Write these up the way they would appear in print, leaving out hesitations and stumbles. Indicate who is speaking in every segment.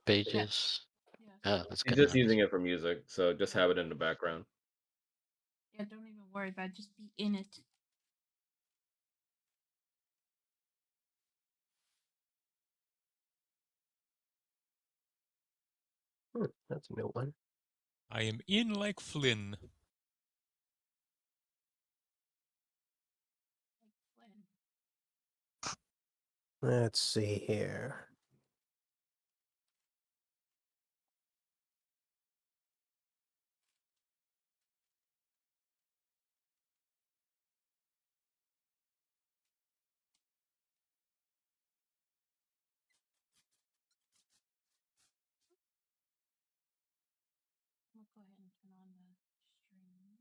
Speaker 1: pages.
Speaker 2: Yes.
Speaker 1: Oh, that's
Speaker 3: He's
Speaker 1: kind of
Speaker 3: just
Speaker 1: nice.
Speaker 3: using it for music, so just have it in the background.
Speaker 2: Yeah, don't even worry about it. Just be in it.
Speaker 4: That's a new one.
Speaker 5: I am in like Flynn.
Speaker 4: Let's see here.
Speaker 2: I'm gonna go ahead and turn on the stream.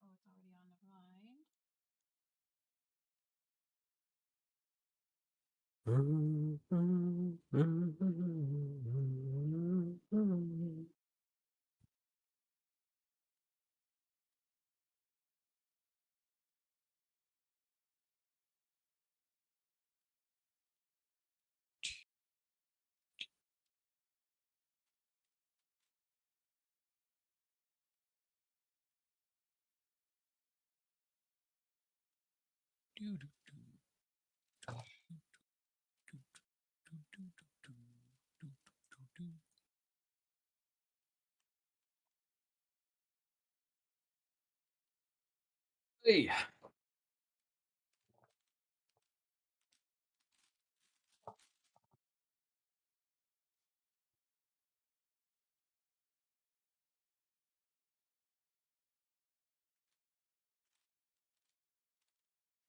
Speaker 2: Oh, it's already on the line.
Speaker 3: Hey.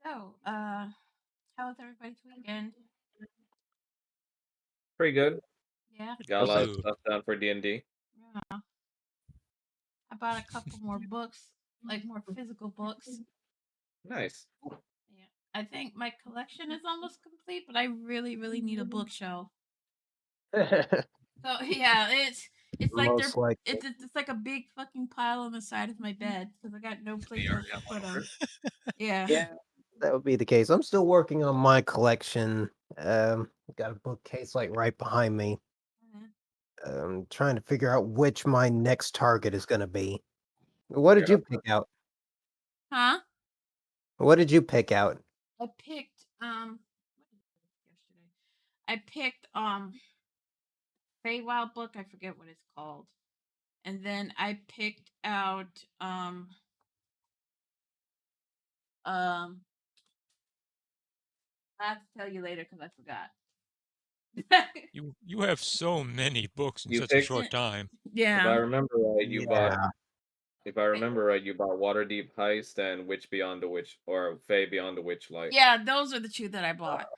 Speaker 2: So, how was everybody's weekend?
Speaker 3: Pretty good.
Speaker 2: Yeah.
Speaker 3: Got a lot of
Speaker 5: Good.
Speaker 3: stuff done for D&D.
Speaker 2: Yeah. I bought a couple more books, like more physical books.
Speaker 3: Nice.
Speaker 2: Yeah. I think my collection is almost complete, but I really, really need a bookshelf. So yeah, it's like
Speaker 4: Most likely.
Speaker 2: it's like a big fucking pile on the side of my bed because I got no place else to put them. Yeah.
Speaker 4: Yeah, that would be the case. I'm still working on my collection. Got a bookcase like right behind me. Trying to figure out which my next target is going to be. What did
Speaker 3: Yeah.
Speaker 4: you pick out?
Speaker 2: Huh?
Speaker 4: What did you pick out?
Speaker 2: I picked what did I pick yesterday? I picked Feywild book. I forget what it's called. And then I picked out um I have to tell you later because I forgot.
Speaker 5: You have so many books in
Speaker 3: You
Speaker 5: such a
Speaker 3: picked,
Speaker 5: short time.
Speaker 3: if I
Speaker 2: Yeah.
Speaker 3: remember right, you bought,
Speaker 4: Yeah.
Speaker 3: if I remember right, you bought Waterdeep Heist and Witch Beyond the Witch, or Fae Beyond the Witchlight.
Speaker 2: Yeah, those are the two that I bought.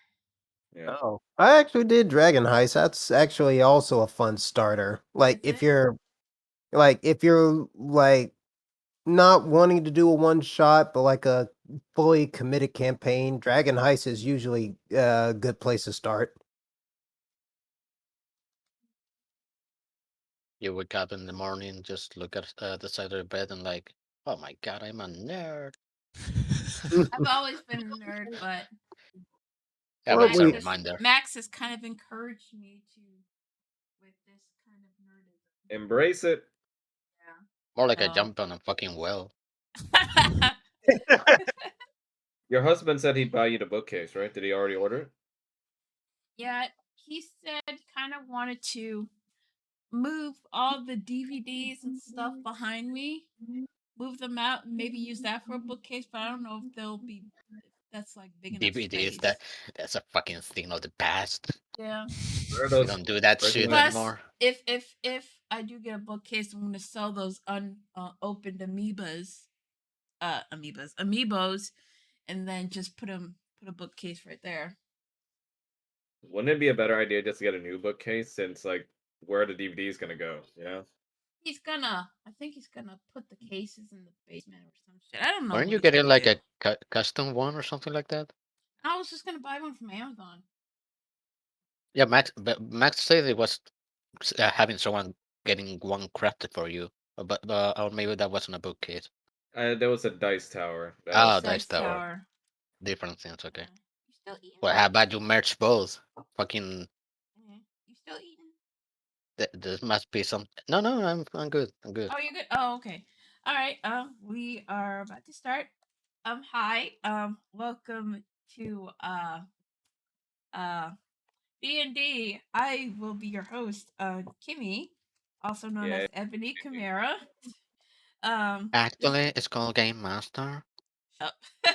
Speaker 3: Yeah.
Speaker 4: Oh, I actually did Dragon Heist. That's actually also a fun starter. Like
Speaker 2: Is
Speaker 4: if
Speaker 2: it?
Speaker 4: you're like not wanting to do a one shot, but like a fully committed campaign, Dragon Heist is usually a good place to start.
Speaker 1: You wake up in the morning, just look at the side of the bed and like, oh my god, I'm a nerd.
Speaker 2: I've always been a nerd, but
Speaker 1: Yeah,
Speaker 4: Well,
Speaker 1: but it's a
Speaker 4: we
Speaker 1: reminder.
Speaker 2: Max has kind of encouraged me to with this kind of nerdism.
Speaker 3: Embrace it.
Speaker 1: More like I
Speaker 2: Yeah.
Speaker 1: jumped on a fucking well.
Speaker 3: Your husband said he'd buy you the bookcase, right? Did he already order it?
Speaker 2: Yeah, he said kind of wanted to move all the DVDs and stuff behind me, move them out, and maybe use that for a bookcase. But I don't know if they'll be. If that's like big enough
Speaker 1: DVDs,
Speaker 2: space.
Speaker 1: that's a fucking thing of the past.
Speaker 2: Yeah.
Speaker 3: Where are
Speaker 1: We
Speaker 3: those
Speaker 1: don't do that shit
Speaker 3: originally?
Speaker 2: Plus,
Speaker 1: anymore.
Speaker 2: if I do get a bookcase, I'm gonna sell those unopened amiibos, and then just put a bookcase right there.
Speaker 3: Wouldn't it be a better idea just to get a new bookcase since, like, where are the DVDs gonna go? Yeah.
Speaker 2: I think he's gonna put the cases in the basement or some shit. I don't know
Speaker 1: Weren't
Speaker 2: what
Speaker 1: you
Speaker 2: he's
Speaker 1: getting
Speaker 2: gonna
Speaker 1: like
Speaker 2: do.
Speaker 1: a custom one or something like that?
Speaker 2: I was just gonna buy one from Amazon.
Speaker 1: Yeah, Max said it was having someone getting one crafted for you, but or maybe that wasn't a bookcase.
Speaker 3: There was a dice tower. That
Speaker 1: Oh,
Speaker 3: was
Speaker 1: Dice
Speaker 2: Dice
Speaker 1: Tower.
Speaker 2: Tower.
Speaker 1: Different things, okay.
Speaker 2: Yeah. You still eating?
Speaker 1: Well, how about you merge both? Fucking
Speaker 2: You still eating?
Speaker 1: There must be some. No, no, I'm good. I'm good.
Speaker 2: Oh, you're good. Oh, okay. All right. We are about to start. Hi. Welcome to uh D&D. I will be your host, Kimmy, also known
Speaker 3: Yeah.
Speaker 2: as Ebony Chimera. Um, this
Speaker 1: Actually, it's called Game Master.
Speaker 2: shut up.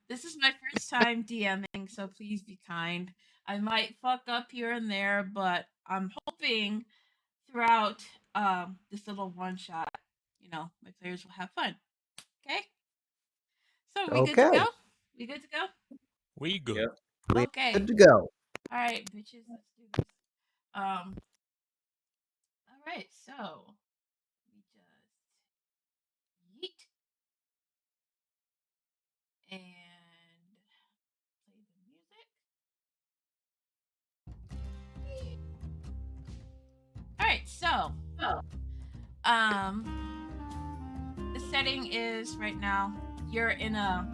Speaker 2: This is my first time DMing, so please be kind. I might fuck up here and there, but I'm hoping throughout this little one shot, my players will have fun. Okay? So we good to go?
Speaker 4: Okay,
Speaker 2: We good to go?
Speaker 5: We good.
Speaker 3: Yep.
Speaker 4: we're
Speaker 2: Okay.
Speaker 4: good to go.
Speaker 2: All right, bitches, let's do this. All right, so we just yeet and play the music. All right, so um, the setting is right now you're in a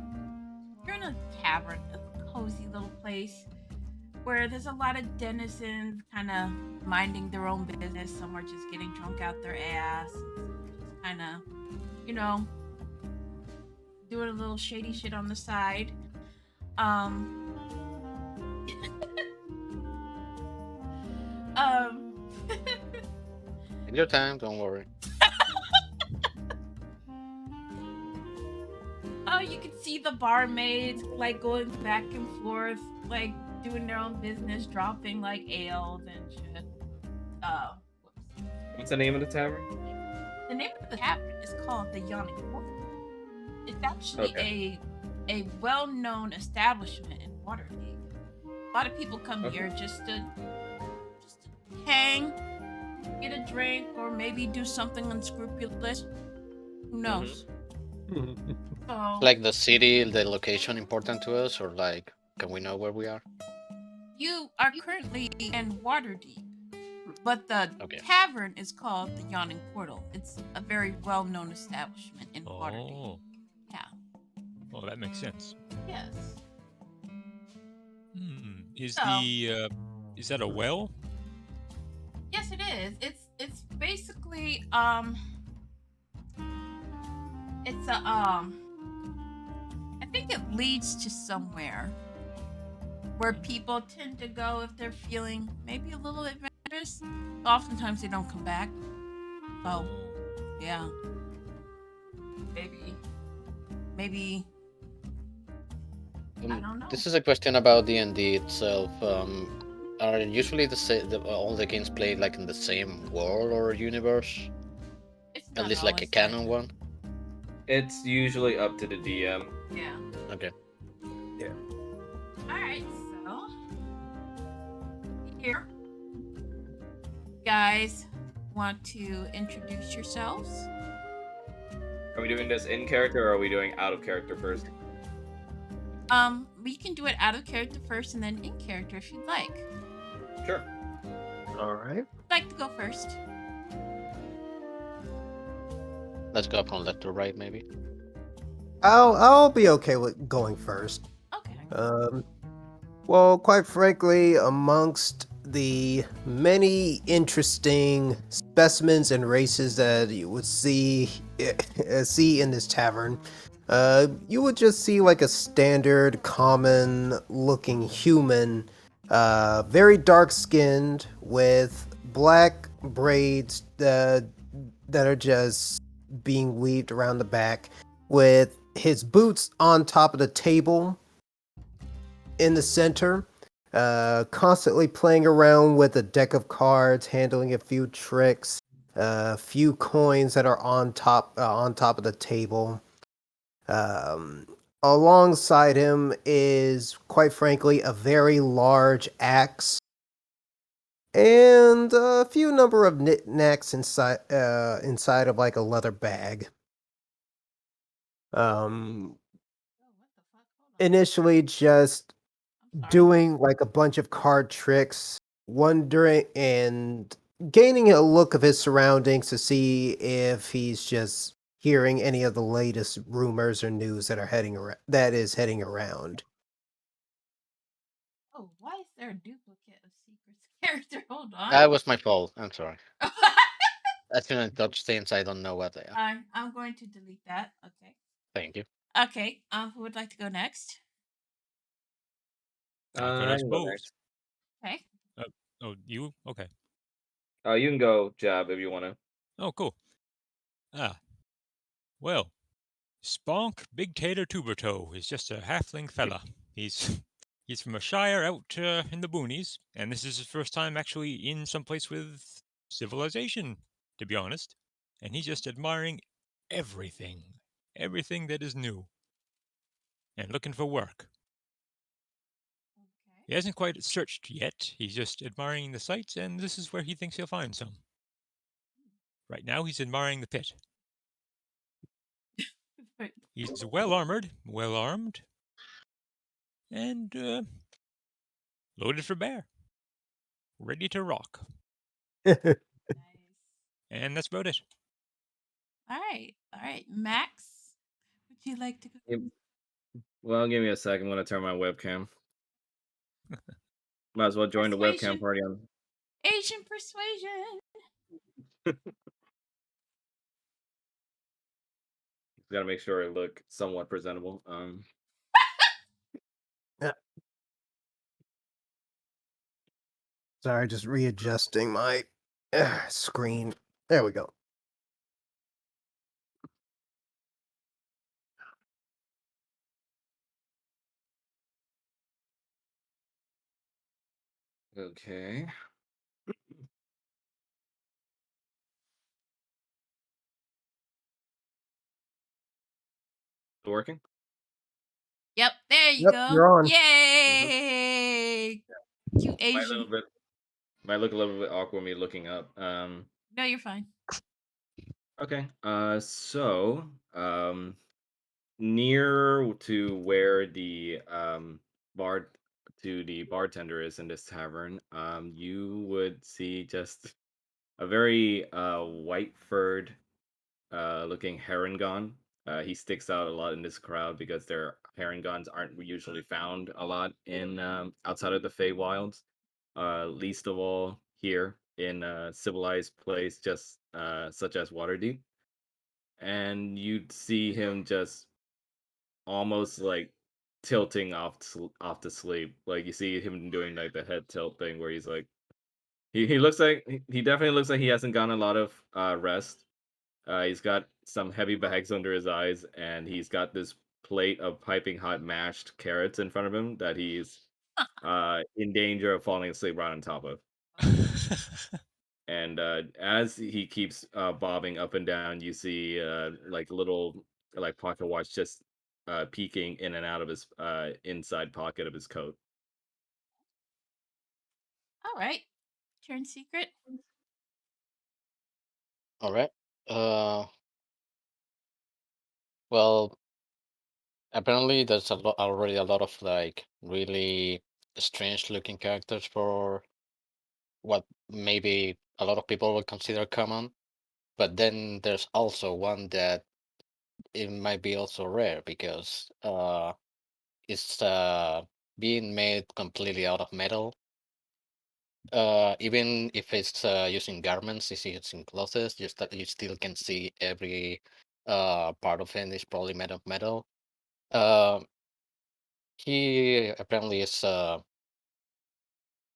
Speaker 2: tavern, a cozy little place where there's a lot of denizens kind of minding their own business. Some are just getting drunk out their ass, just kind of, you know, doing a little shady shit on the side. Um, um,
Speaker 1: Take your time. Don't worry.
Speaker 2: oh, you can see the barmaids like going back and forth, like doing their own business, dropping like ales and shit. Whoops.
Speaker 3: What's the name of the tavern?
Speaker 2: The name of the tavern is called the Yawning Portal. It's actually a well-known establishment in Waterdeep. A lot of people come here just to hang, get a drink, or maybe do something unscrupulous. Who knows? So
Speaker 1: Like the city, the location important to us, or like, can we know where we are?
Speaker 2: you are currently in Waterdeep, but the
Speaker 1: Okay.
Speaker 2: tavern is called the Yawning Portal. It's a very well-known establishment in Waterdeep.
Speaker 5: Oh,
Speaker 2: Yeah.
Speaker 5: well, that makes sense.
Speaker 2: Yes. So
Speaker 5: Is that a well?
Speaker 2: yes, it is. It's basically it's a I think it leads to somewhere where people tend to go if they're feeling maybe a little adventurous. Oftentimes they don't come back. So yeah, maybe I don't know.
Speaker 1: This is a question about D&D itself. Are usually all the games played like in the same world or universe?
Speaker 2: It's
Speaker 1: At
Speaker 2: not
Speaker 1: least like a
Speaker 2: always
Speaker 1: canon
Speaker 2: like
Speaker 1: one.
Speaker 3: It's usually up to the DM.
Speaker 2: yeah.
Speaker 1: Okay.
Speaker 2: All right, so here, guys, want to introduce yourselves?
Speaker 3: Are we doing this in character or are we doing out of character first?
Speaker 2: We can do it out of character first and then in character if you'd like.
Speaker 3: Sure.
Speaker 4: All right.
Speaker 2: I'd like to go first.
Speaker 1: Let's go from left to right, maybe.
Speaker 4: I'll be okay with going first.
Speaker 2: Okay.
Speaker 4: Well, quite frankly, amongst the many interesting specimens and races that you would see in this tavern, you would just see like a standard, common-looking human, very dark-skinned, with black braids that are just being weaved around the back, with his boots on top of the table in the center, constantly playing around with a deck of cards, handling a few tricks, a few coins that are on top of the table. Alongside him is, quite frankly, a very large axe and a few number of knickknacks inside of like a leather bag.
Speaker 2: Oh, what the fuck? Hold on.
Speaker 4: Initially just
Speaker 2: I'm sorry.
Speaker 4: doing like a bunch of card tricks, wondering and gaining a look of his surroundings to see if he's just hearing any of the latest rumors or news that is heading around.
Speaker 2: Oh, why is there a duplicate of secrets? character. Hold on.
Speaker 1: That was my fault. I'm sorry. I shouldn't touch things I don't know what they are.
Speaker 2: I'm going to delete that. Okay.
Speaker 1: Thank you.
Speaker 2: Okay. Who would like to go next?
Speaker 5: I could,
Speaker 3: I
Speaker 5: I
Speaker 3: can go
Speaker 5: suppose.
Speaker 3: next.
Speaker 2: Okay.
Speaker 5: Uh, oh, you? Okay.
Speaker 3: You can go, Jab, if you want to.
Speaker 5: Oh, cool. Ah, well, Sponk Big Tater Tubertoe is just a halfling fella. He's he's from a shire out in the boonies, and this is his first time actually in someplace with civilization, to be honest. And he's just admiring everything, everything that is new, and looking for work. He hasn't quite searched yet. He's just admiring the sights, and this is where he thinks he'll find some. Right now, he's admiring the pit.
Speaker 2: Okay.
Speaker 5: He's well armored, well armed, and loaded for bear, ready to rock.
Speaker 2: Nice.
Speaker 5: And that's about it.
Speaker 2: All right. All right. Max, would you like to go?
Speaker 3: Well, give me a second. I'm going to turn my webcam. Might as well join the webcam
Speaker 2: Persuasion.
Speaker 3: party on.
Speaker 2: Asian persuasion.
Speaker 3: Got to make sure it look somewhat presentable.
Speaker 4: Yeah. Sorry, just readjusting my screen. There we go.
Speaker 3: Okay. Working?
Speaker 2: Yep. There you
Speaker 4: Yep,
Speaker 2: go.
Speaker 4: you're on.
Speaker 2: Yay! Cute
Speaker 3: Might a
Speaker 2: Asian.
Speaker 3: little bit. Might look a little bit awkward me looking up.
Speaker 2: No, you're fine.
Speaker 3: Okay. Near to where the bar to the bartender is in this tavern, you would see just a very white furred looking Harengon. He sticks out a lot in this crowd because their Harengons aren't usually found a lot in outside of the Feywilds. Least of all here in a civilized place, just such as Waterdeep. And you'd see him just almost like tilting off to sleep. Like you see him doing like the head tilt thing where he's like he looks like he definitely looks like he hasn't gotten a lot of rest. He's got some heavy bags under his eyes, and he's got this plate of piping hot mashed carrots in front of him that he's in danger of falling asleep right on top of. And as he keeps bobbing up and down, you see like little like pocket watch just peeking in and out of his inside pocket of his coat.
Speaker 2: All right. Turn secret.
Speaker 1: All right. Uh, well, apparently there's already a lot of like really strange looking characters for what maybe a lot of people would consider common. But then there's also one that it might be also rare because it's being made completely out of metal. Even if it's using garments, it's using clothes, you still can see every part of it is probably made of metal. Uh, he apparently is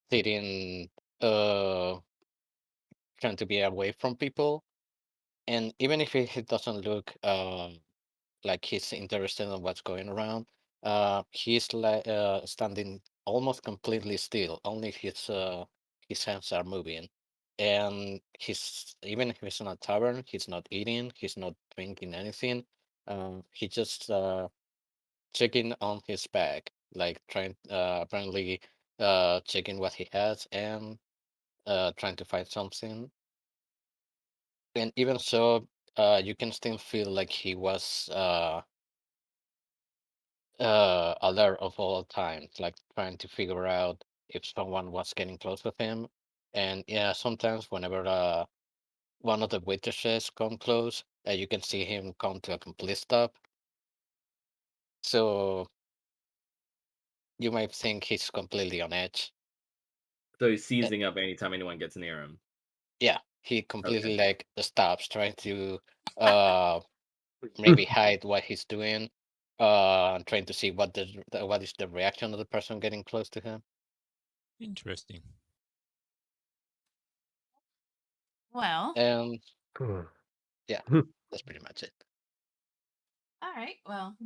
Speaker 1: sitting, uh, trying to be away from people, and even if he doesn't look like he's interested in what's going around, he's like standing almost completely still. Only his hands are moving, and he's even if he's in a tavern, he's not eating, he's not drinking anything. He just checking on his bag, like trying apparently checking what he has and trying to find something. And even so, you can still feel like he was alert of all times, like trying to figure out if someone was getting close with him. And yeah, sometimes whenever one of the waitresses come close, you can see him come to a complete stop. So you might think he's completely on edge.
Speaker 3: So he's
Speaker 1: Uh,
Speaker 3: seizing up anytime anyone gets near him.
Speaker 1: yeah, he
Speaker 3: Okay.
Speaker 1: completely like stops trying to uh maybe hide what he's doing, trying to see what is the reaction of the person getting close to him.
Speaker 5: Interesting.
Speaker 2: Well,
Speaker 1: And
Speaker 4: Hmm.
Speaker 1: yeah, that's pretty much it.
Speaker 2: all right. Well,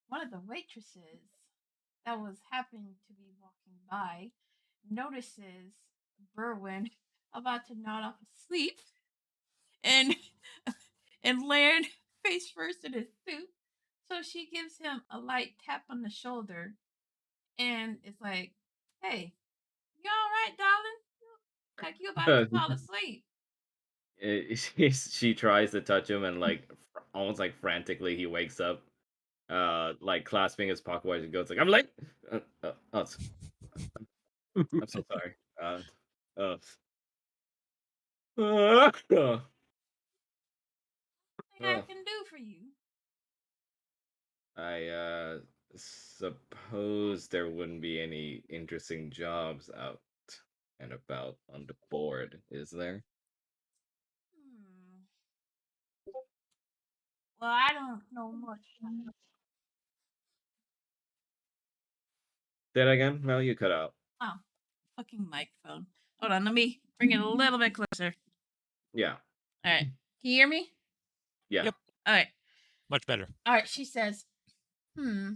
Speaker 2: one of the waitresses that was happening to be walking by notices Berwin about to nod off asleep and and land face first in his soup. So she gives him a light tap on the shoulder and it's like, "Hey, you all right, darling? Like you about to fall asleep?"
Speaker 3: She tries to touch him and like almost like frantically he wakes up, like clasping his pocket watch and goes like, "I'm late." Oh, I'm so sorry. Uh, uh,
Speaker 2: Thing I
Speaker 3: uh,
Speaker 2: can do for you.
Speaker 3: I suppose there wouldn't be any interesting jobs out and about on the board, is there?
Speaker 2: Hmm. Well, I don't know much about.
Speaker 3: Say that again? No, you cut out.
Speaker 2: Oh, fucking microphone. Hold on, let me bring it a little bit closer.
Speaker 3: Yeah,
Speaker 2: All right, can you hear me?
Speaker 3: yeah.
Speaker 5: Yep,
Speaker 2: All right,
Speaker 5: much better.
Speaker 2: all right. She says, "Hmm.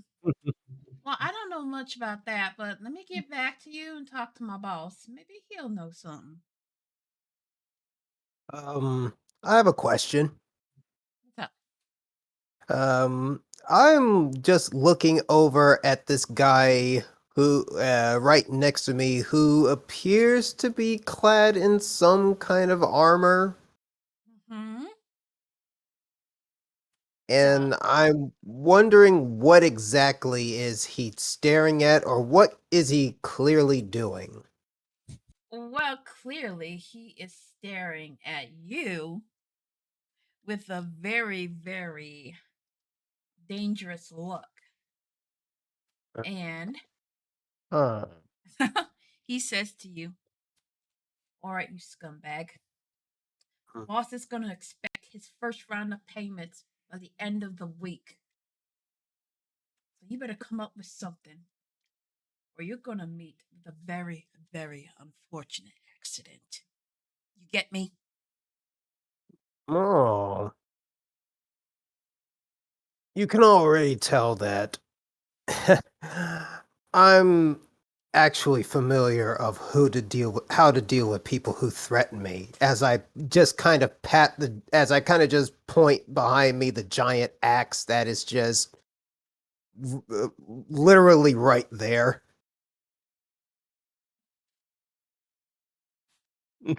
Speaker 2: Well, I don't know much about that, but let me get back to you and talk to my boss. Maybe he'll know something."
Speaker 4: um, I have a question.
Speaker 2: What's up?
Speaker 4: I'm just looking over at this guy who, right next to me, who appears to be clad in some kind of armor,
Speaker 2: Hmm. So,
Speaker 4: and I'm wondering what exactly is he staring at, or what is he clearly doing?
Speaker 2: well, clearly he is staring at you with a very, very dangerous look. And
Speaker 4: Huh.
Speaker 2: he says to you, "All right, you scumbag.
Speaker 4: Hmm.
Speaker 2: Boss is going to expect his first round of payments by the end of the week. So you better come up with something, or you're going to meet with a very, very unfortunate accident. You get me?"
Speaker 4: Oh, you can already tell that I'm actually familiar of how to deal with people who threaten me. As I kind of just point behind me the giant axe that is just literally right there.
Speaker 2: You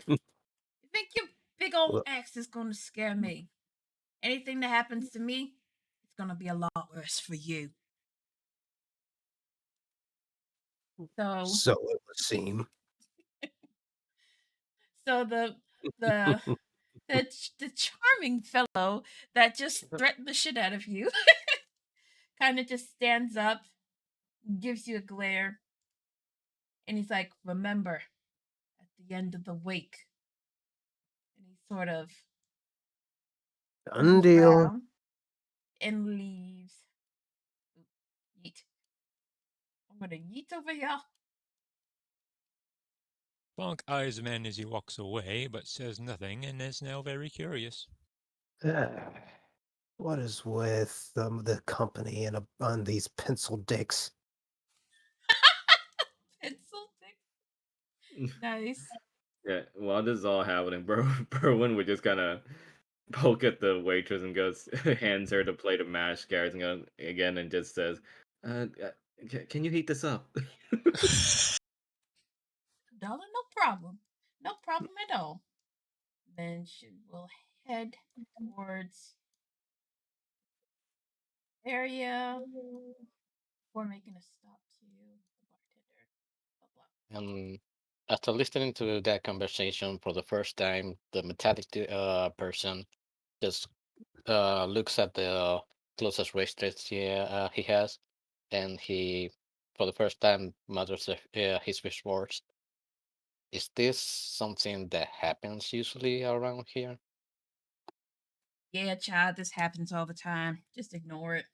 Speaker 2: think your big old axe is going to scare me? Anything that happens to me, it's going to be a lot worse for you. So,
Speaker 4: So it would seem.
Speaker 2: so the the charming fellow that just threatened the shit out of you kind of just stands up, gives you a glare, and he's like, "Remember, at the end of the week." And he sort of
Speaker 4: Done
Speaker 2: turns
Speaker 4: deal.
Speaker 2: around and leaves. Yeet. I'm gonna yeet over here.
Speaker 5: Bonk eyes the man as he walks away, but says nothing and is now very curious.
Speaker 4: What is with the company and on these pencil dicks?
Speaker 2: Pencil dick. Nice.
Speaker 3: Yeah, while this is all happening, Berwin would just kind of poke at the waitress and goes, hands her the plate of mashed carrots and goes again and just says, can you heat this up?"
Speaker 2: Dollar, no problem. No problem at all. Then she will head towards area before making a stop to the bartender. Blah blah.
Speaker 1: And after listening to that conversation for the first time, the metallic person just looks at the closest waitress he has, and he, for the first time, mutters his wish words. is this something that happens usually around here?
Speaker 2: Yeah, child, this happens all the time. Just ignore it.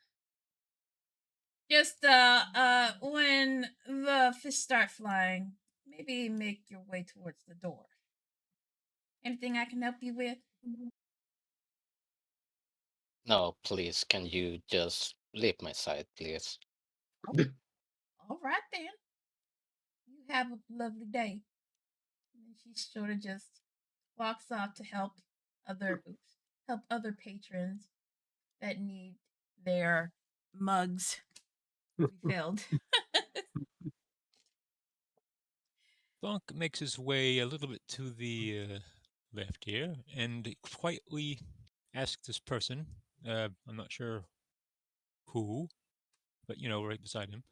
Speaker 2: Just when the fish start flying, maybe make your way towards the door. Anything I can help you with?
Speaker 1: No, please, can you just leave my side, please?
Speaker 2: All right then. You have a lovely day. And then she sort of just walks off to help other patrons that need their mugs refilled.
Speaker 5: Bonk makes his way a little bit to the left here and quietly asks this person, I'm not sure who, but right beside him,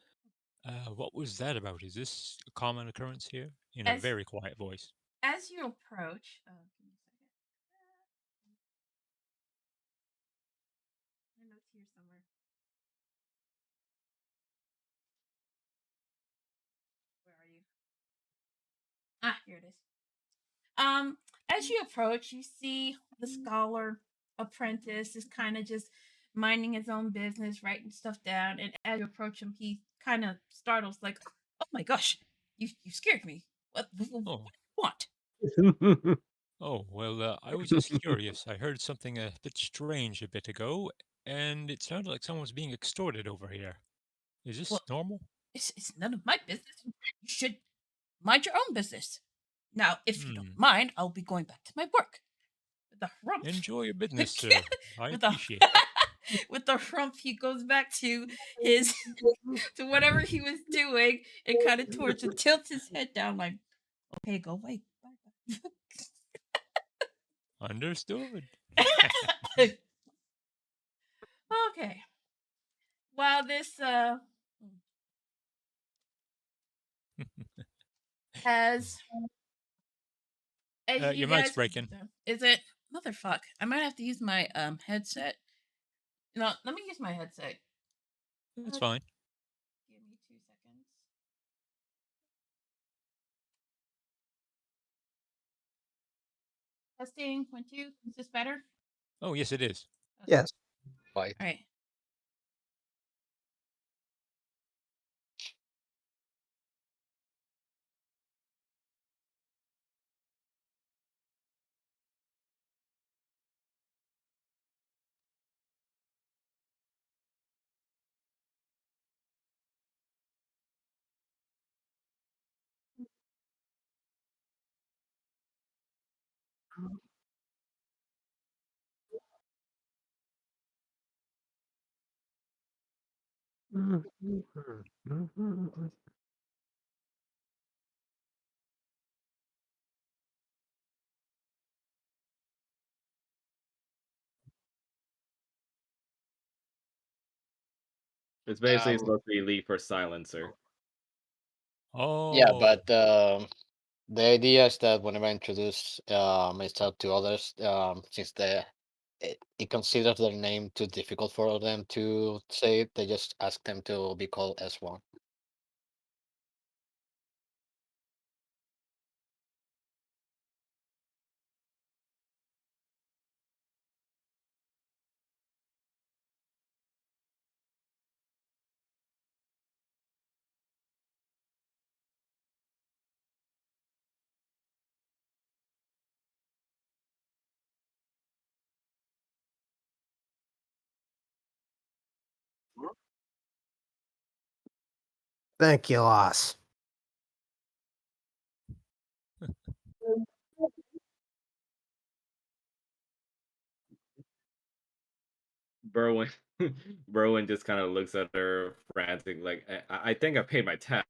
Speaker 5: what was that about? Is this a common occurrence here? In a
Speaker 2: as
Speaker 5: very quiet voice.
Speaker 2: as you approach, give me a second. My notes here somewhere. Where are you? Ah, here it is. As you approach, you see the scholar apprentice is kind of just minding his own business, writing stuff down. And as you approach him, he kind of startles, like, "Oh my gosh, you scared me. What do
Speaker 5: Oh,
Speaker 2: you want?"
Speaker 5: oh, well, I was just curious. I heard something a bit strange a bit ago, and it sounded like someone was being extorted over here. Is this
Speaker 2: Well,
Speaker 5: normal?
Speaker 2: it's none of my business. You should mind your own business. Now, if you don't
Speaker 5: Hmm.
Speaker 2: mind, I'll be going back to my work. With a rumph,
Speaker 5: Enjoy your business, sir. I
Speaker 2: with a
Speaker 5: appreciate that.
Speaker 2: with the rump, he goes back to his to whatever he was doing and kind of towards and tilts his head down like, okay, go away.
Speaker 5: Understood.
Speaker 2: Okay. While this as you
Speaker 5: Your mic's
Speaker 2: guys,
Speaker 5: breaking.
Speaker 2: is it motherfuck? I might have to use my headset. No, let me use my headset.
Speaker 5: That's
Speaker 2: Uh,
Speaker 5: fine.
Speaker 2: Give me 2 seconds. Testing 1 2. Is this better?
Speaker 5: Oh, yes, it is.
Speaker 2: Okay.
Speaker 4: Yes.
Speaker 1: Quite.
Speaker 2: All right.
Speaker 3: It's basically
Speaker 1: Um,
Speaker 3: supposed to be leave for silencer.
Speaker 1: yeah,
Speaker 5: Oh,
Speaker 1: but the idea is that whenever I introduce myself to others, since it considers their name too difficult for them to say it, they just ask them to be called S1.
Speaker 4: Thank you, Loss.
Speaker 3: Berwin Berwin just kind of looks at her frantic, like I think I paid my tab.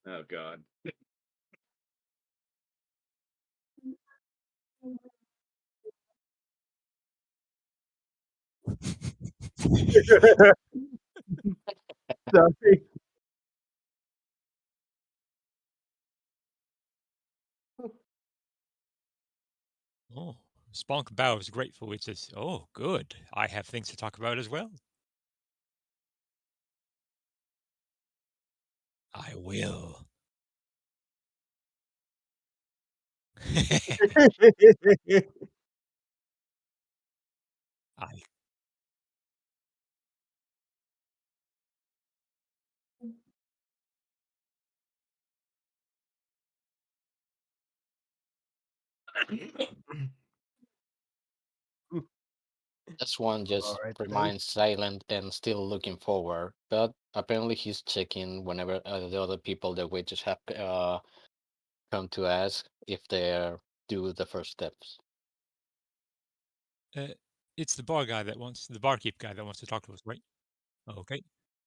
Speaker 3: Oh god.
Speaker 4: Sorry.
Speaker 5: oh. Spunk bows gratefully. It says, "Oh, good. I have things to talk about as well." I will. I
Speaker 1: This one just
Speaker 4: Alright then.
Speaker 1: remains silent and still looking forward, but apparently he's checking whenever the other people that we just have come to ask if they do the first steps.
Speaker 5: it's the barkeep guy that wants to talk to us, right? Okay.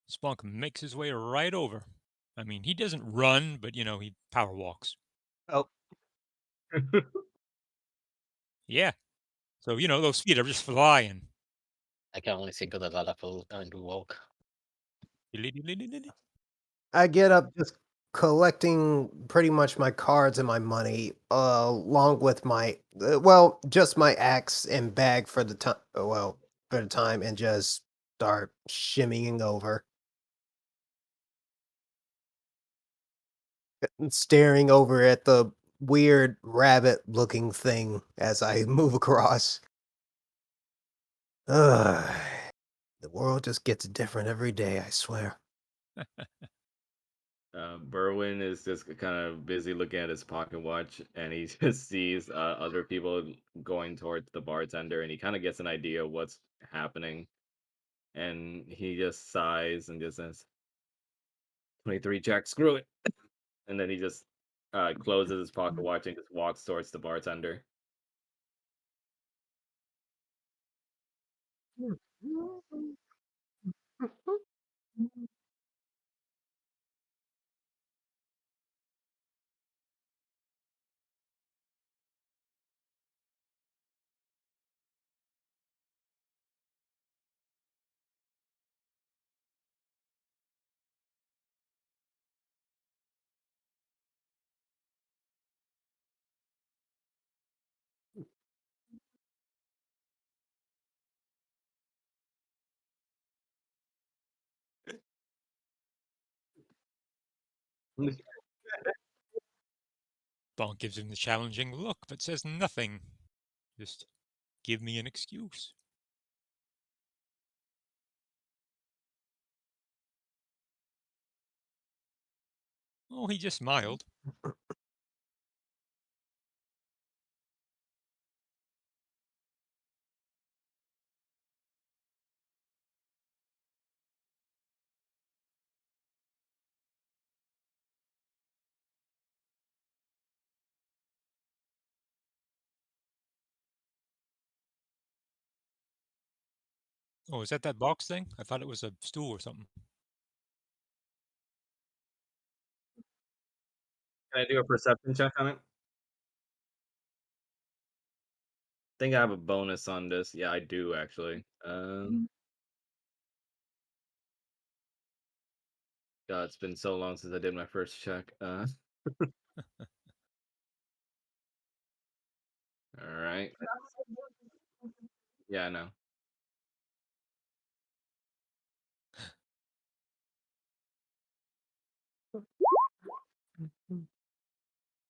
Speaker 5: Spunk makes his way right over. I mean, he doesn't run, but he power walks.
Speaker 4: Oh,
Speaker 5: Yeah. So, those feet are just flying.
Speaker 1: I can only think of the Lalafell and walk.
Speaker 4: I get up just collecting pretty much my cards and my money, along with my well, just my axe and bag for the time. Well, for the time, and just start shimmying over, and staring over at the weird rabbit-looking thing as I move across. Ugh, the world just gets different every day. I swear.
Speaker 3: Berwin is just kind of busy looking at his pocket watch, and he just sees other people going towards the bartender, and he kind of gets an idea of what's happening, and he just sighs and just says, 23 Jack, screw it. And then he just closes his pocket watch and just walks towards the bartender.
Speaker 5: Spunk gives him the challenging look, but says nothing. Just give me an excuse. Oh, he just smiled. Oh, is that box thing? I thought it was a stool or something.
Speaker 3: Can I do a perception check on it? Think I have a bonus on this. Yeah, I do actually. God, it's been so long since I did my first check. All right. Yeah, I know.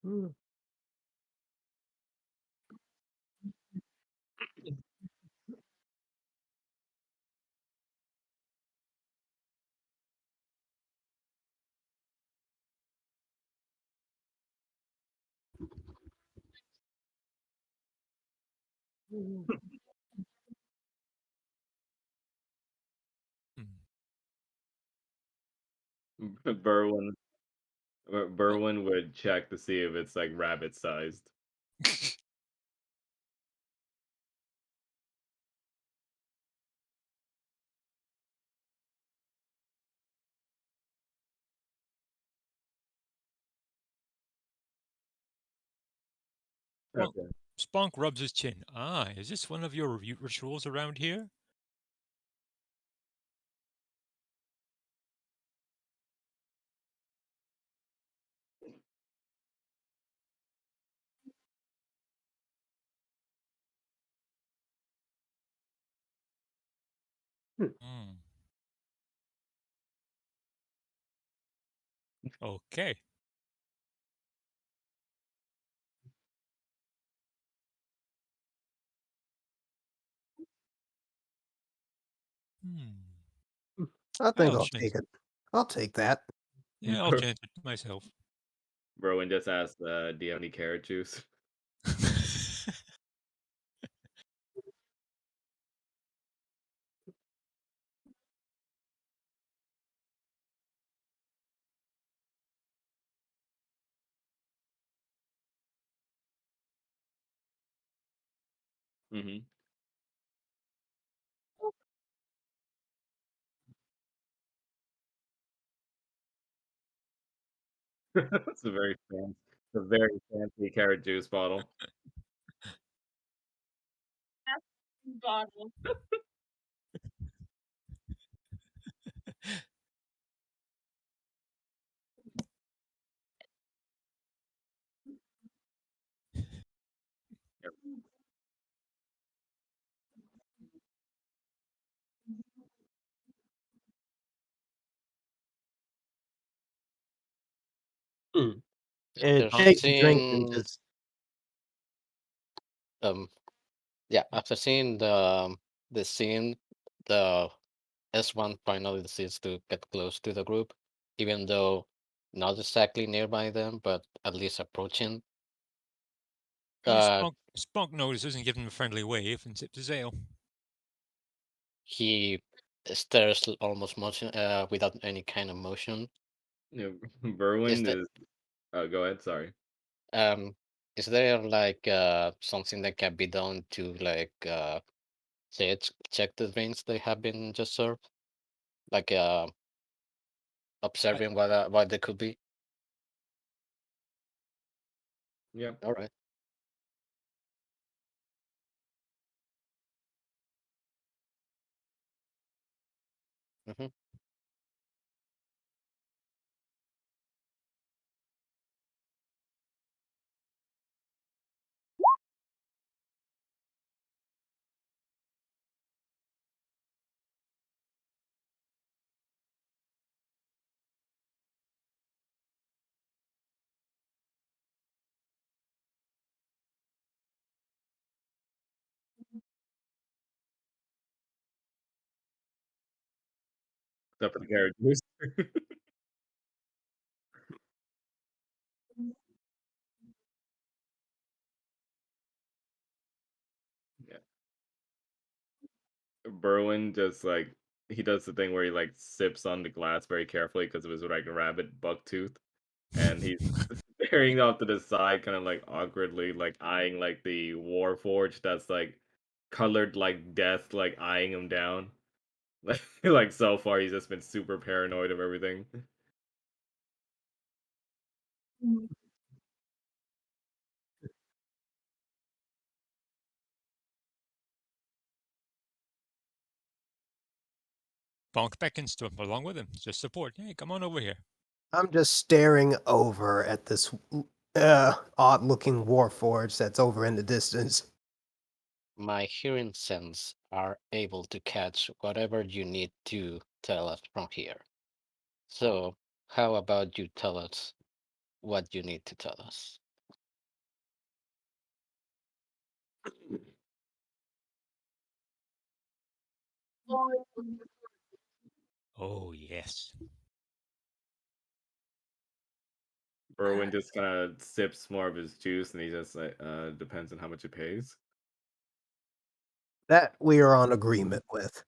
Speaker 5: Hmm.
Speaker 3: Berwin
Speaker 5: Oh.
Speaker 3: Berwin would check to see if it's like rabbit sized.
Speaker 5: Spunk,
Speaker 3: Okay.
Speaker 5: Spunk rubs his chin. Ah, is this one of your rituals around here? Hmm. Okay. Hmm.
Speaker 4: I think
Speaker 5: I'll
Speaker 4: I'll
Speaker 5: chance
Speaker 4: take
Speaker 5: it.
Speaker 4: it. I'll take that.
Speaker 5: Yeah, I'll chance it myself.
Speaker 3: Rowan just asked, "Do you have any carrot juice?" Hmm. It's a very fancy carrot juice bottle.
Speaker 2: Bottle.
Speaker 3: Yep.
Speaker 4: Hmm. And
Speaker 1: After
Speaker 4: take the drink and
Speaker 1: seeing,
Speaker 4: just
Speaker 1: um, yeah, after seeing the scene, the S1 finally decides to get close to the group, even though not exactly nearby them, but at least approaching.
Speaker 5: Yeah,
Speaker 1: Uh,
Speaker 5: Spunk notices and gives him a friendly wave and sips his ale.
Speaker 1: he stares almost motion, without any kind of motion.
Speaker 3: Yeah,
Speaker 1: Is
Speaker 3: Berwin
Speaker 1: that
Speaker 3: is. Oh, go ahead. Sorry.
Speaker 1: um, is there like something that can be done to like check the drinks they have been just served, like
Speaker 5: I,
Speaker 1: observing what they could be?
Speaker 3: Yep.
Speaker 1: All right. Mm-hmm.
Speaker 3: Except for the carrot juice. Yeah. Berwin just like he does the thing where he like sips on the glass very carefully because it was like a rabbit buck tooth, and he's staring off to the side, kind of like awkwardly, like eyeing like the Warforged that's like colored like death, like eyeing him down. Like so far, he's just been super paranoid of everything.
Speaker 5: Spunk beckons to him along with him. Just support. Hey, come on over here.
Speaker 4: I'm just staring over at this odd-looking warforge that's over in the distance.
Speaker 1: My hearing sense are able to catch whatever you need to tell us from here. So, how about you tell us what you need to tell us?
Speaker 5: Oh, yes.
Speaker 3: Berwin just kind of sips more of his juice, and he just like depends on how much it pays.
Speaker 4: That we are on agreement with.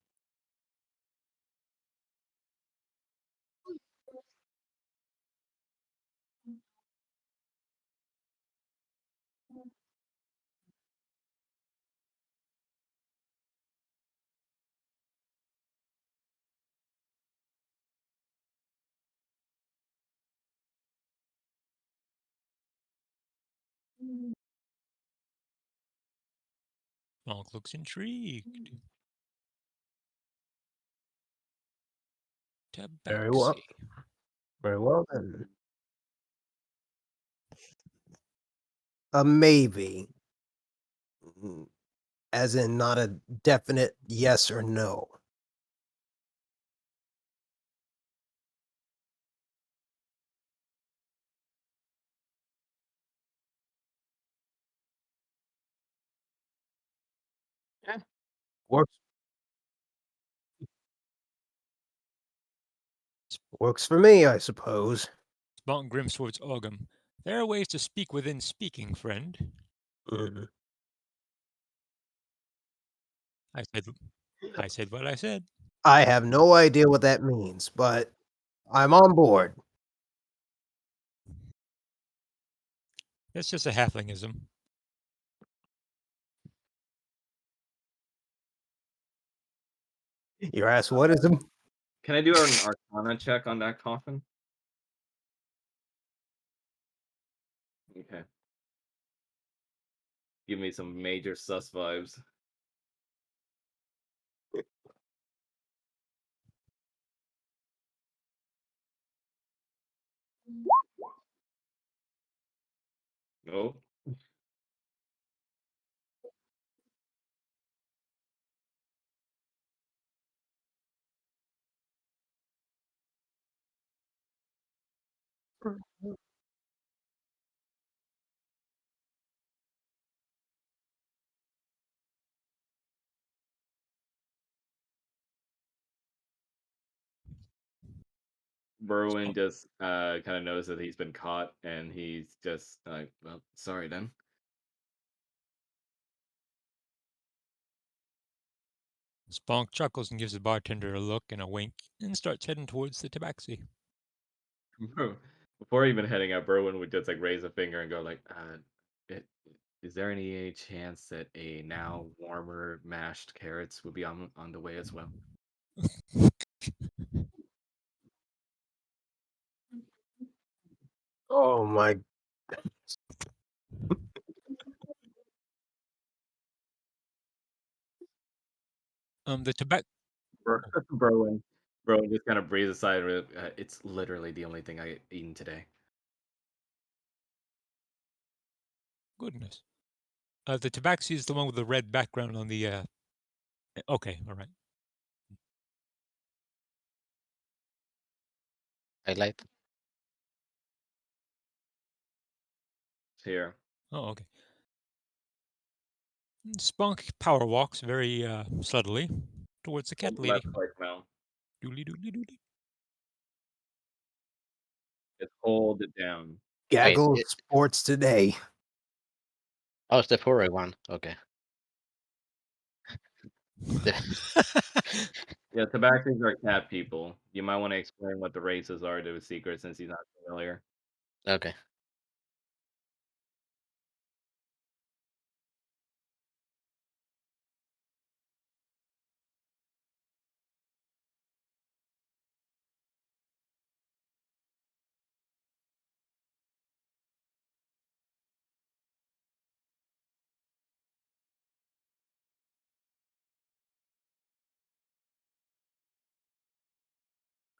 Speaker 5: Spunk looks intrigued.
Speaker 4: Very well.
Speaker 5: Tabaxi.
Speaker 4: Very well then. A maybe. Mm, as in not a definite yes or no. Works works for me, I suppose.
Speaker 5: Spunk grins towards Ogum. There are ways to speak within speaking, friend.
Speaker 4: Mhm.
Speaker 5: I said what I said.
Speaker 4: I have no idea what that means, but I'm on board.
Speaker 5: That's just a halflingism.
Speaker 4: Your ass what is him?
Speaker 3: Can I do an Arcana check on that coffin? Okay. Give me some major sus vibes. Oh, Berwin
Speaker 5: Spunk,
Speaker 3: just kind of knows that he's been caught, and he's just like, well, sorry then.
Speaker 5: Spunk chuckles and gives the bartender a look and a wink and starts heading towards the tabaxi.
Speaker 3: Before even heading out, Berwin would just like raise a finger and go like, it, is there any chance that a now warmer mashed carrots would be on the way as well?
Speaker 4: Oh my
Speaker 5: The tabac.
Speaker 3: Berwin, Berwin just kind of breathes aside. It's literally the only thing I eaten today.
Speaker 5: Goodness. The tabaxi is the one with the red background on the. Okay, all right.
Speaker 1: I like.
Speaker 3: Here,
Speaker 5: Oh, okay. Spunk power walks very subtly towards the cat
Speaker 3: hold the
Speaker 5: lady.
Speaker 3: left click now.
Speaker 5: Doodly doodly doodly.
Speaker 3: Just hold it down.
Speaker 1: Wait.
Speaker 4: gaggle sports today.
Speaker 1: Oh, it's the furry one. Okay.
Speaker 3: Yeah, tabaxis are cat people. You might want to explain what the races are to a secret since he's not familiar.
Speaker 1: Okay.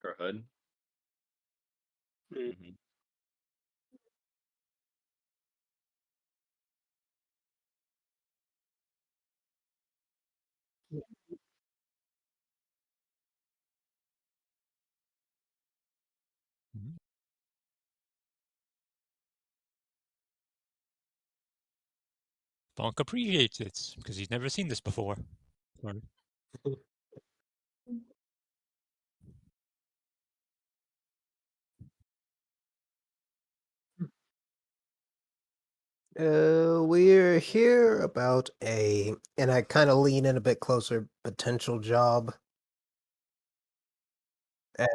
Speaker 3: Her hood.
Speaker 4: Mm.
Speaker 3: Hmm.
Speaker 5: Mhm. Spunk appreciates it because he's never seen this before. Sorry.
Speaker 4: We're here about and I kind of lean in a bit closer, potential job. As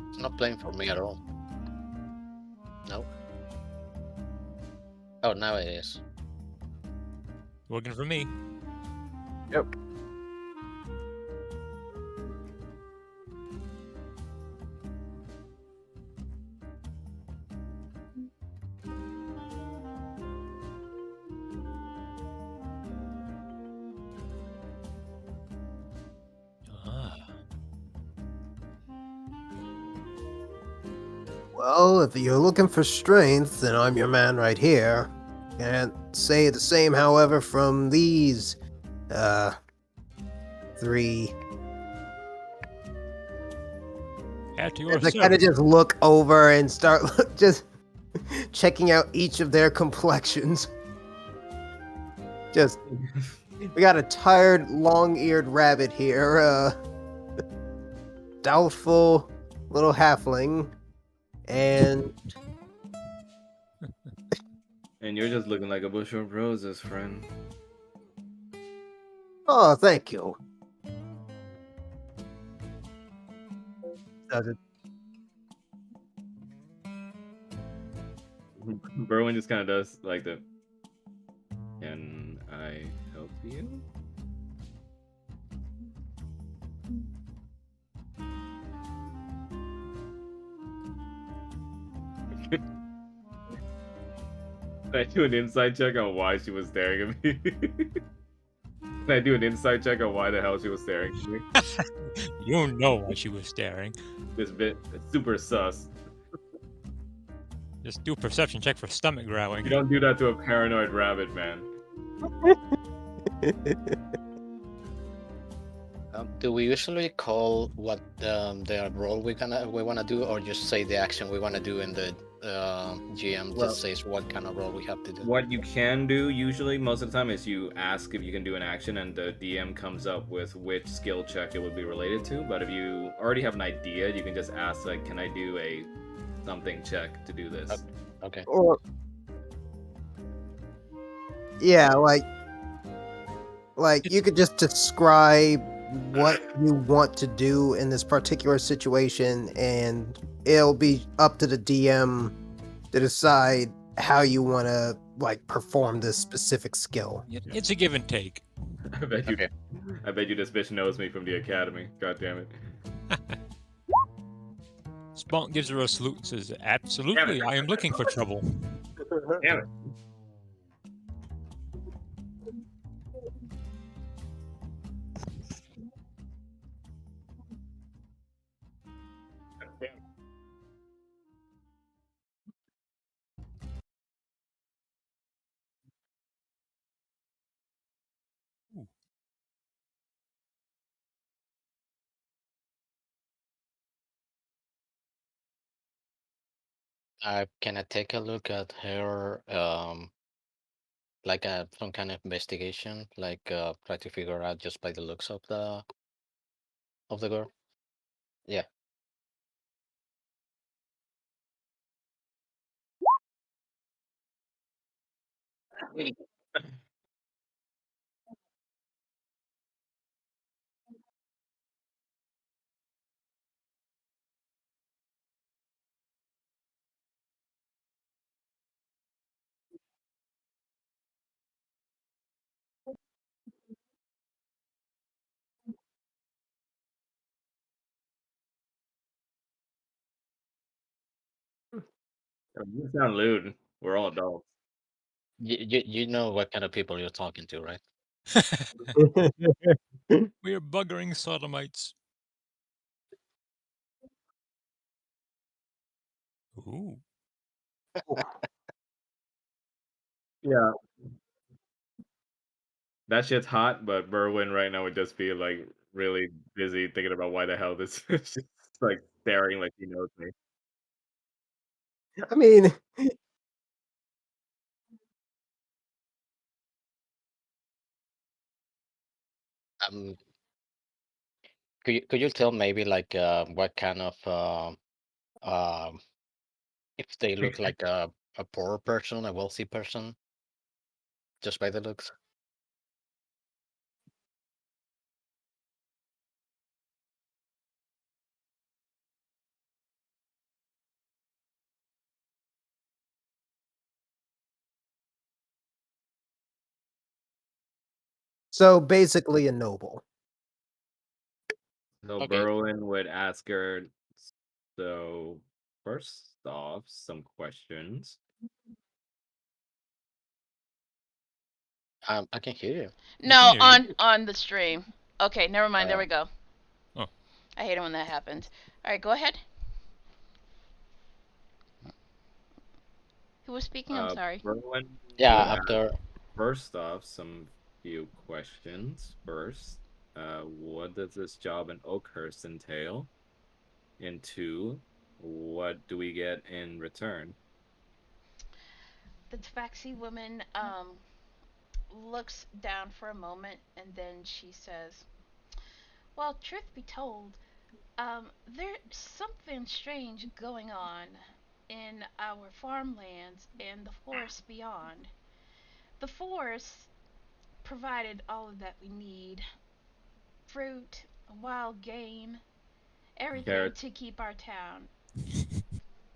Speaker 1: It's not playing for me at all. No. Oh, now it is.
Speaker 5: Working for me.
Speaker 4: Yep.
Speaker 5: Ah.
Speaker 4: Well, if you're looking for strength, then I'm your man right here. Can't say the same, however, from these, three.
Speaker 5: At your
Speaker 4: As I kind of
Speaker 5: service.
Speaker 4: just look over and start just checking out each of their complexions. Just, we got a tired, long-eared rabbit here, doubtful little halfling, and
Speaker 3: And you're just looking like a bushel of roses, friend.
Speaker 4: oh, thank you. Does it?
Speaker 3: Berwin just kind of does like the. Can I help you? Can I do an insight check on why she was staring at me? Can I do an insight check on why the hell she was staring at me?
Speaker 5: You don't know why she was staring.
Speaker 3: This bit it's super sus.
Speaker 5: Just do a perception check for stomach growling.
Speaker 3: You don't do that to a paranoid rabbit, man.
Speaker 1: Do we usually call what the role we wanna do, or just say the action we wanna do, and the GM
Speaker 3: Well-
Speaker 1: just says what kind of role we have to do?
Speaker 3: What you can do usually most of the time is you ask if you can do an action and the DM comes up with which skill check it would be related to. But if you already have an idea, you can just ask like, can I do a something check to do this?
Speaker 1: Okay.
Speaker 4: Or yeah, like you could just describe what you want to do in this particular situation, and it'll be up to the DM to decide how you want to like perform this specific skill.
Speaker 5: It's a give and take.
Speaker 3: I bet you.
Speaker 1: Okay.
Speaker 3: I bet you this bitch knows me from the academy. God damn it.
Speaker 5: Spunk gives her a salute and says, absolutely, I am looking for trouble.
Speaker 3: Damn it.
Speaker 1: Can I take a look at her, like some kind of investigation, like try to figure out just by the looks of the girl? Yeah.
Speaker 3: You sound lewd. We're all adults.
Speaker 1: You know what kind of people you're talking to, right?
Speaker 5: We're buggering sodomites. Ooh.
Speaker 3: Yeah. That shit's hot, but Berwin right now would just be like really busy thinking about why the hell this is just like staring like he knows me.
Speaker 4: I mean,
Speaker 1: Um, could you tell maybe like what kind of um if they look like a poor person, a wealthy person, just by the looks?
Speaker 4: so basically a noble.
Speaker 3: So
Speaker 1: Okay.
Speaker 3: Berwin would ask her, so first off, some questions.
Speaker 1: I can hear you.
Speaker 6: No,
Speaker 5: can hear
Speaker 6: on the stream. Okay, never mind. There we go.
Speaker 5: Oh.
Speaker 6: I hate it when that happens. All right, go ahead. Who was speaking? I'm sorry.
Speaker 3: Berwin
Speaker 1: Yeah,
Speaker 3: would ask
Speaker 1: after
Speaker 3: first off some few questions. First, what does this job in Oakhurst entail? And two, what do we get in return?
Speaker 6: The tabaxi woman looks down for a moment and then she says, "Well, truth be told, there's something strange going on in our farmlands and the forest beyond. The forest provided all of that we need: fruit, wild game, everything
Speaker 3: Carrots.
Speaker 6: to keep our town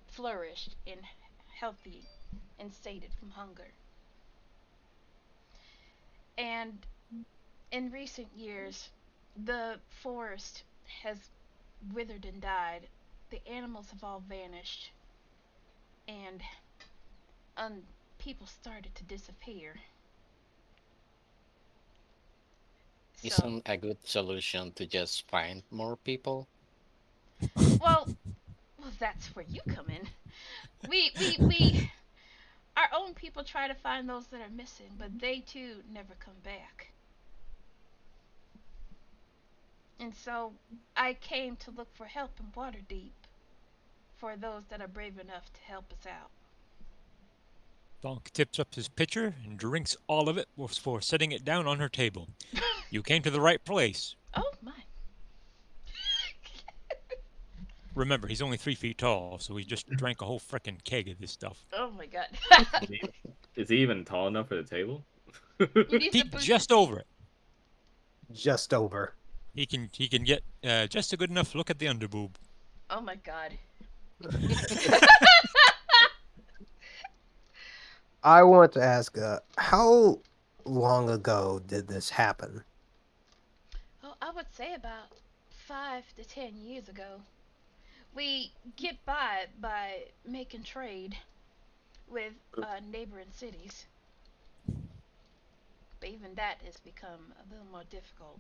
Speaker 6: flourished and healthy and sated from hunger. And in recent years, the forest has withered and died. The animals have all vanished, and people started to disappear. So,
Speaker 1: isn't a good solution to just find more people.
Speaker 6: well, that's where you come in. We, our own people try to find those that are missing, but they too never come back. And so, I came to look for help in Waterdeep for those that are brave enough to help us out."
Speaker 5: Bonk tips up his pitcher and drinks all of it before setting it down on her table. You came to the right place.
Speaker 6: Oh my.
Speaker 5: Remember, he's only 3 feet tall, so he just drank a whole frickin' keg of this stuff.
Speaker 6: Oh my god.
Speaker 3: Is he, is he even tall enough for the table?
Speaker 6: You need to
Speaker 5: Peek
Speaker 6: boost your
Speaker 5: just
Speaker 6: feet.
Speaker 5: over it.
Speaker 4: Just over.
Speaker 5: He can get just a good enough look at the underboob.
Speaker 6: Oh my god.
Speaker 4: I want to ask, how long ago did this happen?
Speaker 6: Oh, I would say about 5 to 10 years ago. We get by making trade with neighboring cities, but even that has become a little more difficult.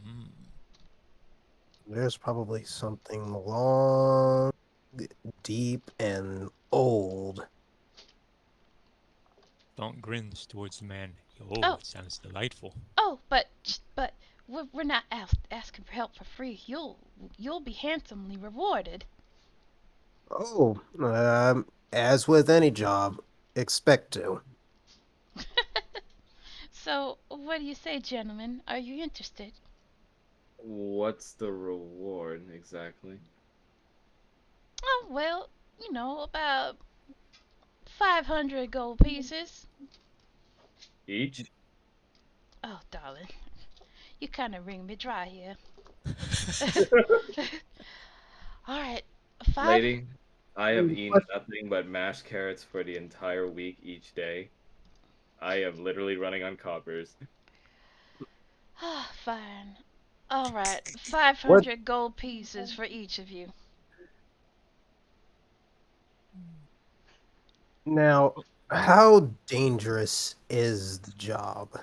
Speaker 5: Mm.
Speaker 4: There's probably something long, deep, and old.
Speaker 5: Bonk grins towards the man. Oh,
Speaker 6: Oh,
Speaker 5: it sounds delightful.
Speaker 6: but we're not asking for help for free. You'll be handsomely rewarded.
Speaker 4: Oh, as with any job, expect to.
Speaker 6: So, what do you say, gentlemen? Are you interested?
Speaker 3: What's the reward exactly?
Speaker 6: Oh, well, about 500 gold pieces.
Speaker 3: Each?
Speaker 6: Oh, darling, you kind of wring me dry here. All right, five.
Speaker 3: Lady, I have eaten
Speaker 4: What?
Speaker 3: nothing but mashed carrots for the entire week each day. I am literally running on coppers.
Speaker 6: Ah, fine. All right,
Speaker 4: What
Speaker 6: 500 gold pieces for each of you.
Speaker 4: now? How dangerous is the job?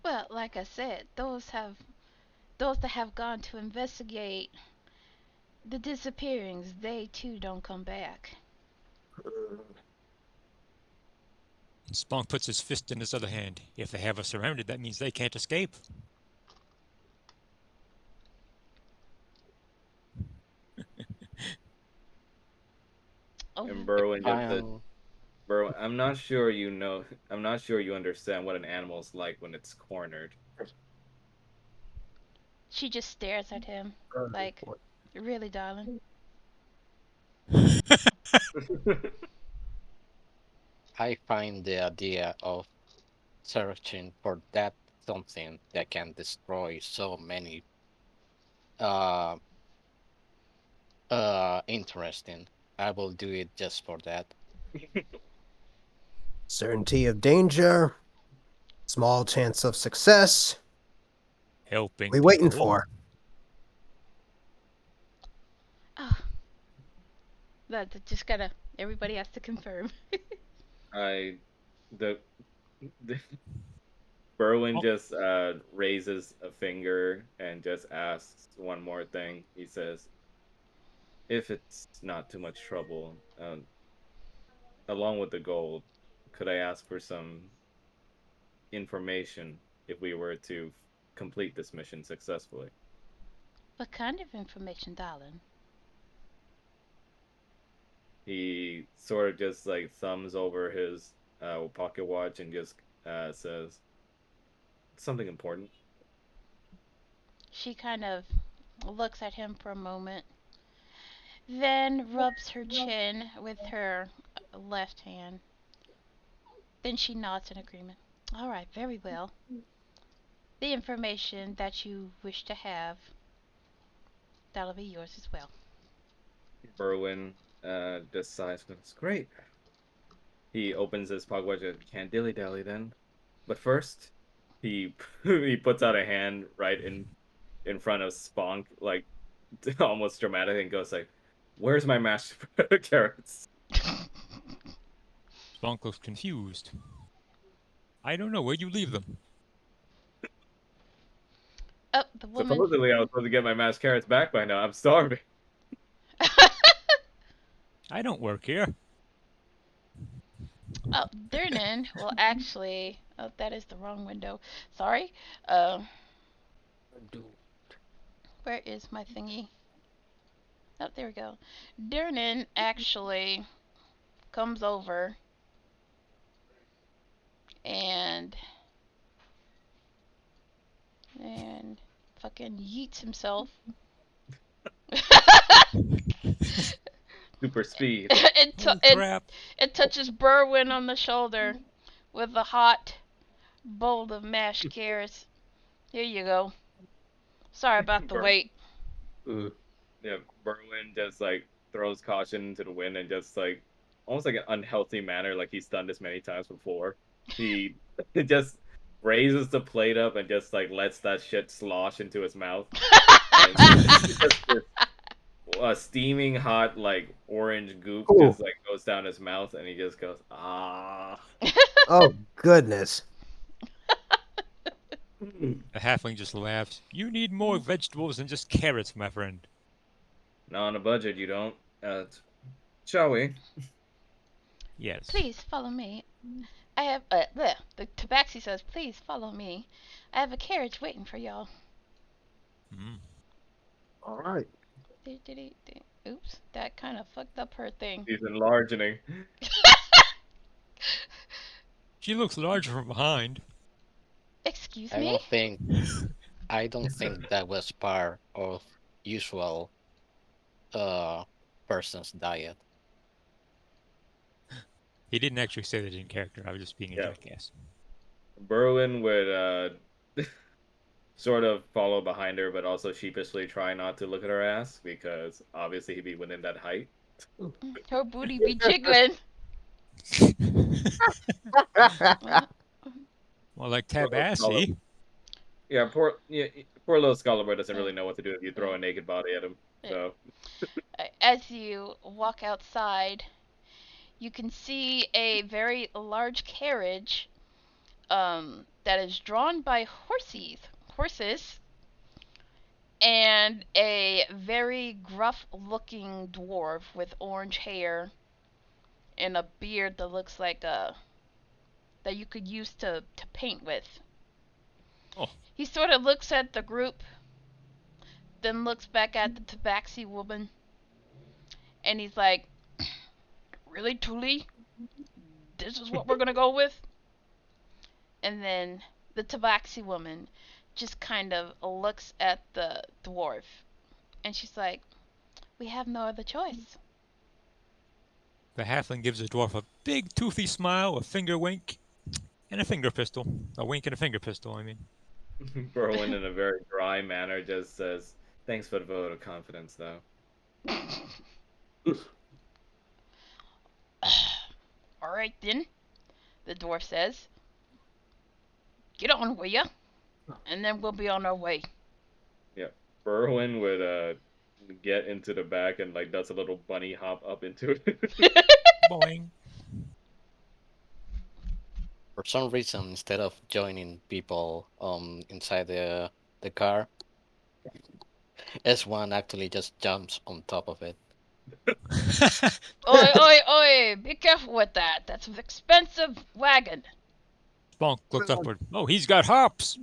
Speaker 6: Well, like I said, those that have gone to investigate the disappearings, they too don't come back.
Speaker 5: Spunk puts his fist in his other hand. If they have us surrounded, that means they can't escape.
Speaker 6: Oh,
Speaker 3: And
Speaker 1: If
Speaker 3: Berwin
Speaker 1: I
Speaker 3: just said,
Speaker 1: am,
Speaker 3: Berwin, I'm not sure you know, I'm not sure you understand what an animal's like when it's cornered.
Speaker 6: she just stares at him like, really, darling?
Speaker 1: I find the idea of searching for that something that can destroy so many uh interesting. I will do it just for that.
Speaker 4: Certainty of danger, small chance of success.
Speaker 5: Helping
Speaker 4: We waiting
Speaker 5: people.
Speaker 4: for?
Speaker 6: Oh, that just gotta. Everybody has to confirm.
Speaker 3: I the, the Berwin
Speaker 5: Oh,
Speaker 3: just raises a finger and just asks one more thing. He says, if it's not too much trouble, along with the gold, could I ask for some information if we were to complete this mission successfully?
Speaker 6: What kind of information, darling?
Speaker 3: He sort of just like thumbs over his pocket watch and just says something important.
Speaker 6: She kind of looks at him for a moment, then rubs her chin with her left hand. Then she nods in agreement. All right, very well. The information that you wish to have, that'll be yours as well.
Speaker 3: Berwin decides it's great. He opens his pocket watch and can't dilly dally then. But first, he he puts out a hand right in front of Spunk, like almost dramatic, and goes like, "Where's my mashed carrots?"
Speaker 5: Spunk looks confused. I don't know. Where'd you leave them?
Speaker 6: Oh, the woman.
Speaker 3: Supposedly, I was supposed to get my mashed carrots back by now. I'm starving.
Speaker 5: I don't work here.
Speaker 6: Oh, Durnan will actually. Oh, that is the wrong window. Sorry. Uh, where is my thingy? Oh, there we go. Durnan actually comes over and and fucking yeets himself.
Speaker 3: Super speed.
Speaker 6: it,
Speaker 5: Oh
Speaker 6: it
Speaker 5: crap!
Speaker 6: it touches Berwin on the shoulder with a hot bowl of mashed carrots. Here you go. Sorry about the
Speaker 3: Ber-
Speaker 6: wait.
Speaker 3: yeah, Berwin just like throws caution to the wind and just like almost like an unhealthy manner, like he's done this many times before. He just raises the plate up and just like lets that shit slosh into his mouth, and just this steaming hot like orange goop
Speaker 4: Ooh.
Speaker 3: just like goes down his mouth, and he just goes ah.
Speaker 4: Oh goodness.
Speaker 5: The halfling just laughs. You need more vegetables than just carrots, my friend.
Speaker 3: Not on a budget, you don't. Shall we?
Speaker 5: Yes.
Speaker 6: Please follow me. I have the tabaxi says, please follow me. I have a carriage waiting for y'all.
Speaker 5: Mm.
Speaker 4: All right.
Speaker 6: Oops, that kind of fucked up her thing.
Speaker 3: He's enlarging.
Speaker 5: She looks larger from behind.
Speaker 6: Excuse
Speaker 1: I
Speaker 6: me?
Speaker 1: don't think I don't think that was part of usual uh person's diet.
Speaker 5: He didn't actually say that in character. I was just being a
Speaker 3: Yeah.
Speaker 5: jackass.
Speaker 3: Berwin would sort of follow behind her, but also sheepishly try not to look at her ass because obviously he'd be within that height.
Speaker 6: Her booty be jiggling.
Speaker 5: Well, like
Speaker 3: Poor little Scala-
Speaker 5: Tabassi.
Speaker 3: yeah, poor little Scalabur doesn't really know what to do if you throw
Speaker 6: Uh,
Speaker 3: a naked body at him. So
Speaker 6: As you walk outside, you can see a very large carriage that is drawn by horses, and a very gruff looking dwarf with orange hair and a beard that looks like that you could use to paint with.
Speaker 5: Oh,
Speaker 6: He sort of looks at the group, then looks back at the tabaxi woman, and he's like, really, Tuli? This is what we're gonna go with? And then the tabaxi woman just kind of looks at the dwarf, and she's like, we have no other choice.
Speaker 5: the halfling gives the dwarf a big toothy smile, a finger wink, and a finger pistol. A wink and a finger pistol, I mean.
Speaker 3: Berwin, in a very dry manner, just says, "Thanks for the vote of confidence, though."
Speaker 6: Alright then, the dwarf says. Get on, will ya? And then we'll be on our way.
Speaker 3: Yeah, Berwin would get into the back and like does a little bunny hop up into it.
Speaker 5: Boing.
Speaker 1: For some reason, instead of joining people inside the car, S1 actually just jumps on top of it.
Speaker 6: Oi, oi, oi! Be careful with that. That's an expensive wagon.
Speaker 5: Spunk looks upward. Oh, he's got hops.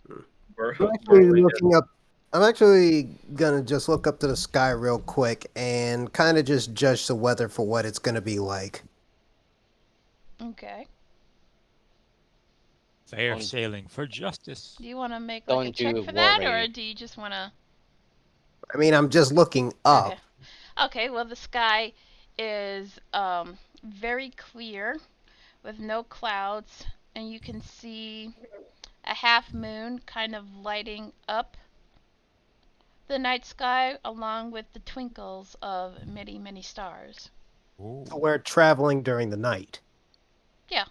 Speaker 4: I'm actually
Speaker 3: Berwin just
Speaker 4: looking up. I'm actually gonna just look up to the sky real quick and kind of just judge the weather for what it's gonna be like.
Speaker 6: Okay.
Speaker 5: Fair
Speaker 1: Don't,
Speaker 5: sailing for justice.
Speaker 6: Do you want to make like a
Speaker 1: don't
Speaker 6: check
Speaker 1: you
Speaker 6: for that, or
Speaker 1: worry.
Speaker 6: do you just want to?
Speaker 4: I mean, I'm just looking
Speaker 6: Okay.
Speaker 4: up.
Speaker 6: Okay. Well, the sky is very clear with no clouds, and you can see a half moon kind of lighting up the night sky along with the twinkles of many, many stars.
Speaker 5: Ooh.
Speaker 4: So we're traveling during the night.
Speaker 6: Yeah.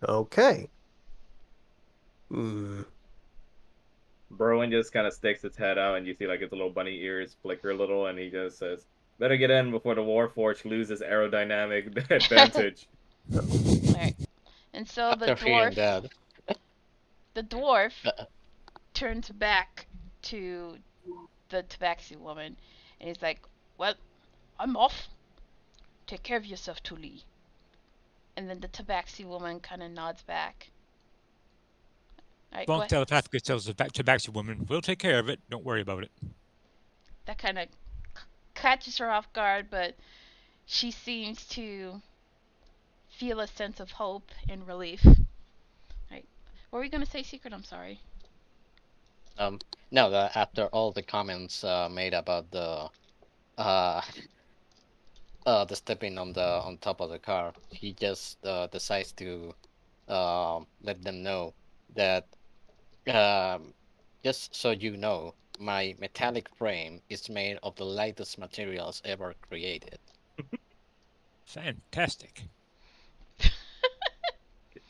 Speaker 4: Okay. Hmm.
Speaker 3: Berwin just kind of sticks its head out, and you see like its little bunny ears flicker a little, and he just says, "Better get in before the Warforged loses aerodynamic advantage."
Speaker 6: Alright. And so
Speaker 1: After hearing that,
Speaker 6: the dwarf
Speaker 1: uh,
Speaker 6: turns back to the tabaxi woman, and he's like, "Well, I'm off. Take care of yourself, Tuli." And then the tabaxi woman kind of nods back. Alright, go
Speaker 5: Spunk
Speaker 6: ahead.
Speaker 5: telepathically tells the tabaxi woman, "We'll take care of it. Don't worry about it."
Speaker 6: That kind of catches her off guard, but she seems to feel a sense of hope and relief. Right. What were you gonna say, Secret? I'm sorry.
Speaker 1: no, after all the comments made about uh the stepping on top of the car, he just decides to let them know that um, just so you know, my metallic frame is made of the lightest materials ever created.
Speaker 5: Fantastic.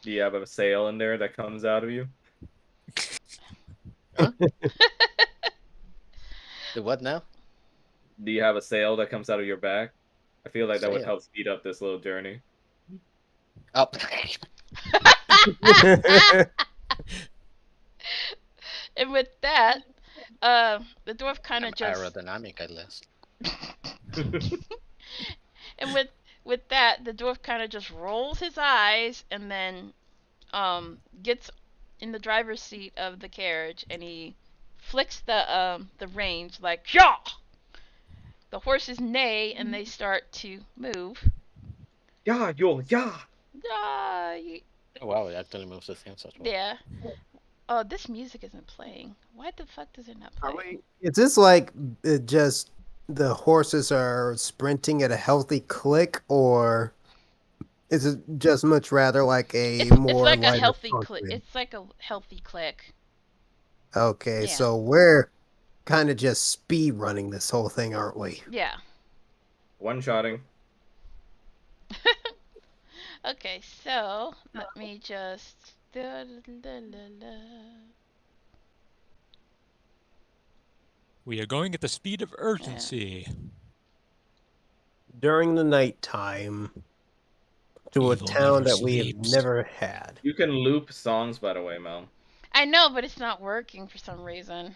Speaker 3: Do you have a sail in there that comes out of you?
Speaker 1: Huh? The what now?
Speaker 3: Do you have a sail that comes out of your back? I feel like that would
Speaker 1: Sail.
Speaker 3: help speed up this little journey.
Speaker 1: Oh,
Speaker 6: And with that, the dwarf kind
Speaker 1: I'm
Speaker 6: of just
Speaker 1: aerodynamic at least.
Speaker 6: and with that, the dwarf kind of just rolls his eyes and then gets in the driver's seat of the carriage, and he flicks the reins like yeah. The horses neigh and they start to move.
Speaker 3: Yeah, yo, yeah.
Speaker 6: Ah,
Speaker 1: Oh wow, it actually moves the things as well.
Speaker 6: yeah. Oh, this music isn't playing. Why the fuck does it not play?
Speaker 4: Is this like just the horses are sprinting at a healthy click, or is it just much rather like a
Speaker 6: It's
Speaker 4: more
Speaker 6: like a
Speaker 4: lighter
Speaker 6: healthy click.
Speaker 4: function?
Speaker 6: It's like a healthy click.
Speaker 4: Okay,
Speaker 6: Yeah.
Speaker 4: so we're kind of just speed running this whole thing, aren't we?
Speaker 6: Yeah.
Speaker 3: One-shotting.
Speaker 6: Okay, so let me just.
Speaker 5: We are going at the speed of urgency.
Speaker 4: During the nighttime to a
Speaker 5: Evil
Speaker 4: town
Speaker 5: never
Speaker 4: that we have
Speaker 5: sleeps.
Speaker 4: never had.
Speaker 3: You can loop songs, by the way, Mel.
Speaker 6: I know, but it's not working for some reason.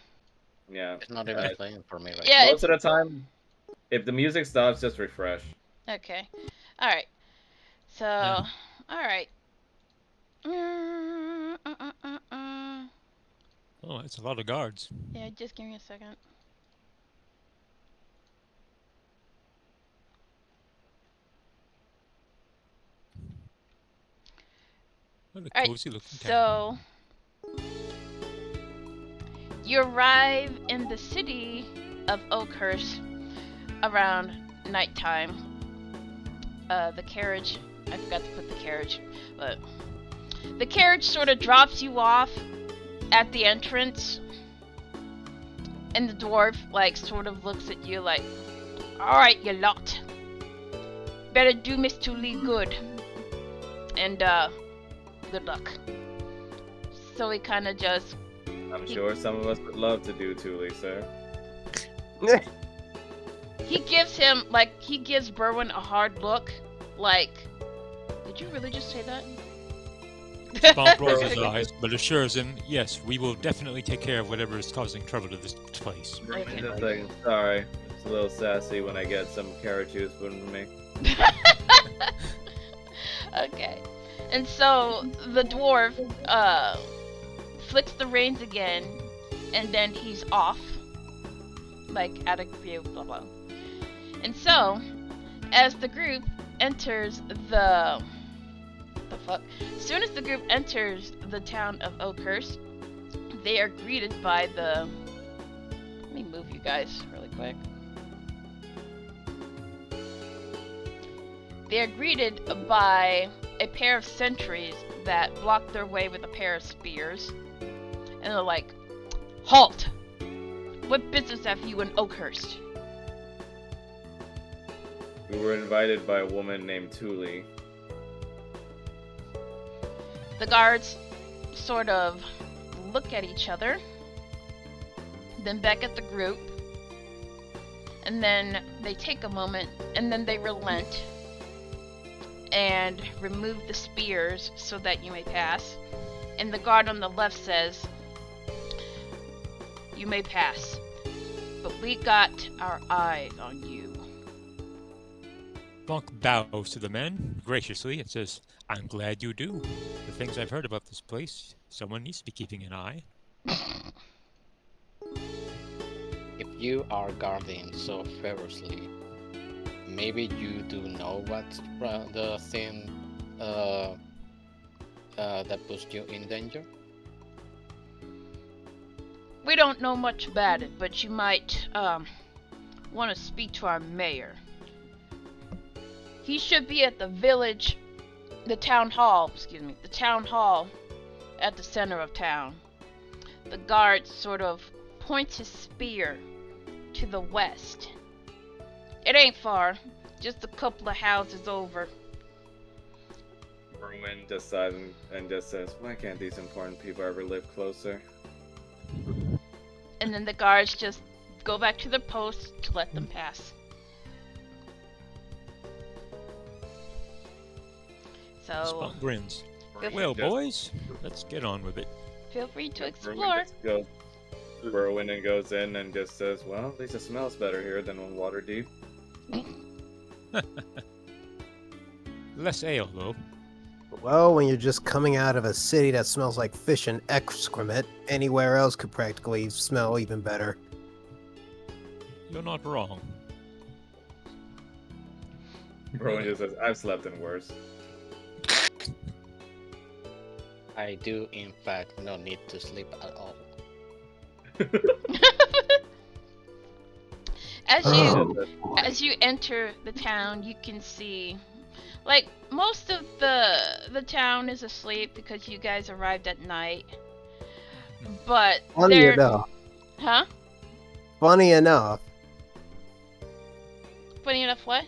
Speaker 3: Yeah.
Speaker 1: It's not even playing for me right
Speaker 6: Yeah,
Speaker 1: now.
Speaker 3: Most of the time, if the music stops, just refresh.
Speaker 6: Okay. All right. So,
Speaker 5: Yeah.
Speaker 6: all right.
Speaker 5: Oh, it's a lot of guards.
Speaker 6: Yeah, just give me a second.
Speaker 5: What a
Speaker 6: All right.
Speaker 5: cozy looking town.
Speaker 6: So, you arrive in the city of Oakhurst around nighttime. The carriage, I forgot to put the carriage, but the carriage sort of drops you off at the entrance, and the dwarf like sort of looks at you like, "All right, you lot, better do Miss Tuli good, and good luck." So he kind of just
Speaker 3: I'm sure some of us would love to do Thule, sir.
Speaker 6: he gives Berwin a hard look, like, "Did you really just say that?"
Speaker 5: Spunk rolls his eyes, but assures him, "Yes, we will definitely take care of whatever is causing trouble to this place."
Speaker 6: Okay.
Speaker 3: Just like, sorry. a little sassy when I get some carrot juice put in me.
Speaker 6: Okay. And so the dwarf flicks the reins again, and then he's off, like out of view, blah blah. And so, as the group enters the fuck, as soon as the group enters the town of Oakhurst, they are greeted by the. Let me move you guys really quick. They are greeted by a pair of sentries that block their way with a pair of spears. And they're like, "Halt! What business have you in Oakhurst?"
Speaker 3: We were invited by a woman named Thule.
Speaker 6: The guards sort of look at each other, then back at the group, and then they take a moment, and then they relent and remove the spears so that you may pass. And the guard on the left says, "You may pass, but we got our eyes on you."
Speaker 5: Bonk bows to the men graciously and says, "I'm glad you do. The things I've heard about this place, someone needs to be keeping an eye."
Speaker 1: If you are guarding so ferociously, maybe you do know what's the thing that puts you in danger?
Speaker 6: We don't know much about it, but you might want to speak to our mayor. He should be at the town hall at the center of town. The guard sort of points his spear to the west. It ain't far, just a couple of houses over.
Speaker 3: Merwin just sighs and just says, "Why can't these important people ever live closer?"
Speaker 6: And then the guards just go back to their posts to let them pass. So,
Speaker 5: Spunk grins.
Speaker 6: Feel
Speaker 5: Well,
Speaker 3: just-
Speaker 5: boys, let's get on with it.
Speaker 6: feel free to
Speaker 3: Merwin
Speaker 6: explore.
Speaker 3: just goes, Merwin and goes in and just says, "Well, at least it smells better here than on Waterdeep."
Speaker 5: Less ale, though.
Speaker 4: Well, when you're just coming out of a city that smells like fish and excrement, anywhere else could practically smell even better.
Speaker 5: You're not wrong.
Speaker 3: Merwin just says, "I've slept in worse."
Speaker 1: I do, in fact, not need to sleep at all.
Speaker 6: As you enter the town, you can see, like, most of the town is asleep because you guys arrived at night. But
Speaker 4: Funny
Speaker 6: there,
Speaker 4: enough.
Speaker 6: huh?
Speaker 4: Funny enough.
Speaker 6: Funny enough, what?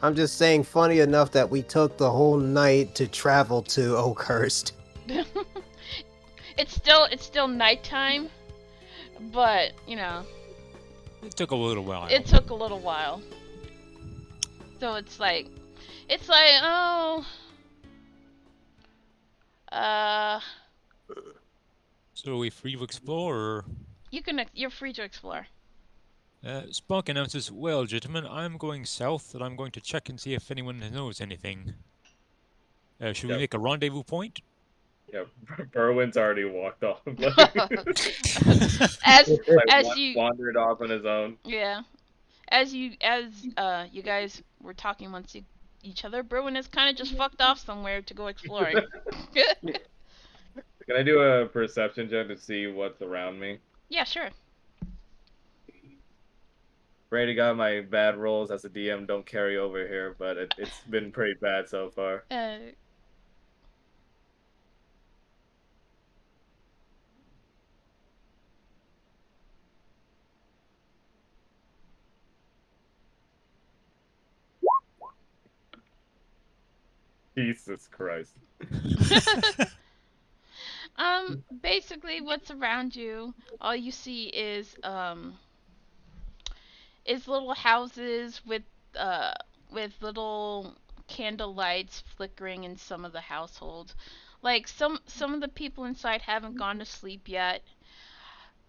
Speaker 4: I'm just saying, funny enough that we took the whole night to travel to Oakhurst.
Speaker 6: It's still nighttime, but you know,
Speaker 5: It took a little while.
Speaker 6: it took a little while. So it's like, oh,
Speaker 5: So are we free to explore, or...
Speaker 6: you're free to explore.
Speaker 5: Spunk announces, "Well, gentlemen, I'm going south, and I'm going to check and see if anyone knows anything. Should we
Speaker 3: Yep.
Speaker 5: make a rendezvous point?"
Speaker 3: Yeah, Berwin's already walked off.
Speaker 6: As
Speaker 3: Like,
Speaker 6: you
Speaker 3: wandered off on his own.
Speaker 6: Yeah. As you guys were talking amongst each other, Berwin has kind of just fucked off somewhere to go exploring.
Speaker 3: Can I do a perception check to see what's around me?
Speaker 6: Yeah, sure.
Speaker 3: Brady got my bad rolls as a DM don't carry over here, but it's been pretty bad so far. Jesus Christ.
Speaker 6: Basically what's around you, all you see is little houses with little candle lights flickering in some of the households. Like some of the people inside haven't gone to sleep yet.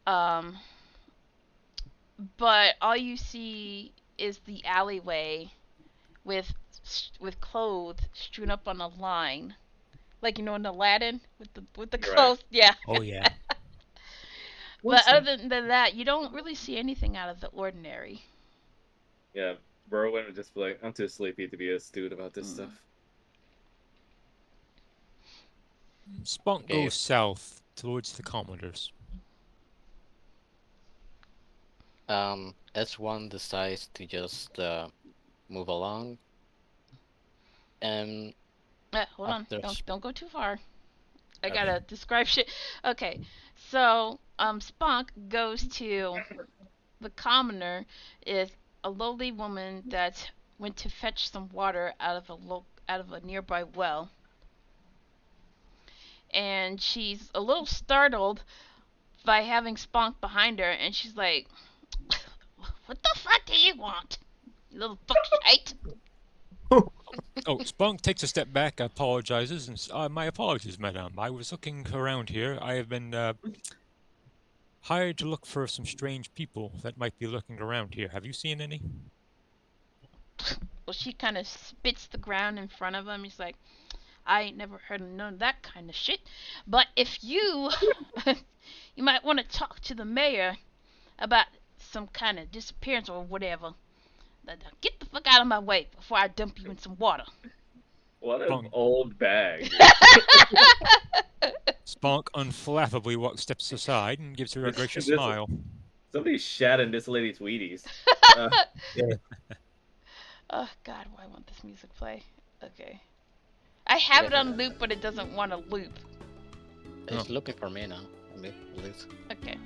Speaker 6: Um but all you see is the alleyway with clothes strewn up on a line, like in Aladdin with the
Speaker 3: You're right.
Speaker 6: clothes. Yeah.
Speaker 5: Oh yeah.
Speaker 6: But other than that, you don't really see anything out of the ordinary.
Speaker 3: Yeah, Berwin would just be like, I'm too sleepy to be astute about this
Speaker 6: Mm.
Speaker 3: stuff.
Speaker 5: Spunk
Speaker 1: Okay.
Speaker 5: goes south towards the Commodores.
Speaker 1: S1 decides to just move along, and
Speaker 6: Hold on,
Speaker 1: after
Speaker 6: don't go too far. I
Speaker 3: Okay.
Speaker 6: gotta describe shit. Okay, so Spunk goes to the commoner is a lowly woman that went to fetch some water out of a nearby well, and she's a little startled by having Spunk behind her, and she's like, "What the fuck do you want, you little fuck shite?"
Speaker 5: Oh, Spunk takes a step back, apologizes, and my apologies, madame. I was looking around here. I have been hired to look for some strange people that might be lurking around here. Have you seen any?
Speaker 6: Well, she kind of spits the ground in front of him. He's like, "I ain't never heard of none of that kind of shit. But if you, you might want to talk to the mayor about some kind of disappearance or whatever. Get the fuck out of my way before I dump you in some water."
Speaker 3: What an
Speaker 5: Spunk.
Speaker 3: old bag.
Speaker 5: Spunk unflappably steps aside and gives her a gracious
Speaker 3: This-
Speaker 5: smile.
Speaker 3: Somebody shat in this lady's Wheaties.
Speaker 4: Yeah.
Speaker 6: Oh god, why won't this music play? Okay. I have it on loop, but it doesn't want to loop.
Speaker 1: it's
Speaker 5: Oh.
Speaker 1: looking for me now. At least.
Speaker 6: Okay.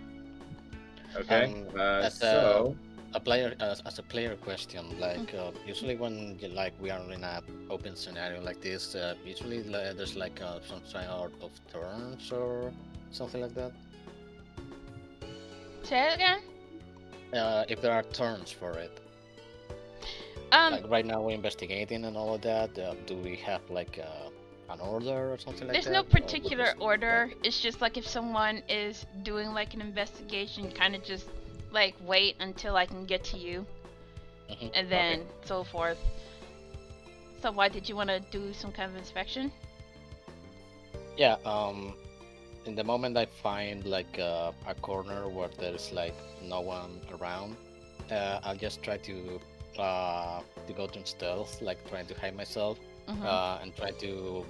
Speaker 3: Okay.
Speaker 1: As
Speaker 3: So
Speaker 1: a player, as a player question, like usually when we are in an open scenario like this, usually there's like some sort of turns or something like that.
Speaker 6: Say it again.
Speaker 1: If there are turns for it,
Speaker 6: Um,
Speaker 1: like right now we're investigating and all of that. Do we have like an order or something like
Speaker 6: there's
Speaker 1: that?
Speaker 6: no
Speaker 1: or we
Speaker 6: particular
Speaker 1: just,
Speaker 6: order. It's just like if someone is doing like an investigation, kind of just like wait until I can get to you,
Speaker 1: Mhm.
Speaker 6: and then so forth. So why did you want to do some kind of inspection?
Speaker 1: Yeah. In the moment I find like a corner where there's like no one around, I'll just try to go to stealth, like trying to hide myself, and try to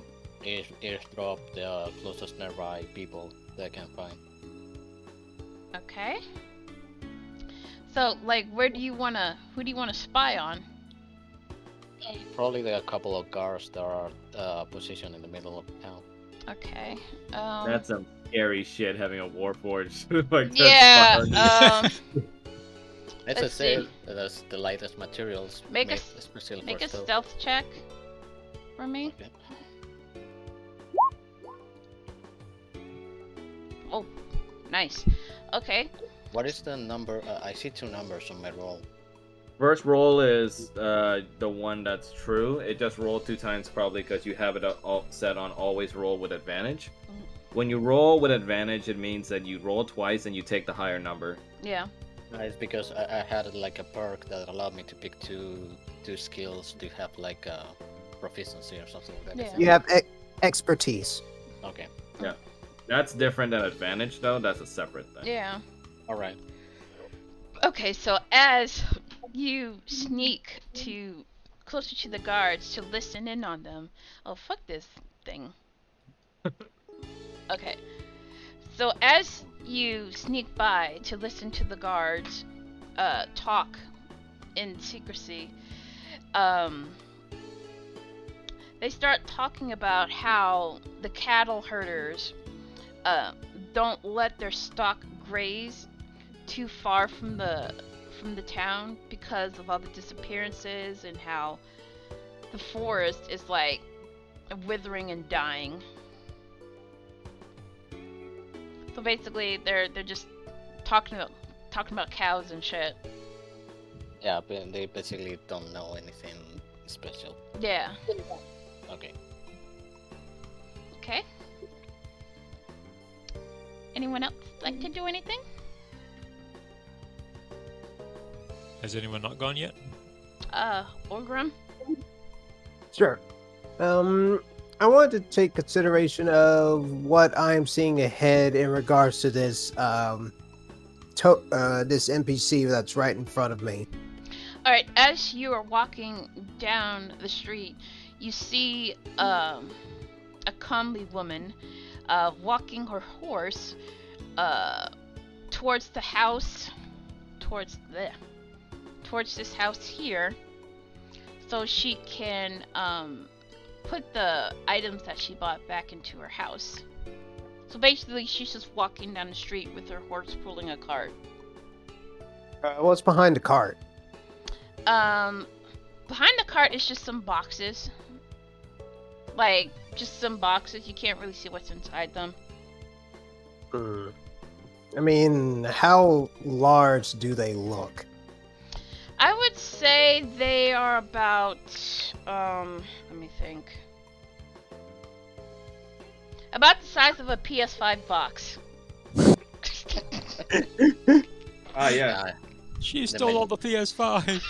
Speaker 1: eavesdrop the closest nearby people that I can find.
Speaker 6: Okay. So, like, who do you wanna spy on?
Speaker 1: Probably there are a couple of guards that are positioned in the middle of town.
Speaker 6: Okay.
Speaker 3: that's some scary shit having a warforged like that.
Speaker 6: Yeah.
Speaker 1: As I
Speaker 6: Let's
Speaker 1: said,
Speaker 6: see.
Speaker 1: that's the lightest materials
Speaker 6: Make a
Speaker 1: made especially
Speaker 6: Make
Speaker 1: for
Speaker 6: a
Speaker 1: stealth.
Speaker 6: stealth check for me.
Speaker 1: Okay.
Speaker 6: Oh, nice. Okay.
Speaker 1: What is the number? I see two numbers on my roll.
Speaker 3: First roll is the one that's true. It just rolled 2 times probably because you have it all set on always roll with advantage. When you roll with advantage, it means that you roll twice and you take the higher number.
Speaker 6: Yeah.
Speaker 1: It's because I had like a perk that allowed me to pick two skills to have like proficiency or something like that.
Speaker 6: Yeah.
Speaker 4: You have expertise.
Speaker 1: Okay.
Speaker 3: Yeah. That's different than advantage though. That's a separate thing.
Speaker 6: Yeah.
Speaker 1: All right.
Speaker 6: Okay, so as you sneak closer to the guards to listen in on them. Oh, fuck this thing. Okay. So as you sneak by to listen to the guards talk in secrecy, they start talking about how the cattle herders don't let their stock graze too far from the town because of all the disappearances and how the forest is like withering and dying. So basically, they're just talking about cows and shit.
Speaker 1: Yeah, but they basically don't know anything special.
Speaker 6: Yeah.
Speaker 1: Okay.
Speaker 6: Okay. Anyone else like to do anything?
Speaker 5: Has anyone not gone yet?
Speaker 6: Orgrim?
Speaker 4: Sure. I wanted to take consideration of what I'm seeing ahead in regards to this this NPC that's right in front of me.
Speaker 6: Alright, as you are walking down the street, you see a comely woman walking her horse towards the house, towards this house here, so she can put the items that she bought back into her house. So basically, she's just walking down the street with her horse pulling a cart.
Speaker 4: What's behind the cart?
Speaker 6: Behind the cart is just some boxes. Like, just some boxes. You can't really see what's inside them.
Speaker 4: I mean, how large do they look?
Speaker 6: I would say they are about, let me think. About the size of a PS5 box.
Speaker 3: Ah, yeah.
Speaker 5: She stole all the PS5.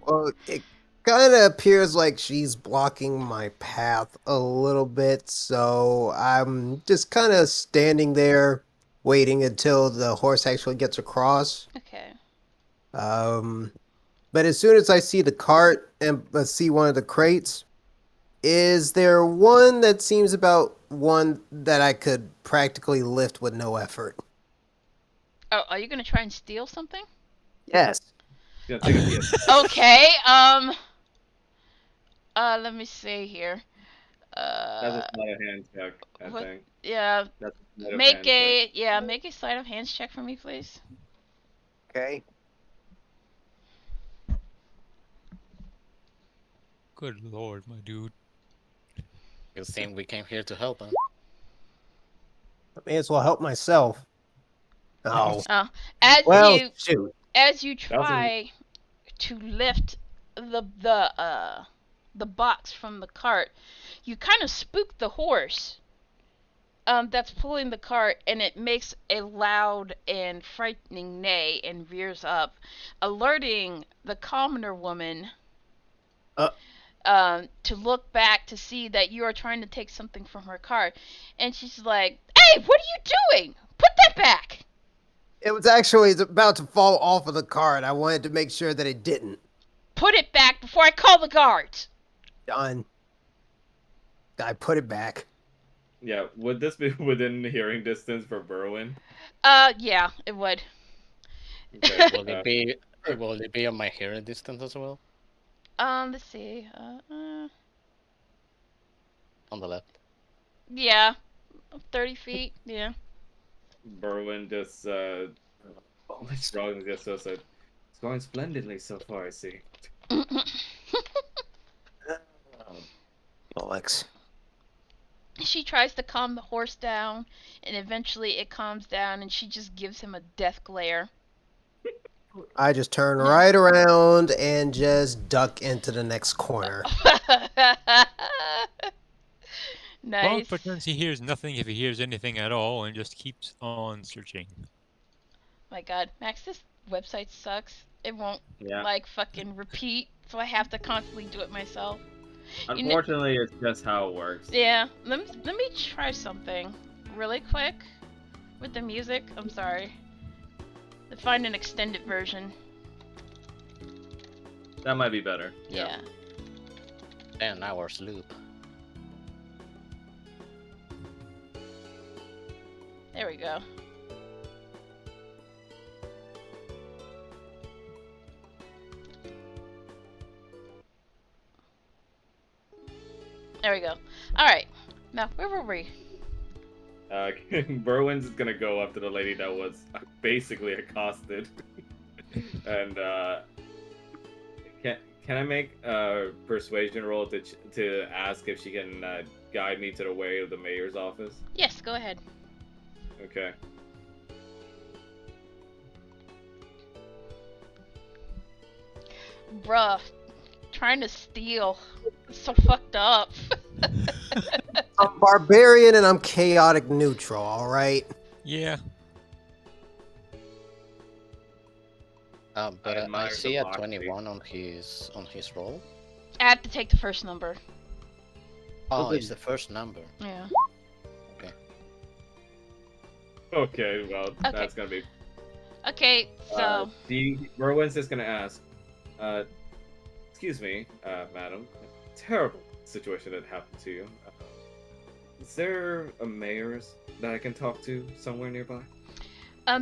Speaker 4: Well, it kind of appears like she's blocking my path a little bit, so I'm just kind of standing there waiting until the horse actually gets across.
Speaker 6: Okay.
Speaker 4: But as soon as I see the cart and see one of the crates, is there one that seems about one that I could practically lift with no effort?
Speaker 6: Oh, are you gonna try and steal something?
Speaker 4: Yes.
Speaker 3: Yeah, take a PS.
Speaker 6: Okay, let me see here.
Speaker 3: That's a sleight of hand check, I
Speaker 6: what-
Speaker 3: think.
Speaker 6: Yeah,
Speaker 3: That's a sleight of
Speaker 6: make
Speaker 3: hand check.
Speaker 6: make a sleight of hands check for me, please.
Speaker 4: Okay.
Speaker 5: Good lord, my dude.
Speaker 1: You think we came here to help, huh?
Speaker 4: I may as well help myself. Oh.
Speaker 6: Oh, as
Speaker 4: Well,
Speaker 6: you
Speaker 4: shoot.
Speaker 6: try to lift the box from the cart, you kind of spook the horse that's pulling the cart, and it makes a loud and frightening neigh and rears up, alerting the commoner woman to look back to see that you are trying to take something from her cart. And she's like, "Hey, what are you doing? Put that back!"
Speaker 4: It was actually about to fall off of the cart. I wanted to make sure that it didn't.
Speaker 6: Put it back before I call the guards!
Speaker 4: Done. I put it back.
Speaker 3: Yeah, would this be within hearing distance for Berwin?
Speaker 6: Yeah, it would.
Speaker 3: Okay,
Speaker 1: Will it be on my hearing distance as well?
Speaker 6: Let's see.
Speaker 1: On the left.
Speaker 6: Yeah, 30 feet, yeah.
Speaker 3: Berwin just shrugs just says it. It's going splendidly so far, I see.
Speaker 4: Alex.
Speaker 6: She tries to calm the horse down, and eventually it calms down, and she just gives him a death glare.
Speaker 4: I just turn right around and just duck into the next corner.
Speaker 6: Nice.
Speaker 5: Bonk pretends he hears nothing if he hears anything at all and just keeps on searching.
Speaker 6: My god, Max, this website sucks. It won't,
Speaker 3: Yeah.
Speaker 6: like, fucking repeat, so I have to constantly do it myself.
Speaker 3: Unfortunately, it's just how it works.
Speaker 6: Yeah, let me try something really quick with the music. I'm sorry. To find an extended version.
Speaker 3: That might be better.
Speaker 6: Yeah.
Speaker 1: 10 hours loop.
Speaker 6: There we go. There we go. Alright. Now, where were we?
Speaker 3: Berwin's gonna go up to the lady that was basically accosted. And, can I make a persuasion roll to ask if she can guide me to the way of the mayor's office?
Speaker 6: Yes, go ahead.
Speaker 3: Okay.
Speaker 6: Bruh. Trying to steal. It's so fucked up.
Speaker 4: I'm barbarian and I'm chaotic neutral, alright?
Speaker 5: Yeah.
Speaker 1: But I
Speaker 3: admire the
Speaker 1: see a
Speaker 3: modesty.
Speaker 1: 21 on his roll.
Speaker 6: I have to take the first number.
Speaker 1: Oh,
Speaker 3: Okay.
Speaker 1: it's the first number.
Speaker 6: Yeah.
Speaker 1: Okay.
Speaker 3: Okay, well,
Speaker 6: Okay.
Speaker 3: that's gonna be.
Speaker 6: Okay, so
Speaker 3: Merwin's just gonna ask, excuse me, madam, terrible situation that happened to you. Is there a mayor's that I can talk to somewhere nearby?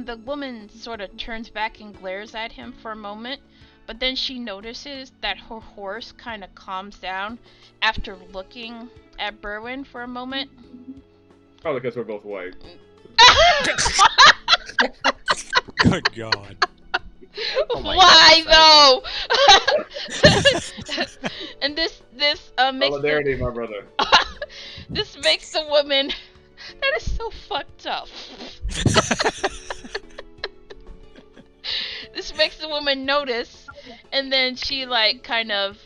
Speaker 6: the woman sort of turns back and glares at him for a moment, but then she notices that her horse kind of calms down after looking at Berwin for a moment.
Speaker 3: Probably because we're both white.
Speaker 5: Good God.
Speaker 1: Oh my
Speaker 6: Why
Speaker 1: God,
Speaker 6: though? And this makes
Speaker 3: Solidarity, my brother.
Speaker 6: this makes the woman. That is so fucked up. This makes the woman notice, and then she like kind of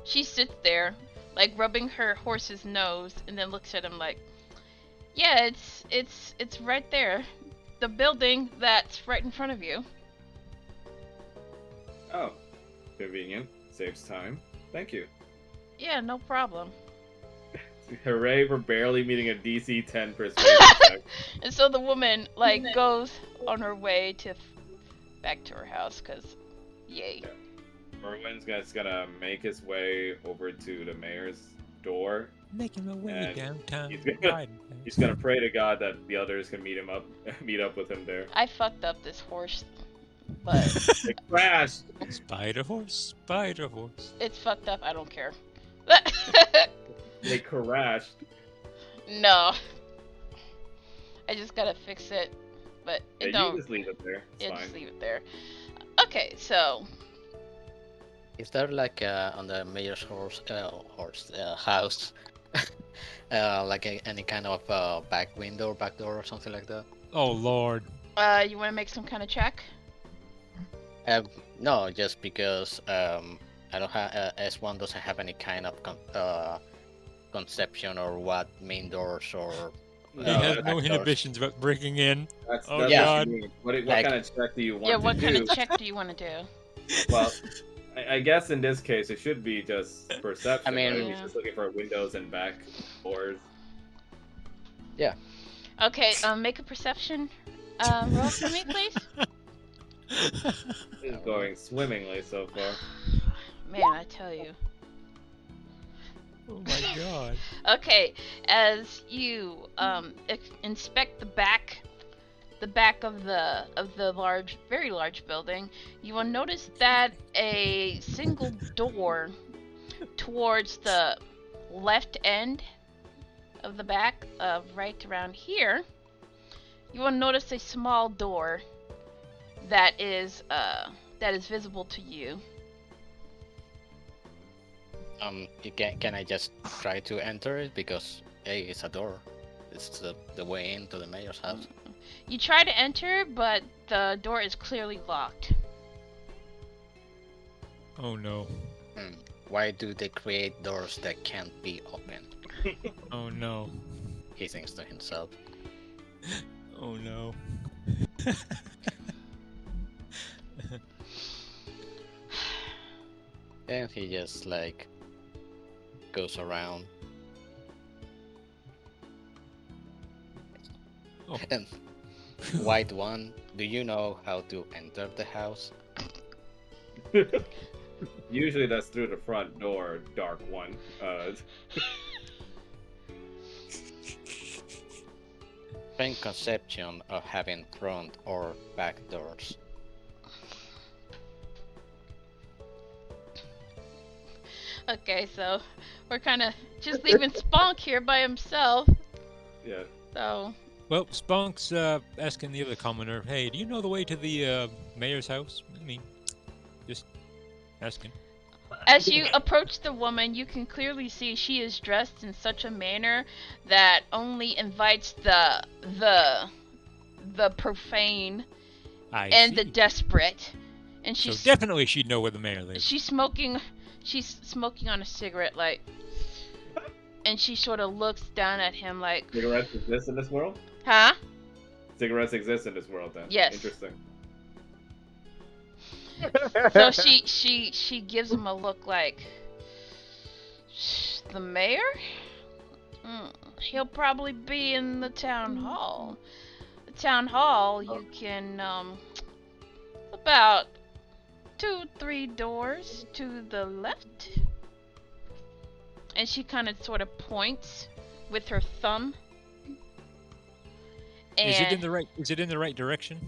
Speaker 6: she sits there like rubbing her horse's nose, and then looks at him like, yeah, it's right there, the building that's right in front of you.
Speaker 3: Oh, convenient. Saves time. Thank you.
Speaker 6: Yeah, no problem.
Speaker 3: Hooray for barely meeting a DC 10 persuasion check.
Speaker 6: And so the woman like goes on her way to back to her house, cause yay.
Speaker 3: Merwin's just gonna make his way over to the mayor's door.
Speaker 5: Making my way
Speaker 3: And
Speaker 5: downtown.
Speaker 3: He's gonna pray to God that the others can meet up with him there.
Speaker 6: I fucked up this horse, but
Speaker 3: It crashed.
Speaker 5: Spider horse, spider horse.
Speaker 6: it's fucked up. I don't care.
Speaker 3: They crashed.
Speaker 6: No. I just gotta fix it, but it
Speaker 3: Yeah,
Speaker 6: don't.
Speaker 3: you just leave it there. It's
Speaker 6: Yeah,
Speaker 3: fine.
Speaker 6: just leave it there. Okay, so
Speaker 1: Is there like on the mayor's house, like any kind of back window, back door, or something like that?
Speaker 5: Oh Lord.
Speaker 6: you want to make some kind of check?
Speaker 1: No, just because I don't have S1 doesn't have any kind of conception or what main doors or.
Speaker 5: He
Speaker 3: No,
Speaker 5: has
Speaker 3: that's
Speaker 5: no
Speaker 1: doors.
Speaker 5: inhibitions about breaking in.
Speaker 3: That's
Speaker 5: Oh,
Speaker 3: what
Speaker 5: God.
Speaker 3: you mean. What
Speaker 1: Like-
Speaker 3: kind of check do you want
Speaker 6: Yeah,
Speaker 3: to
Speaker 6: what
Speaker 3: do?
Speaker 6: kind of check do you want to do?
Speaker 3: Well, I guess in this case it should be just perception.
Speaker 1: I mean-
Speaker 3: right?
Speaker 6: Yeah.
Speaker 3: He's just looking for windows and back doors.
Speaker 6: Okay, make a perception roll for me, please.
Speaker 3: This is going swimmingly so far.
Speaker 6: Man, I tell you.
Speaker 5: Oh my God.
Speaker 6: Okay, as you inspect the back of the large, very large building, you will notice that a single door towards the left end of the back, right around here, you will notice a small door that is visible to you.
Speaker 1: Can I just try to enter it because hey, it's a door. It's the way into the mayor's house.
Speaker 6: You try to enter, but the door is clearly locked.
Speaker 5: Oh no.
Speaker 1: Why do they create doors that can't be opened?
Speaker 5: Oh no.
Speaker 1: He thinks to himself.
Speaker 5: Oh no.
Speaker 1: And he just like goes around.
Speaker 5: Oh.
Speaker 1: And white one, do you know how to enter the house?
Speaker 3: Usually that's through the front door, dark one.
Speaker 1: Same conception of having front or back doors.
Speaker 6: Okay, so we're kind of just leaving Spunk here by himself.
Speaker 3: Yeah.
Speaker 6: So
Speaker 5: Well, Spunk's asking the other commoner, hey, do you know the way to the mayor's house? I mean, just asking.
Speaker 6: as you approach the woman, you can clearly see she is dressed in such a manner that only invites the profane
Speaker 5: I
Speaker 6: and
Speaker 5: see.
Speaker 6: the desperate. And
Speaker 5: So
Speaker 6: she's
Speaker 5: definitely she'd know where the mayor lives.
Speaker 6: she's smoking on a cigarette, like, and she sort of looks down at him like,
Speaker 3: Cigarettes exist in this world?
Speaker 6: huh?
Speaker 3: cigarettes exist in this world then.
Speaker 6: Yes.
Speaker 3: Interesting.
Speaker 6: So she gives him a look like, the mayor? He'll probably be in the town hall. The town hall, you can about 2-3 doors to the left. And she kind of sort of points with her thumb. And
Speaker 5: Is it in the right direction,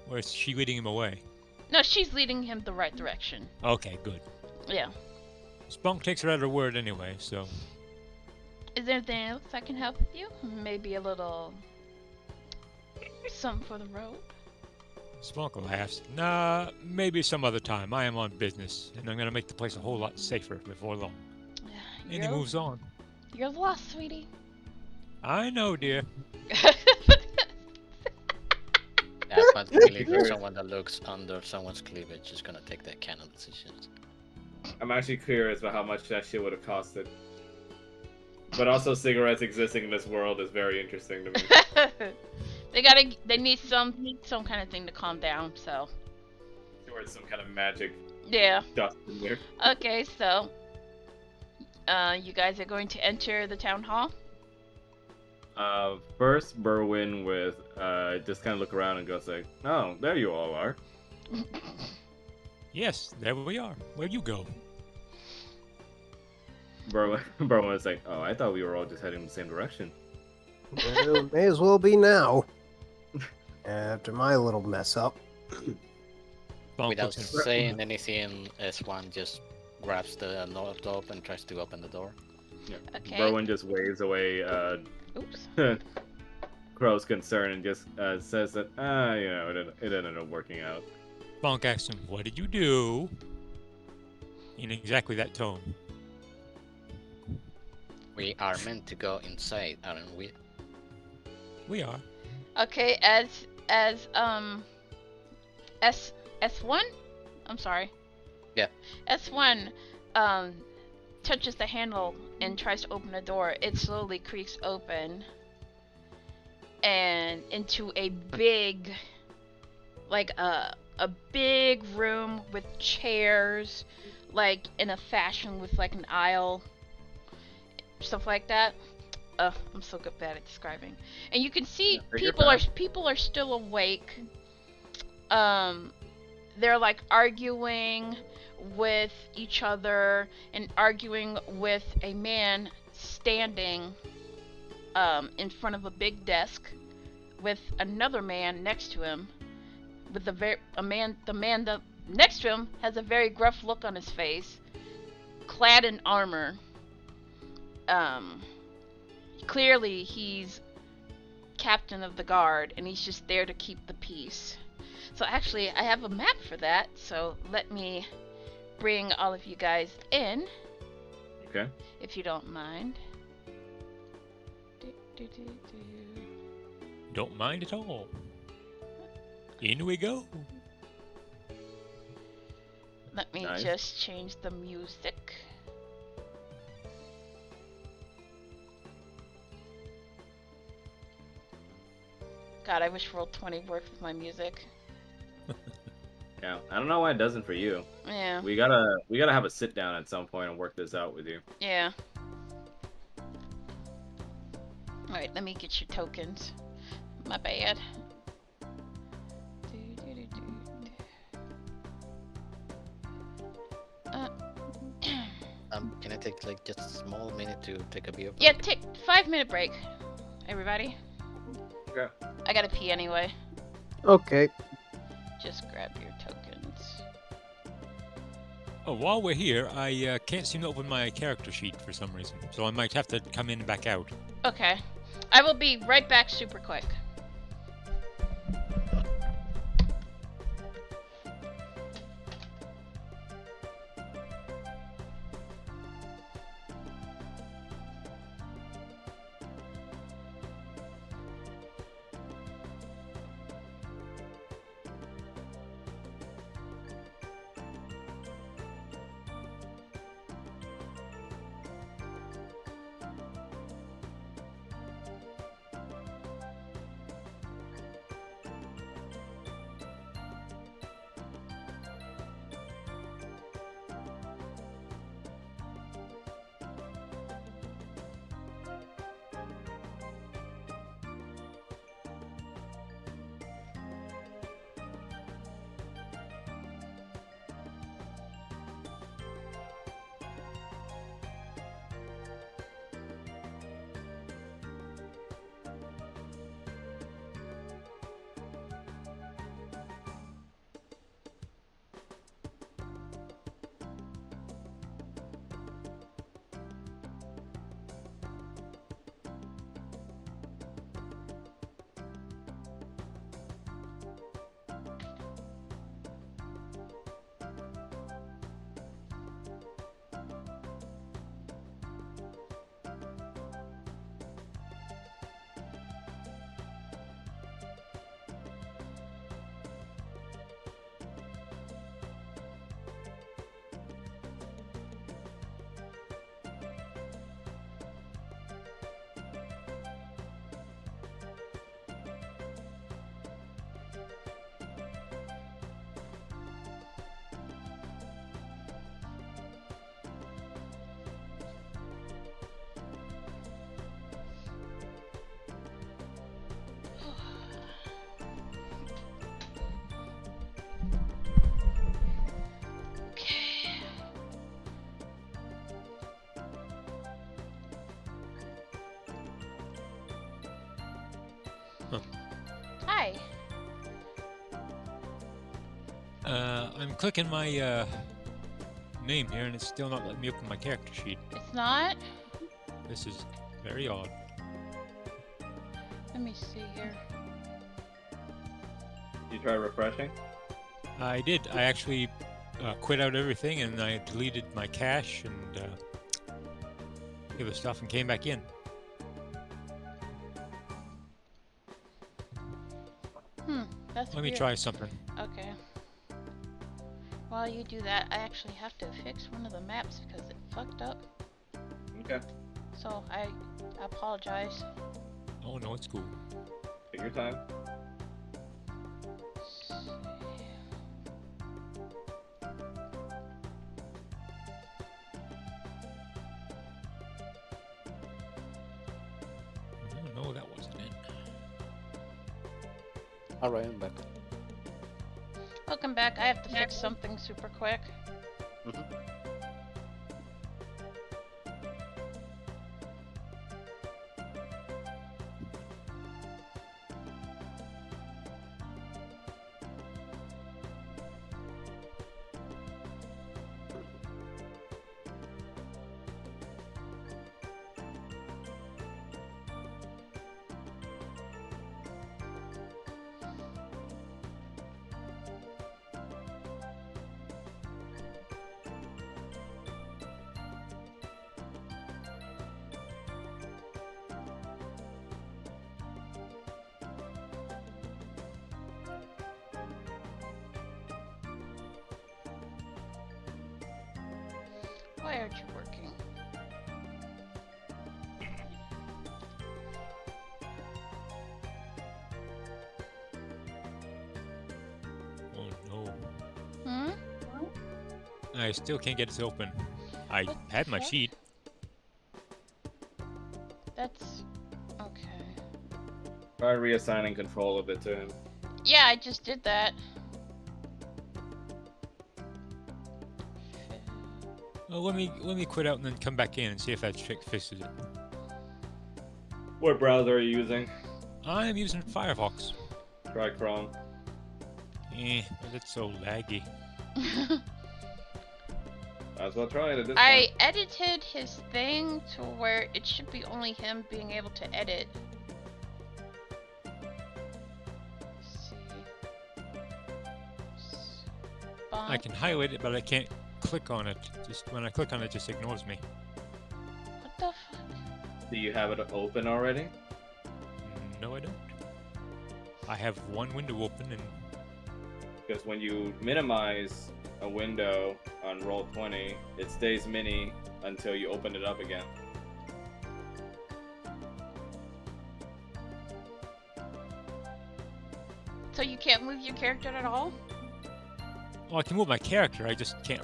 Speaker 5: or is she leading him away?
Speaker 6: no, she's leading him the right direction.
Speaker 5: Okay, good.
Speaker 6: Yeah.
Speaker 5: Spunk takes her at her word anyway, so.
Speaker 6: Is there anything else I can help with you? Maybe a little something for the road?
Speaker 5: Spunk laughs. Nah, maybe some other time. I am on business, and I'm gonna make the place a whole lot safer before long. And he
Speaker 6: You're,
Speaker 5: moves on.
Speaker 6: you're lost, sweetie.
Speaker 5: I know, dear.
Speaker 1: Yeah, but really, someone that looks under someone's cleavage is gonna take that kind of decisions.
Speaker 3: I'm actually curious about how much that shit would have costed. But also, cigarettes existing in this world is very interesting to me.
Speaker 6: They need some kind of thing to calm down, so.
Speaker 3: Sure, it's some kind of magic
Speaker 6: Yeah.
Speaker 3: dust in there.
Speaker 6: Okay, so you guys are going to enter the town hall?
Speaker 3: First, Berwin with just kind of look around and goes like, "Oh, there you all are."
Speaker 5: Yes, there we are. Where'd you go?
Speaker 3: Berwin was like, "Oh, I thought we were all just heading in the same direction."
Speaker 4: Well, may as well be now. After my little mess up.
Speaker 5: Spunk
Speaker 1: Without
Speaker 5: looks in-
Speaker 1: saying anything, S1 just grabs the knob and tries to open the door.
Speaker 3: Yeah.
Speaker 6: Okay.
Speaker 3: Berwin just waves away
Speaker 6: Oops.
Speaker 3: Crow's concern and just says that, it ended up working out.
Speaker 5: Spunk asks him, "What did you do?" In exactly that tone.
Speaker 1: We are meant to go inside, aren't we?
Speaker 5: We are.
Speaker 6: Okay, as S1? I'm sorry.
Speaker 1: Yeah.
Speaker 6: S1 touches the handle and tries to open the door. It slowly creaks open and into a big, like a big room with chairs, like in a fashion with like an aisle, stuff like that. I'm so good bad at describing. And you can see people are still awake. They're like arguing with each other and arguing with a man standing in front of a big desk with another man next to him. With the man that next to him has a very gruff look on his face, clad in armor. Clearly he's captain of the guard and he's just there to keep the peace. So actually I have a map for that, so let me bring all of you guys in.
Speaker 3: Okay.
Speaker 6: If you don't mind.
Speaker 5: Don't mind at all. In we go.
Speaker 6: Let me
Speaker 3: Nice.
Speaker 6: just change the music. God, I wish Roll20 worked with my music.
Speaker 3: Yeah, I don't know why it doesn't for you.
Speaker 6: Yeah.
Speaker 3: We gotta have a sit down at some point and work this out with you.
Speaker 6: Yeah. Alright, let me get your tokens. My bad.
Speaker 1: Can I take like just a small minute to take a beer break?
Speaker 6: Yeah, take 5-minute break. Everybody.
Speaker 3: Okay.
Speaker 6: I gotta pee anyway.
Speaker 4: Okay.
Speaker 6: Just grab your tokens.
Speaker 5: Oh, while we're here, I can't seem to open my character sheet for some reason, so I might have to come in and back out.
Speaker 6: Okay. I will be right back super quick. Hi.
Speaker 5: I'm clicking my name here, and it's still not letting me open my character sheet.
Speaker 6: It's not?
Speaker 5: This is very odd.
Speaker 6: Let me see here.
Speaker 3: You try refreshing?
Speaker 5: I did. I actually quit out everything, and I deleted my cache and the other stuff, and came back in.
Speaker 6: That's
Speaker 5: Let me
Speaker 6: weird.
Speaker 5: try something.
Speaker 6: Okay. While you do that, I actually have to fix one of the maps because it fucked up.
Speaker 3: Okay.
Speaker 6: So I apologize.
Speaker 5: Oh no, it's cool.
Speaker 3: Take your time.
Speaker 5: Oh no, that wasn't it.
Speaker 1: Alright, I'm back.
Speaker 6: Welcome back. I have to fix something super quick.
Speaker 1: Mhm.
Speaker 6: Why aren't you working?
Speaker 5: Oh no.
Speaker 6: Hmm?
Speaker 5: I still can't get it to open. I
Speaker 6: What
Speaker 5: had
Speaker 6: the
Speaker 5: my
Speaker 6: fuck?
Speaker 5: sheet.
Speaker 6: That's... okay.
Speaker 3: Try reassigning control of it to him.
Speaker 6: Yeah, I just did that.
Speaker 5: Well, let me quit out and then come back in and see if that fixes it.
Speaker 3: What browser are you using?
Speaker 5: I'm using Firefox.
Speaker 3: Try Chrome.
Speaker 5: But it's so laggy.
Speaker 3: Might as well try it at this
Speaker 6: I
Speaker 3: point.
Speaker 6: edited his thing to where it should be only him being able to edit. Let's see.
Speaker 5: I can highlight it, but I can't click on it. Just when I click on it, it just ignores me.
Speaker 6: What the fuck?
Speaker 3: Do you have it open already?
Speaker 5: No, I don't. I have one window open, and
Speaker 3: Because when you minimize a window on Roll20, it stays mini until you open it up again.
Speaker 6: So you can't move your character at all?
Speaker 5: well, I can move my character. I just can't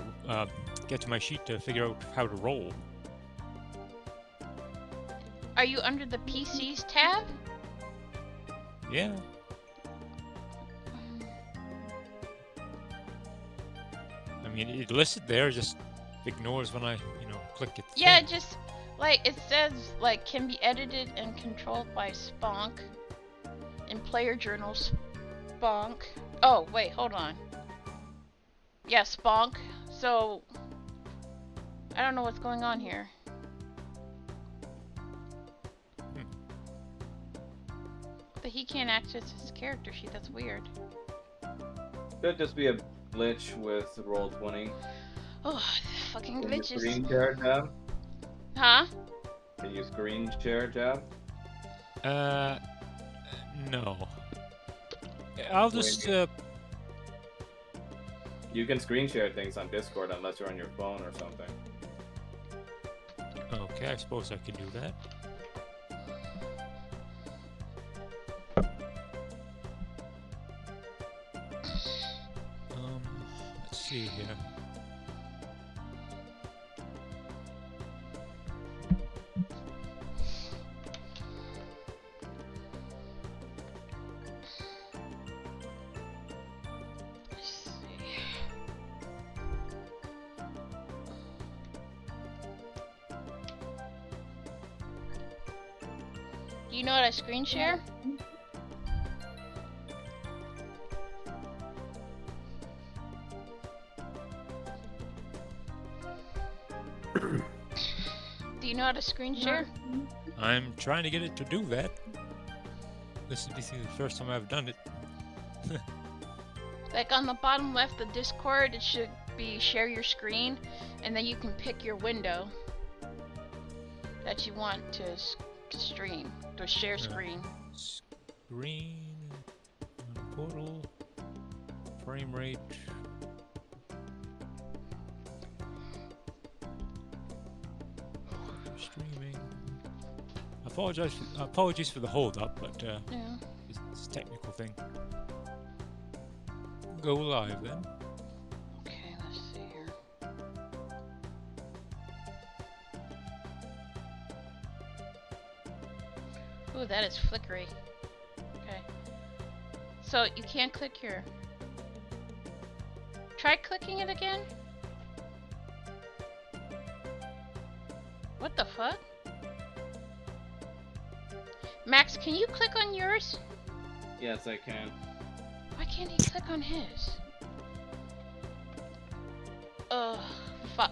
Speaker 5: get to my sheet to figure out how to roll.
Speaker 6: Are you under the PCs tab?
Speaker 5: Yeah. I mean, it listed there, just ignores when I, click it.
Speaker 6: Yeah, just like it says, like can be edited and controlled by Sponk in player journals. Sponk. Oh wait, hold on. Yeah, Sponk. So I don't know what's going on here. But he can't access his character sheet. That's weird.
Speaker 3: Could just be a glitch with Roll20.
Speaker 6: Oh, fucking
Speaker 3: Can you
Speaker 6: glitches.
Speaker 3: screen share tab?
Speaker 6: Huh?
Speaker 3: Can you screen share tab?
Speaker 5: No. I'll just,
Speaker 3: You can screen share things on Discord unless you're on your phone or something.
Speaker 5: okay, I suppose I can do that. Let's see here.
Speaker 6: Let's see. Do you know how to screen share? Do you know how to screen share?
Speaker 5: I'm trying to get it to do that. This is basically the first time I've done it.
Speaker 6: Like on the bottom left of Discord, it should be share your screen, and then you can pick your window that you want to stream, to share screen.
Speaker 5: Screen, portal, frame rate. Streaming. Apologies for the hold up, but
Speaker 6: Yeah.
Speaker 5: it's a technical thing. Go live then.
Speaker 6: Okay, let's see here. Ooh, that is flickery. Okay. So you can't click here. Try clicking it again. What the fuck? Max, can you click on yours?
Speaker 3: Yes, I can.
Speaker 6: Why can't he click on his? Ugh, fuck.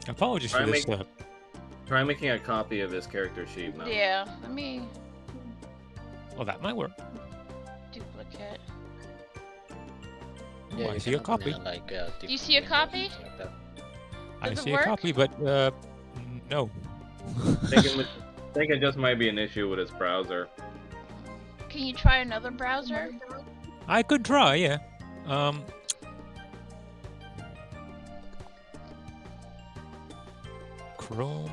Speaker 5: Apologies for this.
Speaker 3: Try making a copy of his character sheet, Mel.
Speaker 6: Yeah, let me
Speaker 5: Well, that might work.
Speaker 6: duplicate.
Speaker 5: Oh, I
Speaker 1: you
Speaker 5: see
Speaker 1: can
Speaker 5: a copy.
Speaker 1: open it, like,
Speaker 6: Do you
Speaker 1: different
Speaker 6: see a
Speaker 1: windows
Speaker 6: copy?
Speaker 1: like that.
Speaker 5: I
Speaker 6: Does it
Speaker 5: see
Speaker 6: work?
Speaker 5: a copy, but no.
Speaker 3: I think it just might be an issue with his browser.
Speaker 6: Can you try another browser?
Speaker 5: I could try, yeah. Chrome.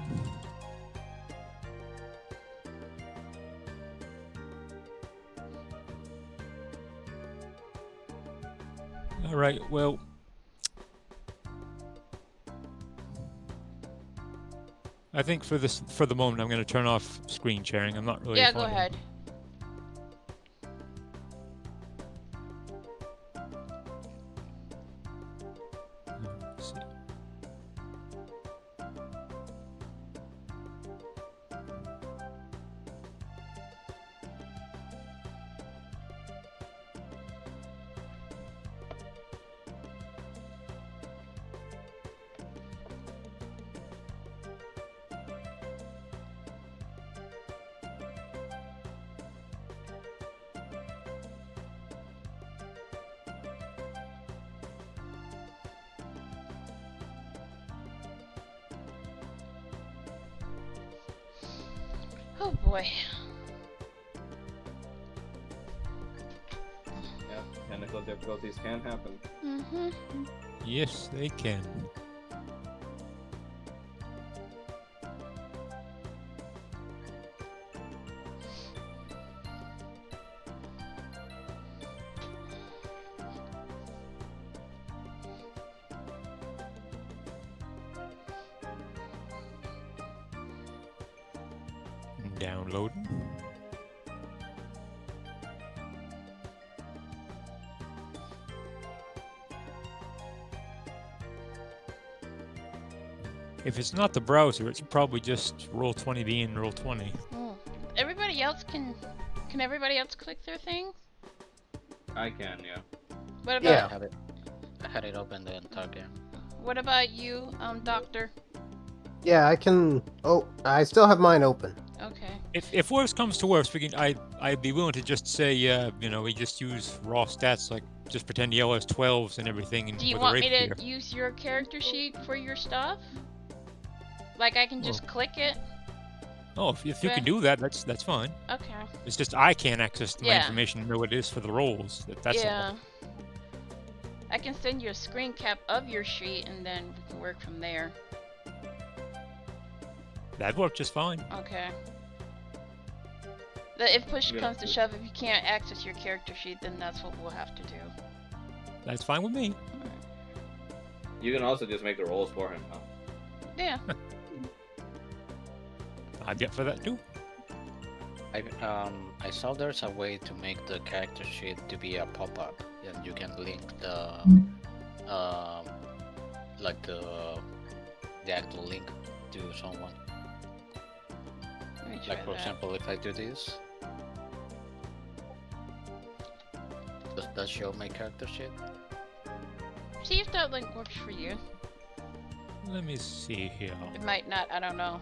Speaker 5: All right. Well. I think for the moment, I'm going to turn off screen sharing. I'm not really.
Speaker 6: Yeah, go
Speaker 5: finding-
Speaker 6: ahead.
Speaker 5: Let's see.
Speaker 6: Oh boy.
Speaker 3: Yeah, technical difficulties can happen.
Speaker 6: Mm-hmm.
Speaker 5: Yes, they can. Downloading. If it's not the browser, it's probably just Roll20 being Roll20.
Speaker 6: Everybody else can everybody else click their thing?
Speaker 3: I can, yeah.
Speaker 6: What about
Speaker 4: Yeah.
Speaker 1: I had it open the entire game.
Speaker 6: what about you, Doctor?
Speaker 4: Yeah, I can. Oh, I still have mine open.
Speaker 6: Okay.
Speaker 5: If worse comes to worse, I'd be willing to just say, we just use raw stats, like just pretend yellow has 12s and everything. And
Speaker 6: Do you
Speaker 5: with a
Speaker 6: want me
Speaker 5: rapier.
Speaker 6: to use your character sheet for your stuff? Like I can just click it?
Speaker 5: Oh, if you
Speaker 6: Okay.
Speaker 5: can do that, that's fine.
Speaker 6: Okay.
Speaker 5: It's just I can't access my
Speaker 6: Yeah.
Speaker 5: information to know what it is for the rolls. That's
Speaker 6: yeah.
Speaker 5: all.
Speaker 6: I can send you a screen cap of your sheet and then we can work from there.
Speaker 5: That worked just fine.
Speaker 6: Okay. But if push
Speaker 3: Yeah.
Speaker 6: comes to shove, if you can't access your character sheet, then that's what we'll have to do.
Speaker 5: That's fine with me.
Speaker 3: You can also just make the rolls for him, huh?
Speaker 6: Yeah.
Speaker 5: I'd get for that too.
Speaker 1: I saw there's a way to make the character sheet to be a pop-up, and you can link the like the actual link to someone.
Speaker 6: Let me try
Speaker 1: Like for
Speaker 6: that.
Speaker 1: example, if I do this, does that show my character sheet?
Speaker 6: See if that link works for you.
Speaker 5: Let me see here.
Speaker 6: It might not, I don't know.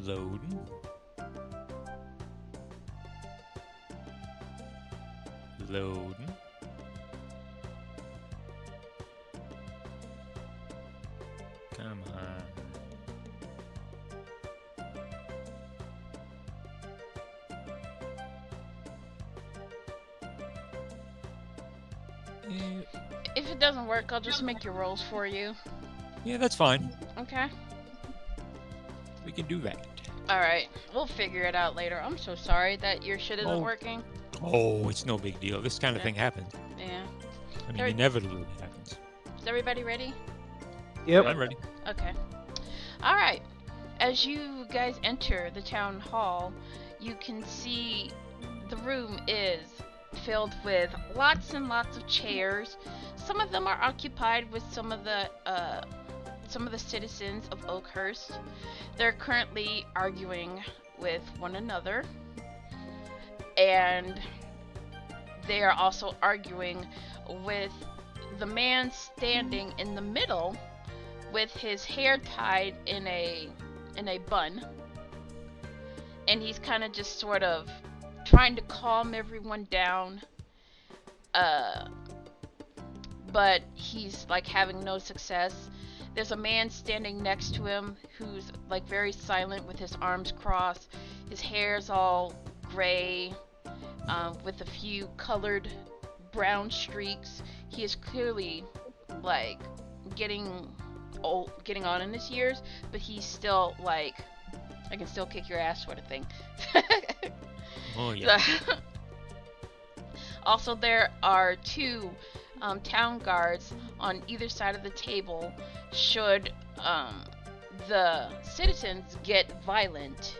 Speaker 5: Loading. Loading. Come on.
Speaker 6: If it doesn't work, I'll just make your rolls for you.
Speaker 5: Yeah, that's fine.
Speaker 6: Okay.
Speaker 5: We can do that.
Speaker 6: Alright, we'll figure it out later. I'm so sorry that your shit isn't
Speaker 5: Oh.
Speaker 6: working.
Speaker 5: Oh, it's no big deal. This kind of
Speaker 6: Yeah.
Speaker 5: thing happens.
Speaker 6: Yeah.
Speaker 5: I mean,
Speaker 6: There-
Speaker 5: inevitably it happens.
Speaker 6: Is everybody ready?
Speaker 4: Yep.
Speaker 5: I'm ready.
Speaker 6: Okay. Alright. As you guys enter the town hall, you can see the room is filled with lots and lots of chairs. Some of them are occupied with some of the citizens of Oakhurst. They're currently arguing with one another, and they are also arguing with the man standing in the middle with his hair tied in a bun, and he's kind of just sort of trying to calm everyone down, but he's like having no success. There's a man standing next to him who's like very silent with his arms crossed. His hair's all gray, with a few colored brown streaks. He is clearly like getting old, getting on in his years, but he's still like, I can still kick your ass sort of thing.
Speaker 5: Oh, yeah.
Speaker 6: Also, there are two town guards on either side of the table should the citizens get violent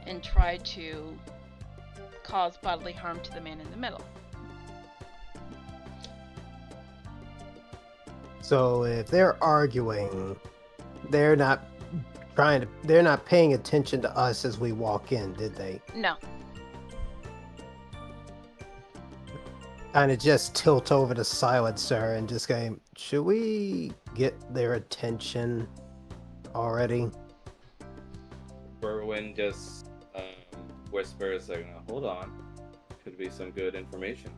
Speaker 6: and try to cause bodily harm to the man in the middle.
Speaker 4: So if they're arguing, they're not they're not paying attention to us as we walk in, did they?
Speaker 6: No.
Speaker 4: Kind of just tilt over to Silencer and just go, should we get their attention already?
Speaker 3: Berwin just whispers, like, hold on. Could be some good information.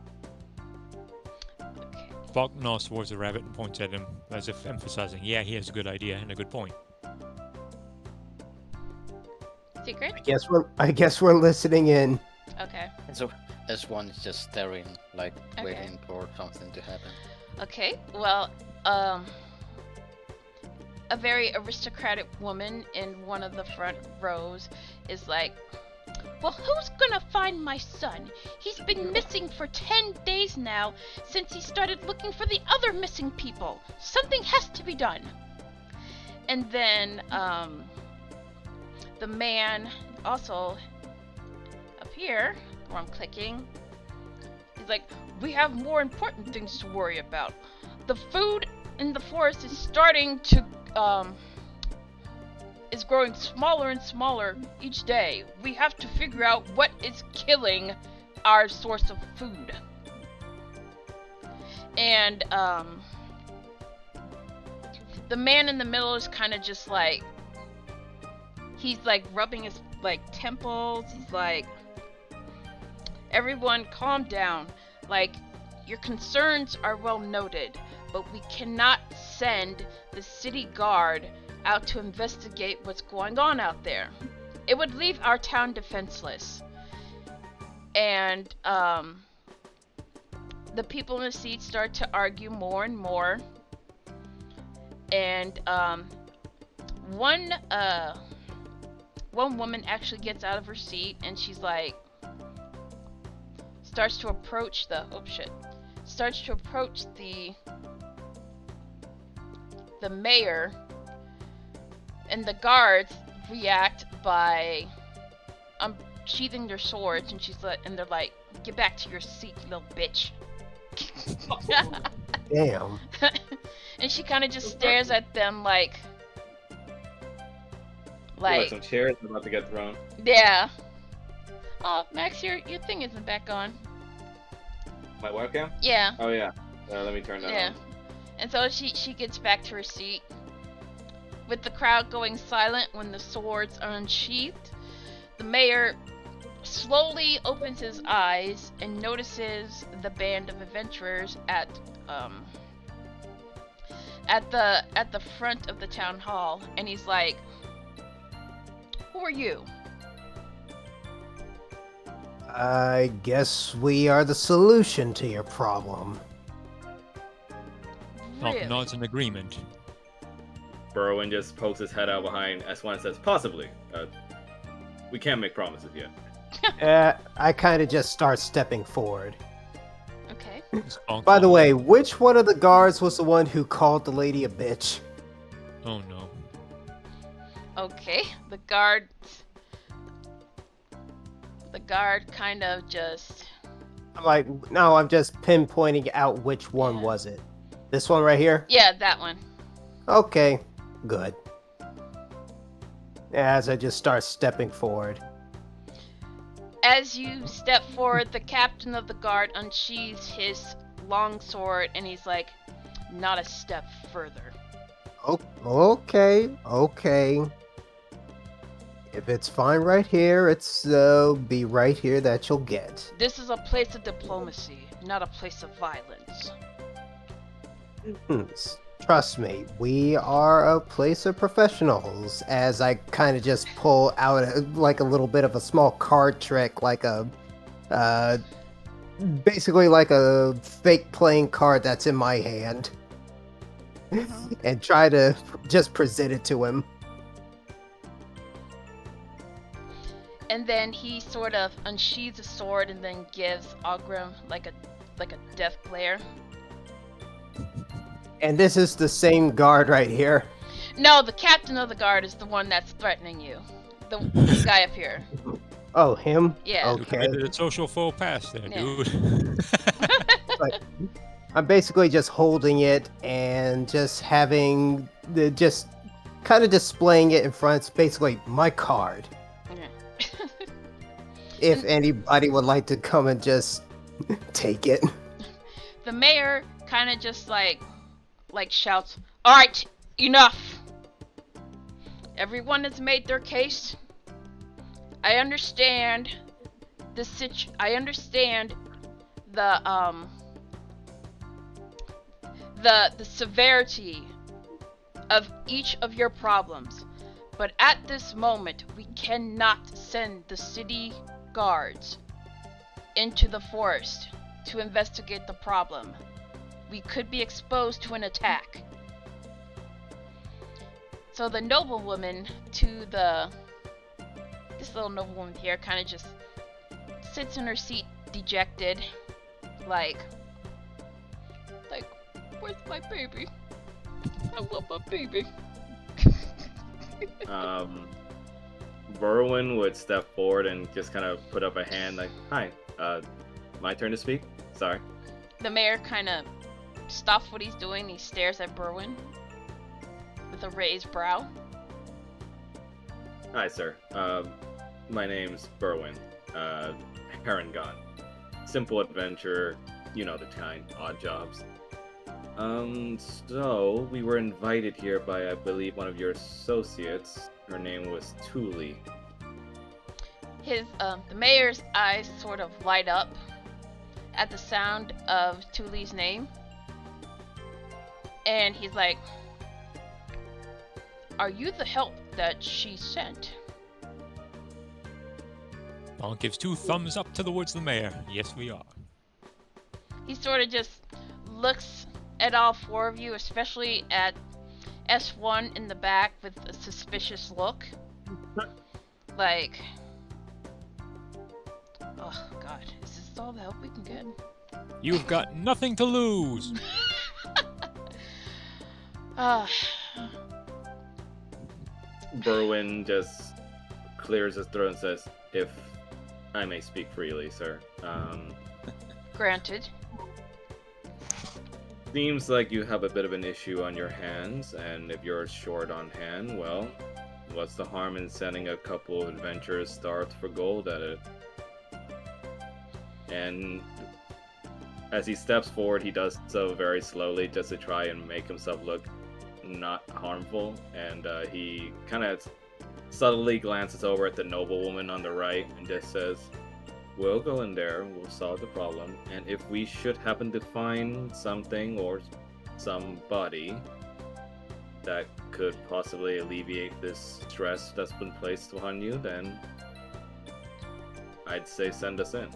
Speaker 6: Okay.
Speaker 5: Falk nods towards the rabbit and points at him as if emphasizing, yeah, he has a good idea and a good point.
Speaker 6: Secret?
Speaker 4: I guess we're listening in.
Speaker 6: Okay.
Speaker 1: So S1 is just staring, like
Speaker 6: Okay.
Speaker 1: waiting for something to happen.
Speaker 6: Okay. Well, a very aristocratic woman in one of the front rows is like, well, who's gonna find my son? He's been missing for 10 days now since he started looking for the other missing people. Something has to be done. And then, the man also up here, where I'm clicking, he's like, we have more important things to worry about. The food in the forest is starting to, is growing smaller and smaller each day. We have to figure out what is killing our source of food. And, the man in the middle is kind of just like, he's like rubbing his like temples. He's like, everyone calm down. Like, your concerns are well noted, but we cannot send the city guard out to investigate what's going on out there. It would leave our town defenseless. And the people in the seats start to argue more and more. And one woman actually gets out of her seat and she's like, starts to approach the mayor, and the guards react by sheathing their swords, and they're like, "Get back to your seat, you little bitch."
Speaker 4: Damn.
Speaker 6: And she kind of just stares at them like,
Speaker 3: some chairs are about to get thrown.
Speaker 6: yeah. Oh, Max, your thing isn't back on.
Speaker 3: My webcam?
Speaker 6: Yeah.
Speaker 3: Oh yeah. Let me turn that on.
Speaker 6: And so she gets back to her seat. With the crowd going silent when the swords are unsheathed, the mayor slowly opens his eyes and notices the band of adventurers at the front of the town hall, and he's like, "Who are you?"
Speaker 4: I guess we are the solution to your problem.
Speaker 6: Really?
Speaker 5: Nods in agreement.
Speaker 3: Berwin just pokes his head out behind S1 and says, "Possibly. We can't make promises yet."
Speaker 4: I kind of just start stepping forward.
Speaker 6: Okay.
Speaker 5: Spunk
Speaker 4: By the
Speaker 5: follows.
Speaker 4: way, which one of the guards was the one who called the lady a bitch?
Speaker 5: Oh no.
Speaker 6: Okay. The guard kind of just...
Speaker 4: I'm like, no, I'm just pinpointing out which one
Speaker 6: Yeah.
Speaker 4: was it. This one right here?
Speaker 6: Yeah, that one.
Speaker 4: Okay, good. As I just start stepping forward.
Speaker 6: As you step forward, the captain of the guard unsheathes his long sword, and he's like, "Not a step further."
Speaker 4: Oh, okay. If it's fine right here, it's be right here that you'll get.
Speaker 6: This is a place of diplomacy, not a place of violence.
Speaker 4: Trust me, we are a place of professionals. As I kind of just pull out like a little bit of a small card trick, like a, basically like a fake playing card that's in my hand, and try to just present it to him.
Speaker 6: And then he sort of unsheathes a sword and then gives Ogrim like a death glare.
Speaker 4: And this is the same guard right here.
Speaker 6: No, the captain of the guard is the one that's threatening you. The guy up here.
Speaker 4: Oh, him?
Speaker 6: Yeah.
Speaker 5: You
Speaker 4: Okay.
Speaker 5: committed a social faux pas there,
Speaker 6: Yeah.
Speaker 5: dude.
Speaker 4: I'm basically just holding it and just having just kind of displaying it in front. It's basically my card. If anybody would like to come and just take it.
Speaker 6: The mayor kind of just like shouts, "All right, enough. Everyone has made their case. I understand I understand the severity of each of your problems, but at this moment we cannot send the city guards into the forest to investigate the problem. We could be exposed to an attack." So the noblewoman this little noblewoman here kind of just sits in her seat dejected, like, "Where's my baby? I love my baby."
Speaker 3: Berwin would step forward and just kind of put up a hand like, "Hi, my turn to speak? Sorry."
Speaker 6: The mayor kind of stops what he's doing. He stares at Berwin with a raised brow.
Speaker 3: "Hi, sir. My name's Berwin. Herongon. Simple adventurer, you know the kind, odd jobs. So we were invited here by, I believe, one of your associates. Her name was Thule."
Speaker 6: The mayor's eyes sort of light up at the sound of Thule's name. And he's like, "Are you the help that she sent?"
Speaker 5: Bonk gives 2 thumbs up to the woods of the mayor. Yes, we are.
Speaker 6: He sort of just looks at all 4 of you, especially at S1 in the back with a suspicious look. Like, oh god, is this all the help we can get.
Speaker 5: You've got nothing to lose.
Speaker 3: Berwin just clears his throat and says, "If I may speak freely, sir.
Speaker 6: Granted.
Speaker 3: Seems like you have a bit of an issue on your hands, and if you're short on hand, well, what's the harm in sending a couple of adventurous starts for gold at it?" And as he steps forward, he does so very slowly just to try and make himself look not harmful, and he kind of subtly glances over at the noblewoman on the right and just says, "We'll go in there, we'll solve the problem, and if we should happen to find something or somebody that could possibly alleviate this stress that's been placed upon you, then I'd say send us in."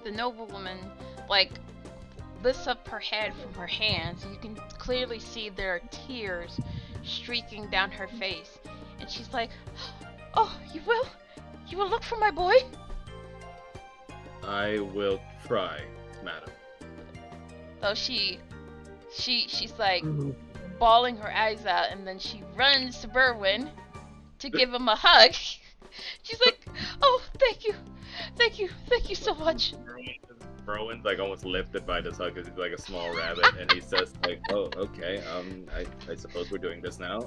Speaker 6: The noblewoman, like, lifts up her head from her hands. You can clearly see there are tears streaking down her face. And she's like, "Oh, you will? You will look for my boy?"
Speaker 3: "I will try, madam."
Speaker 6: So she's like bawling her eyes out, and then she runs to Berwin to give him a hug. She's like, "Oh, thank you so much."
Speaker 3: Berwin's like almost lifted by this hug because he's like a small rabbit, and he says like, "Oh, okay, I suppose we're doing this now."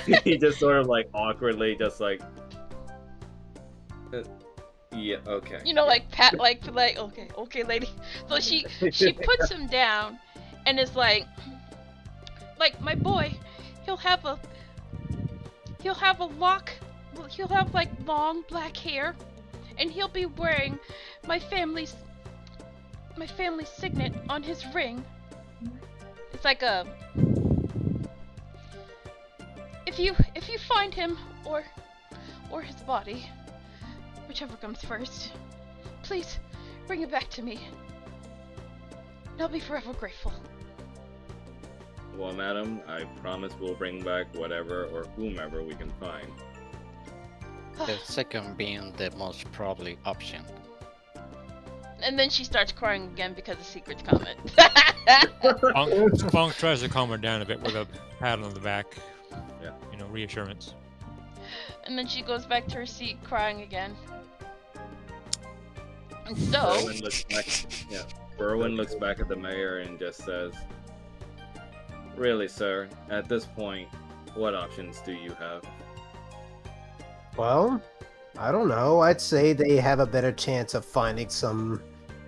Speaker 3: He just sort of like awkwardly just like, "Yeah, okay."
Speaker 6: You know, like pat, like okay, lady. So she puts him down, and is like my boy, he'll have like long black hair, and he'll be wearing my family's signet on his ring. It's like a if you find him or his body, whichever comes first, please bring it back to me. And I'll be forever grateful."
Speaker 3: "Well, madam, I promise we'll bring back whatever or whomever we can find."
Speaker 1: The second being the most probably option.
Speaker 6: And then she starts crying again because of Secret's comment.
Speaker 5: Spunk tries to calm her down a bit with a pat on the back.
Speaker 3: Yeah.
Speaker 5: You know, reassurance.
Speaker 6: And then she goes back to her seat crying again. And so
Speaker 3: Berwin looks back at the mayor and just says, "Really, sir, at this point, what options do you have?"
Speaker 4: Well, I don't know. I'd say they have a better chance of finding some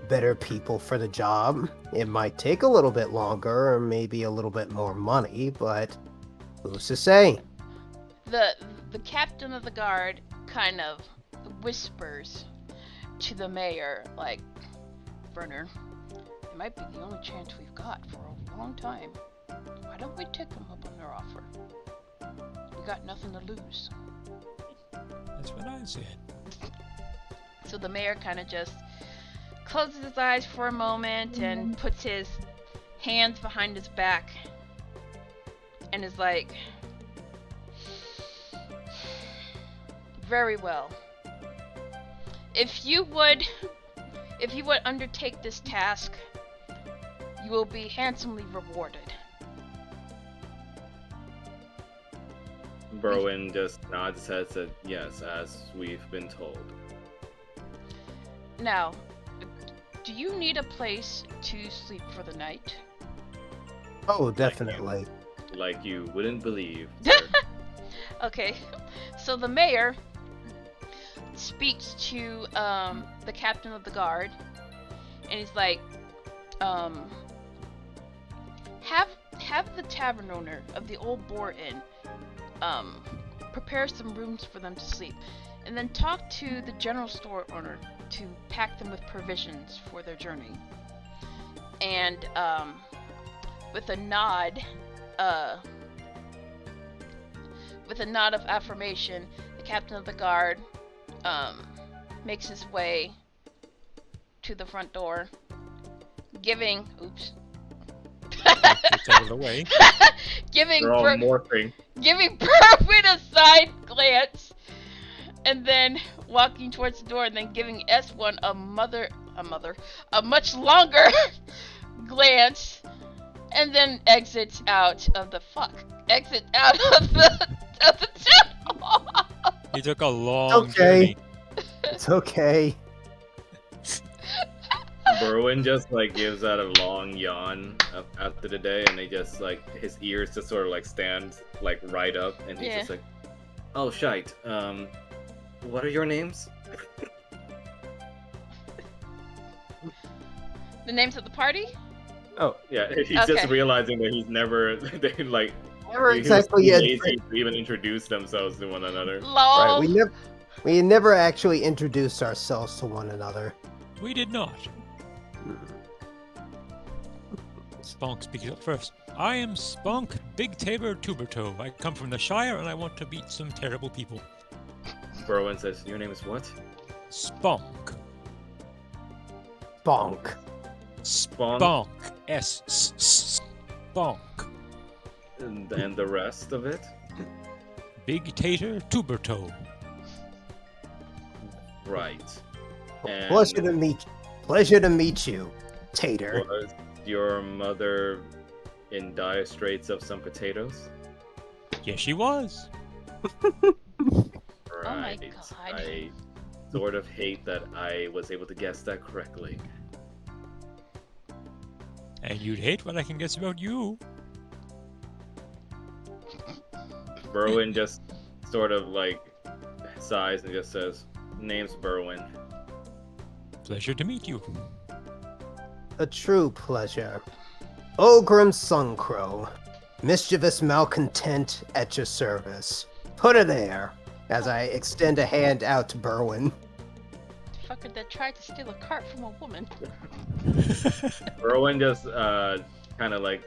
Speaker 4: better people for the job. It might take a little bit longer or maybe a little bit more money, but who's to say?
Speaker 6: the captain of the guard kind of whispers to the mayor, like, "Bernard, it might be the only chance we've got for a long time. Why don't we take them up on their offer? We got nothing to lose."
Speaker 5: That's what I said.
Speaker 6: So the mayor kind of just closes his eyes for a moment and puts his hands behind his back and is like, "Very well. If you would undertake this task, you will be handsomely rewarded."
Speaker 3: Berwin just nods his head, said, "Yes, as we've been told."
Speaker 6: Now, do you need a place to sleep for the night?
Speaker 4: Oh, definitely.
Speaker 3: Like you wouldn't believe, sir.
Speaker 6: Okay, so the mayor speaks to the captain of the guard, and he's like, have the tavern owner of the Old Boar Inn prepare some rooms for them to sleep, and then talk to the general store owner to pack them with provisions for their journey. And with a nod of affirmation, the captain of the guard makes his way to the front door, giving
Speaker 5: It's out of the way.
Speaker 6: giving
Speaker 3: They're all morphing.
Speaker 6: Berwin a side glance, and then walking towards the door and then giving S1 a much longer glance, and then exits out of the tunnel.
Speaker 5: He took a long
Speaker 4: Okay.
Speaker 5: journey.
Speaker 4: It's okay.
Speaker 3: Berwin just like gives out a long yawn after the day, and he just like his ears just sort of like stand like right up, and he's just like, "Oh shite, what are your names?"
Speaker 6: The names of the party?
Speaker 4: Oh,
Speaker 3: Yeah, he's just
Speaker 6: Okay.
Speaker 3: realizing that he's never they like
Speaker 4: never
Speaker 3: he was
Speaker 4: exactly
Speaker 3: too
Speaker 4: yet.
Speaker 3: lazy to even introduce themselves to one another.
Speaker 6: Lol.
Speaker 4: Right, we never actually introduced ourselves to one another.
Speaker 5: We did not. Spunk speaks up first. I am Spunk Big Tabor Tubertoe. I come from the Shire and I want to beat some terrible people.
Speaker 3: Berwin says, "Your name is what?"
Speaker 5: Spunk.
Speaker 4: Bonk.
Speaker 5: Spunk. Spunk.
Speaker 3: And the rest of it?
Speaker 5: Big Tater Tubertoe.
Speaker 3: Right. And
Speaker 4: Pleasure to meet you, Tater.
Speaker 3: was your mother in dire straits of some potatoes?
Speaker 5: Yes, she was.
Speaker 3: Right.
Speaker 6: God.
Speaker 3: I sort of hate that I was able to guess that correctly.
Speaker 5: And you'd hate what I can guess about you.
Speaker 3: Berwin just sort of like sighs and just says, "Name's Berwin."
Speaker 5: Pleasure to meet you.
Speaker 4: A true pleasure. Ogrim Suncrow, mischievous malcontent at your service. Put her there, as I extend a hand out to Berwin.
Speaker 6: Fucker that tried to steal a cart from a woman.
Speaker 3: Berwin just kind of like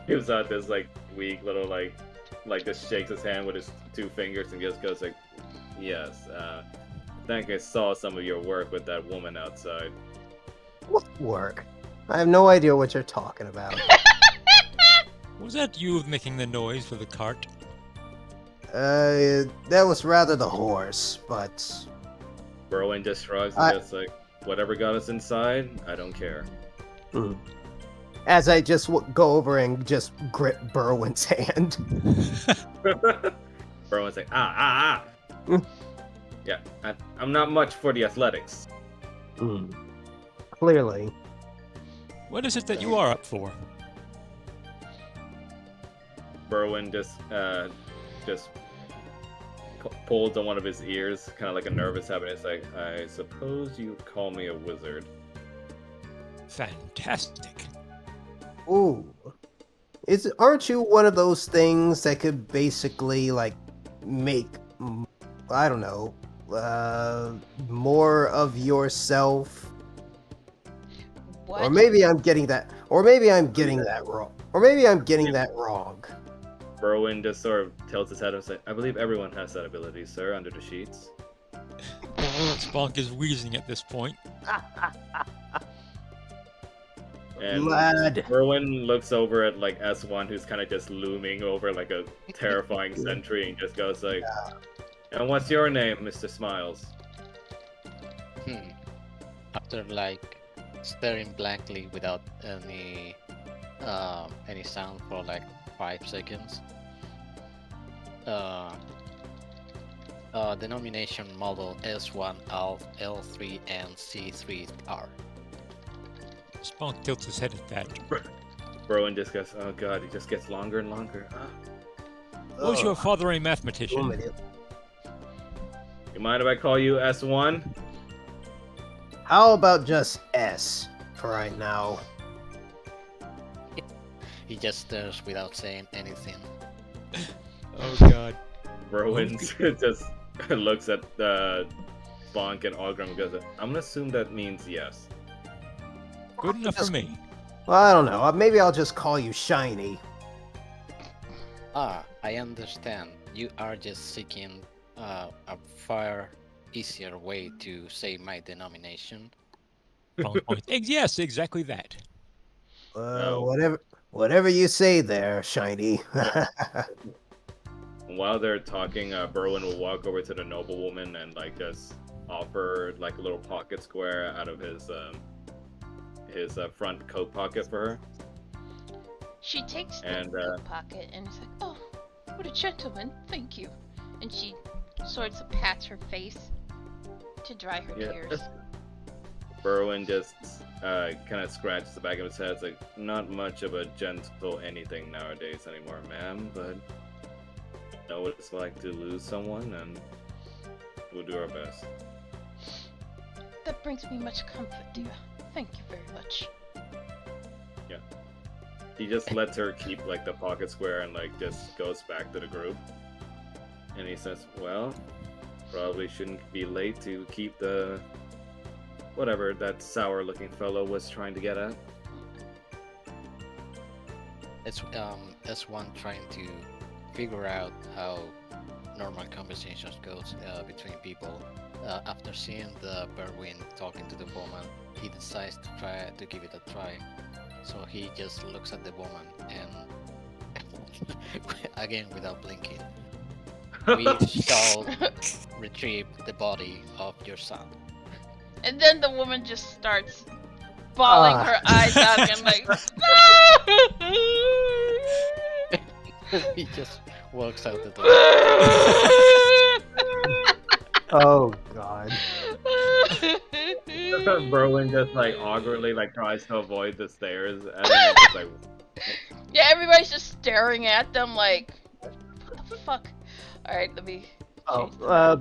Speaker 3: gives out this like weak little like just shakes his hand with his two fingers and just goes like, "Yes, I think I saw some of your work with that woman outside."
Speaker 4: What work? I have no idea what you're talking about.
Speaker 5: Was that you making the noise for the cart?
Speaker 4: That was rather the horse, but
Speaker 3: Berwin just shrugs and just like, "Whatever got us inside, I don't care."
Speaker 4: as I just go over and just grip Berwin's hand.
Speaker 3: Berwin's like, "Ah. Yeah, I'm not much for the athletics."
Speaker 4: Clearly.
Speaker 5: What is it that you are up for?
Speaker 3: Berwin just pulls on one of his ears, kind of like a nervous habit. It's like, "I suppose you'd call me a wizard."
Speaker 5: Fantastic.
Speaker 4: Ooh. Aren't you one of those things that could basically like make, I don't know, more of yourself?
Speaker 6: What?
Speaker 4: Or maybe I'm getting that wrong.
Speaker 3: Berwin just sort of tilts his head and says, "I believe everyone has that ability, sir, under the sheets."
Speaker 5: Spunk is wheezing at this point.
Speaker 3: And
Speaker 4: Lad.
Speaker 3: Berwin looks over at like S1, who's kind of just looming over like a terrifying sentry, and just goes like, "And what's your name, Mr. Smiles?"
Speaker 1: After like staring blankly without any sound for like 5 seconds, denomination model S1, L3, and C3 are.
Speaker 5: Spunk tilts his head at that.
Speaker 3: Berwin just goes, "Oh god, it just gets longer and longer."
Speaker 5: Was your father a mathematician?
Speaker 3: You mind if I call you S1?
Speaker 4: How about just S for right now?
Speaker 1: He just stares without saying anything.
Speaker 5: Oh god.
Speaker 3: Berwin just looks at Bonk and Ogrim and goes, "I'm gonna assume that means yes."
Speaker 5: Good enough for me.
Speaker 4: Well, I don't know. Maybe I'll just call you Shiny.
Speaker 1: I understand. You are just seeking a far easier way to say my denomination.
Speaker 5: Yes, exactly that.
Speaker 4: Whatever you say there, Shiny.
Speaker 3: While they're talking, Berwin will walk over to the noblewoman and like just offer like a little pocket square out of his front coat pocket for her.
Speaker 6: She takes the
Speaker 3: And
Speaker 6: coat pocket and is like, "Oh, what a gentleman! Thank you." And she sort of pats her face to dry her tears.
Speaker 3: Berwin just kind of scratches the back of his head. It's like, not much of a gentle anything nowadays anymore, ma'am, but know what it's like to lose someone, and we'll do our best.
Speaker 6: That brings me much comfort, dear. Thank you very much.
Speaker 3: Yeah. He just lets her keep like the pocket square and like just goes back to the group. And he says, well, probably shouldn't be late to keep the whatever that sour looking fellow was trying to get at.
Speaker 1: As one trying to figure out how normal conversations goes between people. After seeing the Berwin talking to the woman, he decides to try to give it a try. So he just looks at the woman and again without blinking. We shall retrieve the body of your son.
Speaker 6: And then the woman just starts bawling her eyes out and like.
Speaker 1: He just walks out the door.
Speaker 4: Oh god.
Speaker 3: Berwin just like awkwardly like tries to avoid the stairs and then just like
Speaker 6: Yeah, everybody's just staring at them like, what the fuck? Alright, let me.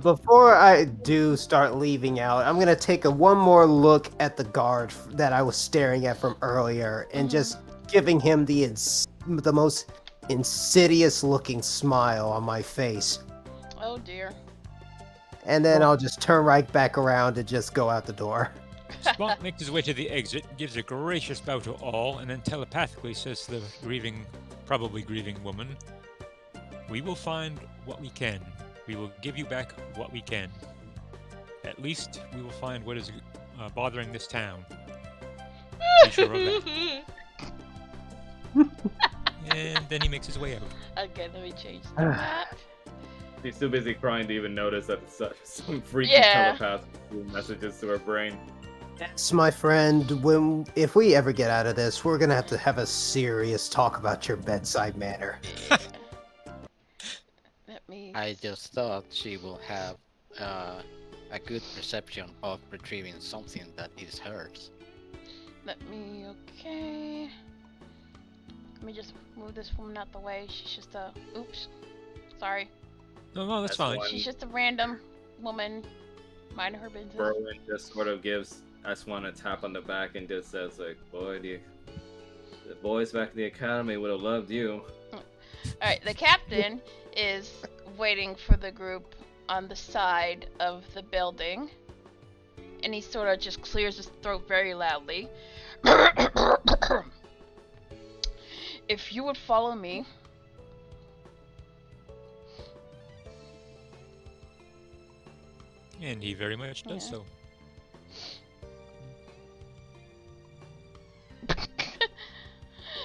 Speaker 4: Before I do start leaving out, I'm gonna take one more look at the guard that I was staring at from earlier, and just giving him the most insidious looking smile on my face.
Speaker 6: Oh dear.
Speaker 4: And then I'll just turn right back around and just go out the door.
Speaker 5: Spunk makes his way to the exit, gives a gracious bow to all, and then telepathically says to the probably grieving woman, "We will find what we can. We will give you back what we can. At least we will find what is bothering this town. Be sure of that." And then he makes his way out.
Speaker 6: Okay, let me change the map.
Speaker 3: he's too busy crying to even notice that it's some freaky
Speaker 6: Yeah.
Speaker 3: telepath messages to her brain.
Speaker 4: Yes, my friend, if we ever get out of this, we're gonna have a serious talk about your bedside manner.
Speaker 6: Let me.
Speaker 1: I just thought she will have a good perception of retrieving something that is hers.
Speaker 6: Let me. Okay. Let me just move this woman out the way. She's just a. Oops. Sorry.
Speaker 5: No, that's fine.
Speaker 3: One.
Speaker 6: She's just a random woman minding her business.
Speaker 3: Berwin just sort of gives S1 a tap on the back and just says like, boy, the boys back in the academy would have loved you.
Speaker 6: Alright, the captain is waiting for the group on the side of the building. And he sort of just clears his throat very loudly. If you would follow me.
Speaker 5: And he very much does so.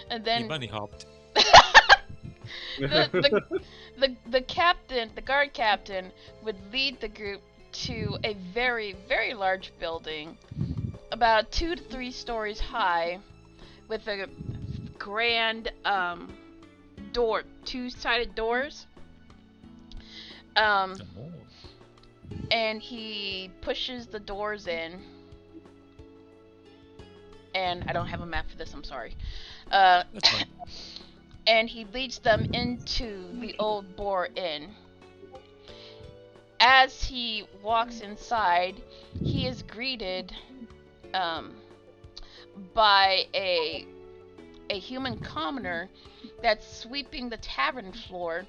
Speaker 6: And
Speaker 5: He
Speaker 6: then
Speaker 5: bunny hopped.
Speaker 6: the captain, the guard captain, would lead the group to a very, very large building, about 2 to 3 stories high, with a grand door, 2-sided doors. And he pushes the doors in. And I don't have a map for this, I'm sorry.
Speaker 5: That's fine.
Speaker 6: And he leads them into the Old Boar Inn. As he walks inside, he is greeted by a human commoner that's sweeping the tavern floor,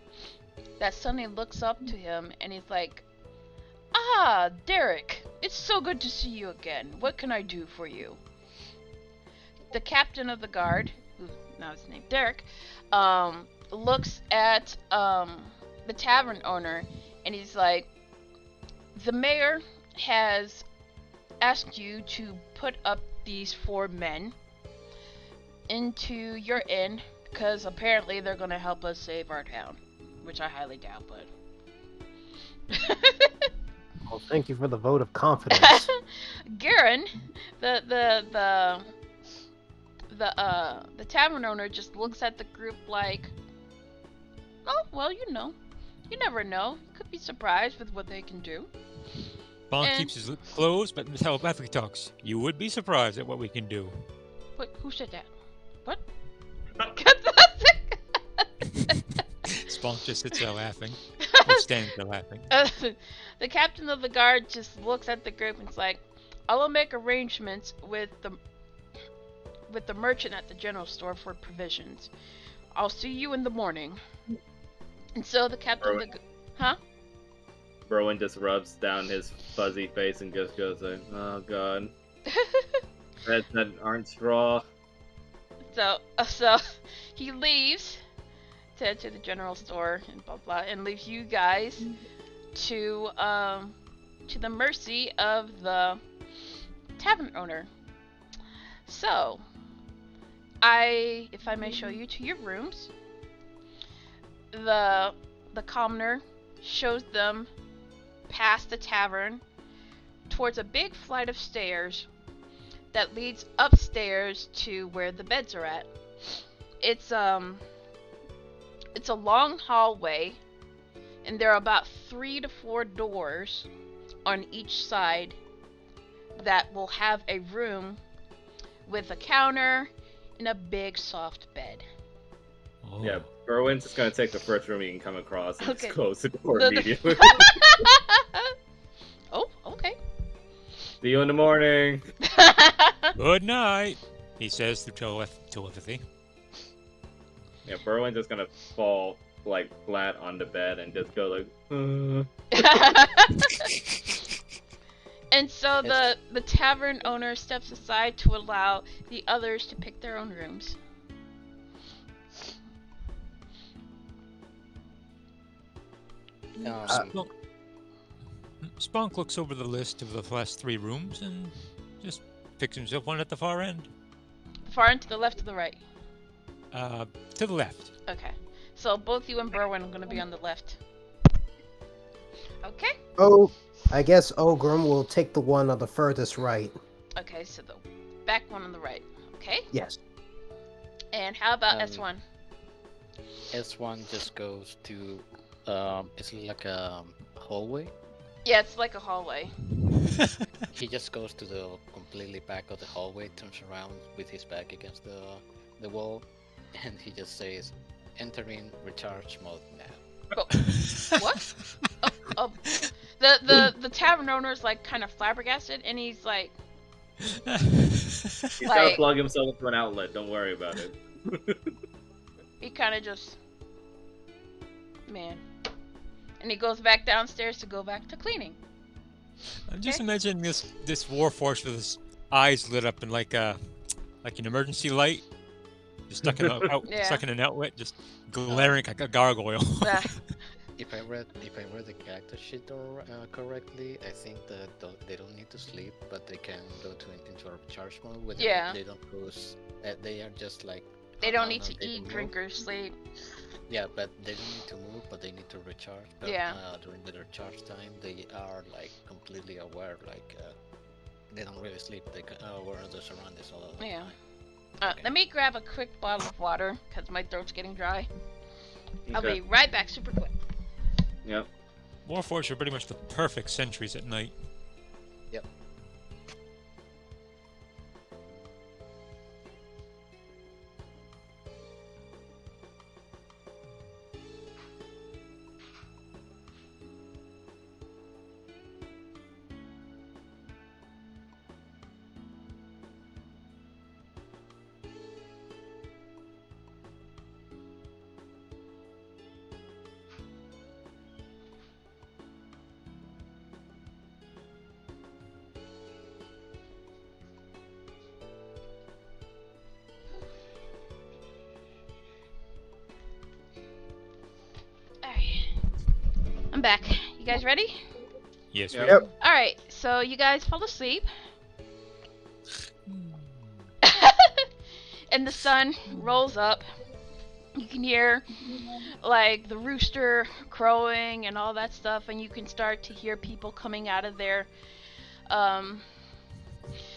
Speaker 6: that suddenly looks up to him and he's like, "Ah, Derek, it's so good to see you again. What can I do for you?" The captain of the guard, who now is named Derek, looks at the tavern owner and he's like, "The mayor has asked you to put up these 4 men into your inn because apparently they're going to help us save our town," which I highly doubt, but
Speaker 4: Well, thank you for the vote of confidence.
Speaker 6: Garen, the tavern owner just looks at the group like, oh well, you never know. You could be surprised with what they can do.
Speaker 5: Bonk
Speaker 6: And-
Speaker 5: keeps his lips closed, but telepathically talks. You would be surprised at what we can do.
Speaker 6: Wait, who said that? What?
Speaker 5: Bonk just sits there laughing. Or stands there laughing.
Speaker 6: The captain of the guard just looks at the group and is like, I will make arrangements with the merchant at the general store for provisions. I'll see you in the morning. And so the captain of the... Huh?
Speaker 3: Berwin just rubs down his fuzzy face and just goes like, oh god. Reds that aren't straw.
Speaker 6: So he leaves to head to the general store and blah blah, and leaves you guys to the mercy of the tavern owner. So, if I may show you to your rooms, the commoner shows them past the tavern towards a big flight of stairs that leads upstairs to where the beds are at. It's a long hallway, and there are about 3 to 4 doors on each side that will have a room with a counter and a big soft bed.
Speaker 5: Oh.
Speaker 3: Yeah, Berwin's just gonna take the first room he can come across and
Speaker 6: Okay.
Speaker 3: just close the door
Speaker 6: The-
Speaker 3: immediately.
Speaker 6: Oh, okay.
Speaker 3: See you in the morning.
Speaker 5: Good night, he says through telepathy.
Speaker 3: Yeah, Berwin's just gonna fall like flat on the bed and just go like,
Speaker 6: And so the tavern owner steps aside to allow the others to pick their own rooms.
Speaker 5: Spunk looks over the list of the last 3 rooms and just picks himself one at the far end.
Speaker 6: Far and to the left or the right?
Speaker 5: To the left.
Speaker 6: Okay. So both you and Berwin are going to be on the left. Okay.
Speaker 4: Oh, I guess Ogrim will take the one on the furthest right.
Speaker 6: Okay, so the back one on the right. Okay.
Speaker 4: Yes.
Speaker 6: And how about
Speaker 1: Um,
Speaker 6: S1?
Speaker 1: S1 just goes to it's like a hallway.
Speaker 6: Yeah, it's like a hallway.
Speaker 1: He just goes to the completely back of the hallway, turns around with his back against the wall, and he just says, "Entering recharge mode now."
Speaker 6: What? The tavern owner's like kind of flabbergasted, and he's like,
Speaker 3: he's
Speaker 6: Like-
Speaker 3: gotta plug himself into an outlet. Don't worry about it.
Speaker 6: he kind of just, man. And he goes back downstairs to go back to cleaning.
Speaker 5: I'm just
Speaker 6: Okay.
Speaker 5: imagining this warforged with his eyes lit up in like an emergency light, just stuck in
Speaker 6: Yeah.
Speaker 5: stuck in an outlet, just glaring like a gargoyle.
Speaker 6: Ah,
Speaker 1: If I read the character sheet correctly, I think that they don't need to sleep, but they can go into a recharge mode. Where
Speaker 6: Yeah.
Speaker 1: They don't lose. They are just like.
Speaker 6: they don't need to
Speaker 1: they
Speaker 6: eat,
Speaker 1: don't
Speaker 6: drink,
Speaker 1: move.
Speaker 6: or sleep.
Speaker 1: Yeah, but they don't need to move, but they need to recharge. But,
Speaker 6: Yeah.
Speaker 1: During the recharge time, they are like completely aware. Like they don't really sleep. They aware of the surroundings all the
Speaker 6: Yeah.
Speaker 1: time. Okay.
Speaker 6: Let me grab a quick bottle of water because my throat's getting dry. I'll
Speaker 3: Okay.
Speaker 6: be right back, super quick.
Speaker 3: Yep.
Speaker 5: Warforged are pretty much the perfect sentries at night.
Speaker 1: Yep.
Speaker 6: Alright. I'm back. You guys ready?
Speaker 5: Yes.
Speaker 3: Yep.
Speaker 4: Yep.
Speaker 6: Alright, so you guys fall asleep. And the sun rolls up. You can hear like the rooster crowing and all that stuff, and you can start to hear people um,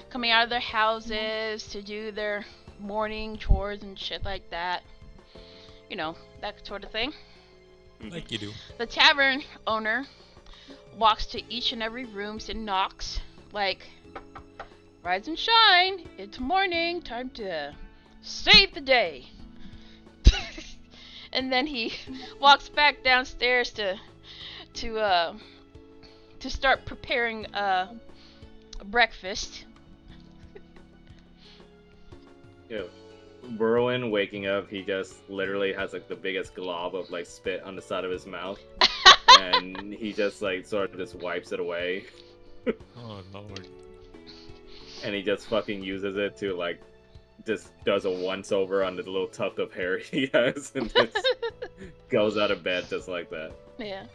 Speaker 6: coming out of their houses to do their morning chores and shit like that. You know, that sort of thing.
Speaker 5: Like you do.
Speaker 6: The tavern owner walks to each and every room and knocks, like, rise and shine, it's morning, time to save the day. And then he walks back downstairs to start preparing breakfast.
Speaker 3: Yeah. Berwin waking up, he just literally has like the biggest glob of like spit on the side of his mouth, and he just like sort of just wipes it away,
Speaker 5: Oh lord.
Speaker 3: and he just fucking uses it to like just does a once over on the little tuft of hair he has, and just goes out of bed just like that.
Speaker 6: Yeah.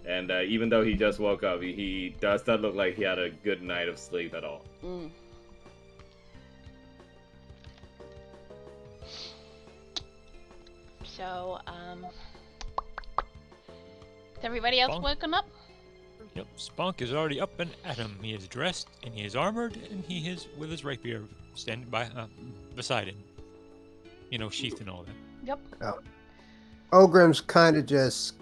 Speaker 3: And even though he just woke up, he does not look like he had a good night of sleep at all.
Speaker 6: Mm. So, is everybody else
Speaker 5: Bonk.
Speaker 6: woken up?
Speaker 5: Yep, Spunk is already up and at him. He is dressed, and he is armored, and he is with his rapier standing beside him. You know, sheathed and all that.
Speaker 6: Yep.
Speaker 4: Ogrim's kind of just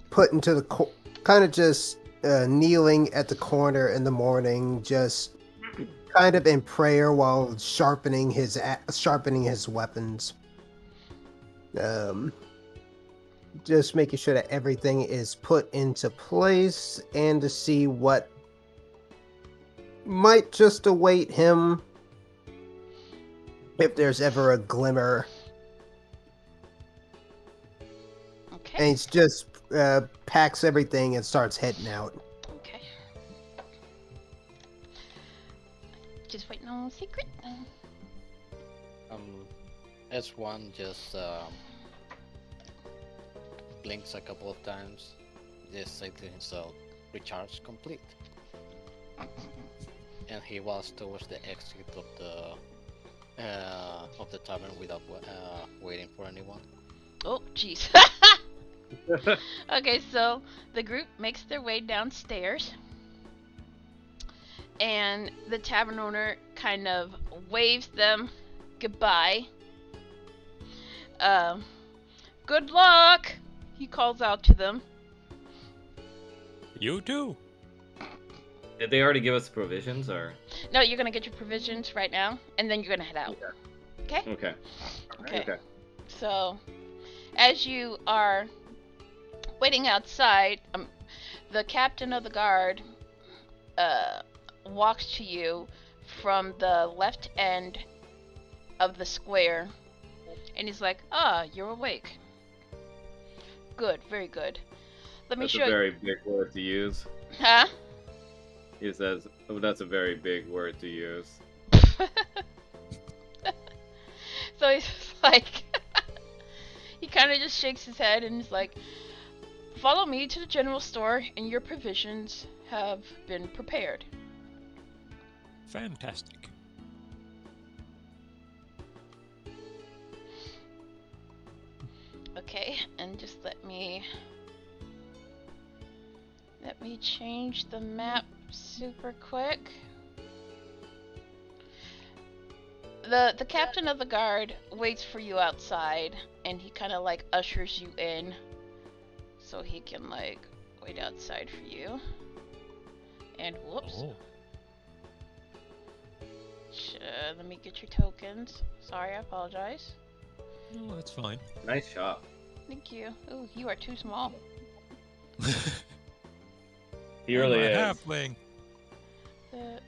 Speaker 4: put into the kind of just kneeling at the corner in the morning, just kind of in prayer while sharpening his weapons. Just making sure that everything is put into place and to see what might just await him if there's ever a glimmer.
Speaker 6: Okay.
Speaker 4: And he's just packs everything and starts heading out.
Speaker 6: Okay. Just waiting on secret.
Speaker 1: S1 just blinks a couple of times, just say to himself, recharge complete. And he walks towards the exit of the tavern without waiting for anyone.
Speaker 6: Oh, jeez. Okay, so the group makes their way downstairs, and the tavern owner kind of waves them goodbye. Good luck, he calls out to them.
Speaker 5: You too.
Speaker 3: Did they already give us provisions, or?
Speaker 6: No, you're gonna get your provisions right now, and then you're gonna head out. Okay?
Speaker 3: Okay.
Speaker 6: Okay. So, as you are waiting outside, the captain of the guard walks to you from the left end of the square, and he's like, "Ah, you're awake. Good, very good. Let me
Speaker 3: That's
Speaker 6: show
Speaker 3: a
Speaker 6: you."
Speaker 3: very big word to use.
Speaker 6: Huh?
Speaker 3: He says, oh, that's a very big word to use.
Speaker 6: So he's like, he kind of just shakes his head and is like, "Follow me to the general store, and your provisions have been prepared."
Speaker 5: Fantastic.
Speaker 6: Okay, and just let me change the map super quick. The captain of the guard waits for you outside, and he kind of like ushers you in, so he can like wait outside for you. And whoops.
Speaker 5: Oh.
Speaker 6: Let me get your tokens. Sorry, I apologize.
Speaker 5: No, that's fine.
Speaker 3: Nice shot.
Speaker 6: Thank you. Ooh, you are too small.
Speaker 3: He really
Speaker 5: I'm a
Speaker 3: is.
Speaker 5: halfling.
Speaker 6: The-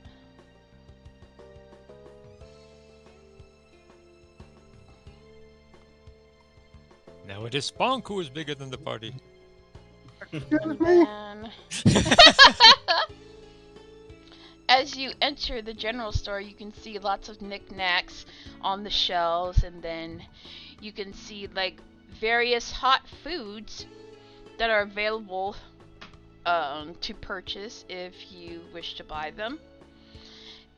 Speaker 5: Now it is Spunk who is bigger than the party.
Speaker 6: And then, as you enter the general store, you can see lots of knickknacks on the shelves, and then you can see like various hot foods that are available to purchase if you wish to buy them.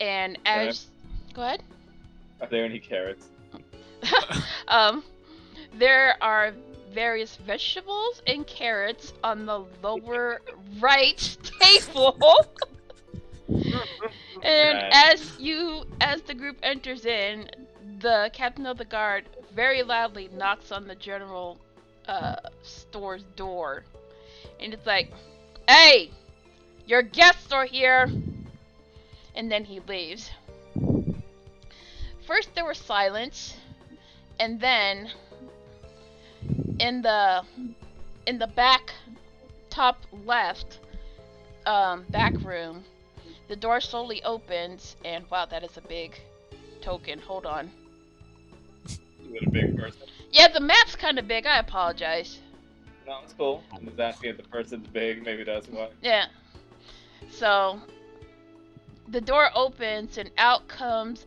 Speaker 6: And as go ahead.
Speaker 3: Are there any carrots?
Speaker 6: um, there are various vegetables and carrots on the lower right table. And
Speaker 3: Right.
Speaker 6: as the group enters in, the captain of the guard very loudly knocks on the general store's door, and it's like, "Hey, your guests are here," and then he leaves. First there was silence, and then in the back top left back room, the door slowly opens, and wow, that is a big token. Hold on.
Speaker 3: With a big person.
Speaker 6: Yeah, the map's kind of big. I apologize.
Speaker 3: No, it's cool. I'm just asking if the person's big. Maybe that's why.
Speaker 6: Yeah. So the door opens, and out comes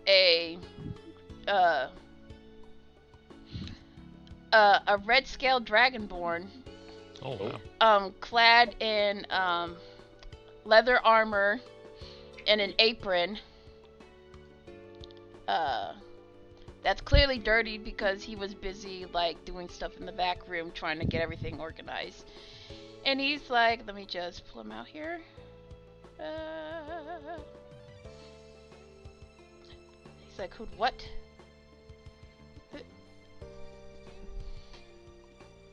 Speaker 6: uh a red scaled dragonborn,
Speaker 5: Oh, wow.
Speaker 6: clad in leather armor and an apron. That's clearly dirty because he was busy like doing stuff in the back room trying to get everything organized. And he's like, let me just pull him out here. He's like, who? What?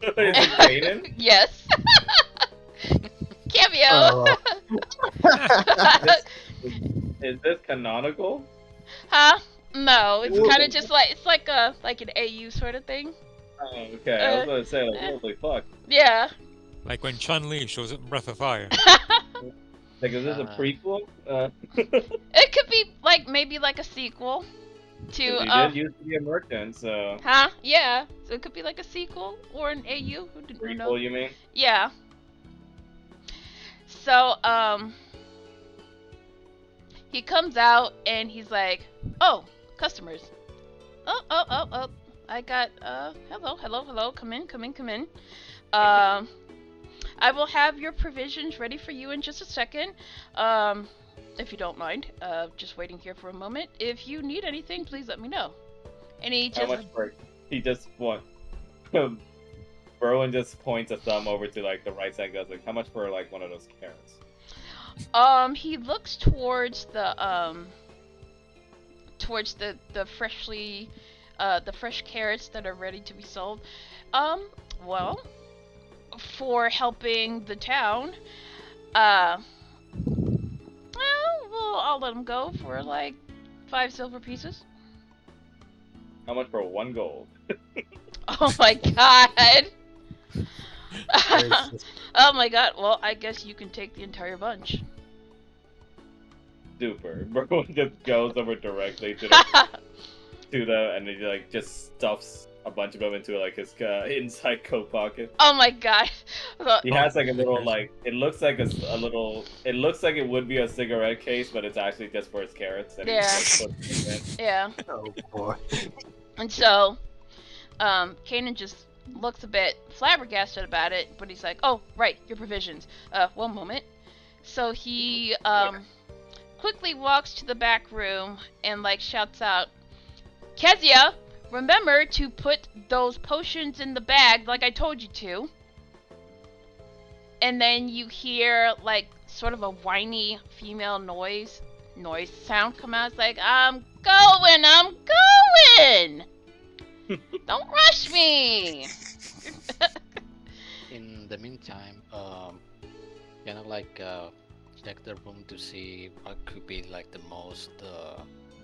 Speaker 3: Is it Kaden?
Speaker 6: Yes. Cameo.
Speaker 4: Oh.
Speaker 3: Is this canonical?
Speaker 6: Huh? No, it's
Speaker 4: Whoa.
Speaker 6: kind of just like an AU sort of thing.
Speaker 3: Oh, okay. I was going to say, like, holy fuck.
Speaker 6: Yeah.
Speaker 5: Like when Chun-Li shows up in Breath of Fire.
Speaker 3: Like, is this a prequel?
Speaker 6: It could be like maybe like a sequel to
Speaker 3: He did used to be a merchant, so.
Speaker 6: Huh? Yeah. So it could be like a sequel or an AU. Who knows?
Speaker 3: Prequel, you mean?
Speaker 6: Yeah. So he comes out and he's like, "Oh, customers. Oh. I got hello. Come in. I will have your provisions ready for you in just a second. If you don't mind, just waiting here for a moment. If you need anything, please let me know." And he
Speaker 3: How
Speaker 6: just
Speaker 3: much for. He just what? Berwin just points a thumb over to like the right side. Goes like, "How much for like one of those carrots?"
Speaker 6: he looks towards the freshly the fresh carrots that are ready to be sold. Well, for helping the town, well, I'll let him go for like 5 silver pieces.
Speaker 3: How much for 1 gold?
Speaker 6: Oh my god.
Speaker 4: Gracious.
Speaker 6: Oh my god. Well, I guess you can take the entire bunch.
Speaker 3: Super. Berwin just goes over directly to the and he like just stuffs a bunch of them into like his inside coat pocket.
Speaker 6: Oh my god.
Speaker 3: He has like a little like it looks like a little it looks like it would be a cigarette case, but it's actually just for his carrots. And he
Speaker 6: Yeah.
Speaker 3: just puts it in.
Speaker 6: Yeah.
Speaker 4: Oh boy.
Speaker 6: And so, Kanan just looks a bit flabbergasted about it, but he's like, "Oh, right, your provisions. One moment." So he quickly walks to the back room and like shouts out, "Kezia, remember to put those potions in the bag like I told you to." And then you hear like sort of a whiny female noise sound come out. It's like, I'm going. Don't rush me.
Speaker 1: In the meantime, kind of like check the room to see what could be like the most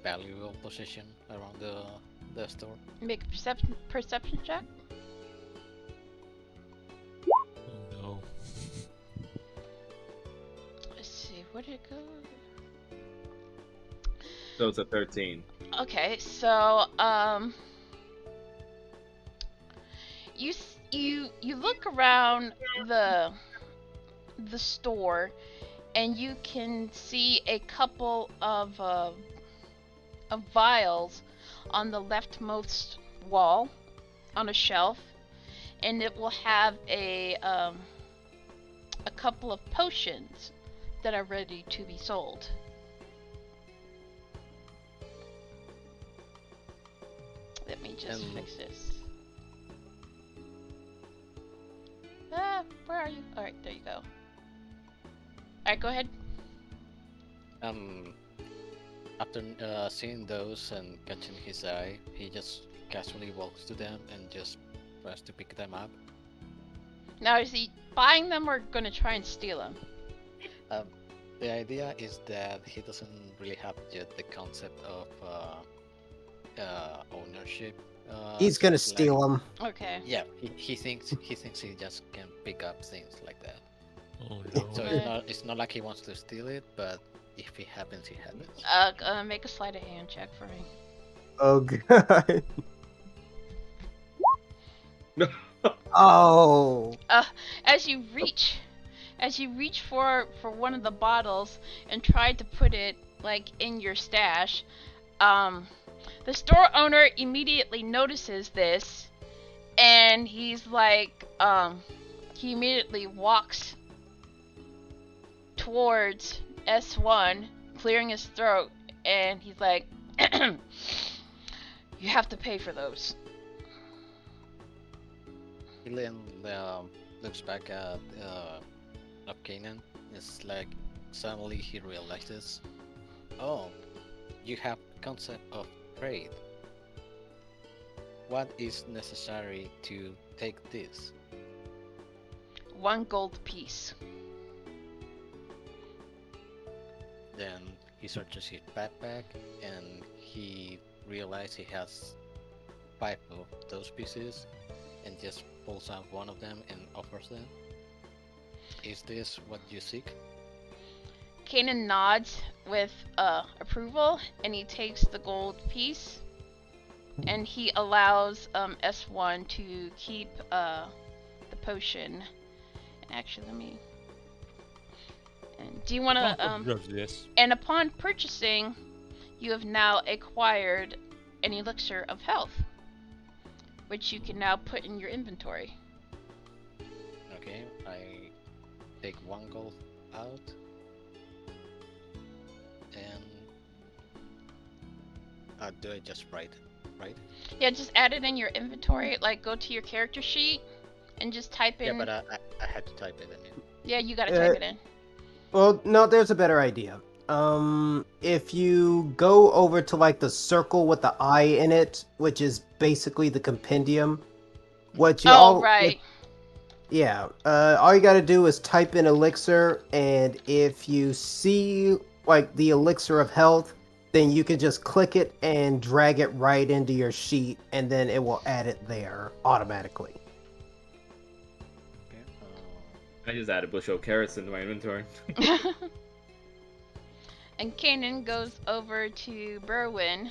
Speaker 1: valuable position around the store.
Speaker 6: Make a perception check.
Speaker 5: Oh no.
Speaker 6: Let's see, where did it go?
Speaker 3: So it's a 13.
Speaker 6: Okay, so you look around the store, and you can see a couple of vials on the leftmost wall on a shelf, and it will have a couple of potions that are ready to be sold. Yep. me just
Speaker 1: And-
Speaker 6: fix this. Where are you? Alright, there you go. Alright, go ahead.
Speaker 1: After seeing those and catching his eye, he just casually walks to them and just tries to pick them up.
Speaker 6: Now, is he buying them or gonna try and steal them?
Speaker 1: The idea is that he doesn't really have yet the concept of ownership.
Speaker 4: He's gonna
Speaker 1: like-
Speaker 4: steal them.
Speaker 6: Okay.
Speaker 1: Yeah, he thinks he just can pick up things like that.
Speaker 5: Oh
Speaker 1: So
Speaker 5: no.
Speaker 1: it's not like he wants to steal it, but if it happens, it happens.
Speaker 6: Make a sleight of hand check for me.
Speaker 4: Oh god. Oh.
Speaker 6: As you reach for one of the bottles and try to put it like in your stash, the store owner immediately notices this, and he's like, he immediately walks towards S1, clearing his throat, and he's like, "You have to pay for those."
Speaker 1: He then looks back at Kanan. It's like suddenly he realizes, oh, you have concept of trade. What is necessary to take this?
Speaker 6: 1 gold piece.
Speaker 1: Then he searches his backpack and he realizes he has 5 of those pieces and just pulls out one of them and offers them. Is this what you seek?
Speaker 6: Kanan nods with approval, and he takes the gold piece, and he allows S1 to keep the potion. Actually, let me. And do you want to
Speaker 5: Observe this.
Speaker 6: And upon purchasing, you have now acquired an Elixir of Health, which you can now put in your inventory.
Speaker 1: Okay, I take 1 gold out and do it just right?
Speaker 6: Yeah, just add it in your inventory. Like, go to your character sheet and just type in.
Speaker 1: Yeah, but I had to type it in.
Speaker 6: Yeah, you gotta type it in.
Speaker 4: Well, no, there's a better idea. If you go over to like the circle with the eye in it, which is basically the compendium, what you
Speaker 6: Right.
Speaker 4: Yeah, all you gotta do is type in elixir, and if you see like the elixir of health, then you can just click it and drag it right into your sheet, and then it will add it there automatically.
Speaker 1: Okay.
Speaker 3: I just added bushel carrots into my inventory.
Speaker 6: And Kanan goes over to Berwin,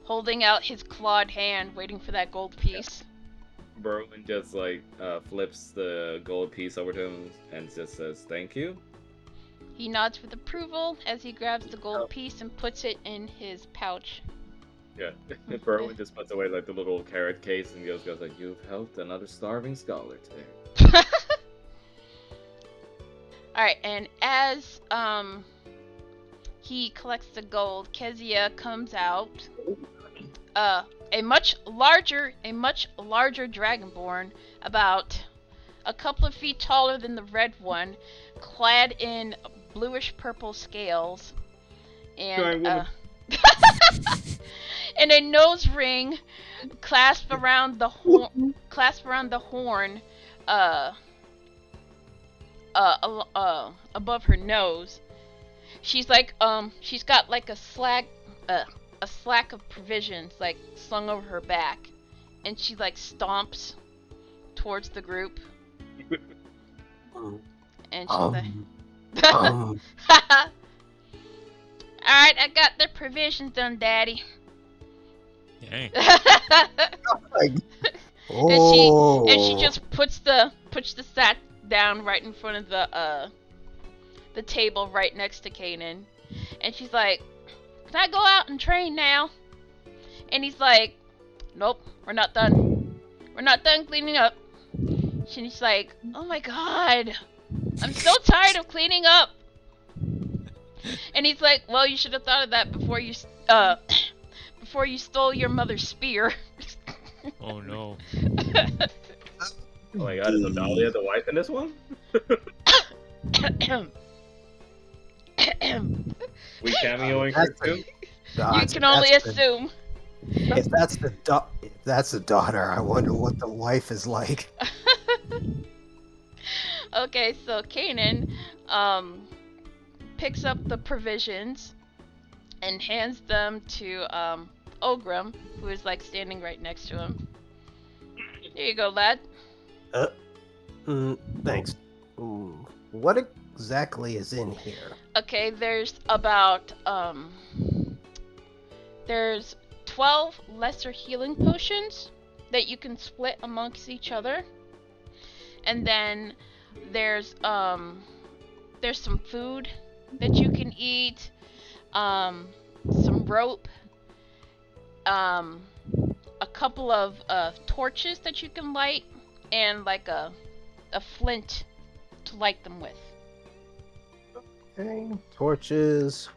Speaker 6: holding out his clawed hand, waiting for that gold piece.
Speaker 3: Berwin just like flips the gold piece over to him and just says thank you.
Speaker 6: He nods with approval as he grabs the gold piece and puts it in his pouch.
Speaker 3: Yeah, Berwin just puts away like the little carrot case and goes like, "You've helped another starving scholar today."
Speaker 6: Alright, and as he collects the gold, Kezia comes out. A much larger dragonborn, about a couple of feet taller than the red one, clad in bluish purple scales,
Speaker 3: Giant
Speaker 6: and
Speaker 3: woman.
Speaker 6: and a nose ring clasped around the horn, above her nose. She's like, she's got like a slack of provisions like slung over her back, and she like stomps towards the group, and she's like,
Speaker 4: Um,
Speaker 6: "Alright, I got the provisions done, Daddy."
Speaker 5: Dang.
Speaker 6: And she just puts the sack down right in front of the table right next to Kanan, and she's like, "Can I go out and train now?" And he's like, "Nope, we're not done. We're not done cleaning up." She's like, "Oh my god, I'm so tired of cleaning up." And he's like, "Well, you should have thought of that before you before you stole your mother's spear.
Speaker 5: Oh no.
Speaker 3: Oh my god, is Adalia the wife in this one? We cameoing her
Speaker 4: That's
Speaker 3: too?
Speaker 6: You
Speaker 4: God,
Speaker 6: can only assume.
Speaker 4: if that's the daughter, I wonder what the wife is like.
Speaker 6: Okay, so Kanan picks up the provisions and hands them to Ogrim, who is like standing right next to him. Here you go, lad.
Speaker 4: Thanks. What exactly is in here?
Speaker 6: Okay, there's about there's 12 lesser healing potions that you can split amongst each other. And then there's some food that you can eat, some rope, a couple of torches that you can light, and like a flint to light them with.
Speaker 4: Okay. Torches,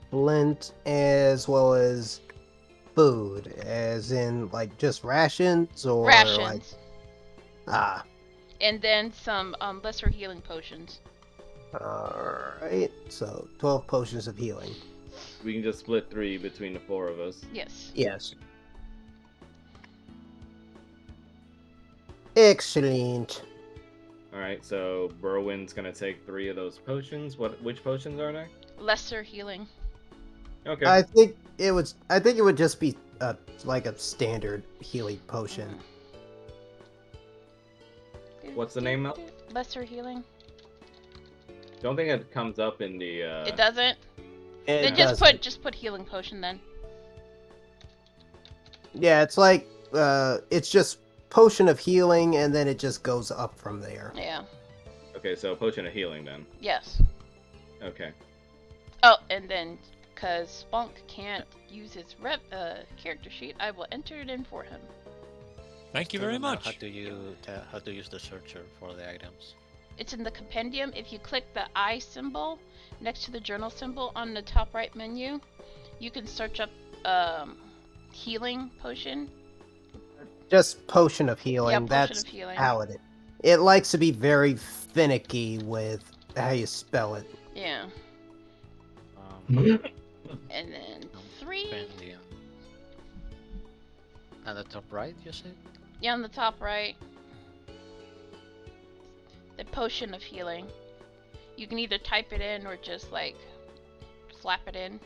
Speaker 4: flint, as well as food, as in like just rations or like
Speaker 6: Rations. And then some lesser healing potions.
Speaker 4: Alright, so 12 potions of healing.
Speaker 3: We can just split 3 between the 4 of us.
Speaker 6: Yes.
Speaker 4: Yes. Excellent.
Speaker 3: Alright, so Berwin's gonna take 3 of those potions. Which potions are they?
Speaker 6: Lesser healing.
Speaker 3: Okay.
Speaker 4: I think it would just be like a standard healing potion.
Speaker 3: What's the name, Mel?
Speaker 6: Lesser healing.
Speaker 3: Don't think it comes up in the
Speaker 6: It doesn't? Then just put healing potion then.
Speaker 4: Yeah, it's like it's just potion of healing, and then it just goes up from there.
Speaker 6: Yeah.
Speaker 3: Okay, so potion of healing then.
Speaker 6: Yes.
Speaker 3: Okay.
Speaker 6: Oh, and then because Spunk can't use his character sheet, I will enter it in for him.
Speaker 5: Thank you
Speaker 1: I
Speaker 5: very
Speaker 1: don't know
Speaker 5: much.
Speaker 1: how to use the searcher for the items.
Speaker 6: It's in the compendium. If you click the I symbol next to the journal symbol on the top right menu, you can search up healing potion.
Speaker 4: Just potion of healing.
Speaker 6: Yeah, potion
Speaker 4: That's
Speaker 6: of healing.
Speaker 4: how it likes to be very finicky with how you spell it.
Speaker 6: Yeah.
Speaker 1: Um,
Speaker 6: And then 3.
Speaker 1: Compendium. At the top right, you said?
Speaker 6: Yeah, on the top right. The potion of healing. You can either type it in or just like slap it in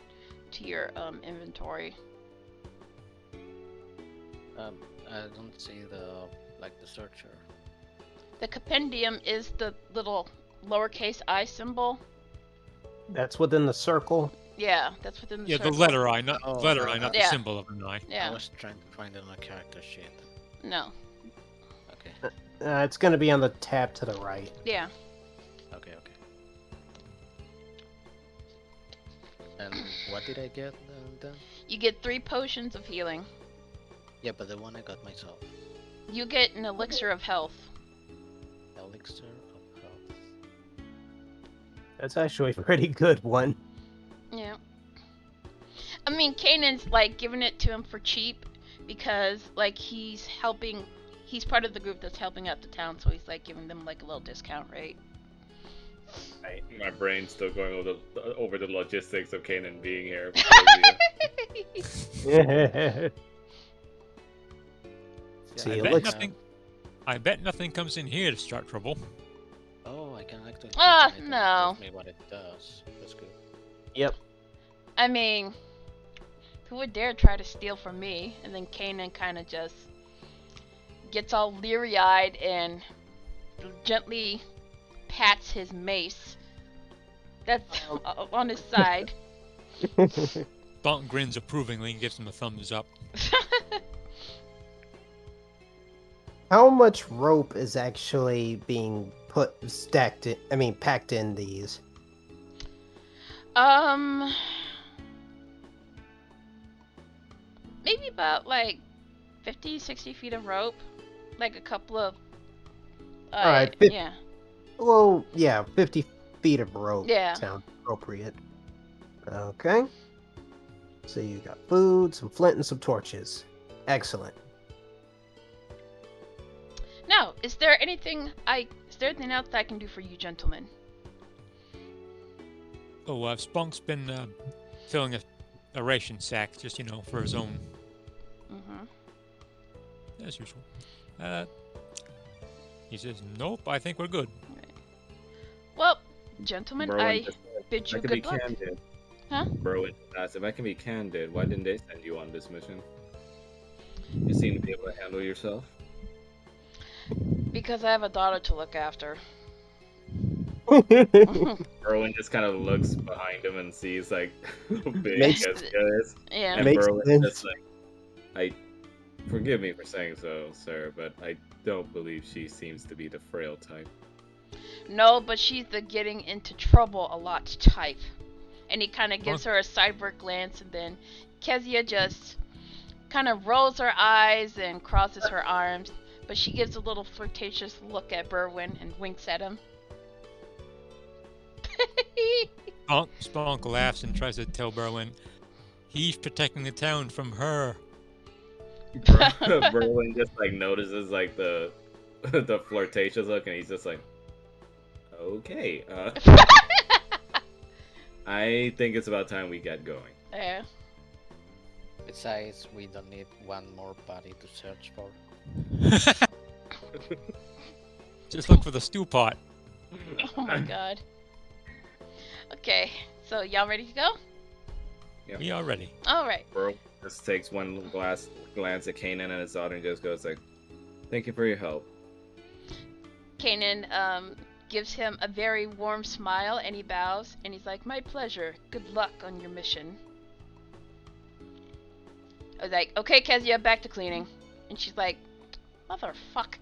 Speaker 6: to your inventory.
Speaker 1: I don't see the searcher.
Speaker 6: The compendium is the little lowercase I symbol.
Speaker 4: That's within the circle.
Speaker 6: Yeah, that's within the
Speaker 5: Yeah,
Speaker 6: circle.
Speaker 5: the letter I, not
Speaker 1: Oh,
Speaker 5: letter I, not the
Speaker 6: yeah.
Speaker 5: symbol of an I.
Speaker 1: I
Speaker 6: Yeah.
Speaker 1: was trying to find it on a character sheet.
Speaker 6: No.
Speaker 1: Okay.
Speaker 4: It's going to be on the tab to the right.
Speaker 6: Yeah.
Speaker 1: Okay. And what did I get then?
Speaker 6: You get 3 potions of healing.
Speaker 1: Yeah, but the one I got myself.
Speaker 6: You get an elixir of health.
Speaker 1: Elixir of Health.
Speaker 4: That's actually a pretty good one.
Speaker 6: Yeah. I mean, Kanan's like giving it to him for cheap because like he's part of the group that's helping out the town, so he's like giving them like a little discount rate.
Speaker 3: My brain's still going over the logistics of Kanan being here.
Speaker 4: See,
Speaker 5: I bet nothing comes in here to start trouble.
Speaker 1: Oh, I can actually.
Speaker 6: No.
Speaker 1: Tells me what it does. That's good.
Speaker 4: Yep.
Speaker 6: I mean, who would dare try to steal from me? And then Kanan kind of just gets all leery-eyed and gently pats his mace that's on his side.
Speaker 5: Bonk grins approvingly and gives him a thumbs up.
Speaker 4: How much rope is actually being packed in these?
Speaker 6: Maybe about like 50, 60 feet of rope. Like a couple of...
Speaker 4: Alright,
Speaker 6: yeah.
Speaker 4: Well, yeah, 50 feet of rope
Speaker 6: Yeah.
Speaker 4: sounds appropriate. Okay. So you got food, some flint, and some torches. Excellent.
Speaker 6: Now, is there anything else that I can do for you, gentlemen?
Speaker 5: Oh, Spunk's been filling a ration sack, just for his own, as usual. He says, "Nope, I think we're good."
Speaker 6: Well, gentlemen,
Speaker 3: Berwin
Speaker 6: I
Speaker 3: just
Speaker 6: bid you
Speaker 3: I can be
Speaker 6: good luck.
Speaker 3: candid.
Speaker 6: Huh?
Speaker 3: Berwin asked, if I can be candid, why didn't they send you on this mission? You seem to be able to handle yourself.
Speaker 6: Because I have a daughter to look after.
Speaker 3: Berwin just kind of looks behind him and sees like how big
Speaker 4: Makes-
Speaker 3: Kezia is.
Speaker 6: Yeah.
Speaker 3: And
Speaker 4: Makes
Speaker 3: Berwin
Speaker 4: sense.
Speaker 3: just forgive me for saying so, sir, but I don't believe she seems to be the frail type.
Speaker 6: No, but she's the getting into trouble a lot type. And he kind of gives her a sideward glance, and then Kezia just kind of rolls her eyes and crosses her arms, but she gives a little flirtatious look at Berwin and winks at him.
Speaker 5: Spunk laughs and tries to tell Berwin he's protecting the town from her.
Speaker 3: Berwin just notices the the flirtatious look, and he's just like, okay, I think it's about time we get going.
Speaker 6: Yeah.
Speaker 1: Besides, we don't need one more body to search for.
Speaker 5: Just look for the stew pot.
Speaker 6: Oh my god. Okay, so y'all ready to go?
Speaker 5: We are ready.
Speaker 6: Alright.
Speaker 3: Berwin just takes one glance at Kanan and his daughter and just goes like, thank you for your help.
Speaker 6: Kanan gives him a very warm smile, and he bows, and he's like, my pleasure. Good luck on your mission. I was like, okay, Kezia, back to cleaning. And she's like, motherfucker.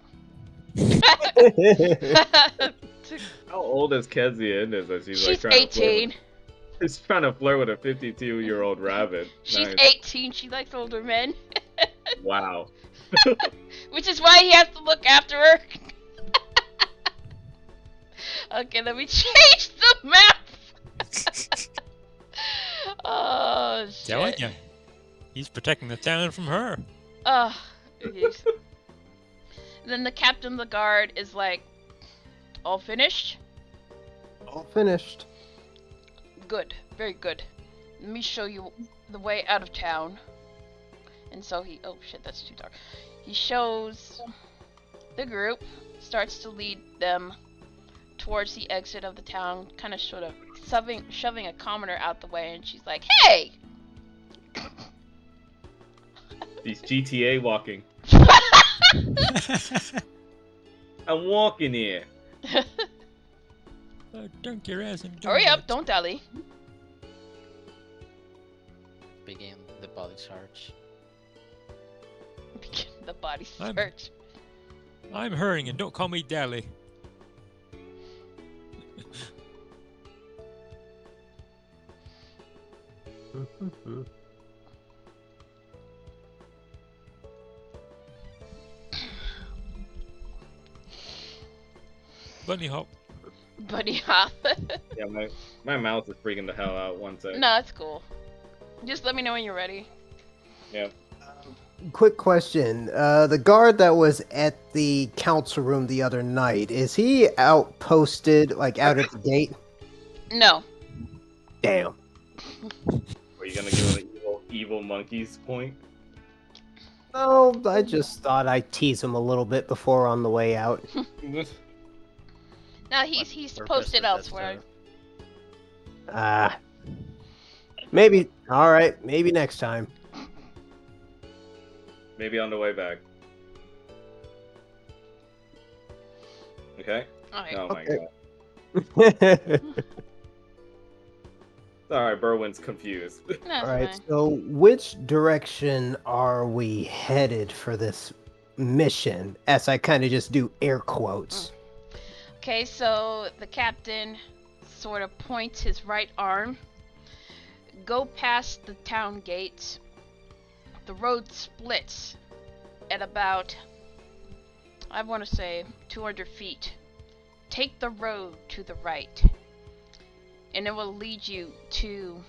Speaker 3: How old is Kezia in this? That
Speaker 6: She's
Speaker 3: trying
Speaker 6: 18.
Speaker 3: She's trying to flirt with a 52-year-old rabbit.
Speaker 6: She's
Speaker 3: Nice.
Speaker 6: 18. She likes older men.
Speaker 3: Wow.
Speaker 6: Which is why he has to look after her. Okay, let me change the map. Oh, shit.
Speaker 5: Telling ya, he's protecting the town from her.
Speaker 6: Jeez. Then the captain of the guard is like, all finished?
Speaker 4: All finished.
Speaker 6: Good, very good. Let me show you the way out of town. And so he, oh shit, that's too dark. He shows the group, starts to lead them towards the exit of the town, kind of sort of shoving a commoner out the way, and she's like, hey!
Speaker 3: These GTA walking. I'm walking here.
Speaker 5: Dunk your ass and
Speaker 6: Hurry up, don't dally.
Speaker 1: Begin the body search.
Speaker 6: The body
Speaker 5: I'm-
Speaker 6: search.
Speaker 5: I'm hurrying, and don't call me Dally. Bunny hop.
Speaker 6: Bunny hop.
Speaker 3: Yeah, my mouth is freaking the hell out. One sec.
Speaker 6: No, it's cool. Just let me know when you're ready.
Speaker 3: Yeah.
Speaker 4: Quick question. The guard that was at the council room the other night, is he outposted, out at the gate?
Speaker 6: No.
Speaker 4: Damn.
Speaker 3: Are you gonna give an evil monkeys point?
Speaker 4: Oh, I just thought I'd tease him a little bit before on the way out.
Speaker 6: No, he's
Speaker 1: Purpose
Speaker 6: posted
Speaker 1: does that
Speaker 6: elsewhere.
Speaker 1: serve?
Speaker 4: Maybe. Alright, maybe next time.
Speaker 3: Maybe on the way back. Okay?
Speaker 6: Alright.
Speaker 3: Oh my
Speaker 4: Okay.
Speaker 3: god. Sorry, Berwin's confused.
Speaker 6: That's
Speaker 4: Alright,
Speaker 6: fine.
Speaker 4: so which direction are we headed for this mission? As I kind of just do air quotes.
Speaker 6: Okay, so the captain sort of points his right arm. Go past the town gates. The road splits at about, I want to say, 200 feet. Take the road to the right, and it will lead you to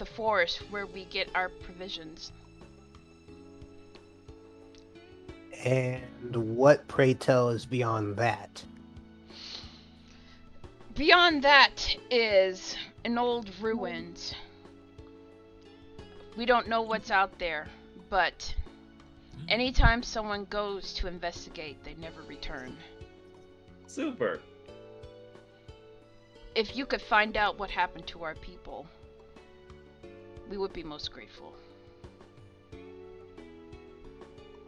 Speaker 6: the forest where we get our provisions.
Speaker 4: And what, pray tell, is beyond that?
Speaker 6: Beyond that is an old ruins. We don't know what's out there, but anytime someone goes to investigate, they never return.
Speaker 3: Super.
Speaker 6: If you could find out what happened to our people, we would be most grateful.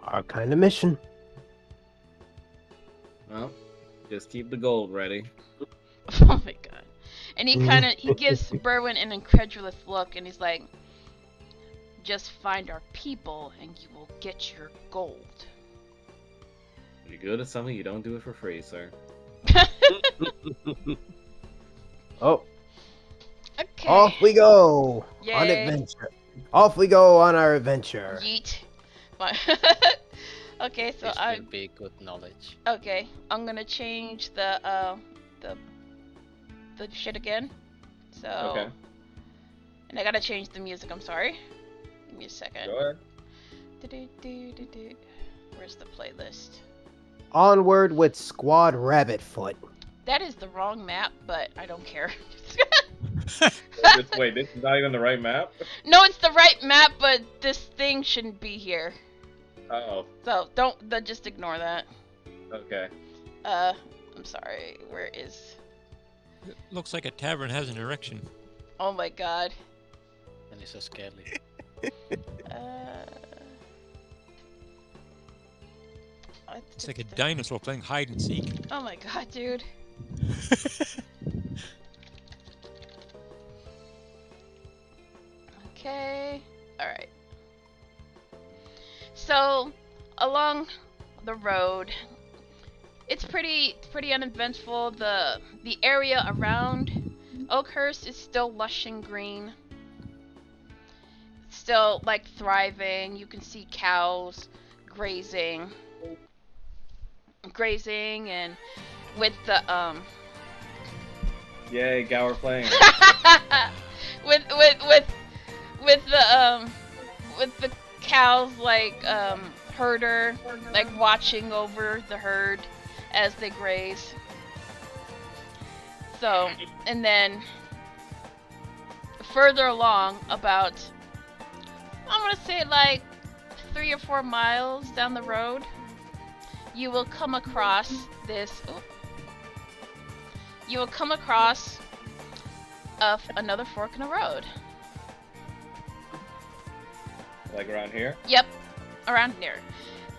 Speaker 4: Our kind of mission.
Speaker 3: Well, just keep the gold ready.
Speaker 6: Oh my god. And he gives Berwin an incredulous look, and he's like, just find our people and you will get your gold.
Speaker 3: If you're good at something, you don't do it for free, sir.
Speaker 4: Oh,
Speaker 6: Okay.
Speaker 4: off we go on
Speaker 6: Yay.
Speaker 4: adventure. Off we go on our adventure.
Speaker 6: Yeet. But okay, so
Speaker 1: This
Speaker 6: I
Speaker 1: will be good knowledge.
Speaker 6: okay. I'm gonna change the shit again. So
Speaker 3: Okay.
Speaker 6: and I gotta change the music. I'm sorry. Give me a second.
Speaker 3: Go ahead.
Speaker 6: Do-do-do-do-do. Where's the playlist?
Speaker 4: Onward with Squad Rabbitfoot.
Speaker 6: That is the wrong map, but I don't care.
Speaker 3: Wait, this is not even the right map?
Speaker 6: No, it's the right map, but this thing shouldn't be here.
Speaker 3: Uh-oh.
Speaker 6: So just ignore that.
Speaker 3: Okay.
Speaker 6: I'm sorry. Where is?
Speaker 5: Looks like a tavern has an erection.
Speaker 6: Oh my god.
Speaker 1: And it's a skelly.
Speaker 5: It's like a dinosaur playing hide and seek.
Speaker 6: Oh my god, dude. Okay. Alright. So, along the road, it's pretty uneventful. The area around Oakhurst is still lush and green. Still like thriving. You can see cows grazing and with the
Speaker 3: Yay, Gower playing.
Speaker 6: with the cows like herder like watching over the herd as they graze. So, and then further along, about I'm gonna say like 3 or 4 miles down the road, you will come across this. You will come across another fork in the road.
Speaker 3: Like around here?
Speaker 6: Yep, around here.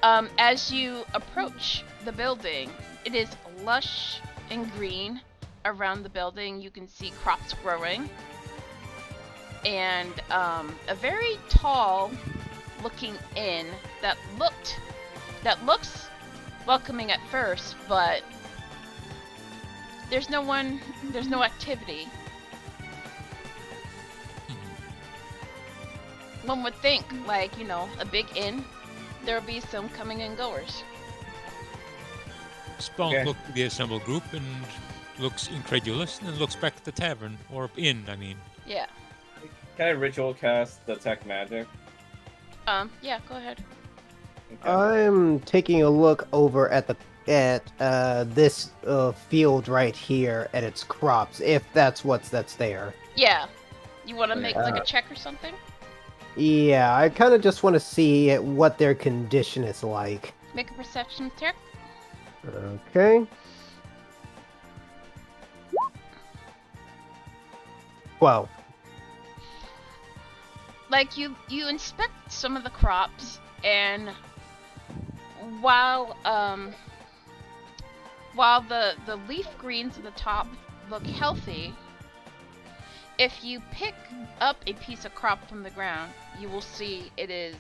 Speaker 6: As you approach the building, it is lush and green around the building. You can see crops growing. And a very tall looking inn that looks welcoming at first, but there's no activity. One would think, like, a big inn, there would be some coming and goers.
Speaker 5: Spunk
Speaker 3: Okay.
Speaker 5: looks at the assembled group and looks incredulous, and then looks back at the tavern, or inn, I mean.
Speaker 6: Yeah.
Speaker 3: Can I ritual cast Detect Magic?
Speaker 6: Yeah, go ahead.
Speaker 3: Okay.
Speaker 4: I'm taking a look over at this field right here at its crops, if that's that's there.
Speaker 6: Yeah. You want to
Speaker 3: Okay.
Speaker 6: make like a check or something?
Speaker 4: Yeah, I kind of just want to see what their condition is like.
Speaker 6: Make a perception check.
Speaker 4: Okay. 12.
Speaker 6: Like you inspect some of the crops, and while the leaf greens at the top look healthy, if you pick up a piece of crop from the ground, you will see it is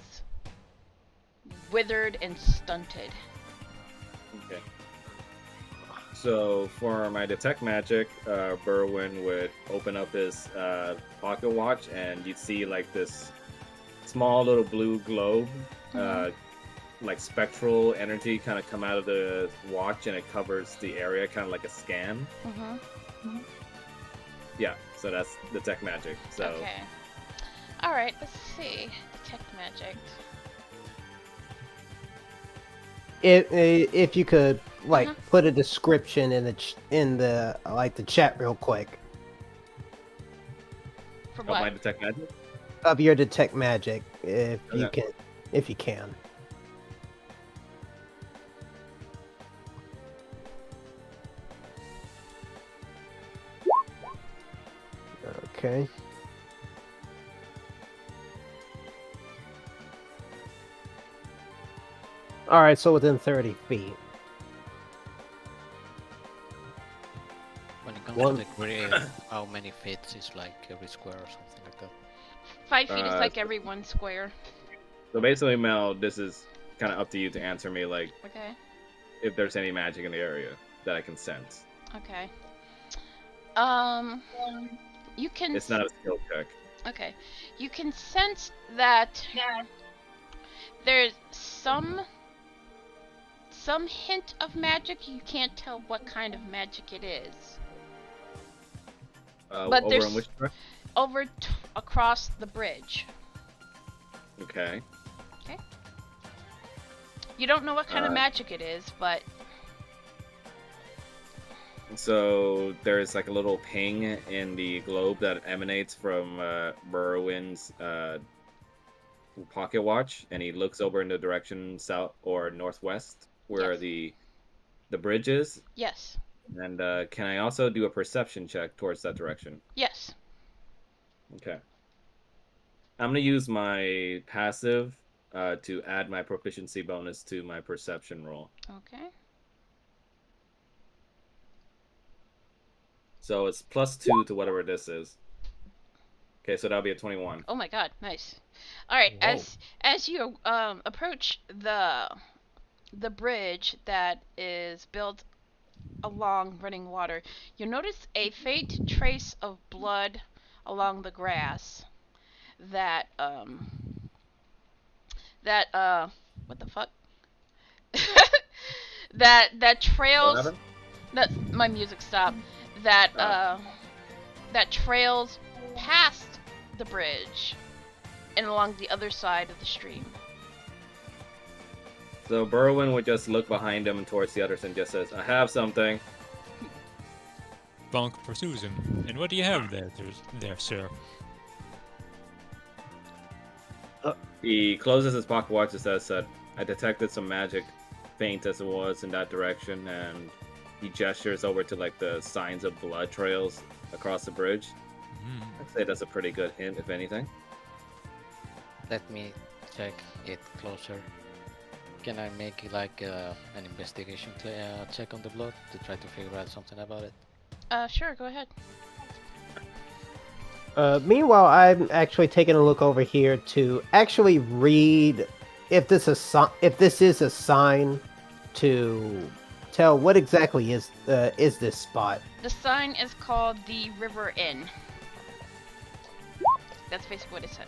Speaker 6: withered and stunted.
Speaker 3: Okay. So for my detect magic, Berwin would open up his pocket watch, and you'd see like this small little blue globe, like spectral energy, kind of come out of the watch, and it covers the area, kind of like a scan.
Speaker 6: Mm-hmm.
Speaker 3: Yeah. So that's detect magic. So
Speaker 6: Okay. Alright, let's see. Detect magic.
Speaker 4: If you could like
Speaker 6: Mhm.
Speaker 4: put a description in the like the chat real quick
Speaker 6: For
Speaker 3: Of
Speaker 6: what?
Speaker 3: my detect magic?
Speaker 4: of your detect magic, if you
Speaker 3: Okay.
Speaker 4: can, if you can. Okay. All right, so within 30 feet.
Speaker 1: When it comes
Speaker 4: One-
Speaker 1: to the grid, how many feet is like every square or something like that?
Speaker 6: 5 feet is like
Speaker 3: So-
Speaker 6: every 1 square.
Speaker 3: So basically, Mel, this is kind of up to you to answer me, like,
Speaker 6: Okay.
Speaker 3: if there's any magic in the area that I can sense.
Speaker 6: Okay. You can.
Speaker 3: It's not a skill check.
Speaker 6: Okay. You can sense that there's some hint of magic. You can't tell what kind of magic it is. But
Speaker 3: Over
Speaker 6: there's
Speaker 3: in which direction?
Speaker 6: over across the bridge.
Speaker 3: Okay.
Speaker 6: You don't know what kind of
Speaker 3: Uh,
Speaker 6: magic it is, but
Speaker 3: So there's like a little ping in the globe that emanates from Berwin's pocket watch, and he looks over in the direction south or northwest where
Speaker 6: Yes.
Speaker 3: the bridge is.
Speaker 6: yes.
Speaker 3: And can I also do a perception check towards that direction?
Speaker 6: Yes.
Speaker 3: Okay. I'm gonna use my passive to add my proficiency bonus to my perception roll.
Speaker 6: Okay.
Speaker 3: So it's +2 to whatever this is. Okay, so that'll be a 21.
Speaker 6: Oh my god, nice. All right,
Speaker 5: Whoa.
Speaker 6: as you approach the bridge that is built along running water, you notice a faint trace of blood along the grass that what the fuck? that
Speaker 3: What
Speaker 6: trails
Speaker 3: happened?
Speaker 6: that my music stopped. That
Speaker 3: Oh.
Speaker 6: that trails past the bridge and along the other side of the stream.
Speaker 3: So Berwin would just look behind him and towards the others and just says, I have something.
Speaker 5: Bonk pursues him. And what do you have there, sir?
Speaker 3: He closes his pocket watch and says that I detected some magic, faint as it was, in that direction, and he gestures over to like the signs of blood trails across the bridge.
Speaker 5: Hmm.
Speaker 3: I'd say that's a pretty good hint, if anything.
Speaker 1: Let me check it closer. Can I make like an investigation check on the blood to try to figure out something about it?
Speaker 6: Sure, go ahead.
Speaker 4: Meanwhile, I'm actually taking a look over here to actually read if this is a sign to tell what exactly is this spot.
Speaker 6: The sign is called the River Inn. That's basically what it says.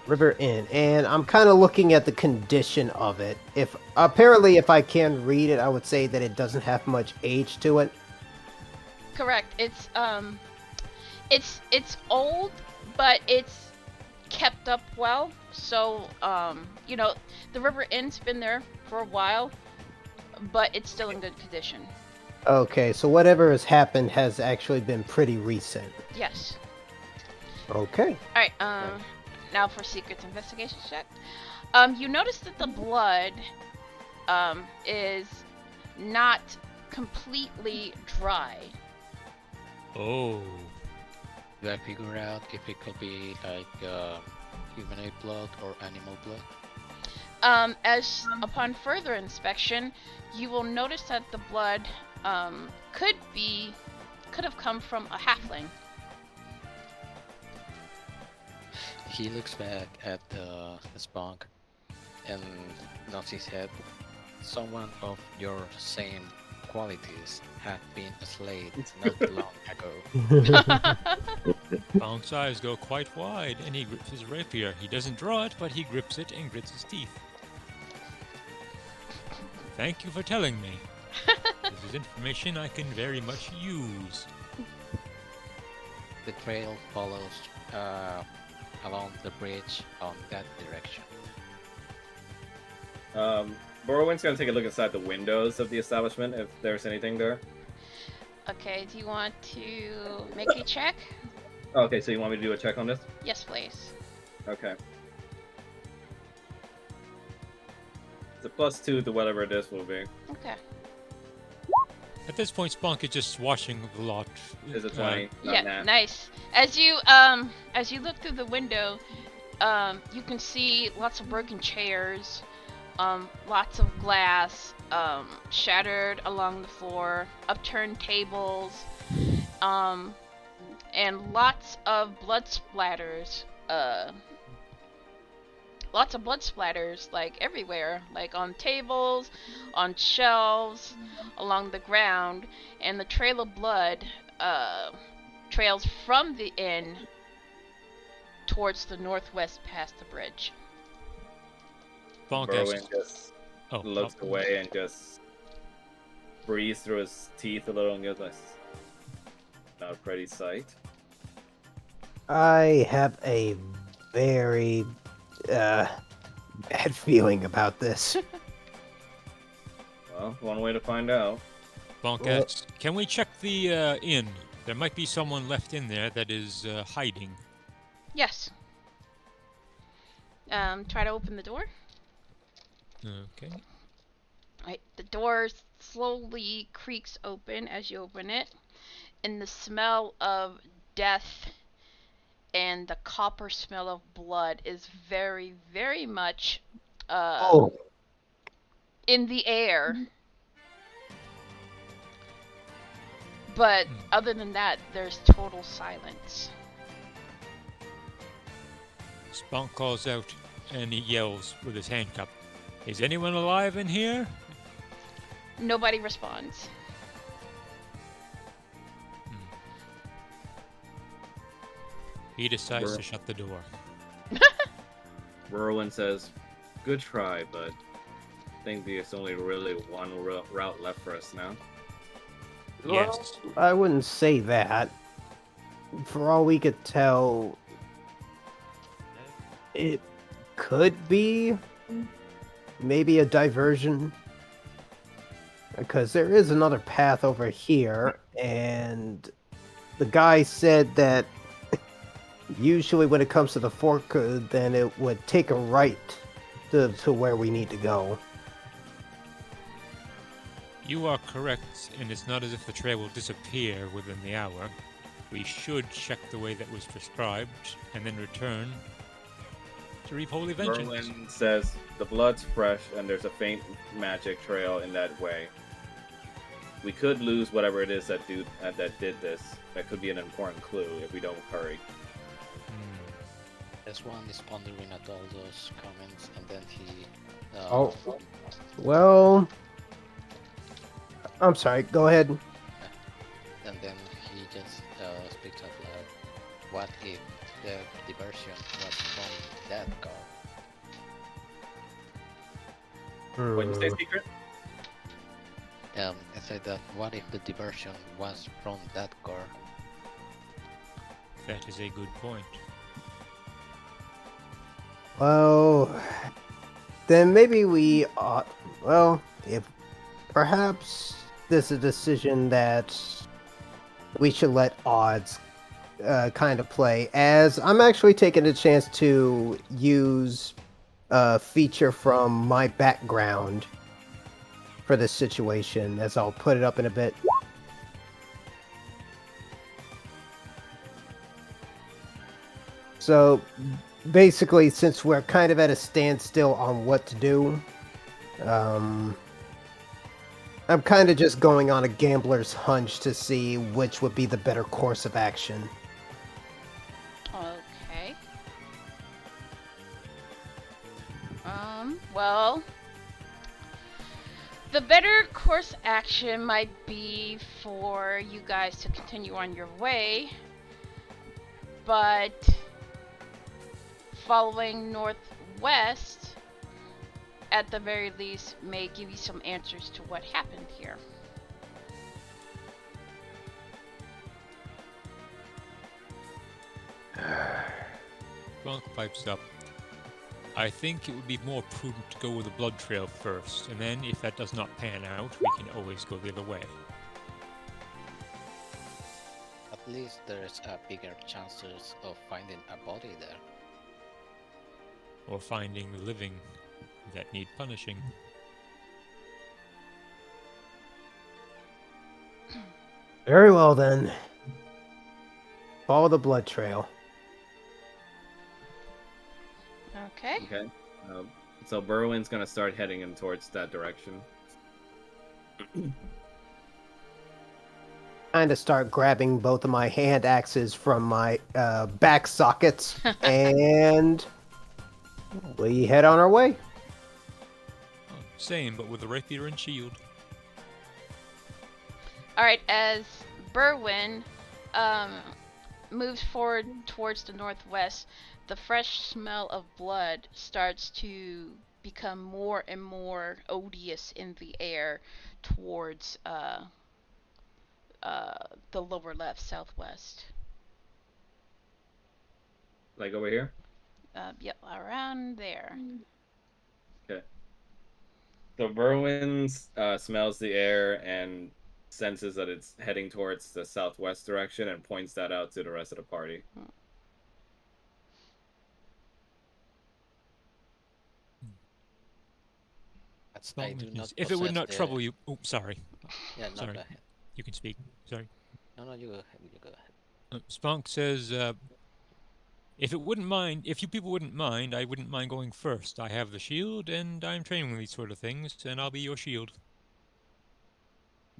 Speaker 4: River Inn, and I'm kind of looking at the condition of it. If if I can read it, I would say that it doesn't have much age to it.
Speaker 6: Correct. It's old, but it's kept up well. So the River Inn's been there for a while, but it's still in good condition.
Speaker 4: Okay, so whatever has happened has actually been pretty recent.
Speaker 6: Yes.
Speaker 4: Okay.
Speaker 6: All right. Now for secrets investigation check. You notice that the blood is not completely dry.
Speaker 5: Oh.
Speaker 1: Do I figure out if it could be like humanoid blood or animal blood?
Speaker 6: As upon further inspection, you will notice that the blood could have come from a halfling.
Speaker 1: He looks back at Spunk and nods his head. Someone of your same qualities have been slayed not long ago.
Speaker 5: Bonk's eyes go quite wide, and he grips his rapier. He doesn't draw it, but he grips it and grits his teeth. Thank you for telling me. This is information I can very much use.
Speaker 1: The trail follows along the bridge on that direction.
Speaker 3: Borwin's gonna take a look inside the windows of the establishment if there's anything there.
Speaker 6: Okay, do you want to make a check?
Speaker 3: Okay, so you want me to do a check on this?
Speaker 6: Yes, please.
Speaker 3: Okay. It's a +2 to whatever this will be.
Speaker 6: Okay.
Speaker 5: At this point, Spunk is just watching the lot.
Speaker 3: Is a 20? Not
Speaker 6: Yeah,
Speaker 3: nat.
Speaker 6: nice. As you look through the window, you can see lots of broken chairs, lots of glass, shattered along the floor, upturned tables, and lots of blood splatters. Lots of blood splatters, like everywhere, like on tables, on shelves, along the ground, and the trail of blood trails from the inn towards the northwest past the bridge.
Speaker 5: Spunk
Speaker 3: Borwin
Speaker 5: asks,
Speaker 3: just
Speaker 5: oh,
Speaker 3: looks
Speaker 5: oh,
Speaker 3: away and just breathes through his teeth a little and goes like, not a pretty sight.
Speaker 4: I have a very bad feeling about this.
Speaker 3: Well, one way to find out.
Speaker 5: Spunk
Speaker 4: Well-
Speaker 5: asks, can we check the inn? There might be someone left in there that is hiding.
Speaker 6: Yes. Try to open the door.
Speaker 5: Okay.
Speaker 6: Right, the door slowly creaks open as you open it, and the smell of death and the copper smell of blood is very, very much
Speaker 4: Oh,
Speaker 6: in the air. But other than that, there's total silence.
Speaker 5: Spunk calls out and he yells with his hand cup, is anyone alive in here?
Speaker 6: Nobody responds.
Speaker 5: He decides
Speaker 3: Bro.
Speaker 5: to shut the door.
Speaker 3: Berwin says, good try, but I think there's only really one route left for us now.
Speaker 5: Yes.
Speaker 4: I wouldn't say that. For all we could tell, it could be maybe a diversion. Because there is another path over here, and the guy said that usually when it comes to the fork, then it would take a right to where we need to go.
Speaker 5: You are correct, and it's not as if the trail will disappear within the hour. We should check the way that was prescribed, and then return to reap holy vengeance.
Speaker 3: Berwin says, the blood's fresh and there's a faint magic trail in that way. We could lose whatever it is that did this. That could be an important clue if we don't hurry.
Speaker 1: This one is pondering at all those comments, and then he.
Speaker 4: Oh. Well, I'm sorry, go ahead.
Speaker 1: And then he just speaks out loud. What if the diversion was from that car?
Speaker 3: What you say, Secret?
Speaker 1: I said that. What if the diversion was from that car?
Speaker 5: That is a good point.
Speaker 4: Well, then maybe we ought. Well, if perhaps this is a decision that we should let odds kind of play. As I'm actually taking a chance to use a feature from my background for this situation, as I'll put it up in a bit. So basically, since we're kind of at a standstill on what to do, I'm kind of just going on a gambler's hunch to see which would be the better course of action.
Speaker 6: Okay. Well, the better course action might be for you guys to continue on your way, but following northwest, at the very least, may give you some answers to what happened here.
Speaker 5: Spunk pipes up. I think it would be more prudent to go with the blood trail first, and then if that does not pan out, we can always go the other way.
Speaker 1: At least there's a bigger chances of finding a body there.
Speaker 5: Or finding the living that need punishing.
Speaker 4: Very well then. Follow the blood trail.
Speaker 6: Okay.
Speaker 3: Okay. So Berwin's gonna start heading in towards that direction.
Speaker 4: Kind of start grabbing both of my hand axes from my back sockets, and we head on our way.
Speaker 5: Oh, same, but with a rapier and shield.
Speaker 6: Alright, as Berwin moves forward towards the northwest, the fresh smell of blood starts to become more and more odious in the air towards the lower left, southwest.
Speaker 3: Like over here?
Speaker 6: Yep, around there.
Speaker 3: Okay. So Berwin smells the air and senses that it's heading towards the southwest direction and points that out to the rest of the party.
Speaker 1: I do not
Speaker 5: if it would
Speaker 1: possess
Speaker 5: not
Speaker 1: the...
Speaker 5: trouble you... Oh, sorry.
Speaker 1: Yeah, no,
Speaker 5: Sorry.
Speaker 1: go ahead.
Speaker 5: You can speak. Sorry.
Speaker 1: No, you go ahead. You go ahead.
Speaker 5: Spunk says, if you people wouldn't mind, I wouldn't mind going first. I have the shield, and I'm training with these sort of things, and I'll be your shield.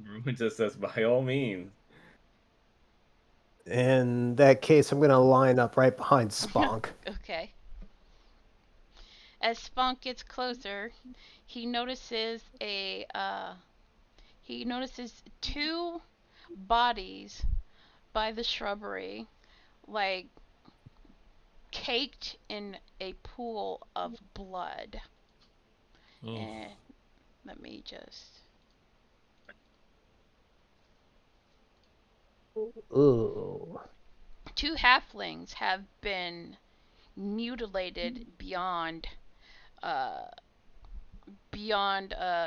Speaker 3: Berwin just says, by all means.
Speaker 4: In that case, I'm going to line up right behind Spunk.
Speaker 6: Okay. As Spunk gets closer, he notices two bodies by the shrubbery, like caked in a pool of blood.
Speaker 5: Oh.
Speaker 6: And let me just...
Speaker 4: Ooh.
Speaker 6: Two halflings have been mutilated beyond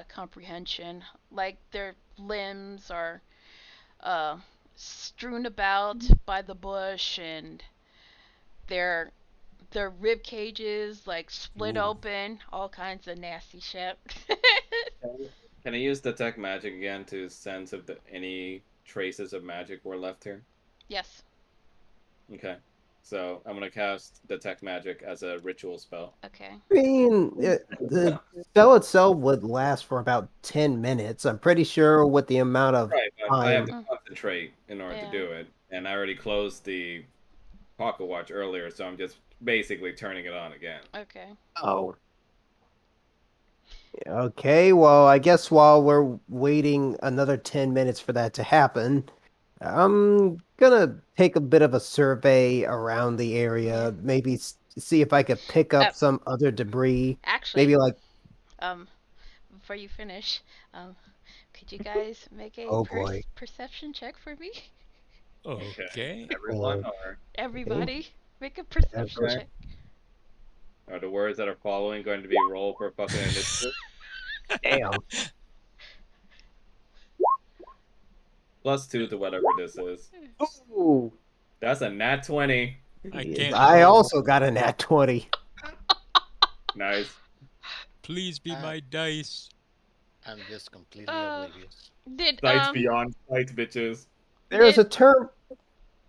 Speaker 6: comprehension. Like their limbs are strewn about by the bush, and their rib cages like split
Speaker 5: Ooh.
Speaker 6: open, all kinds of nasty shit.
Speaker 3: Can I use detect magic again to sense if any traces of magic were left here?
Speaker 6: Yes.
Speaker 3: Okay. So I'm gonna cast detect magic as a ritual spell.
Speaker 6: Okay.
Speaker 4: I mean, the spell itself would last for about 10 minutes. I'm pretty sure with the amount of
Speaker 3: Right, but I have
Speaker 4: time.
Speaker 3: to concentrate in order to
Speaker 6: Yeah.
Speaker 3: do it, and I already closed the pocket watch earlier, so I'm just basically turning it on again.
Speaker 6: Okay.
Speaker 4: Oh. Okay, well, I guess while we're waiting another 10 minutes for that to happen, I'm gonna take a bit of a survey around the area,
Speaker 6: Yeah.
Speaker 4: maybe see if I could pick up some other debris.
Speaker 6: Actually,
Speaker 4: Maybe like,
Speaker 6: before you finish, could you guys make a
Speaker 4: oh boy.
Speaker 6: perception check for me?
Speaker 5: Okay.
Speaker 3: Everyone, or
Speaker 6: Everybody, make a perception
Speaker 3: Okay.
Speaker 6: check.
Speaker 3: are the words that are following going to be roll for fucking initiative?
Speaker 4: Damn.
Speaker 3: +2 to whatever this is.
Speaker 4: Ooh.
Speaker 3: That's a nat 20.
Speaker 5: I can't
Speaker 4: I
Speaker 5: roll.
Speaker 4: also got a nat 20.
Speaker 3: Nice.
Speaker 5: Please be my dice.
Speaker 1: I'm just completely oblivious.
Speaker 6: Did
Speaker 3: Sights beyond sights, bitches.
Speaker 4: There's a term.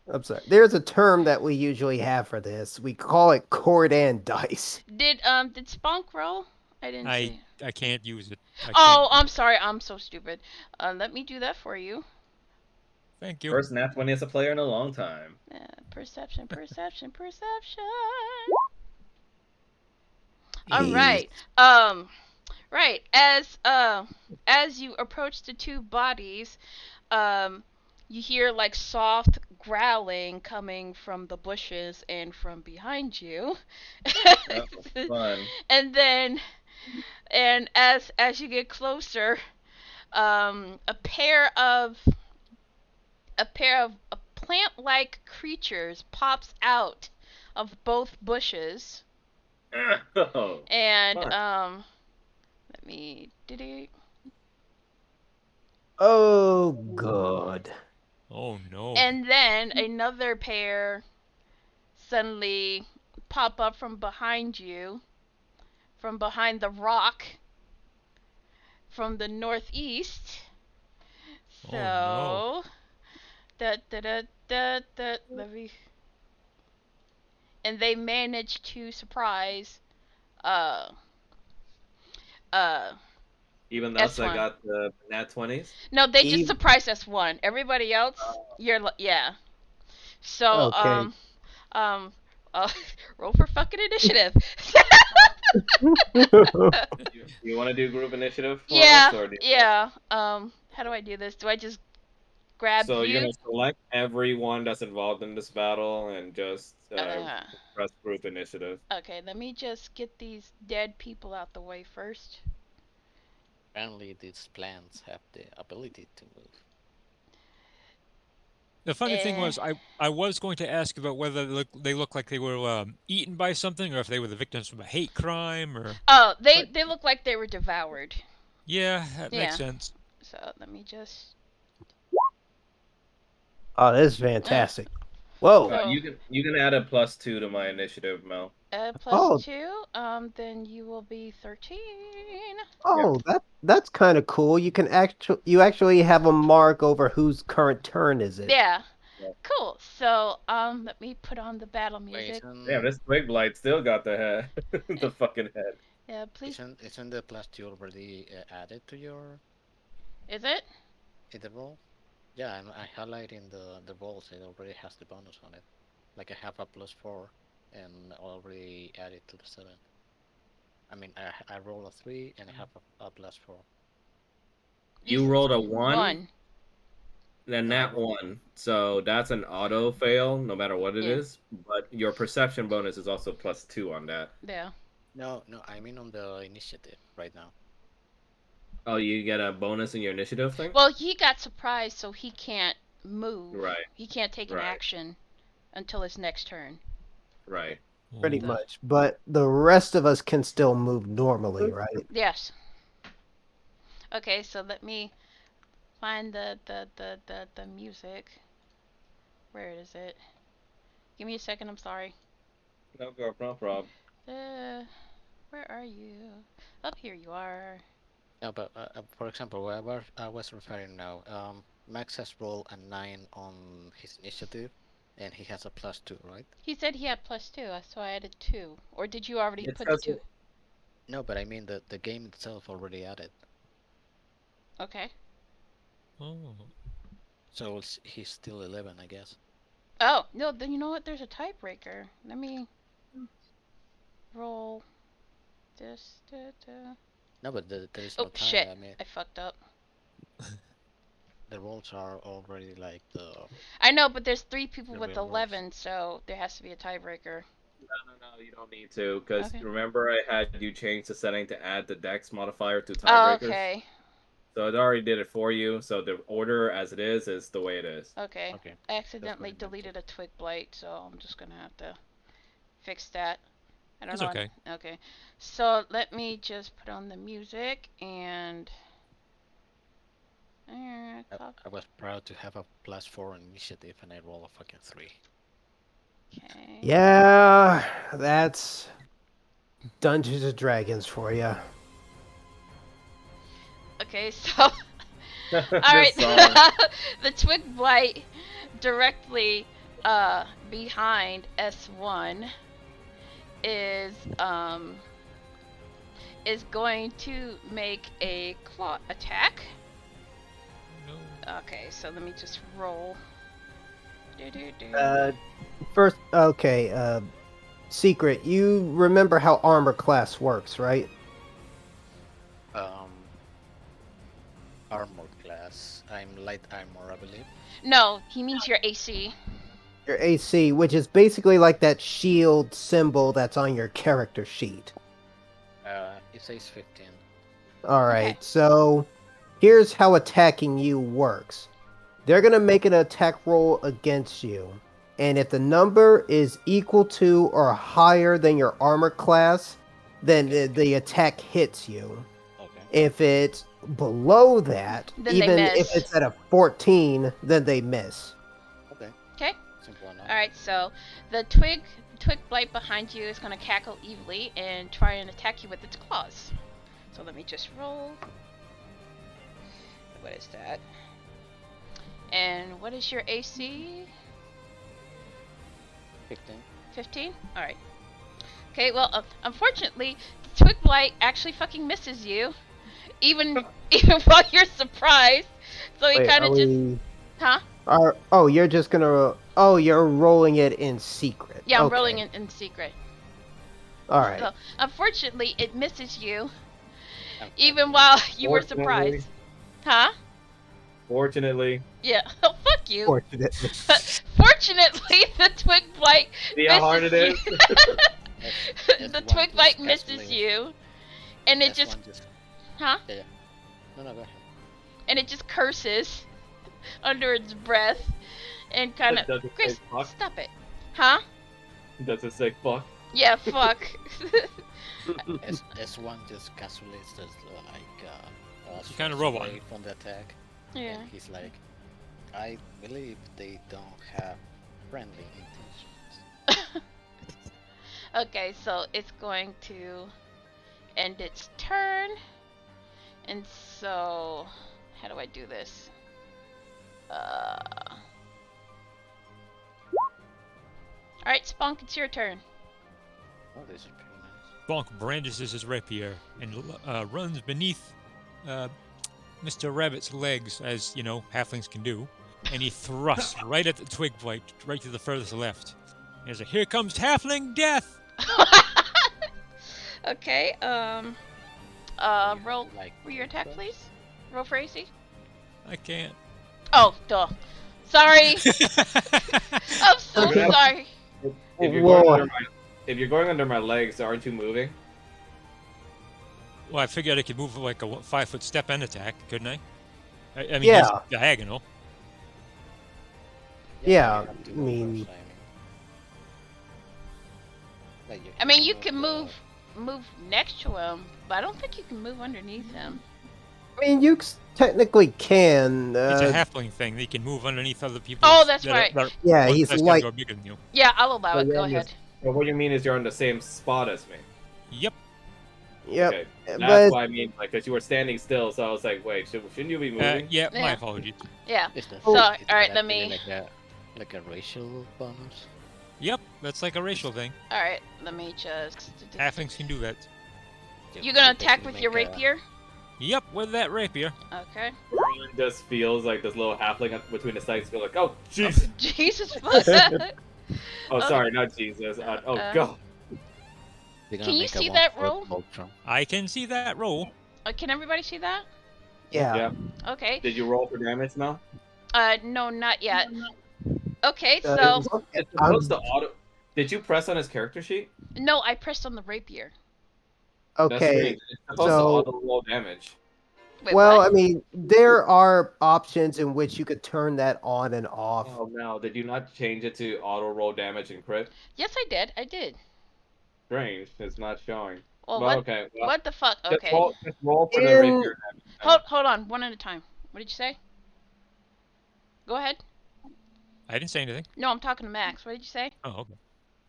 Speaker 4: I'm sorry. There's a term that we usually have for this. We call it Cordan dice.
Speaker 6: did Spunk roll? I didn't see.
Speaker 5: I can't use it.
Speaker 6: I'm sorry. I'm so stupid. Let me do that for you.
Speaker 5: Thank you.
Speaker 3: First nat 20 as a player in a long time.
Speaker 6: Perception.
Speaker 4: Jeez.
Speaker 6: All right. Right. As you approach the two bodies, you hear like soft growling coming from the bushes and from behind you.
Speaker 3: Fun.
Speaker 6: And then, as you get closer, a pair of plant-like creatures pops out of both bushes,
Speaker 3: Oh,
Speaker 6: and
Speaker 3: fuck.
Speaker 6: let me
Speaker 4: Oh, God.
Speaker 5: Oh no.
Speaker 6: and then another pair suddenly pop up from behind you, from behind the rock, from the northeast.
Speaker 5: Oh no.
Speaker 6: So, let me, and they managed to surprise uh uh
Speaker 3: Even thus, I
Speaker 6: S1.
Speaker 3: got the nat 20s.
Speaker 6: No, they just
Speaker 4: Eve.
Speaker 6: surprised S1. Everybody else, yeah. So
Speaker 4: Okay.
Speaker 6: um uh, roll for fucking initiative.
Speaker 3: You want to do group initiative for us,
Speaker 6: Yeah,
Speaker 3: or do you want...
Speaker 6: yeah. How do I do this? Do I just grab
Speaker 3: So you're
Speaker 6: you?
Speaker 3: gonna select everyone that's involved in this battle and just
Speaker 6: Uh,
Speaker 3: press group initiative.
Speaker 6: okay, let me just get these dead people out the way first.
Speaker 1: Apparently, these plants have the ability to move.
Speaker 5: The funny thing
Speaker 6: Eh.
Speaker 5: was, I was going to ask about whether they look like they were eaten by something, or if they were the victims from a hate crime, or.
Speaker 6: Oh,
Speaker 5: But
Speaker 6: they look like they were devoured.
Speaker 5: yeah, that makes
Speaker 6: Yeah.
Speaker 5: sense.
Speaker 6: So let me just.
Speaker 4: Oh, this is
Speaker 6: Uh,
Speaker 4: fantastic. Whoa.
Speaker 6: so
Speaker 3: You can add a +2 to my initiative, Mel.
Speaker 6: plus
Speaker 4: Oh,
Speaker 6: 2. Then you will be 13.
Speaker 3: Yep.
Speaker 4: that's kind of cool. You actually have a mark over whose current turn is it.
Speaker 6: Yeah.
Speaker 3: Yep.
Speaker 6: Cool. So let me put on the battle
Speaker 1: Wait,
Speaker 6: music.
Speaker 3: Damn, this Twig Blight still got the head, the fucking head.
Speaker 6: Yeah, please.
Speaker 1: isn't the plus two already added to your
Speaker 6: Is it?
Speaker 1: the roll? Yeah, I highlighting the rolls. It already has the bonus on it. Like I have a +4, and already added to the 7. I mean, I roll a 3 and I have a +4.
Speaker 3: You rolled a 1,
Speaker 6: 1.
Speaker 3: then
Speaker 1: No, I
Speaker 3: nat
Speaker 1: roll.
Speaker 3: 1, so that's an auto fail, no matter what it
Speaker 6: Yeah.
Speaker 3: is. But your perception bonus is also +2 on that.
Speaker 6: Yeah.
Speaker 1: No, I mean on the initiative right now.
Speaker 3: Oh, you get a bonus in your initiative thing?
Speaker 6: Well, he got surprised, so he can't move.
Speaker 3: Right,
Speaker 6: He can't take an
Speaker 3: right,
Speaker 6: action until his next turn.
Speaker 1: Okay.
Speaker 3: right.
Speaker 4: Pretty
Speaker 5: Oh.
Speaker 6: So,
Speaker 4: much. But the rest of us can still move normally, right?
Speaker 6: yes. Okay, so let me find the music. Where is it? Give me a second, I'm sorry.
Speaker 3: No, girl, no problem.
Speaker 6: Where are you? Up here you are.
Speaker 1: No, but for example, what I was referring now, Max has rolled a 9 on his initiative, and he has a +2, right?
Speaker 6: He said he had +2, so I added 2. Or did you already
Speaker 3: It's
Speaker 6: put the
Speaker 3: because
Speaker 6: 2?
Speaker 1: No, but I mean the game itself already added,
Speaker 6: Okay.
Speaker 5: Oh.
Speaker 1: so he's still 11, I guess.
Speaker 6: Oh, no, then you know what? There's a tiebreaker. Let me roll this.
Speaker 1: No, but there is
Speaker 6: Oh,
Speaker 1: no tie.
Speaker 6: shit.
Speaker 1: I mean,
Speaker 6: I fucked up.
Speaker 1: the rolls are already like
Speaker 6: I know, but there's 3 people
Speaker 1: the
Speaker 6: with
Speaker 1: real rolls.
Speaker 6: 11, so there has to be a tiebreaker.
Speaker 3: no, you don't need to. Because
Speaker 6: Okay.
Speaker 3: remember, I had you change the setting to add the dex modifier to
Speaker 6: Oh,
Speaker 3: tiebreakers?
Speaker 6: okay.
Speaker 3: So it already did it for you. So the order as it is the way it is.
Speaker 6: Okay.
Speaker 1: Okay,
Speaker 6: I
Speaker 1: that's what
Speaker 6: accidentally
Speaker 1: I meant to.
Speaker 6: deleted a twig blight, so I'm just gonna have to fix that. I don't
Speaker 5: That's
Speaker 6: know.
Speaker 5: okay.
Speaker 6: Okay. So let me just put on the music and.
Speaker 1: I was proud to have a +4 on initiative, and I roll a fucking 3.
Speaker 6: Okay.
Speaker 4: Yeah, that's Dungeons and Dragons for you.
Speaker 6: Okay, so.
Speaker 3: This
Speaker 6: Alright.
Speaker 3: song.
Speaker 6: The twig blight directly behind S1 is is going to make a claw attack.
Speaker 5: No.
Speaker 6: Okay, so let me just roll.
Speaker 4: First, okay, Secret, you remember how armor class works, right?
Speaker 1: Um, Armor class. I'm light armor, I believe.
Speaker 6: No, he means your AC.
Speaker 4: Your AC, which is basically like that shield symbol that's on your character sheet.
Speaker 1: It says 15.
Speaker 4: All
Speaker 6: Okay.
Speaker 4: right, so here's how attacking you works. they're gonna make an attack roll against you. And if the number is equal to or higher than your armor class, then the attack hits you.
Speaker 1: Okay.
Speaker 4: If it's below that,
Speaker 6: Then they
Speaker 4: even if
Speaker 6: miss.
Speaker 4: it's at a 14, then they miss.
Speaker 1: Okay.
Speaker 6: Okay.
Speaker 1: Simple enough.
Speaker 6: All right. So the twig blight behind you is gonna cackle evilly and try and attack you with its claws. So let me just roll. What is that? And what is your AC?
Speaker 1: 15.
Speaker 6: 15? Alright. Okay, well, unfortunately, the twig blight actually fucking misses you. Even while you're surprised. So he
Speaker 4: Wait,
Speaker 6: kind
Speaker 4: are
Speaker 6: of just...
Speaker 4: we-
Speaker 6: Huh?
Speaker 4: you're just gonna. Oh, you're rolling it in secret.
Speaker 6: Yeah, I'm
Speaker 4: Okay.
Speaker 6: rolling in secret.
Speaker 4: All right.
Speaker 6: So, unfortunately, it misses you. Even while you were surprised. Huh?
Speaker 3: Fortunately.
Speaker 6: Yeah. Oh, fuck you.
Speaker 4: Fortunately.
Speaker 6: Fortunately, the twig blight
Speaker 3: See how hard it
Speaker 6: misses
Speaker 3: is?
Speaker 6: you. The twig blight misses you. And it just... Huh?
Speaker 1: Yeah. No, go ahead.
Speaker 6: And it just curses under its breath and kind of...
Speaker 3: Does it say
Speaker 6: Grace,
Speaker 3: fuck?
Speaker 6: stop it. Huh?
Speaker 3: Does it say fuck?
Speaker 6: Yeah, fuck.
Speaker 1: S1 just casually says like
Speaker 5: You kinda robot.
Speaker 1: away from the attack.
Speaker 6: Yeah.
Speaker 1: And he's like, I believe they don't have friendly intentions.
Speaker 6: Okay, so it's going to end its turn. And so... How do I do this? Alright, Spunk, it's your turn.
Speaker 1: Oh, this is pretty nice.
Speaker 5: Bonk brandishes his rapier and runs beneath Mr. Rabbit's legs, as, you know, halflings can do. And he thrusts right at the twig blight, right to the furthest left. He's like, here comes halfling death!
Speaker 6: Okay, roll
Speaker 1: Like,
Speaker 6: for your attack, please. Roll for AC.
Speaker 5: I can't.
Speaker 6: Oh, duh. Sorry. I'm so
Speaker 3: Okay.
Speaker 6: sorry.
Speaker 3: If you're,
Speaker 4: Whoa.
Speaker 3: if you're going under my legs, aren't you moving?
Speaker 5: Well, I figured I could move like a 5-foot step and attack, couldn't I? I mean,
Speaker 4: Yeah.
Speaker 5: he's diagonal.
Speaker 4: Yeah,
Speaker 1: you have to
Speaker 4: I
Speaker 1: go
Speaker 4: mean-
Speaker 1: first, like,
Speaker 6: I mean, you can move next to him, but I don't think you can move underneath him.
Speaker 4: I mean, you technically can.
Speaker 5: It's a halfling thing. They can move underneath other people.
Speaker 6: Oh, that's right.
Speaker 4: Yeah,
Speaker 5: one
Speaker 4: he's
Speaker 5: size
Speaker 4: like-
Speaker 5: category bigger than you.
Speaker 6: Yeah, I'll allow
Speaker 3: So
Speaker 6: it. Go
Speaker 3: you're on
Speaker 6: ahead.
Speaker 3: this- Well, what you mean is you're on the same spot as me.
Speaker 5: Yep.
Speaker 4: Yep.
Speaker 3: Okay. That's
Speaker 4: But
Speaker 3: why I mean, like, because you were standing still, so I was like, wait, shouldn't you be moving?
Speaker 5: Yeah, my
Speaker 6: Yeah.
Speaker 5: apologies.
Speaker 6: Yeah.
Speaker 1: Is that,
Speaker 4: So-
Speaker 1: is
Speaker 6: alright,
Speaker 1: that
Speaker 6: let
Speaker 1: actually
Speaker 6: me-
Speaker 1: like a racial bonus?
Speaker 5: Yep, that's like a racial thing.
Speaker 6: Alright, let me just...
Speaker 5: Halflings can do that.
Speaker 6: You gonna attack with your rapier?
Speaker 5: Yep, with that rapier.
Speaker 6: Okay.
Speaker 3: Merlin just feels like this little halfling up between his legs, go like, oh, jeez.
Speaker 6: Jesus fuck.
Speaker 3: Oh, sorry, not Jesus. Oh, God.
Speaker 6: Can you see that roll?
Speaker 5: I can see that roll.
Speaker 6: Can everybody see that?
Speaker 4: yeah.
Speaker 6: Okay.
Speaker 3: Did you roll for damage now?
Speaker 6: No, not yet. Okay,
Speaker 4: Uh,
Speaker 6: so...
Speaker 4: as long as
Speaker 3: It's supposed to auto. Did you press on his character sheet?
Speaker 6: No, I pressed on the rapier.
Speaker 3: That's
Speaker 4: okay.
Speaker 3: strange. It's supposed to
Speaker 4: so-
Speaker 3: auto roll damage.
Speaker 6: Wait,
Speaker 4: Well,
Speaker 6: what?
Speaker 4: I mean, there are options in which you could turn that on and off.
Speaker 3: Oh no! Did you not change it to auto roll damage and crit?
Speaker 6: Yes, I did. I did.
Speaker 3: Strange. It's not showing.
Speaker 6: Well,
Speaker 3: Well,
Speaker 6: what?
Speaker 3: okay. Well,
Speaker 6: What the fuck?
Speaker 3: just
Speaker 6: Okay.
Speaker 3: roll for the
Speaker 4: In-
Speaker 3: rapier damage. now.
Speaker 6: Hold on, one at a time. What did you say? Go ahead.
Speaker 5: I didn't say anything.
Speaker 6: No, I'm talking to Max. What did you say?
Speaker 5: Oh,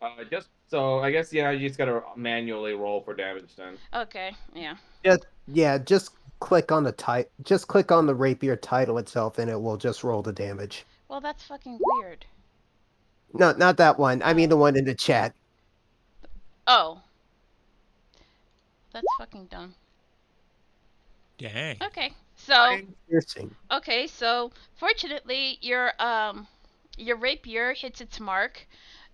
Speaker 5: okay.
Speaker 3: Just so I guess you just gotta manually roll for damage then.
Speaker 6: Okay, yeah.
Speaker 4: Yeah, just click on the Just click on the rapier title itself, and it will just roll the damage.
Speaker 6: Well, that's fucking weird.
Speaker 4: No, not that one. I mean the one in the chat.
Speaker 6: Oh. That's fucking dumb.
Speaker 5: Dang.
Speaker 6: Okay, so
Speaker 4: Piercing.
Speaker 6: okay, so fortunately your rapier hits its mark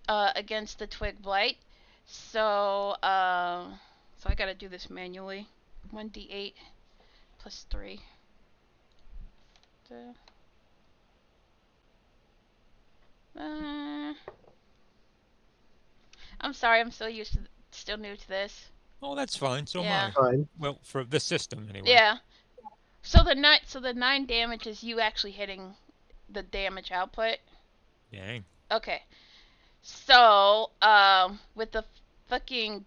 Speaker 6: against the twig blight. So so I gotta do this manually. 1d8 plus 3. I'm sorry, I'm still new to this.
Speaker 5: Oh, that's fine. So
Speaker 6: Yeah.
Speaker 5: am I.
Speaker 4: Fine.
Speaker 5: Well, for this system, anyway.
Speaker 6: Yeah. So the 9 damage is you actually hitting the damage output.
Speaker 5: Dang.
Speaker 6: Okay. So, with the fucking,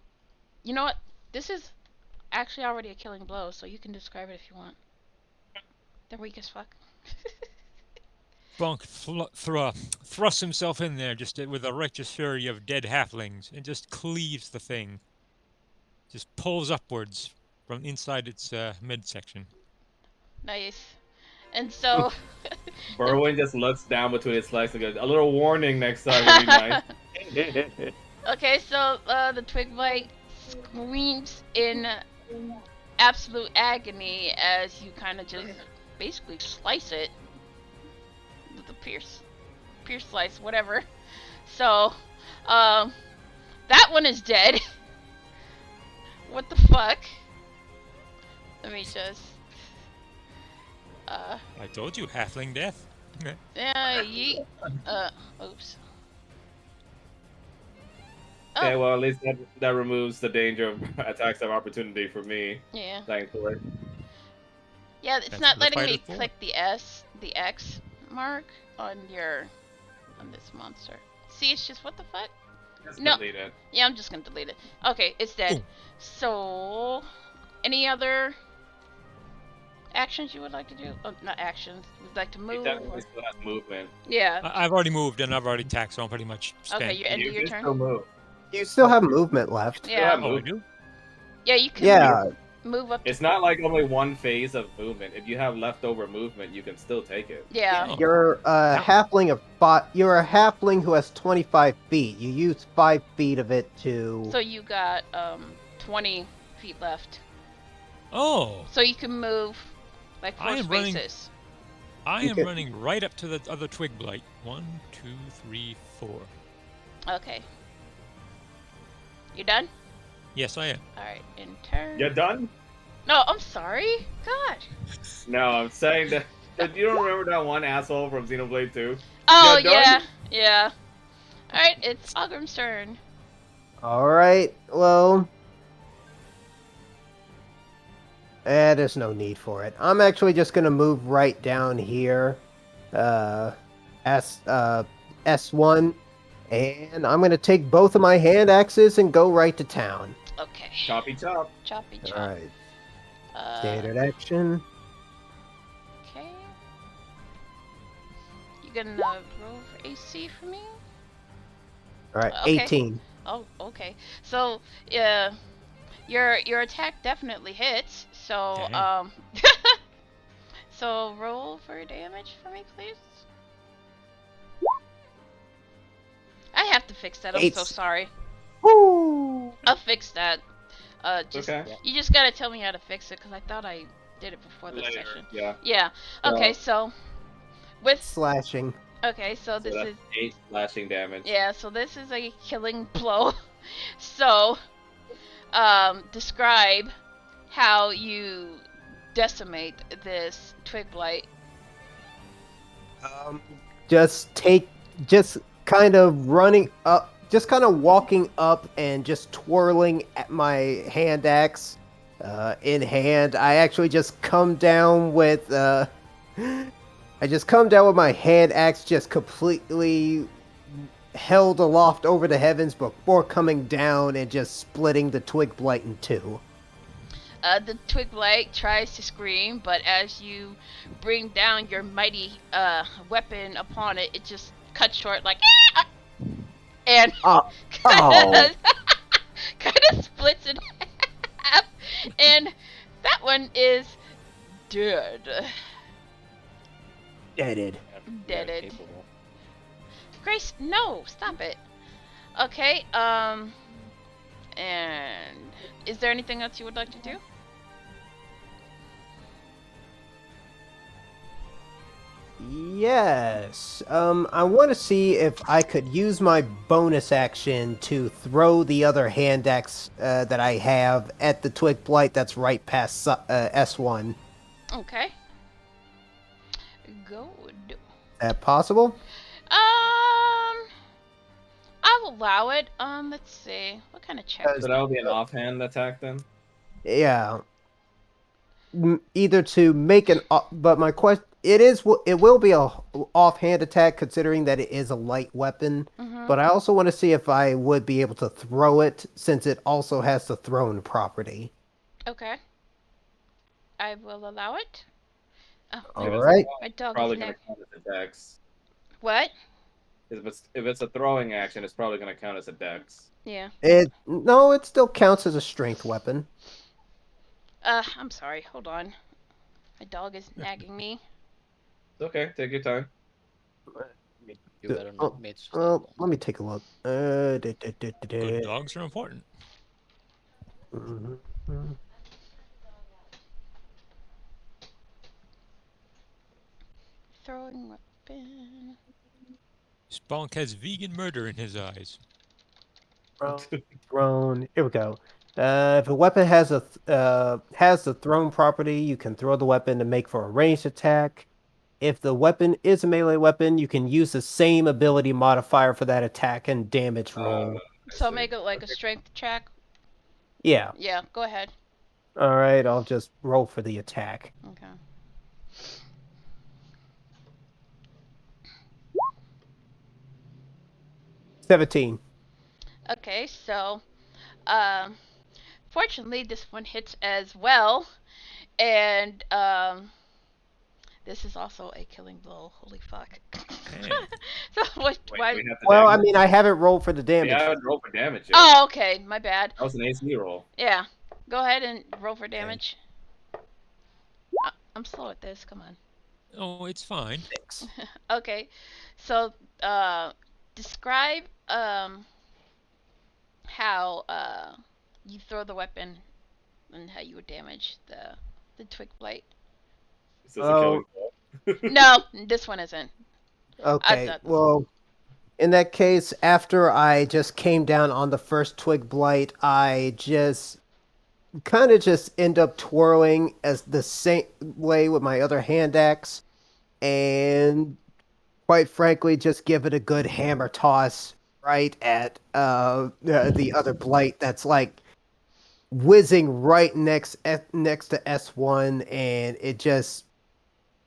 Speaker 6: you know what? This is actually already a killing blow, so you can describe it if you want. They're weak as fuck.
Speaker 5: Spunk thrusts himself in there just with a righteous fury of dead halflings and just cleaves the thing. Just pulls upwards from inside its midsection.
Speaker 6: Nice. And so,
Speaker 3: Berwin just looks down between his legs and goes, "A little warning next time would be nice."
Speaker 6: okay, so the twig blight screams in absolute agony as you kind of just basically slice it with a pierce slice, whatever. So, that one is dead. What the fuck? Let me just.
Speaker 5: I told you, halfling death.
Speaker 6: Yeah, yeet. Oops.
Speaker 3: Okay,
Speaker 6: Oh,
Speaker 3: well, at least that removes the danger of attacks of opportunity for me.
Speaker 6: yeah.
Speaker 3: Thankfully.
Speaker 6: Yeah, it's
Speaker 5: That's
Speaker 6: not
Speaker 5: what the
Speaker 6: letting me
Speaker 5: fighter's for.
Speaker 6: click the X mark on this monster. See, it's just what the fuck?
Speaker 3: Just
Speaker 6: No.
Speaker 3: delete it.
Speaker 6: Yeah, I'm just gonna delete it. Okay, it's dead.
Speaker 5: Ooh.
Speaker 6: So, any other actions you would like to do? Oh, not actions. Would like to
Speaker 3: He
Speaker 6: move?
Speaker 3: definitely
Speaker 6: Or...
Speaker 3: still has movement.
Speaker 6: Yeah.
Speaker 5: I've already moved and I've already attacked, so I'm pretty much spent.
Speaker 6: Okay, you're ending
Speaker 3: You
Speaker 6: your
Speaker 3: can
Speaker 6: turn.
Speaker 3: still move.
Speaker 4: You still have movement left.
Speaker 3: Still have
Speaker 6: Yeah.
Speaker 5: Oh, I
Speaker 3: movement.
Speaker 5: do?
Speaker 6: Yeah, you can
Speaker 4: Yeah,
Speaker 6: move up. To...
Speaker 3: It's not like only one phase of movement. If you have leftover movement, you can still take it.
Speaker 6: Yeah.
Speaker 5: Oh.
Speaker 4: you're a halfling you're a halfling who has 25 feet. You use 5 feet of it to.
Speaker 6: So you got 20 feet left.
Speaker 5: Oh,
Speaker 6: So you can move like
Speaker 5: I
Speaker 6: 4
Speaker 5: am running-
Speaker 6: spaces.
Speaker 5: I
Speaker 4: You
Speaker 5: am
Speaker 4: can-
Speaker 5: running right up to the other twig blight. 1, 2, 3, 4.
Speaker 6: Okay. You done?
Speaker 5: Yes, I am.
Speaker 6: Alright, in turn.
Speaker 3: You done?
Speaker 6: No, I'm sorry. God.
Speaker 3: No, I'm saying that. You don't remember that one asshole from Xenoblade 2?
Speaker 6: Oh,
Speaker 3: You done?
Speaker 6: yeah. Yeah. Alright, it's Ogrim's turn.
Speaker 4: All right. Well, there's no need for it. I'm actually just gonna move right down here, S1, and I'm gonna take both of my hand axes and go right to town.
Speaker 6: Okay.
Speaker 3: Choppy chop.
Speaker 6: Choppy chop.
Speaker 4: All right.
Speaker 6: Uh,
Speaker 4: Standard action.
Speaker 6: okay. You gonna roll for AC for me?
Speaker 4: All right.
Speaker 6: Okay.
Speaker 4: 18.
Speaker 6: Oh, okay. So, your attack definitely hits. So,
Speaker 5: Dang.
Speaker 6: so roll for damage for me, please. I have to fix that. I'm so
Speaker 4: Eight.
Speaker 6: sorry.
Speaker 4: Woo!
Speaker 6: I'll fix that. Just
Speaker 3: Okay.
Speaker 6: you just gotta tell me how to fix it because I thought I did it before the
Speaker 3: Later.
Speaker 6: session.
Speaker 3: Yeah.
Speaker 6: Yeah. Okay. So, with
Speaker 4: Slashing.
Speaker 6: okay, so
Speaker 3: So
Speaker 6: this
Speaker 3: that's
Speaker 6: is
Speaker 3: 8 slashing damage.
Speaker 6: yeah. So this is a killing blow. So, describe how you decimate this twig blight.
Speaker 4: Just kind of running up, just kind of walking up and just twirling at my hand axe in hand. I actually just come down with my hand axe just completely held aloft over the heavens before coming down and just splitting the twig blight in two.
Speaker 6: The twig blight tries to scream, but as you bring down your mighty weapon upon it, it just cuts short like "Ah!" and
Speaker 4: Oh.
Speaker 6: kind of splits in half, and that one is dead.
Speaker 4: Deaded.
Speaker 6: Deaded.
Speaker 1: Capable.
Speaker 6: Grace, no, stop it. Okay, and is there anything else you would like to do?
Speaker 4: Yes. I want to see if I could use my bonus action to throw the other hand axe that I have at the twig blight that's right past S1.
Speaker 6: Okay. Good.
Speaker 4: Is that possible?
Speaker 6: I'll allow it. Let's see. What kind of check?
Speaker 3: So that would be an offhand attack then?
Speaker 4: Yeah. Either to make an, but my question, It will be a offhand attack considering that it is a light weapon.
Speaker 6: Mm-hmm.
Speaker 4: But I also want to see if I would be able to throw it since it also has the thrown property.
Speaker 6: Okay. I will allow it. Oh,
Speaker 4: All
Speaker 3: If it's a
Speaker 4: right.
Speaker 3: throw,
Speaker 6: my
Speaker 3: it's
Speaker 6: dog is
Speaker 3: probably gonna
Speaker 6: neck.
Speaker 3: count as a dex.
Speaker 6: What?
Speaker 3: If it's a throwing action, it's probably gonna count as a dex.
Speaker 6: Yeah.
Speaker 4: It still counts as a strength weapon.
Speaker 6: I'm sorry. Hold on. My dog is nagging me.
Speaker 3: It's okay. Take your time.
Speaker 1: You better not miss that
Speaker 4: Well,
Speaker 1: one.
Speaker 4: let me take a look.
Speaker 5: Good dogs are important.
Speaker 4: Mhm.
Speaker 6: Throwing weapon.
Speaker 5: Spunk has vegan murder in his eyes.
Speaker 4: Thrown. Here we go. If a weapon has the thrown property, you can throw the weapon to make for a ranged attack. If the weapon is a melee weapon, you can use the same ability modifier for that attack and damage roll.
Speaker 3: I
Speaker 6: So
Speaker 3: see.
Speaker 6: make it like a
Speaker 3: Okay.
Speaker 6: strength check.
Speaker 4: Yeah.
Speaker 6: Yeah. Go ahead.
Speaker 4: All right. I'll just roll for the attack.
Speaker 6: Okay.
Speaker 4: 17.
Speaker 6: Okay. So, um, fortunately, this one hits as well, and this is also a killing blow. Holy fuck.
Speaker 5: Hey.
Speaker 6: So what?
Speaker 3: Wait,
Speaker 6: Why?
Speaker 3: we have to
Speaker 4: Well, I
Speaker 3: damage?
Speaker 4: mean, I haven't rolled for the
Speaker 3: Yeah, I
Speaker 4: damage.
Speaker 3: haven't rolled for damage yet.
Speaker 6: Oh, okay. My bad.
Speaker 3: That was an AC roll.
Speaker 6: Yeah. Go ahead and roll for damage. I'm slow at this. Come on.
Speaker 5: Oh, it's fine.
Speaker 4: 6.
Speaker 6: Okay. So, describe how you throw the weapon and how you would damage the twig blight.
Speaker 3: Is this a killing blow?
Speaker 6: No, this one isn't.
Speaker 4: Okay. Well, in that case, after I just came down on the first twig blight, I just kind of just end up twirling as the same way with my other hand axe, and quite frankly, just give it a good hammer toss right at the other blight that's like whizzing right next to S1, and it just,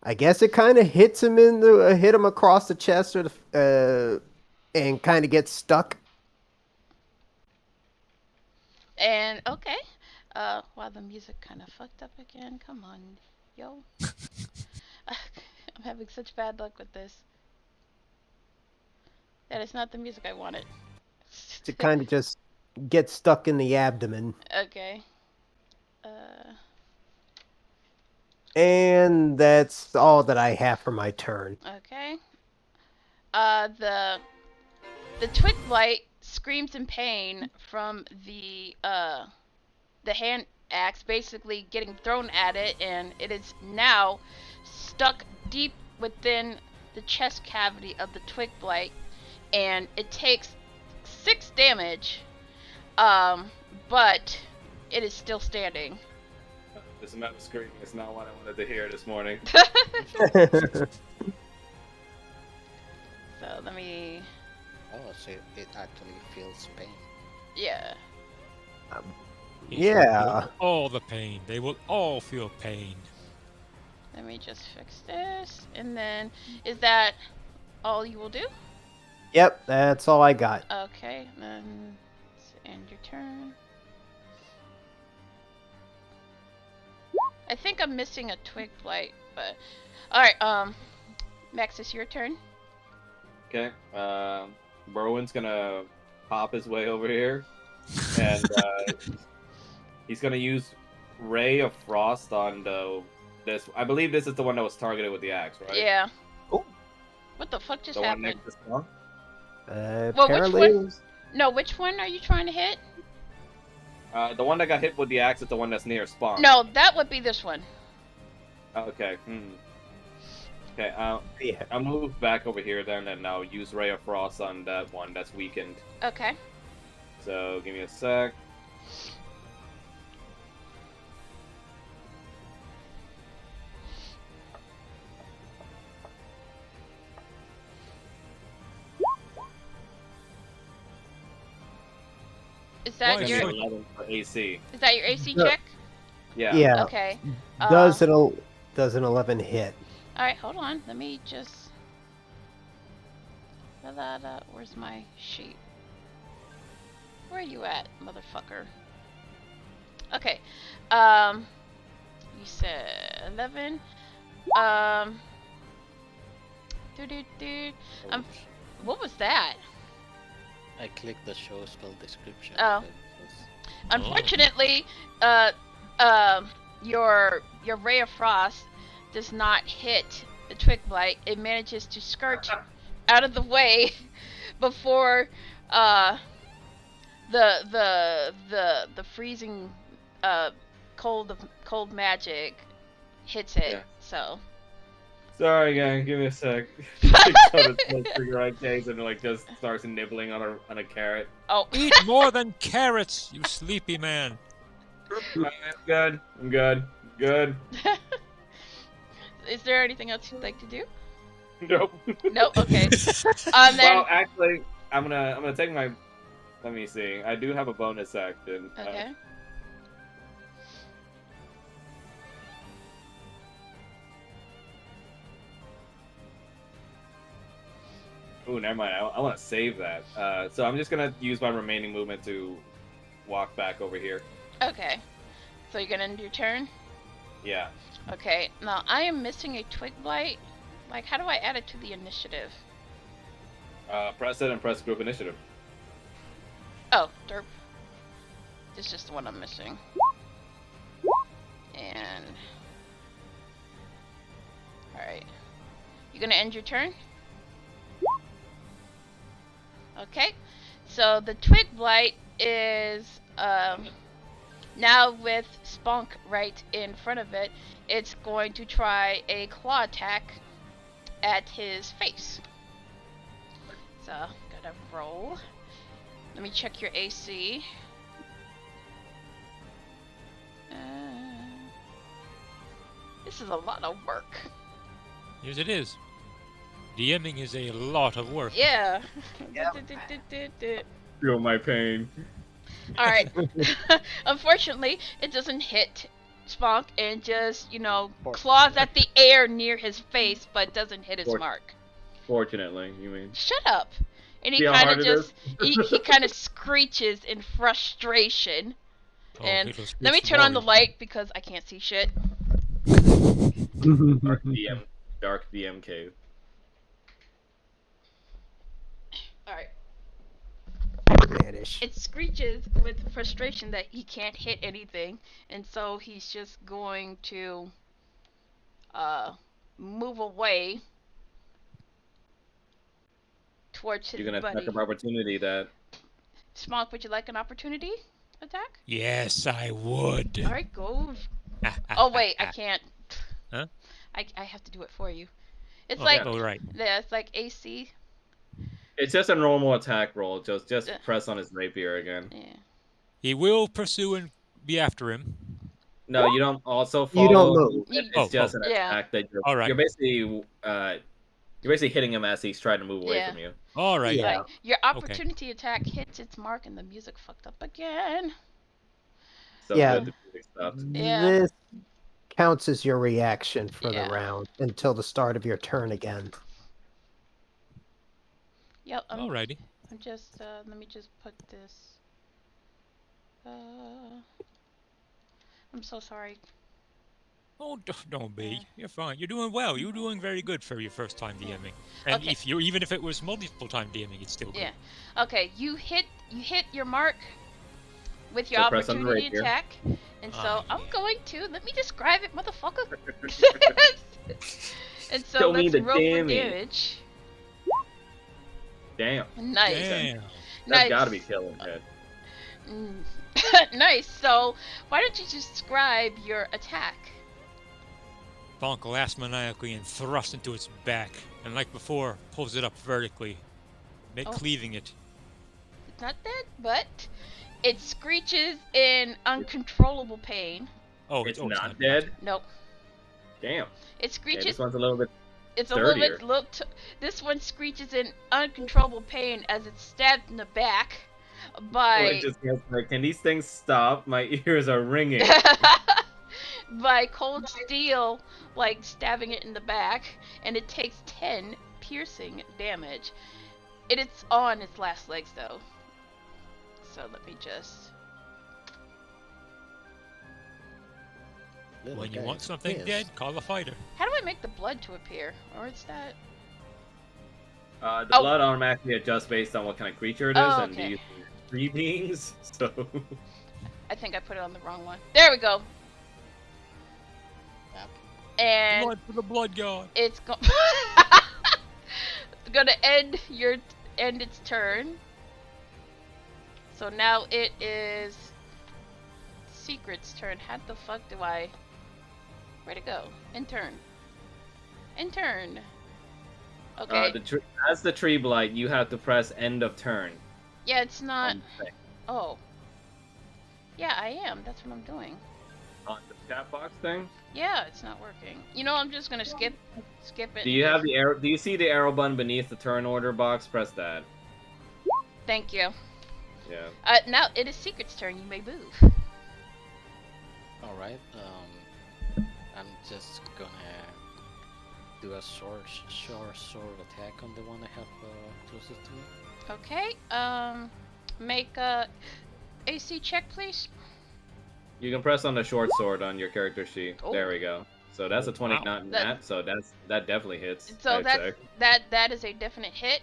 Speaker 4: I guess it kind of hit him across the chest or and kind of gets stuck.
Speaker 6: And okay. Wow, the music kind of fucked up again. Come on, yo. I'm having such bad luck with this. That is not the music I wanted.
Speaker 4: To kind of just get stuck in the abdomen.
Speaker 6: Okay.
Speaker 4: And that's all that I have for my turn.
Speaker 6: Okay. The twig blight screams in pain from the hand axe basically getting thrown at it, and it is now stuck deep within the chest cavity of the twig blight, and it takes 6 damage. But it is still standing.
Speaker 3: This amount of screaming is not what I wanted to hear this morning.
Speaker 6: So let me.
Speaker 1: Oh, so it actually feels pain.
Speaker 6: Yeah.
Speaker 5: He shall
Speaker 4: Yeah.
Speaker 5: feel all the pain. They will all feel pain.
Speaker 6: Let me just fix this, and then is that all you will do?
Speaker 4: Yep, that's all I got.
Speaker 6: Okay, then end your turn. I think I'm missing a twig blight, but alright, Max, it's your turn.
Speaker 3: Okay. Merwin's gonna pop his way over here, and he's gonna use Ray of Frost on this. I believe this is the one that was targeted with the axe, right?
Speaker 6: Yeah.
Speaker 4: Oh.
Speaker 6: What the fuck just
Speaker 3: The one
Speaker 6: happened?
Speaker 3: next to Spawn?
Speaker 6: Well, which
Speaker 4: Apparently,
Speaker 6: one? No, which one are you trying to hit?
Speaker 3: The one that got hit with the axe is the one that's near Spawn.
Speaker 6: No, that would be this one.
Speaker 3: Okay. Okay.
Speaker 4: yeah.
Speaker 3: I'll move back over here then, and I'll use Ray of Frost on that one that's weakened.
Speaker 6: Okay.
Speaker 3: So give me a sec.
Speaker 6: Is that
Speaker 5: Why,
Speaker 3: Give me
Speaker 6: your
Speaker 3: 11 for AC.
Speaker 6: is that your AC
Speaker 4: No.
Speaker 6: check?
Speaker 3: Yeah.
Speaker 4: Yeah.
Speaker 6: Okay.
Speaker 4: Does an 11 hit?
Speaker 6: Alright, hold on. Let me just fill that up. Where's my sheet? Where are you at, motherfucker? Okay. You said 11.
Speaker 1: Oh,
Speaker 6: What was that?
Speaker 1: I clicked the show spell description.
Speaker 6: Oh.
Speaker 1: but it's-
Speaker 6: Unfortunately, your ray of frost does not hit the twig blight. It manages to skirt out of the way before the freezing cold magic hits it.
Speaker 3: Yeah.
Speaker 6: So
Speaker 3: Sorry, gang. Give me a sec. Takes out his little cigarette case and like just starts nibbling on a carrot.
Speaker 6: oh
Speaker 5: Eat more than carrots, you sleepy man.
Speaker 3: I'm good. I'm good. Good.
Speaker 6: Is there anything else you'd like to do?
Speaker 3: Nope.
Speaker 6: No. Okay. Then
Speaker 3: Well, actually, I'm gonna take my. Let me see. I do have a bonus action.
Speaker 6: okay.
Speaker 3: Ooh, never mind. I want to save that. So I'm just gonna use my remaining movement to walk back over here.
Speaker 6: Okay. So you're gonna end your turn?
Speaker 3: Yeah.
Speaker 6: Okay. Now I am missing a twig blight. Like, how do I add it to the initiative?
Speaker 3: Press it and press group initiative.
Speaker 6: Oh, derp. This is just the one I'm missing. And alright. You gonna end your turn? Okay. So the twig blight is now with Spunk right in front of it, it's going to try a claw attack at his face. So gotta roll. Let me check your AC. This is a lot of work.
Speaker 5: Yes, it is. DMing is a lot of work.
Speaker 6: Yeah.
Speaker 3: Feel my pain.
Speaker 6: Alright. Unfortunately, it doesn't hit Spunk and just, claws at the air near his face, but doesn't hit his mark.
Speaker 3: Fortunately, you mean?
Speaker 6: Shut up. And he
Speaker 3: See how
Speaker 6: kind
Speaker 3: hard
Speaker 6: of
Speaker 3: it is?
Speaker 6: just, he kind of screeches in frustration.
Speaker 5: Oh,
Speaker 6: And
Speaker 5: it'll
Speaker 6: let me
Speaker 5: screech
Speaker 6: turn on the
Speaker 5: more.
Speaker 6: light because I can't see shit.
Speaker 3: Dark DM cave.
Speaker 6: Alright.
Speaker 4: Manish.
Speaker 6: It screeches with frustration that he can't hit anything, and so he's just going to move away towards his
Speaker 3: You're gonna
Speaker 6: buddy.
Speaker 3: attack of opportunity that.
Speaker 6: Smonk, would you like an opportunity attack?
Speaker 5: Yes, I would.
Speaker 6: Alright, go. Oh wait, I can't.
Speaker 5: Huh?
Speaker 6: I have to do it for you. It's
Speaker 5: Oh,
Speaker 6: like
Speaker 5: oh, right.
Speaker 6: yeah, it's like AC.
Speaker 3: It's just a normal attack roll. Just
Speaker 6: Yeah.
Speaker 3: press on his rapier again.
Speaker 6: Yeah.
Speaker 5: He will pursue and be after him.
Speaker 3: No, you don't also
Speaker 4: You don't
Speaker 3: follow.
Speaker 4: move.
Speaker 3: It's just an
Speaker 6: Yeah.
Speaker 3: attack that you're.
Speaker 5: All right.
Speaker 3: You're basically hitting him as he's trying to move away
Speaker 6: Yeah.
Speaker 3: from you.
Speaker 5: All right.
Speaker 4: Yeah.
Speaker 6: Like your opportunity attack hits its mark and the music fucked up again.
Speaker 3: So
Speaker 4: Yeah.
Speaker 3: good. The music stopped.
Speaker 6: Yeah.
Speaker 4: This counts as your reaction for
Speaker 6: Yeah.
Speaker 4: the round until the start of your turn again.
Speaker 6: Yep.
Speaker 5: Alrighty.
Speaker 6: I'm just let me just put this. I'm so sorry.
Speaker 5: Oh, don't be.
Speaker 6: Yeah.
Speaker 5: You're fine. You're doing well. You're doing very good for your first time DMing. And
Speaker 6: Okay.
Speaker 5: even if it was multiple time DMing, it's still good.
Speaker 6: Yeah. Okay. You hit your mark with your
Speaker 3: So press on the
Speaker 6: opportunity
Speaker 3: rapier.
Speaker 6: attack, and so I'm
Speaker 5: yeah.
Speaker 6: going to let me describe it, motherfucker. And so
Speaker 3: Show me
Speaker 6: let's
Speaker 3: the
Speaker 6: roll for
Speaker 3: damage.
Speaker 6: damage.
Speaker 3: Damn.
Speaker 6: Nice.
Speaker 5: Damn.
Speaker 3: That's
Speaker 6: Nice.
Speaker 3: gotta be killing it.
Speaker 6: Nice. So why don't you describe your attack?
Speaker 5: Bonk laughs maniacally and thrusts into its back, and like before, pulls it up vertically,
Speaker 6: Oh.
Speaker 5: cleaving it.
Speaker 6: It's not dead, but it screeches in uncontrollable pain.
Speaker 5: Oh,
Speaker 3: It's
Speaker 5: oh,
Speaker 3: not dead.
Speaker 6: Nope.
Speaker 3: Damn.
Speaker 6: It
Speaker 3: Okay,
Speaker 6: screeches.
Speaker 3: this one's a little bit.
Speaker 6: It's a little
Speaker 3: sturdier.
Speaker 6: bit. This one screeches in uncontrollable pain as it's stabbed in the back
Speaker 3: Oh,
Speaker 6: by.
Speaker 3: it just gets like, can these things stop? My ears are ringing.
Speaker 6: by cold steel, like stabbing it in the back, and it takes 10 piercing damage. It is on its last legs though. So let me just.
Speaker 1: Little
Speaker 5: When you
Speaker 1: guy
Speaker 5: want
Speaker 1: is
Speaker 5: something
Speaker 1: pissed.
Speaker 5: dead, call a fighter.
Speaker 6: How do I make the blood to appear? Or is that.
Speaker 3: The
Speaker 6: Oh.
Speaker 3: blood automatically adjusts based on what kind of creature it is,
Speaker 6: Oh,
Speaker 3: and
Speaker 6: okay.
Speaker 3: these are 3 beings, so...
Speaker 6: I think I put it on the wrong one. There we go.
Speaker 1: Yep.
Speaker 6: And
Speaker 5: Blood for the blood god.
Speaker 6: it's gonna end its turn. So now it is Secret's turn. How the fuck do I? Where'd it go? In turn. Okay.
Speaker 3: As the tree blight, you have to press end of turn.
Speaker 6: Yeah, it's not.
Speaker 3: on the thing.
Speaker 6: Oh. Yeah, I am. That's what I'm doing.
Speaker 3: On the chat box thing.
Speaker 6: Yeah, it's not working. You know, I'm just gonna skip it.
Speaker 3: Do you have the arrow? Do you see the arrow button beneath the turn order box? Press that.
Speaker 6: Thank you.
Speaker 3: Yeah.
Speaker 6: Now it is Secret's turn. You may move.
Speaker 1: All right. I'm just gonna do a short sword attack on the one I have closest to me.
Speaker 6: Okay. Make a AC check, please.
Speaker 3: You can press on the short sword on your character sheet.
Speaker 6: Oh.
Speaker 3: There we go. So that's a 20
Speaker 5: Wow.
Speaker 3: not nat, so that definitely hits.
Speaker 6: So
Speaker 3: I'd say.
Speaker 6: that is a definite hit.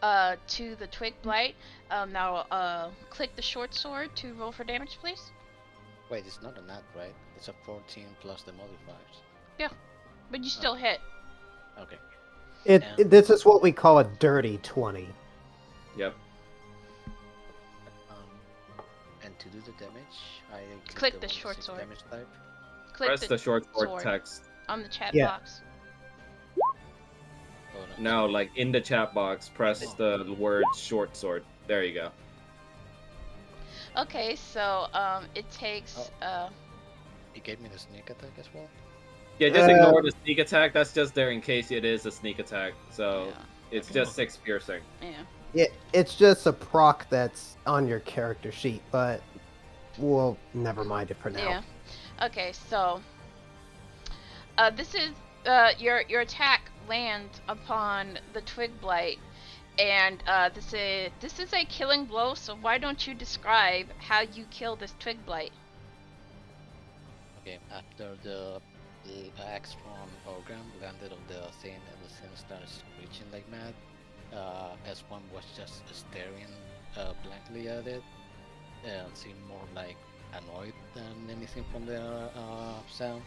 Speaker 6: To the twig blight. Now click the short sword to roll for damage, please.
Speaker 1: Wait, it's not a nat, right? It's a 14 plus the modifiers.
Speaker 6: But you still hit.
Speaker 1: Okay.
Speaker 4: This is what we call a dirty 20.
Speaker 3: Yep.
Speaker 1: And to do the damage, I
Speaker 6: Click the
Speaker 1: one
Speaker 6: short
Speaker 1: six
Speaker 6: sword.
Speaker 1: damage type.
Speaker 6: Click
Speaker 3: Press the short sword text.
Speaker 6: on the chat
Speaker 4: Yeah.
Speaker 6: box.
Speaker 1: Oh,
Speaker 3: No, like in the chat box, press the word short sword. There you go.
Speaker 6: Okay, so it takes
Speaker 1: It gave me the sneak attack as well.
Speaker 3: Yeah, just ignore the sneak attack. That's just there in case it is a sneak attack. So
Speaker 6: yeah,
Speaker 3: it's just 6 piercing.
Speaker 6: yeah.
Speaker 4: Yeah, it's just a proc that's on your character sheet, but we'll never mind it for now.
Speaker 6: Yeah. Okay, so this is your attack lands upon the twig blight, and this is a killing blow. So why don't you describe how you kill this twig blight?
Speaker 1: Okay, after the axe from Organ landed on the thing and the thing started screeching like mad, S1 was just staring blankly at it and seemed more like annoyed than anything from the sound.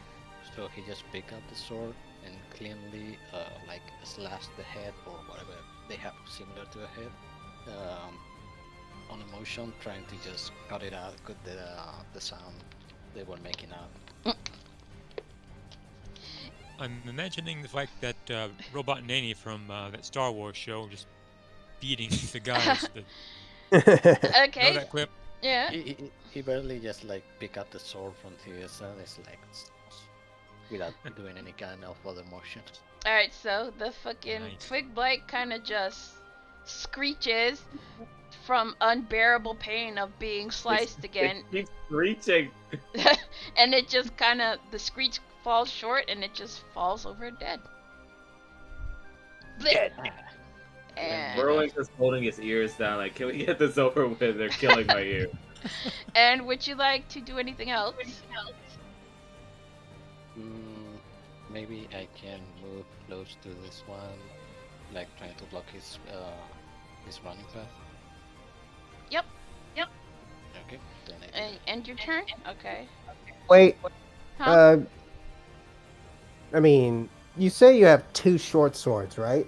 Speaker 1: So he just picked up the sword and cleanly like slashed the head or whatever they have similar to a head on emotion, trying to just cut it out with the sound they were making out.
Speaker 5: I'm imagining the fact that Robot Nanny from that Star Wars show just beating the guys. Know
Speaker 6: Okay.
Speaker 5: that clip?
Speaker 6: Yeah.
Speaker 1: He barely just like pick up the sword from his it's like without doing any kind of other motion.
Speaker 6: Alright, so the fucking
Speaker 5: Nice.
Speaker 6: twig blight kind of just screeches from unbearable pain of being sliced again.
Speaker 3: It keeps screeching.
Speaker 6: And it just kind of, the screech falls short and it just falls over dead. Blech. And,
Speaker 3: Merlin's just holding his ears down, like, can we get this over with? They're killing my ear.
Speaker 6: and would you like to do anything else?
Speaker 1: Maybe I can move close to this one, like trying to block his running path.
Speaker 6: Yep.
Speaker 1: Okay. Then I do that.
Speaker 6: End your turn? Okay.
Speaker 4: Wait,
Speaker 6: Huh?
Speaker 4: I mean, you say you have 2 short swords, right?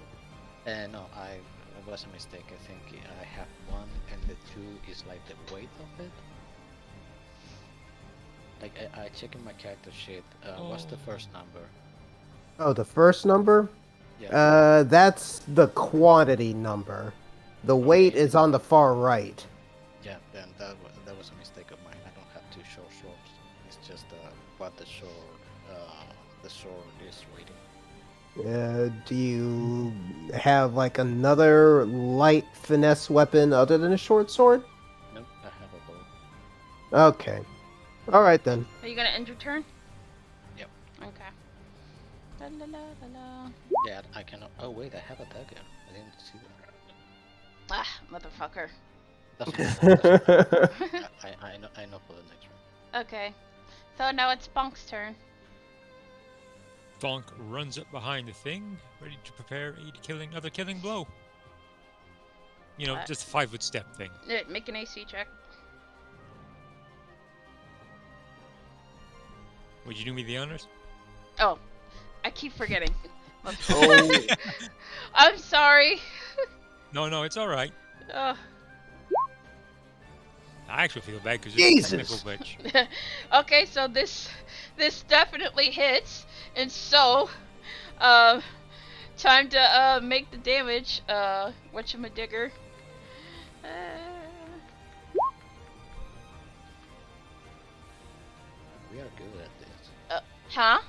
Speaker 1: No, it was a mistake. I think I have one, and the two is like the weight of it. Like I check in my character sheet. What's the first number?
Speaker 4: Oh, the first number?
Speaker 1: Yeah.
Speaker 4: That's the quantity number. The weight
Speaker 1: Okay.
Speaker 4: is on the far right.
Speaker 1: Yeah. Then that was a mistake of mine. I don't have 2 short swords. It's just what the sword is weighting.
Speaker 4: Do you have like another light finesse weapon other than a short sword?
Speaker 1: Nope. I have a bow.
Speaker 4: Okay. Alright then.
Speaker 6: Are you gonna end your turn? Okay. La la la la la.
Speaker 1: Yeah, I cannot. Oh wait, I have a dagger. I didn't see that.
Speaker 6: Ah, motherfucker.
Speaker 1: Doesn't matter. Doesn't matter. I know. I know for the next one.
Speaker 6: Okay. So now it's Sponk's turn.
Speaker 5: Bonk runs up behind the thing, ready to prepare another killing blow. You know, just a 5-foot step thing.
Speaker 6: Make an AC check.
Speaker 5: Would you do me the honors?
Speaker 6: Oh, I keep forgetting.
Speaker 4: Oh,
Speaker 6: I'm sorry.
Speaker 5: No, it's all right.
Speaker 6: Ugh.
Speaker 5: I actually feel bad because it's a technical
Speaker 4: Jesus.
Speaker 5: glitch.
Speaker 6: Okay, so this definitely hits, and so, time to make the damage. Whatchamadigger.
Speaker 1: We are good at this.
Speaker 6: Huh?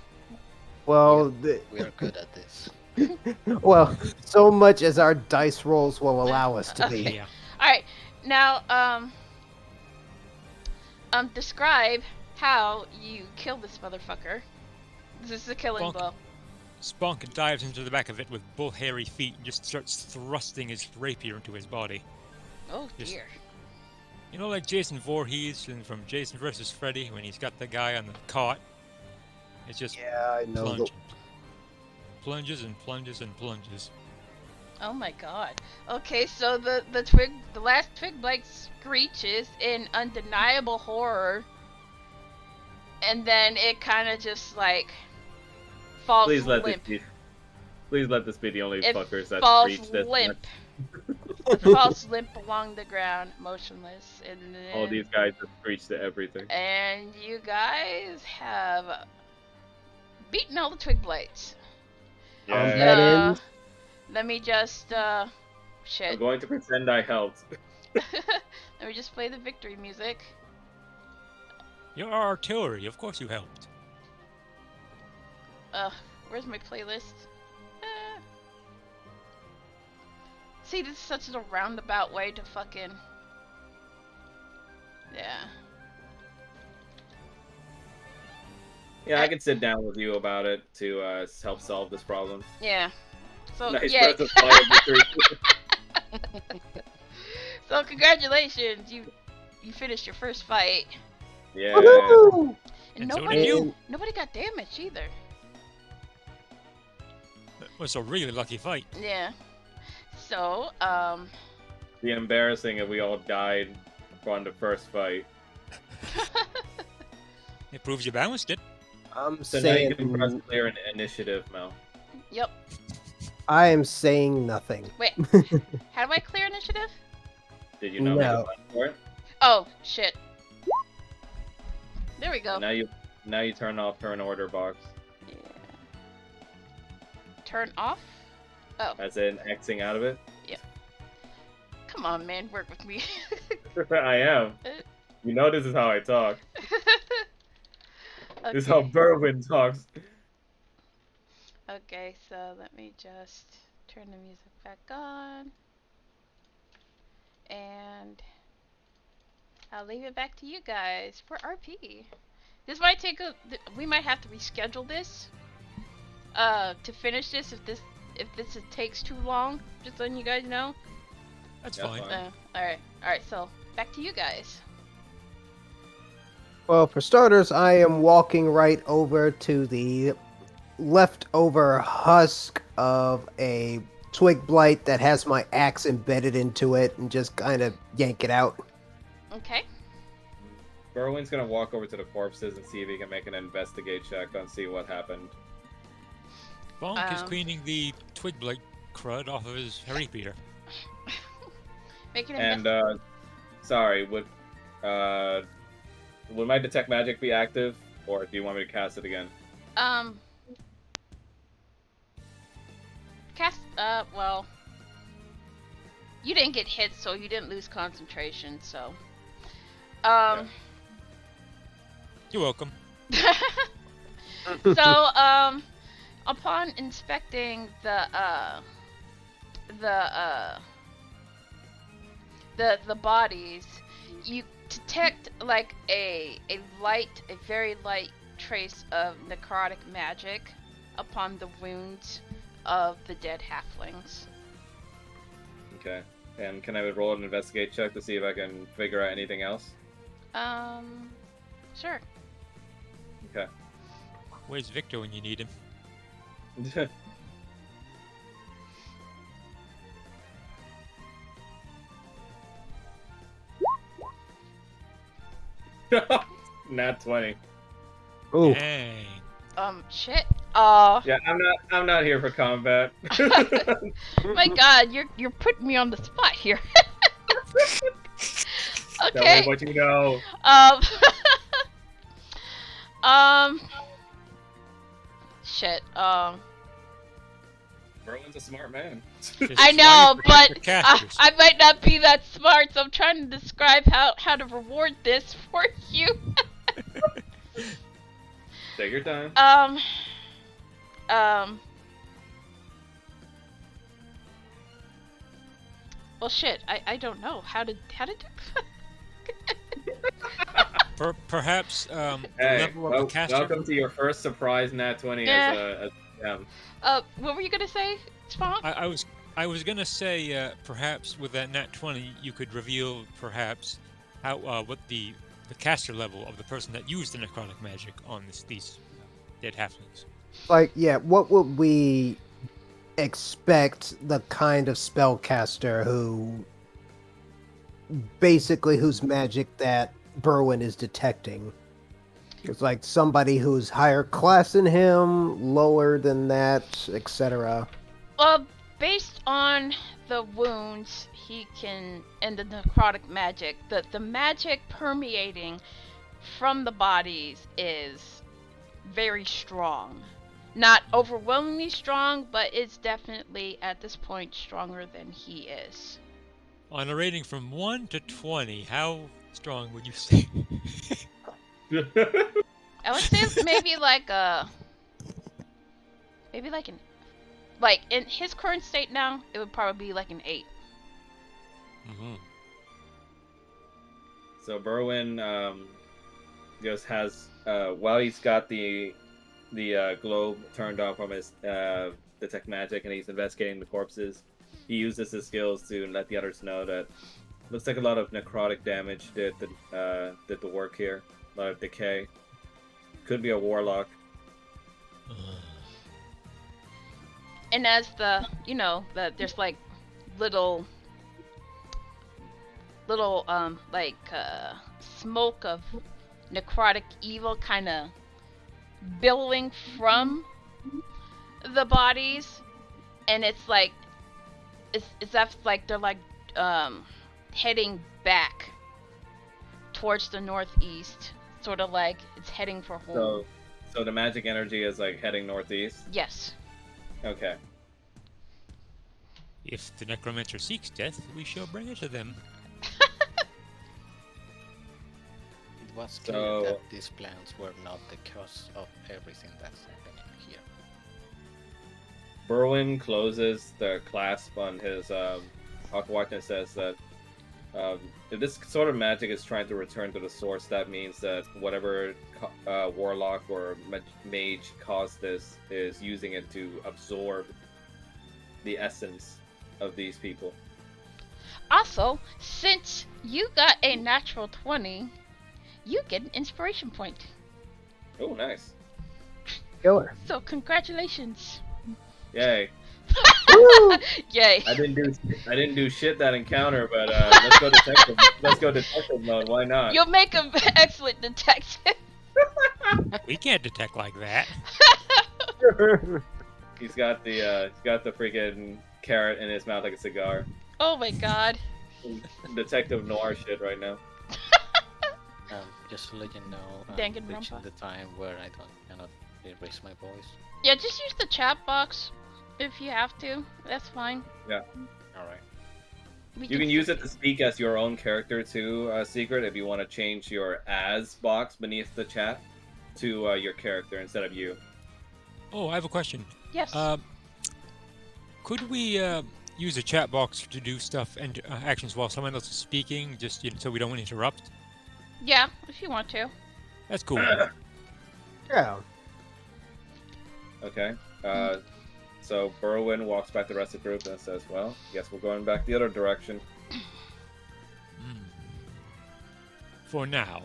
Speaker 4: well,
Speaker 1: We are good at this.
Speaker 4: well, so much as our dice rolls will allow us to be.
Speaker 5: Yeah.
Speaker 6: All right, now describe how you kill this motherfucker. This is a killing
Speaker 5: Bonk.
Speaker 6: blow.
Speaker 5: Spunk dives into the back of it with both hairy feet and just starts thrusting his rapier into his body.
Speaker 6: Oh
Speaker 5: Just-
Speaker 6: dear.
Speaker 5: You know, like Jason Voorhees and from Jason vs. Freddy when he's got the guy on the cot. It's just
Speaker 4: Yeah, I know.
Speaker 5: plunging. Plunges and plunges and plunges.
Speaker 6: Oh my god. Okay, so the last twig blade screeches in undeniable horror, and then it kind of just like falls
Speaker 3: Please let
Speaker 6: limp.
Speaker 3: Please let this be the only
Speaker 6: It
Speaker 3: fuckers that
Speaker 6: falls
Speaker 3: reach this.
Speaker 6: limp. It falls limp along the ground, motionless, and then,
Speaker 3: All these guys have reached to everything.
Speaker 6: and you guys have beaten all the twig blades.
Speaker 3: Yeah.
Speaker 4: That ends.
Speaker 6: Let me just
Speaker 3: I'm
Speaker 6: shit.
Speaker 3: going to pretend I helped.
Speaker 6: Let me just play the victory music.
Speaker 5: You're artillery, of course you helped.
Speaker 6: Where's my playlist? See, this is such a roundabout way to fucking... Yeah.
Speaker 3: Yeah, I could sit down with you about it to help solve this problem.
Speaker 6: Yeah. So,
Speaker 3: Nice
Speaker 6: yeah.
Speaker 3: breath of fire victory.
Speaker 6: So, congratulations. You finished your first fight.
Speaker 3: Yeah.
Speaker 4: Woohoo!
Speaker 6: And
Speaker 5: And so
Speaker 6: nobody,
Speaker 5: did you.
Speaker 6: nobody got damaged either.
Speaker 5: It was a really lucky fight.
Speaker 6: Yeah. So,
Speaker 3: Be embarrassing if we all died on the first fight.
Speaker 5: It proves you balanced it.
Speaker 4: I'm
Speaker 3: So now you can press
Speaker 4: saying,
Speaker 3: clear an initiative, Mel.
Speaker 6: yep.
Speaker 4: I am saying nothing.
Speaker 6: Wait, how do I clear initiative?
Speaker 3: Did you not make
Speaker 4: No.
Speaker 3: a plan for it?
Speaker 6: Oh, shit. There we go.
Speaker 3: And now you turn off turn order box.
Speaker 6: Yeah. Turn off? Oh,
Speaker 3: As in Xing out of it.
Speaker 6: come on, man. Work with me.
Speaker 3: I am. You know this is how I talk. This is how
Speaker 6: Okay.
Speaker 3: Berwin talks.
Speaker 6: Okay, so let me just turn the music back on. And I'll leave it back to you guys for RP. This might take we might have to reschedule this to finish this if this takes too long, just letting you guys know.
Speaker 5: That's
Speaker 3: Yeah,
Speaker 5: fine.
Speaker 3: fine.
Speaker 6: Alright, so back to you guys.
Speaker 4: Well, for starters, I am walking right over to the leftover husk of a twig blight that has my axe embedded into it and just kind of yank it out.
Speaker 6: Okay.
Speaker 3: Berwin's gonna walk over to the corpses and see if he can make an investigate check on see what happened.
Speaker 5: Bonk is cleaning the twig blight crud off of his rapier.
Speaker 6: Make an
Speaker 3: And sorry, would my detect magic be active, or do you want me to cast it again?
Speaker 6: Cast, well, you didn't get hit, so you didn't lose concentration, so.
Speaker 5: You're welcome.
Speaker 6: So, upon inspecting the bodies, you detect like a very light trace of necrotic magic upon the wounds of the dead halflings.
Speaker 3: Okay. And can I roll an investigate check to see if I can figure out anything else?
Speaker 6: Sure.
Speaker 3: Okay.
Speaker 5: Where's Victor when you need him?
Speaker 3: Nat 20.
Speaker 4: Ooh.
Speaker 5: Dang.
Speaker 6: Shit.
Speaker 3: Yeah, I'm not here for combat.
Speaker 6: My God, you're putting me on the spot here.
Speaker 3: Tell
Speaker 6: Okay.
Speaker 3: me what you know.
Speaker 6: Shit.
Speaker 3: Merlin's a smart man.
Speaker 5: This
Speaker 6: I
Speaker 5: is
Speaker 6: know,
Speaker 5: why you protect
Speaker 6: but
Speaker 5: the casters.
Speaker 6: I might not be that smart, so I'm trying to describe how to reward this for you.
Speaker 3: Take your time.
Speaker 6: Well, shit. I don't know how to do.
Speaker 5: Perhaps the
Speaker 3: Hey,
Speaker 5: level of the caster.
Speaker 3: welcome to your first surprise Nat 20
Speaker 6: Yeah.
Speaker 3: as
Speaker 6: What were you gonna say, Spawn?
Speaker 5: I was gonna say perhaps with that nat 20 you could reveal perhaps how what the caster level of the person that used the necrotic magic on these dead halflings.
Speaker 4: Like, yeah, what would we expect the kind of spellcaster whose magic that Berwin is detecting? It's like somebody who's higher class than him, lower than that, etc.
Speaker 6: Well, based on the wounds he can and the necrotic magic, the magic permeating from the bodies is very strong. Not overwhelmingly strong, but it's definitely at this point stronger than he is.
Speaker 5: On a rating from 1 to 20, how strong would you say?
Speaker 6: I would say maybe like in his current state now, it would probably be like an 8.
Speaker 5: Mm-hmm.
Speaker 3: So Berwin just has while he's got the globe turned on from his detect magic and he's investigating the corpses, he uses his skills to let the others know that looks like a lot of necrotic damage did the work here. A lot of decay. Could be a warlock.
Speaker 6: And as there's like little smoke of necrotic evil kind of billowing from the bodies, and it's like it's like they're like heading back towards the northeast, sort of like it's heading for home.
Speaker 3: So the magic energy is like heading northeast.
Speaker 6: Yes.
Speaker 3: Okay.
Speaker 5: If the necromancer seeks death, we shall bring it to them.
Speaker 1: It was clear
Speaker 3: So-
Speaker 1: that these plans were not the cause of everything that's happening here.
Speaker 3: Berwin closes the clasp on his Hawkwatch and says that if this sort of magic is trying to return to the source, that means that whatever warlock or mage caused this is using it to absorb the essence of these people.
Speaker 6: Also, since you got a natural 20, you get an inspiration point.
Speaker 3: Oh, nice.
Speaker 4: Killer.
Speaker 6: So congratulations.
Speaker 3: Yay.
Speaker 4: Woo!
Speaker 6: Yay.
Speaker 3: I didn't do shit that encounter, but let's go detective. Let's go detective mode. Why not?
Speaker 6: You'll make an excellent detective.
Speaker 5: We can't detect like that.
Speaker 3: He's got the freaking carrot in his mouth like a cigar.
Speaker 6: Oh my god.
Speaker 3: Detective noir shit right now.
Speaker 1: Just to let you know, I'm
Speaker 6: Danganronpa.
Speaker 1: reaching the time where I cannot raise my voice.
Speaker 6: Yeah, just use the chat box if you have to. That's fine.
Speaker 3: Yeah.
Speaker 1: Alright.
Speaker 3: You can use it to speak as your own character too, Secret, if you want to change your as box beneath the chat to your character instead of you.
Speaker 5: Oh, I have a question.
Speaker 6: Yes.
Speaker 5: Could we use a chat box to do stuff and actions while someone else is speaking, just so we don't interrupt?
Speaker 6: Yeah, if you want to.
Speaker 5: That's cool.
Speaker 4: Yeah.
Speaker 3: Okay. So Berwin walks back to the rest of the group and says, "Well, guess we're going back the other direction."
Speaker 5: For now.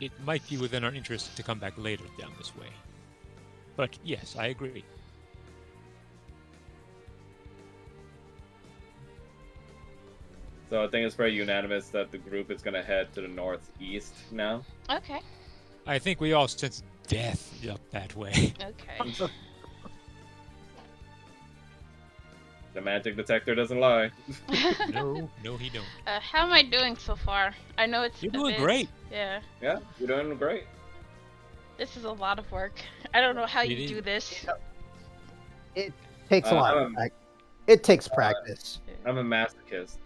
Speaker 5: It might be within our interest to come back later down this way. But yes, I agree.
Speaker 3: So I think it's very unanimous that the group is going to head to the northeast now.
Speaker 6: Okay.
Speaker 5: I think we all sense death up that way.
Speaker 6: Okay.
Speaker 3: The magic detector doesn't lie.
Speaker 5: No, he don't.
Speaker 6: How am I doing so far? I know it's
Speaker 5: You're
Speaker 6: a
Speaker 5: doing
Speaker 6: bit-
Speaker 5: great.
Speaker 6: Yeah.
Speaker 3: Yeah, you're doing great.
Speaker 6: This is a lot of work. I don't know how
Speaker 5: It
Speaker 6: you
Speaker 5: is.
Speaker 6: do this.
Speaker 4: It takes a lot of
Speaker 3: I'm-
Speaker 4: practice. It takes practice.
Speaker 3: I'm a masochist.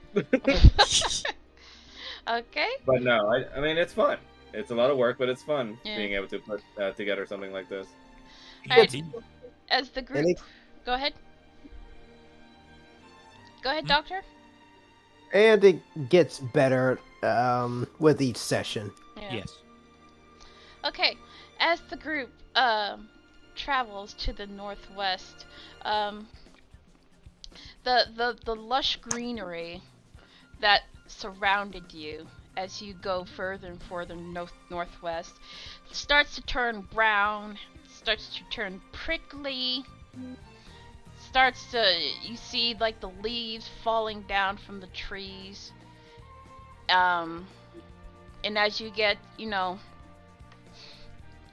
Speaker 6: Okay.
Speaker 3: But no, I mean, it's fun. It's a lot of work, but it's fun
Speaker 6: Yeah.
Speaker 3: being able to put together something like this.
Speaker 6: Alright.
Speaker 5: Indeed.
Speaker 6: As the group,
Speaker 4: Any-
Speaker 6: go ahead. Go ahead, Doctor.
Speaker 4: And it gets better with each session.
Speaker 6: Yeah.
Speaker 5: Yes.
Speaker 6: Okay. As the group travels to the northwest, the lush greenery that surrounded you as you go further and further northwest starts to turn brown, starts to turn prickly, you see like the leaves falling down from the trees, and as you get,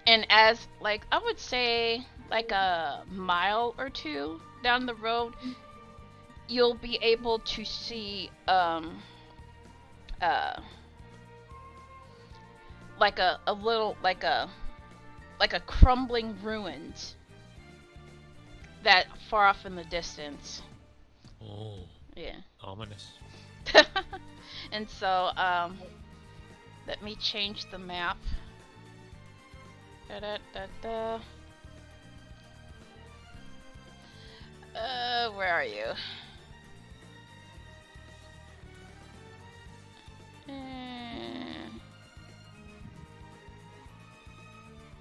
Speaker 6: and as like I would say like a mile or two down the road, you'll be able to see like a little like a crumbling ruins that far off in the distance.
Speaker 5: Oh,
Speaker 6: Yeah.
Speaker 5: ominous.
Speaker 6: And so let me change the map. Where are you?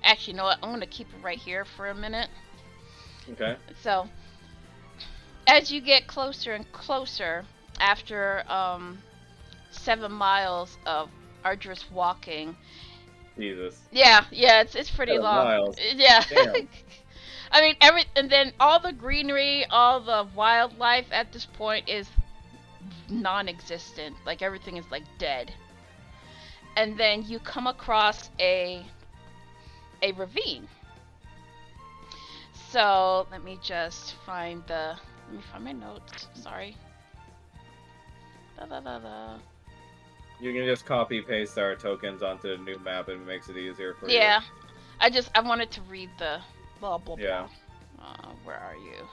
Speaker 6: Actually, you know what? I'm gonna keep it right here for a minute.
Speaker 3: Okay.
Speaker 6: So, as you get closer and closer, after 7 miles of arduous walking.
Speaker 3: Jesus.
Speaker 6: Yeah, it's pretty
Speaker 3: 7
Speaker 6: long.
Speaker 3: miles.
Speaker 6: Yeah.
Speaker 3: Damn.
Speaker 6: I mean, and then all the greenery, all the wildlife at this point is non-existent. Like everything is like dead. And then you come across a ravine. So let me just find my notes. Sorry.
Speaker 3: You can just copy paste our tokens onto the new map and it makes it easier for you.
Speaker 6: Yeah. I wanted to read the blah blah blah.
Speaker 3: Yeah.
Speaker 6: Where are you?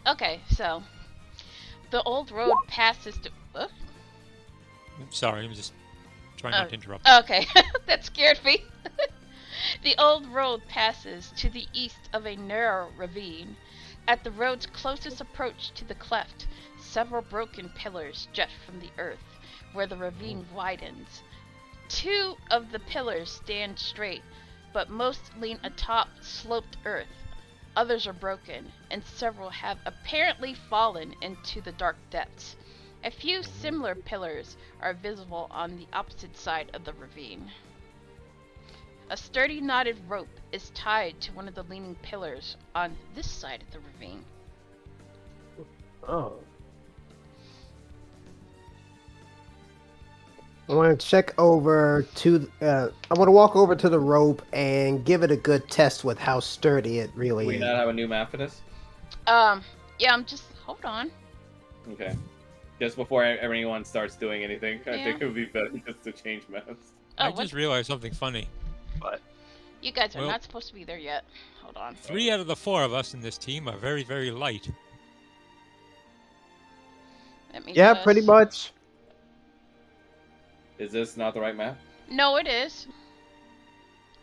Speaker 6: Okay, so the old road passes to.
Speaker 5: Sorry, I'm just trying not to interrupt.
Speaker 6: Okay, that scared me. The old road passes to the east of a narrow ravine. At the road's closest approach to the cleft, several broken pillars jut from the earth, where the ravine widens. 2 of the pillars stand straight, but most lean atop sloped earth. Others are broken, and several have apparently fallen into the dark depths. A few similar pillars are visible on the opposite side of the ravine. A sturdy knotted rope is tied to one of the leaning pillars on this side of the ravine.
Speaker 4: Oh. I want to check over to. I want to walk over to the rope and give it a good test with how sturdy it
Speaker 3: Do
Speaker 4: really
Speaker 3: we
Speaker 4: is.
Speaker 3: not have a new map for this?
Speaker 6: Yeah, I'm just hold on.
Speaker 3: Okay. Just before everyone starts doing anything, I
Speaker 6: Yeah.
Speaker 3: think it would be better just to change maps.
Speaker 6: Oh,
Speaker 5: I
Speaker 6: what?
Speaker 5: just realized something funny.
Speaker 6: You guys are
Speaker 5: Well-
Speaker 6: not supposed to be there yet. Hold on.
Speaker 5: 3 out of the 4 of us in this team are very, very light.
Speaker 6: Let me
Speaker 4: Yeah,
Speaker 6: just...
Speaker 4: pretty much.
Speaker 3: Is this not the right map?
Speaker 6: No, it is.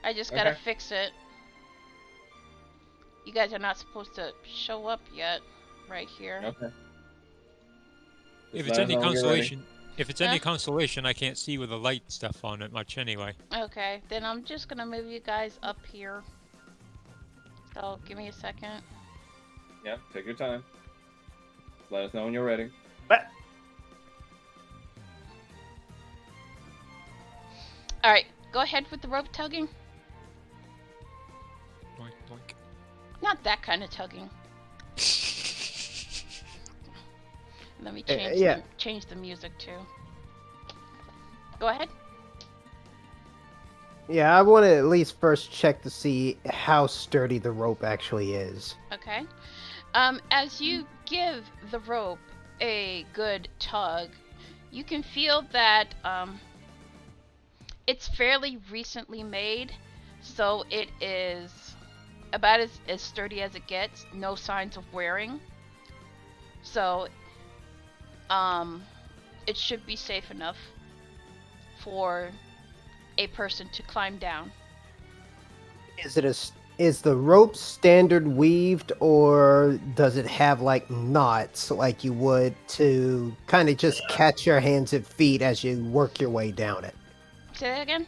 Speaker 6: I just gotta
Speaker 3: Okay.
Speaker 6: fix it. You guys are not supposed to show up yet, right here.
Speaker 3: Okay.
Speaker 5: If
Speaker 3: Just
Speaker 5: it's
Speaker 3: let us
Speaker 5: any
Speaker 3: know when you're ready.
Speaker 5: consolation,
Speaker 6: Huh?
Speaker 5: consolation, I can't see with the light stuff on it much anyway.
Speaker 6: Okay, then I'm just gonna move you guys up here. So give me a second.
Speaker 3: Yeah, take your time. Let us know when you're ready.
Speaker 6: Alright, go ahead with the rope tugging.
Speaker 5: Boink, boink.
Speaker 6: Not that kind of tugging. Let me
Speaker 4: yeah.
Speaker 6: change the music too. Go ahead.
Speaker 4: Yeah, I want to at least first check to see how sturdy the rope actually is.
Speaker 6: Okay. As you give the rope a good tug, you can feel that it's fairly recently made, so it is about as sturdy as it gets. No signs of wearing. So, it should be safe enough for a person to climb down.
Speaker 4: Is the rope standard weaved, or does it have like knots like you would to kind of just catch your hands and feet as you work your way down it?
Speaker 6: Say that again?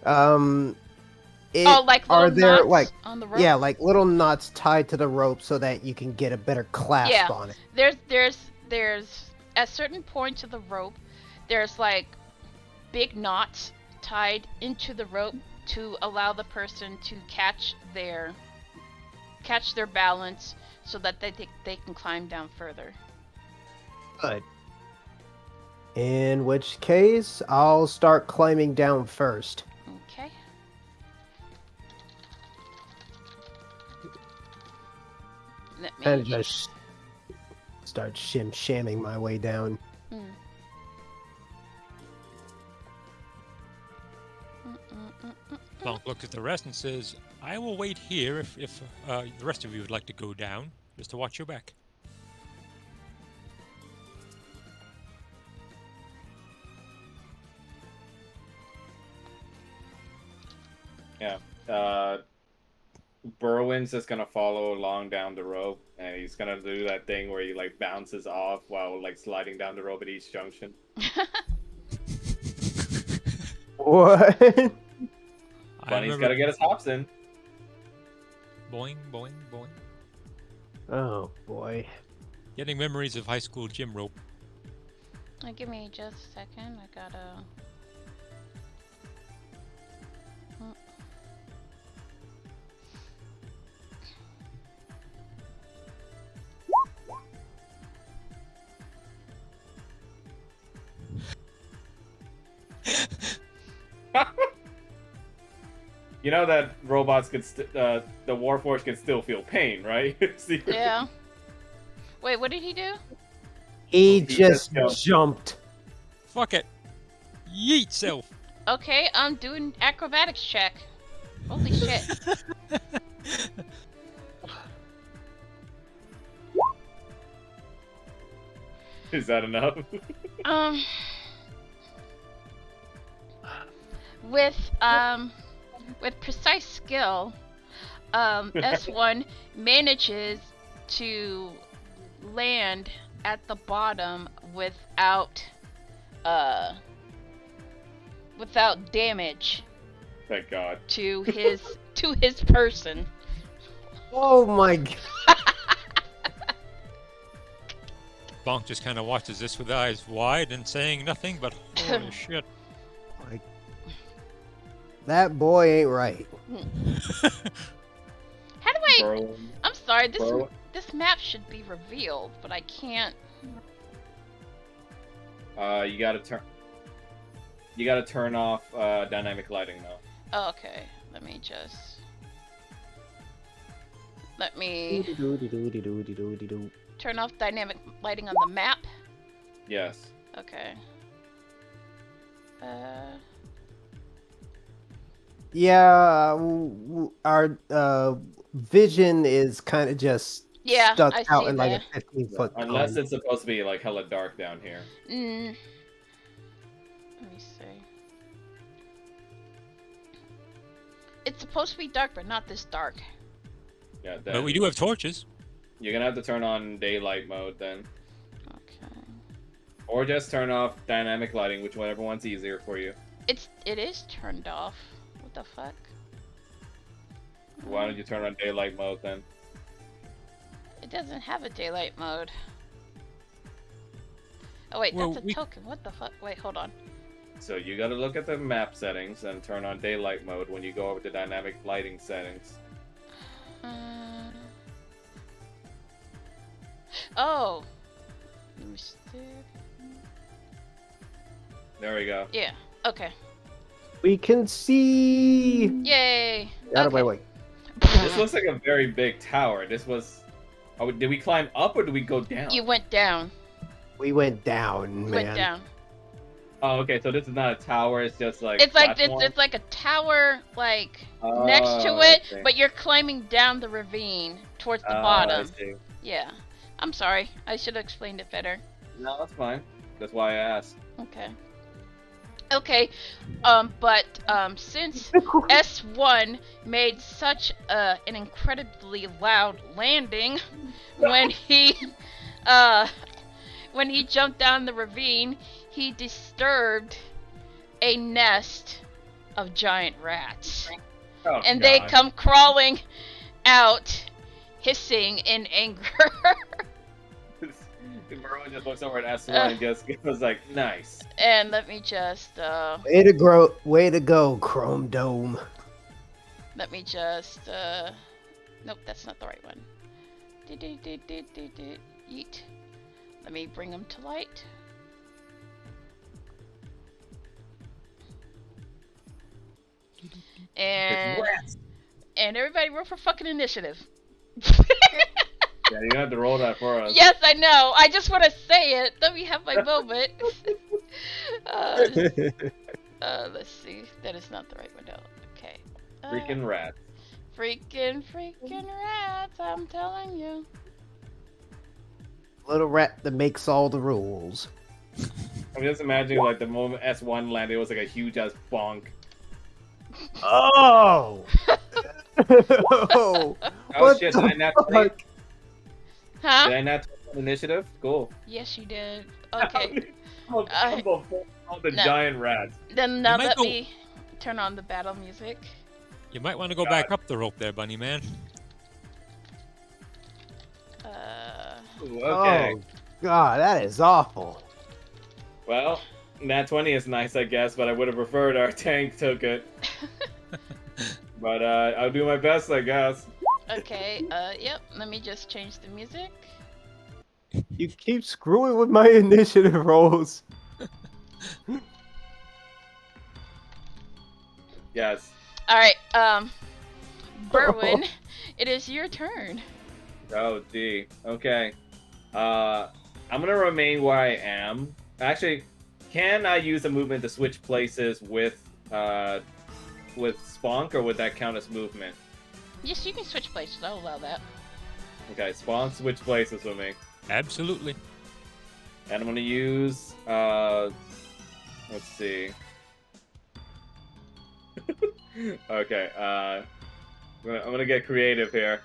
Speaker 4: Oh,
Speaker 6: like
Speaker 4: are
Speaker 6: little
Speaker 4: there
Speaker 6: knots
Speaker 4: like
Speaker 6: on the rope?
Speaker 4: yeah, like little knots tied to the rope so that you can get a better clasp
Speaker 6: Yeah.
Speaker 4: on it?
Speaker 6: There's at certain points of the rope, there's like big knots tied into the rope to allow the person to catch their balance so that they can climb down further.
Speaker 4: Good. In which case, I'll start climbing down first.
Speaker 6: Okay. Let me
Speaker 4: And just start shamming my way down.
Speaker 5: Bonk looks at the rest and says, I will wait here if the rest of you would like to go down, just to watch your back.
Speaker 3: Yeah. Berwin's just gonna follow along down the rope, and he's gonna do that thing where he like bounces off while like sliding down the rope at each junction.
Speaker 4: What?
Speaker 3: Bunny's gotta get his hops in.
Speaker 5: Boing, boing, boing.
Speaker 4: Oh boy.
Speaker 5: Getting memories of high school gym rope.
Speaker 6: Give me just a second. I gotta.
Speaker 3: You know that robots can the Warforged can still feel pain, right?
Speaker 6: Yeah. Wait, what did he do?
Speaker 4: He
Speaker 3: He
Speaker 4: just
Speaker 3: just
Speaker 4: jumped.
Speaker 5: Fuck it. Yeet self.
Speaker 6: Okay, I'm doing acrobatics check. Holy shit.
Speaker 3: Is that enough?
Speaker 6: With precise skill, S1 manages to land at the bottom without damage
Speaker 3: Thank God.
Speaker 6: to his person.
Speaker 4: Oh my god.
Speaker 5: Bonk just kind of watches this with eyes wide and saying nothing but holy shit.
Speaker 4: Like, that boy ain't right.
Speaker 6: How do I?
Speaker 3: Berwin.
Speaker 6: I'm sorry.
Speaker 3: Bro.
Speaker 6: This map should be revealed, but I can't.
Speaker 3: You gotta turn off dynamic lighting though.
Speaker 6: Oh, okay. Let me turn off dynamic lighting on the map.
Speaker 3: Yes.
Speaker 6: Okay.
Speaker 4: Yeah, our vision is kind of just stuck
Speaker 6: I
Speaker 4: out
Speaker 6: see
Speaker 4: in like
Speaker 6: that.
Speaker 4: a 15-foot
Speaker 3: Unless
Speaker 4: cone.
Speaker 3: it's supposed to be like hella dark down here.
Speaker 6: Let me see. It's supposed to be dark, but not this dark.
Speaker 3: Yeah,
Speaker 5: But
Speaker 3: then
Speaker 5: we do have torches.
Speaker 3: you're gonna have to turn on daylight mode then.
Speaker 6: Okay.
Speaker 3: Or just turn off dynamic lighting, whichever one's easier for you.
Speaker 6: It is turned off. What the fuck?
Speaker 3: Why don't you turn on daylight mode then?
Speaker 6: It doesn't have a daylight mode. Oh wait,
Speaker 5: Well,
Speaker 6: that's a token. What the fuck? Wait, hold on.
Speaker 3: So you gotta look at the map settings and turn on daylight mode when you go over to dynamic lighting settings.
Speaker 6: Oh. Let me see.
Speaker 3: There we go.
Speaker 6: Yeah. Okay.
Speaker 4: We can see.
Speaker 6: Yay.
Speaker 4: Out of my
Speaker 6: Okay.
Speaker 4: way.
Speaker 3: This looks like a very big tower. This was... Oh, did we climb up or did we go down?
Speaker 6: You went down.
Speaker 4: We went down, man.
Speaker 6: Went down.
Speaker 3: Oh, okay, so this is not a tower, it's just like
Speaker 6: It's like
Speaker 3: platform?
Speaker 6: it's like a tower like next to
Speaker 3: Oh,
Speaker 6: it,
Speaker 3: I see.
Speaker 6: but you're climbing down the ravine towards the
Speaker 3: Oh,
Speaker 6: bottom.
Speaker 3: I see.
Speaker 6: Yeah. I'm sorry. I should have explained it better.
Speaker 3: No, that's fine. That's why I asked.
Speaker 6: Okay. Okay. But since S1 made such an incredibly loud landing when he jumped down the ravine, he disturbed a nest of giant rats.
Speaker 3: Oh,
Speaker 6: And they
Speaker 3: God.
Speaker 6: come crawling out, hissing in anger.
Speaker 3: Merwin just looks over at S1 and just was like, nice.
Speaker 6: And let me just
Speaker 4: Way to go, Chrome Dome.
Speaker 6: nope, that's not the right one. Yeet. Let me bring them to light. And everybody roll for fucking initiative.
Speaker 3: Yeah, you have to roll that for us.
Speaker 6: Yes, I know. I just want to say it. Let me have my moment. Let's see. That is not the right window. Okay.
Speaker 3: Freaking rats.
Speaker 6: Freaking rats, I'm telling you.
Speaker 4: Little rat that makes all the rules.
Speaker 3: I'm just imagining like the moment S1 landed, it was like a huge ass bonk.
Speaker 4: Oh!
Speaker 3: Oh
Speaker 4: What
Speaker 3: shit,
Speaker 4: the
Speaker 3: did I not
Speaker 4: fuck?
Speaker 6: Huh?
Speaker 3: Did I not take initiative? Cool.
Speaker 6: Yes, you did. Okay.
Speaker 3: I'm all the
Speaker 6: No.
Speaker 3: giant rats.
Speaker 6: Then now
Speaker 5: might
Speaker 6: let
Speaker 5: go-
Speaker 6: me turn on the battle music.
Speaker 5: You might want to go back up the rope there, Bunny Man.
Speaker 3: Ooh, okay.
Speaker 4: Oh, God, that is awful.
Speaker 3: Well, Nat 20 is nice, I guess, but I would have preferred our tank took it. But I'll do my best, I guess.
Speaker 6: Okay, yep, let me just change the music.
Speaker 4: You keep screwing with my initiative rolls.
Speaker 3: Yes.
Speaker 6: Alright, Berwin, it is your turn.
Speaker 3: Oh, D. Okay. I'm gonna remain where I am. Actually, can I use a movement to switch places with Spunk, or would that count as movement?
Speaker 6: Yes, you can switch places, I'll allow that.
Speaker 3: Okay, Spunk switch places with me.
Speaker 5: Absolutely.
Speaker 3: And I'm gonna use, let's see. Okay, I'm gonna get creative here.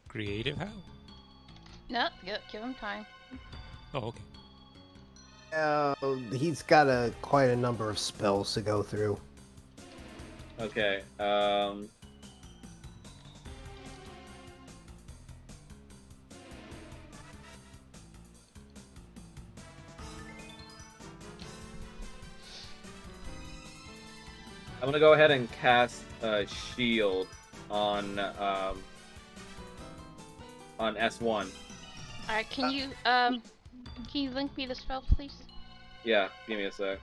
Speaker 5: Creative how?
Speaker 6: No, give him time.
Speaker 5: Oh, okay.
Speaker 4: He's got quite a number of spells to go through.
Speaker 3: Okay, I'm gonna go ahead and cast a shield on S1.
Speaker 6: Alright, can you link me the spell, please?
Speaker 3: Yeah, give me a sec.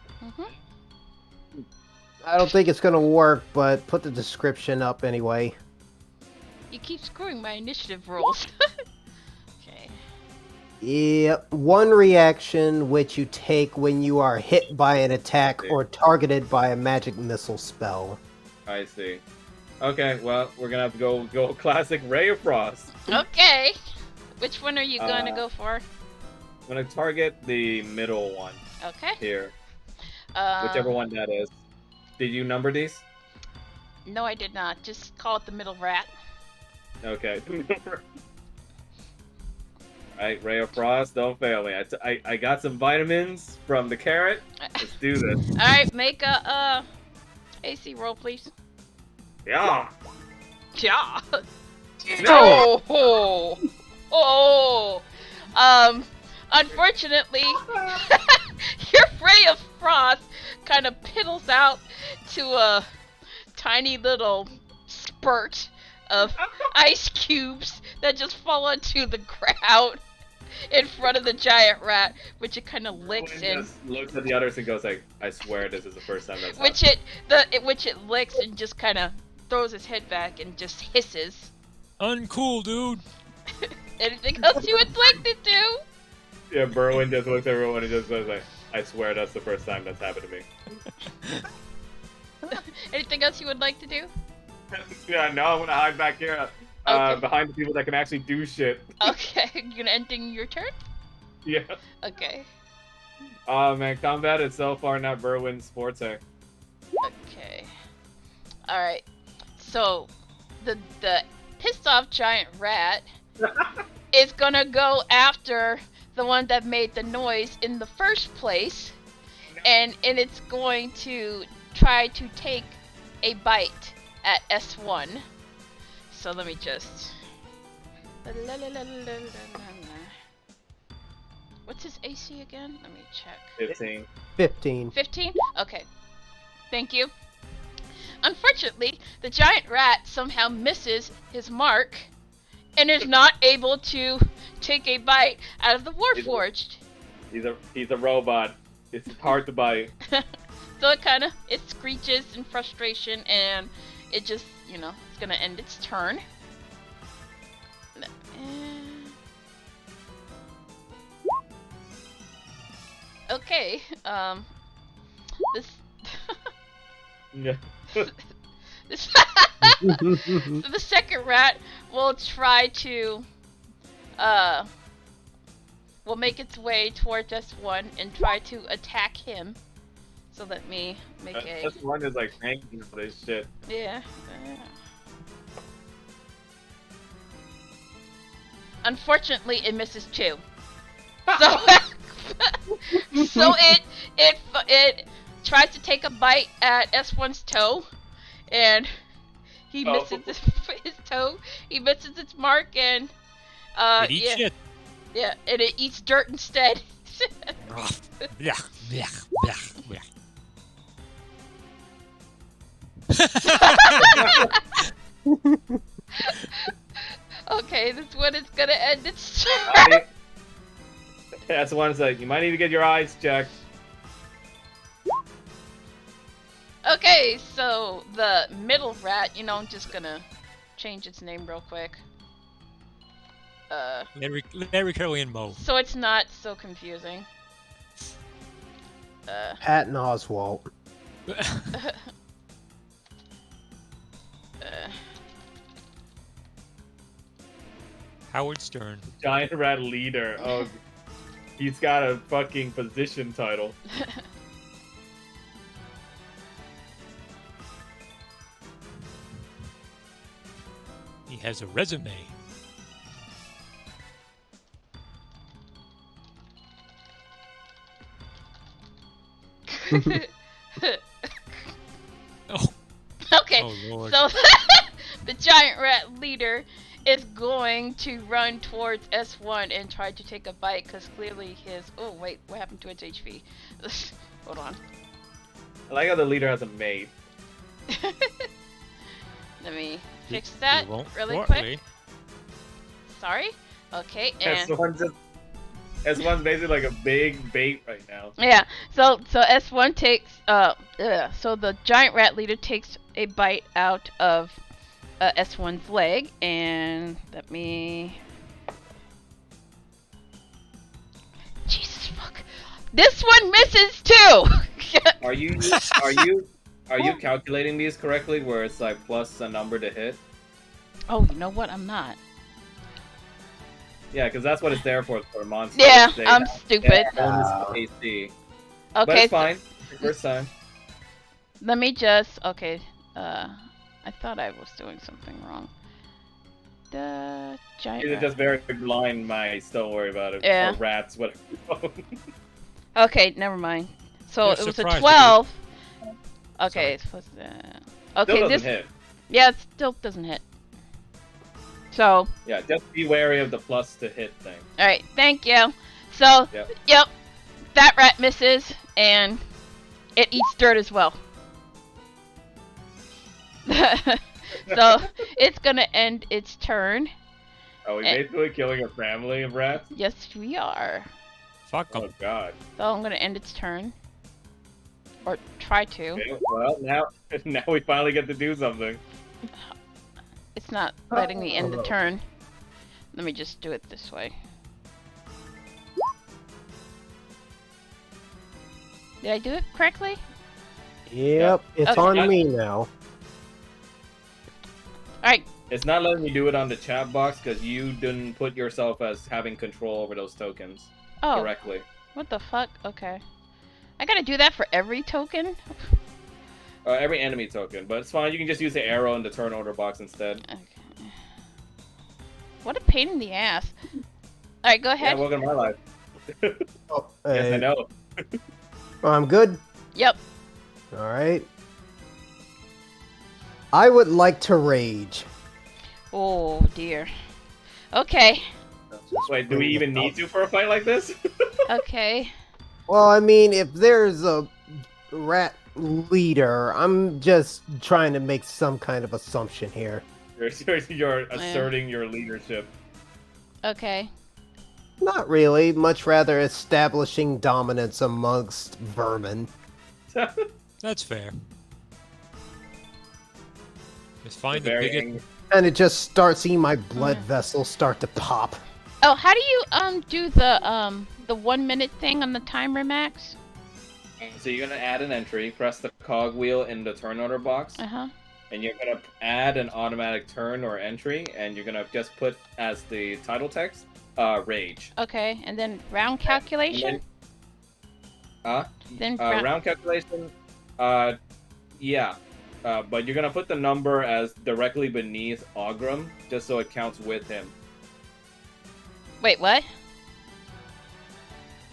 Speaker 4: I don't think it's gonna work, but put the description up anyway.
Speaker 6: You keep screwing my initiative rolls. Okay.
Speaker 4: Yep, one reaction which you take when you are hit by an attack or targeted by a magic missile spell.
Speaker 3: I see. Okay, well, we're gonna have to go classic Ray of Frost.
Speaker 6: Okay. Which one are you going to
Speaker 3: Uh,
Speaker 6: go for?
Speaker 3: I'm gonna target the middle one
Speaker 6: Okay.
Speaker 3: here, whichever one that is. Did you number these?
Speaker 6: No, I did not. Just call it the middle rat.
Speaker 3: Okay. Alright, Ray of Frost, don't fail me. I got some vitamins from the carrot. Let's do this.
Speaker 6: Alright, make a AC roll, please.
Speaker 3: Yeah.
Speaker 6: Yeah.
Speaker 3: No.
Speaker 6: Oh. Unfortunately, your ray of frost kind of piddles out to a tiny little spurt of ice cubes that just fall onto the ground in front of the giant rat, which it kind of licks
Speaker 3: Owen
Speaker 6: and
Speaker 3: just looks at the others and goes like, "I swear this is the first time that's
Speaker 6: which
Speaker 3: happened."
Speaker 6: which it licks and just kind of throws his head back and just hisses.
Speaker 5: Uncool, dude.
Speaker 6: Anything else you would like to do?
Speaker 3: Yeah, Berwin just looks at everyone and just goes like, "I swear that's the first time that's happened to me."
Speaker 6: Anything else you would like to do?
Speaker 3: Yeah, no, I'm gonna hide back here,
Speaker 6: Okay.
Speaker 3: behind the people that can actually do shit.
Speaker 6: Okay, you gonna ending your turn?
Speaker 3: Yeah.
Speaker 6: Okay.
Speaker 3: Oh man, combat is so far not Berwin's forte.
Speaker 6: Okay. Alright. So the pissed off giant rat is gonna go after the one that made the noise in the first place, and it's going to try to take a bite at S1. So let me just what's his AC again? Let me check.
Speaker 3: 15.
Speaker 4: 15.
Speaker 6: 15? Okay. Thank you. Unfortunately, the giant rat somehow misses his mark and is not able to take a bite out of the Warforged.
Speaker 3: He's a robot. It's hard to bite.
Speaker 6: So it screeches in frustration and it just, it's gonna end its turn. Okay, this
Speaker 3: Yeah.
Speaker 6: this so the second rat will try to will make its way towards S1 and try to attack him. So let me make a
Speaker 3: This one is like tanking for this shit.
Speaker 6: yeah. Unfortunately, it misses too. So so it tries to take a bite at S1's toe, and he misses his toe. He misses its mark, and
Speaker 5: It eats shit.
Speaker 6: yeah, and it eats dirt instead.
Speaker 5: Yeah, yeah, yeah, yeah.
Speaker 6: Okay, this one is gonna end its turn.
Speaker 3: That's the one that's like, you might need to get your eyes checked.
Speaker 6: Okay, so the middle rat, I'm just gonna change its name real quick.
Speaker 5: Larry Curly and Moe.
Speaker 6: So it's not so confusing.
Speaker 4: Patton Oswalt.
Speaker 5: Howard Stern.
Speaker 3: Giant rat leader. Oh, he's got a fucking position title.
Speaker 5: He has a resume. Oh,
Speaker 6: Okay,
Speaker 5: oh Lord.
Speaker 6: so the giant rat leader is going to run towards S1 and try to take a bite because clearly his. Oh, wait, what happened to its HP? Hold on.
Speaker 3: I like how the leader has a mate.
Speaker 6: Let me fix that
Speaker 5: You won't
Speaker 6: really
Speaker 5: thwart
Speaker 6: quick.
Speaker 5: me.
Speaker 6: Sorry. Okay, and.
Speaker 3: S1's basically like a big bait right now.
Speaker 6: Yeah, so S1 takes so the giant rat leader takes a bite out of S1's leg, and let me This one misses too.
Speaker 3: Are you calculating these correctly? Where it's like plus a number to hit?
Speaker 6: Oh, you know what? I'm not.
Speaker 3: Yeah, because that's what it's there for monsters.
Speaker 6: Yeah,
Speaker 3: They
Speaker 6: I'm
Speaker 3: have
Speaker 6: stupid.
Speaker 3: bonus AC. But
Speaker 6: Okay,
Speaker 3: it's fine. It's your first time.
Speaker 6: let me just. Okay. I thought I was doing something wrong. The giant.
Speaker 3: These are just very blind mice. Don't worry about it.
Speaker 6: Yeah.
Speaker 3: Or rats, whatever.
Speaker 6: Okay, never mind. So
Speaker 5: You're
Speaker 6: it was a
Speaker 5: surprised,
Speaker 6: 12. Okay,
Speaker 5: Sorry.
Speaker 6: it's supposed to.
Speaker 3: Still
Speaker 6: Okay,
Speaker 3: doesn't
Speaker 6: this.
Speaker 3: hit.
Speaker 6: Yeah, it still doesn't hit. So,
Speaker 3: Yeah, just be wary of the plus to hit thing.
Speaker 6: alright, thank you. So,
Speaker 3: Yep.
Speaker 6: that rat misses, and it eats dirt as well. So, it's gonna end its turn.
Speaker 3: Are we basically killing a family of rats?
Speaker 6: Yes, we are.
Speaker 5: Fuck 'em.
Speaker 3: Oh god.
Speaker 6: So, I'm gonna end its turn. Or try to.
Speaker 3: Okay, well, now we finally get to do something.
Speaker 6: It's not letting me end the turn. Let me just do it this way. Did I do it correctly?
Speaker 4: Yep, it's
Speaker 6: Okay.
Speaker 4: on me now.
Speaker 6: Alright,
Speaker 3: It's not letting me do it on the chat box because you didn't put yourself as having control over those tokens
Speaker 6: oh,
Speaker 3: directly.
Speaker 6: what the fuck? Okay. I gotta do that for every token?
Speaker 3: Every enemy token, but it's fine. You can just use the arrow in the turn order box instead.
Speaker 6: Okay. What a pain in the ass. Alright, go
Speaker 3: Yeah,
Speaker 6: ahead.
Speaker 3: welcome to my life.
Speaker 4: Oh,
Speaker 3: Yes, I know.
Speaker 4: I'm good.
Speaker 6: Yep.
Speaker 4: All right. I would like to rage.
Speaker 6: Oh dear. Okay.
Speaker 3: Wait, do we even need to for a fight like this?
Speaker 6: Okay.
Speaker 4: Well, I mean, if there's a rat leader, I'm just trying to make some kind of assumption here.
Speaker 3: You're asserting your leadership.
Speaker 6: Okay.
Speaker 4: Not really, much rather establishing dominance amongst vermin.
Speaker 5: That's fair. Just find the
Speaker 3: Very
Speaker 5: biggest.
Speaker 3: angry.
Speaker 4: And it just starts seeing my blood vessels start to pop.
Speaker 6: Oh, how do you do the 1 minute thing on the timer, Max?
Speaker 3: So you're gonna add an entry, press the cog wheel in the turn order box,
Speaker 6: Uh-huh.
Speaker 3: and you're gonna add an automatic turn or entry, and you're gonna just put as the title text, rage.
Speaker 6: Okay, and then round calculation? Then
Speaker 3: Round calculation, yeah. But you're gonna put the number as directly beneath Ogram, just so it counts with him.
Speaker 6: Wait, what?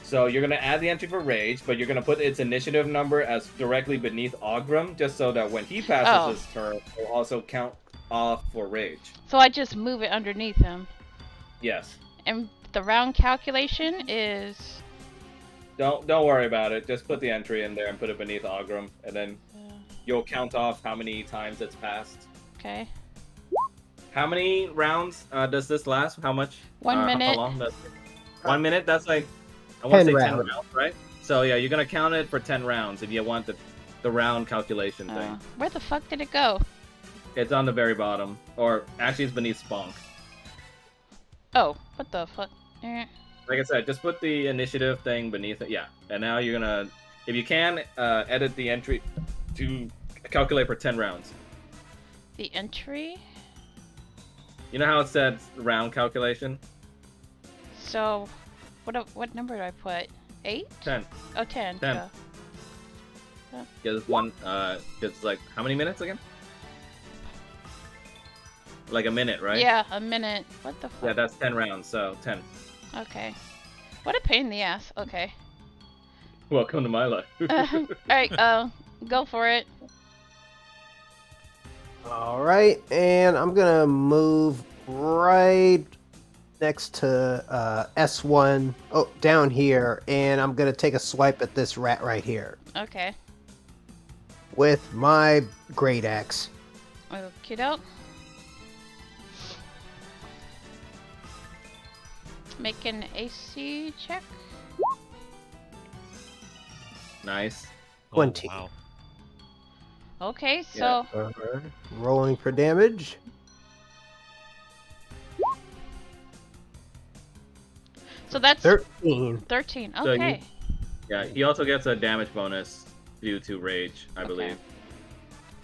Speaker 3: So you're gonna add the entry for rage, but you're gonna put its initiative number as directly beneath Ogram, just so that when he passes his turn, it'll also count off for rage.
Speaker 6: So I just move it underneath him.
Speaker 3: Yes.
Speaker 6: And the round calculation is...
Speaker 3: Don't worry about it. Just put the entry in there and put it beneath Ogram, and then you'll count off how many times it's passed.
Speaker 6: Okay.
Speaker 3: How many rounds does this last? How much?
Speaker 6: 1 minute.
Speaker 3: How long? 1 minute? That's like, I want to
Speaker 4: 10
Speaker 3: say 10
Speaker 4: rounds.
Speaker 3: rounds, right? So yeah, you're gonna count it for 10 rounds if you want the round calculation thing.
Speaker 6: Where the fuck did it go?
Speaker 3: It's on the very bottom, or actually it's beneath Spunk.
Speaker 6: Oh, what the fuck?
Speaker 3: Like I said, just put the initiative thing beneath it. Yeah, and now you're gonna, if you can, edit the entry to calculate for 10 rounds.
Speaker 6: The entry?
Speaker 3: You know how it said round calculation?
Speaker 6: So, what number did I put? 8?
Speaker 3: 10.
Speaker 6: Oh, 10.
Speaker 3: 10.
Speaker 6: Go.
Speaker 3: Because one, it's like, how many minutes again? Like a minute, right?
Speaker 6: Yeah, a minute. What the fuck?
Speaker 3: Yeah, that's 10 rounds, so 10.
Speaker 6: Okay. What a pain in the ass. Okay.
Speaker 3: Welcome to my life.
Speaker 6: Alright, go for it.
Speaker 4: All right, and I'm gonna move right next to S1, oh, down here, and I'm gonna take a swipe at this rat right here
Speaker 6: Okay.
Speaker 4: with my great axe.
Speaker 6: Okie doke. Make an AC check.
Speaker 3: Nice.
Speaker 4: 20.
Speaker 5: Oh, wow.
Speaker 6: Okay, so
Speaker 4: Rolling for damage.
Speaker 6: so that's
Speaker 4: 13.
Speaker 6: 13.
Speaker 3: So
Speaker 6: Okay.
Speaker 3: Yeah, he also gets a damage bonus due to rage, I
Speaker 6: Okay.
Speaker 3: believe.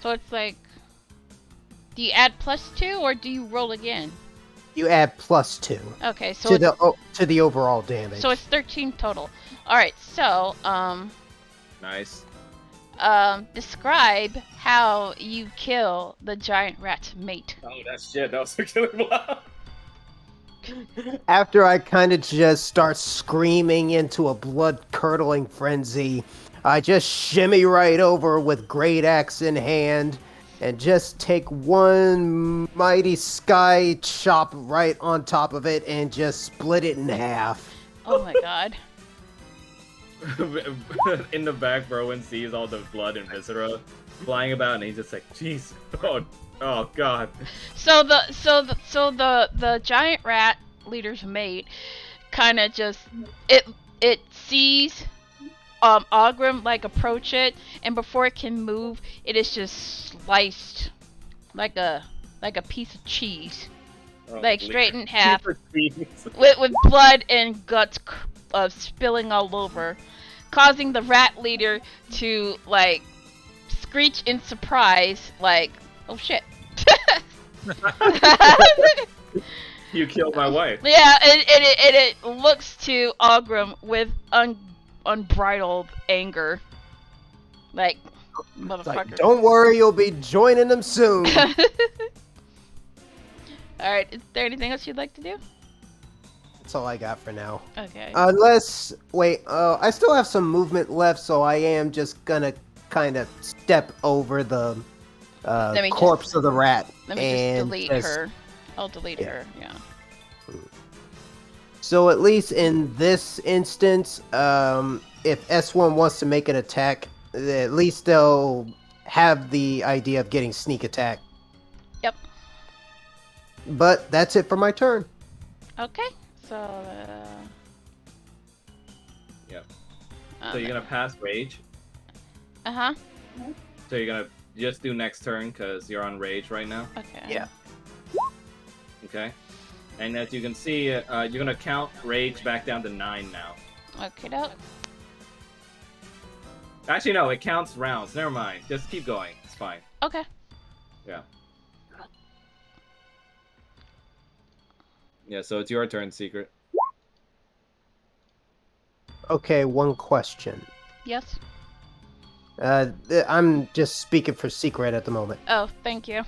Speaker 6: So it's like, do you add +2 or do you roll again?
Speaker 4: You add +2
Speaker 6: Okay, so
Speaker 4: to the overall damage.
Speaker 6: so it's 13 total. All right, so
Speaker 3: Nice.
Speaker 6: describe how you kill the giant rat's mate.
Speaker 3: Oh, that shit. That was a killer blow.
Speaker 4: After I kind of just start screaming into a blood-curdling frenzy, I just shimmy right over with great axe in hand and just take one mighty sky chop right on top of it and just split it in half.
Speaker 6: Oh my god.
Speaker 3: In the back, Berwin sees all the blood and viscera flying about, and he's just like, "Jeez, oh god."
Speaker 6: So the giant rat leader's mate kind of just it sees Ogrim like approach it, and before it can move, it is just sliced like a piece of cheese, like straight in half, with blood and guts spilling all over, causing the rat leader to like screech in surprise, like, "Oh shit."
Speaker 3: You killed my wife.
Speaker 6: Yeah, and it looks to Ogrim with unbridled anger. Like, motherfucker.
Speaker 4: Like, don't worry, you'll be joining them soon.
Speaker 6: Alright, is there anything else you'd like to do?
Speaker 4: That's all I got for now.
Speaker 6: Okay.
Speaker 4: Unless, wait, I still have some movement left, so I am just gonna kind of step over the corpse of the rat.
Speaker 6: Let me just delete her. I'll delete her, yeah.
Speaker 4: So at least in this instance, if S1 wants to make an attack, at least they'll have the idea of getting sneak attack.
Speaker 6: Yep.
Speaker 4: But that's it for my turn.
Speaker 6: Okay, so...
Speaker 3: Yep. So you're gonna pass rage?
Speaker 6: Uh-huh.
Speaker 3: So you're gonna just do next turn, because you're on rage right now?
Speaker 6: Okay.
Speaker 4: Yeah.
Speaker 3: Okay. And as you can see, you're gonna count rage back down to 9 now.
Speaker 6: Okay, doke.
Speaker 3: Actually, no, it counts rounds. Never mind. Just keep going. It's fine.
Speaker 6: Okay.
Speaker 3: Yeah. Yeah, so it's your turn, Secret.
Speaker 4: Okay, one question.
Speaker 6: Yes?
Speaker 4: I'm just speaking for Secret at the moment.
Speaker 6: Oh, thank you.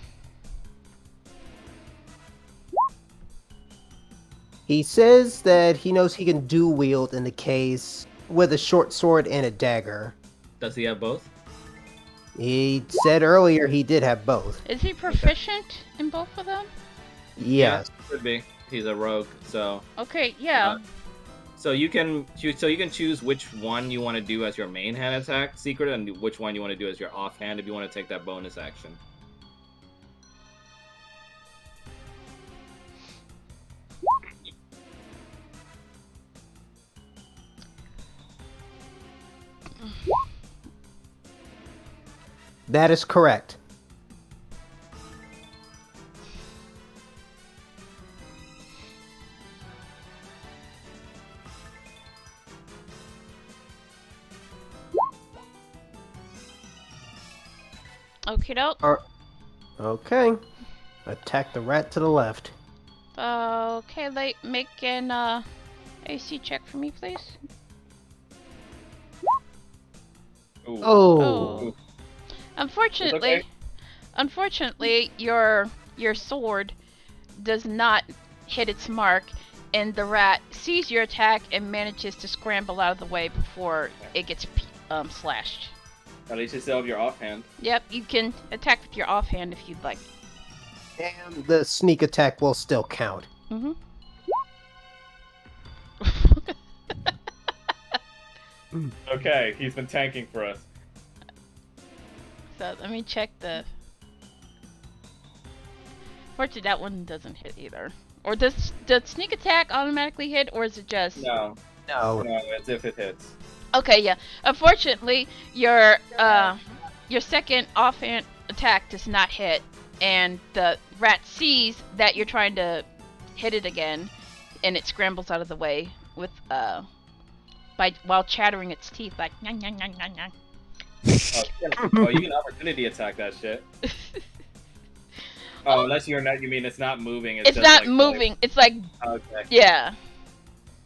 Speaker 4: He says that he knows he can dual wield in the case with a short sword and a dagger.
Speaker 3: Does he have both?
Speaker 4: He said earlier he did have both.
Speaker 6: Is he proficient in both of them?
Speaker 4: Yes.
Speaker 3: Yeah, could be. He's a rogue, so.
Speaker 6: Okay, yeah.
Speaker 3: So you can choose which one you want to do as your main hand attack, Secret, and which one you want to do as your offhand if you want to take that bonus action.
Speaker 4: That is correct.
Speaker 6: Okay, doke.
Speaker 4: Okay. Attack the rat to the left.
Speaker 6: Okay, make an AC check for me, please.
Speaker 3: Ooh.
Speaker 4: Oh.
Speaker 6: Unfortunately,
Speaker 3: okay.
Speaker 6: unfortunately, your sword does not hit its mark, and the rat sees your attack and manages to scramble out of the way before it gets slashed.
Speaker 3: At least you still have your offhand.
Speaker 6: Yep, you can attack with your offhand if you'd like.
Speaker 4: And the sneak attack will still count.
Speaker 6: Mm-hmm.
Speaker 3: Okay, he's been tanking for us.
Speaker 6: So let me check the... Fortunately, that one doesn't hit either. Or does sneak attack automatically hit, or is it just...
Speaker 3: No.
Speaker 4: No.
Speaker 3: No, it's if it hits.
Speaker 6: Okay, yeah. Unfortunately, your second offhand attack does not hit, and the rat sees that you're trying to hit it again, and it scrambles out of the way with while chattering its teeth like nyang nyang nyang nyang nyang.
Speaker 3: You can opportunity attack that shit. Oh, unless you're not. You mean it's not moving?
Speaker 6: It's
Speaker 3: just
Speaker 6: not
Speaker 3: like
Speaker 6: moving. It's like
Speaker 3: okay.
Speaker 6: yeah.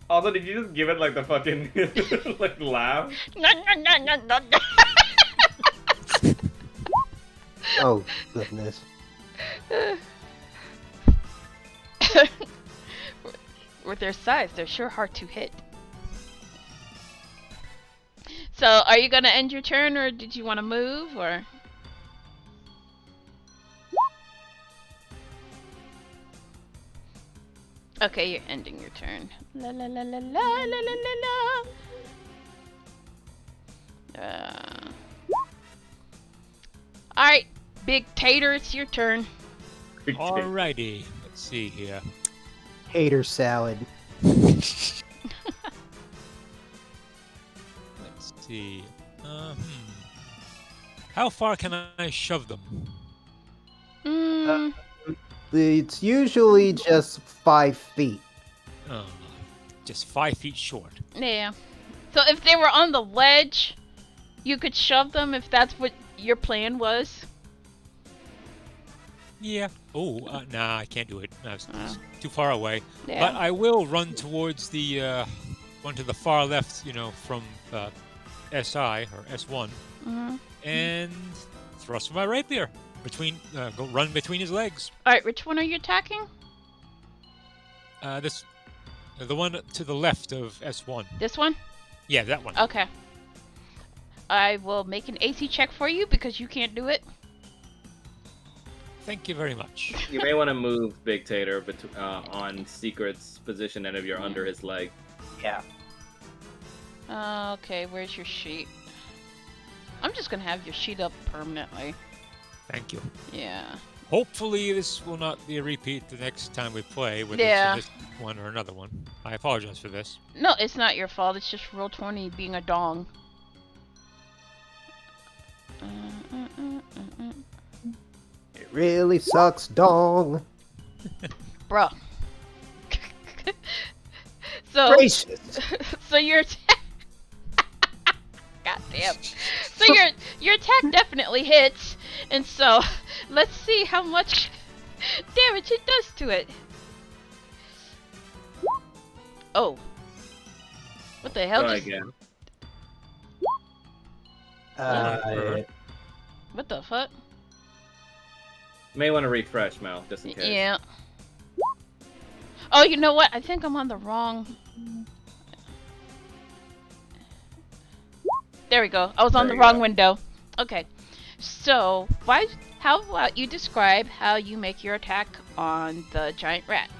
Speaker 3: Also, did you just give it like the fucking like laugh?
Speaker 6: Nyang nyang nyang nyang nyang.
Speaker 4: Oh goodness.
Speaker 6: With their size, they're sure hard to hit. So, are you gonna end your turn, or did you want to move, or? Okay, you're ending your turn. La la la la la la la la la. Alright, Big Tater, it's your turn.
Speaker 5: Alrighty, let's see here.
Speaker 4: Hater salad.
Speaker 5: Let's see. How far can I shove them?
Speaker 4: It's usually just 5 feet.
Speaker 5: Oh, just 5 feet short.
Speaker 6: Yeah. So if they were on the ledge, you could shove them if that's what your plan was.
Speaker 5: Yeah. Oh, nah, I can't do it. It's too far away.
Speaker 6: Yeah.
Speaker 5: But I will run towards the one to the far left, from SI or S1, and thrust with my rapier run between his legs.
Speaker 6: All right, which one are you attacking?
Speaker 5: The one to the left of S1.
Speaker 6: This one?
Speaker 5: Yeah, that one.
Speaker 6: Okay. I will make an AC check for you because you can't do it.
Speaker 5: Thank you very much.
Speaker 3: You may want to move Big Tater on Secret's position, and if you're under his leg.
Speaker 4: Yeah.
Speaker 6: Okay, where's your sheet? I'm just gonna have your sheet up permanently.
Speaker 5: Thank you.
Speaker 6: Yeah.
Speaker 5: Hopefully this will not be a repeat the next time we play, whether it's this one or another one. I apologize for this.
Speaker 6: No, it's not your fault. It's just Roll20 being a dong.
Speaker 4: It really sucks, dong.
Speaker 6: Bruh. So,
Speaker 4: Gracious.
Speaker 6: so your God damn. So your attack definitely hits, and so let's see how much damage it does to it. Oh. What the hell?
Speaker 3: Try again.
Speaker 6: What the fuck?
Speaker 3: You may want to refresh, Mel, just in case.
Speaker 6: Yeah. Oh, you know what? I think I'm on the wrong. There we go. I was on the wrong window. Okay. So, how about you describe how you make your attack on the giant rat?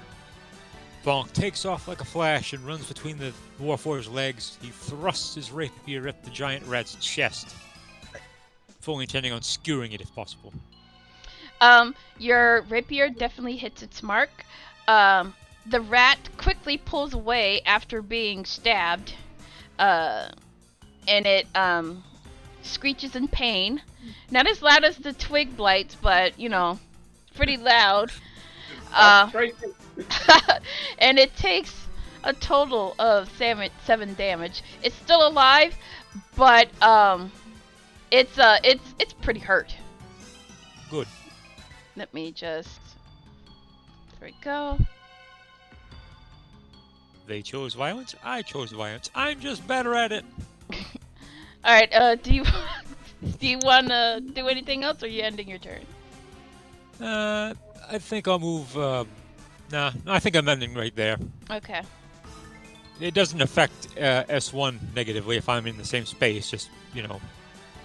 Speaker 5: Bonk takes off like a flash and runs between the Warfor's legs. He thrusts his rapier at the giant rat's chest, fully intending on skewering it if possible.
Speaker 6: Your rapier definitely hits its mark. The rat quickly pulls away after being stabbed. And it screeches in pain. Not as loud as the twig blights, but pretty loud. And it takes a total of 7 damage. It's still alive, but it's pretty hurt.
Speaker 5: Good.
Speaker 6: Let me just. There we go.
Speaker 5: They chose violence. I chose violence. I'm just better at it.
Speaker 6: All right. Do you want to do anything else, or are you ending your turn?
Speaker 5: I think I'll move. Nah, I think I'm ending right there.
Speaker 6: Okay.
Speaker 5: It doesn't affect S1 negatively if I'm in the same space, just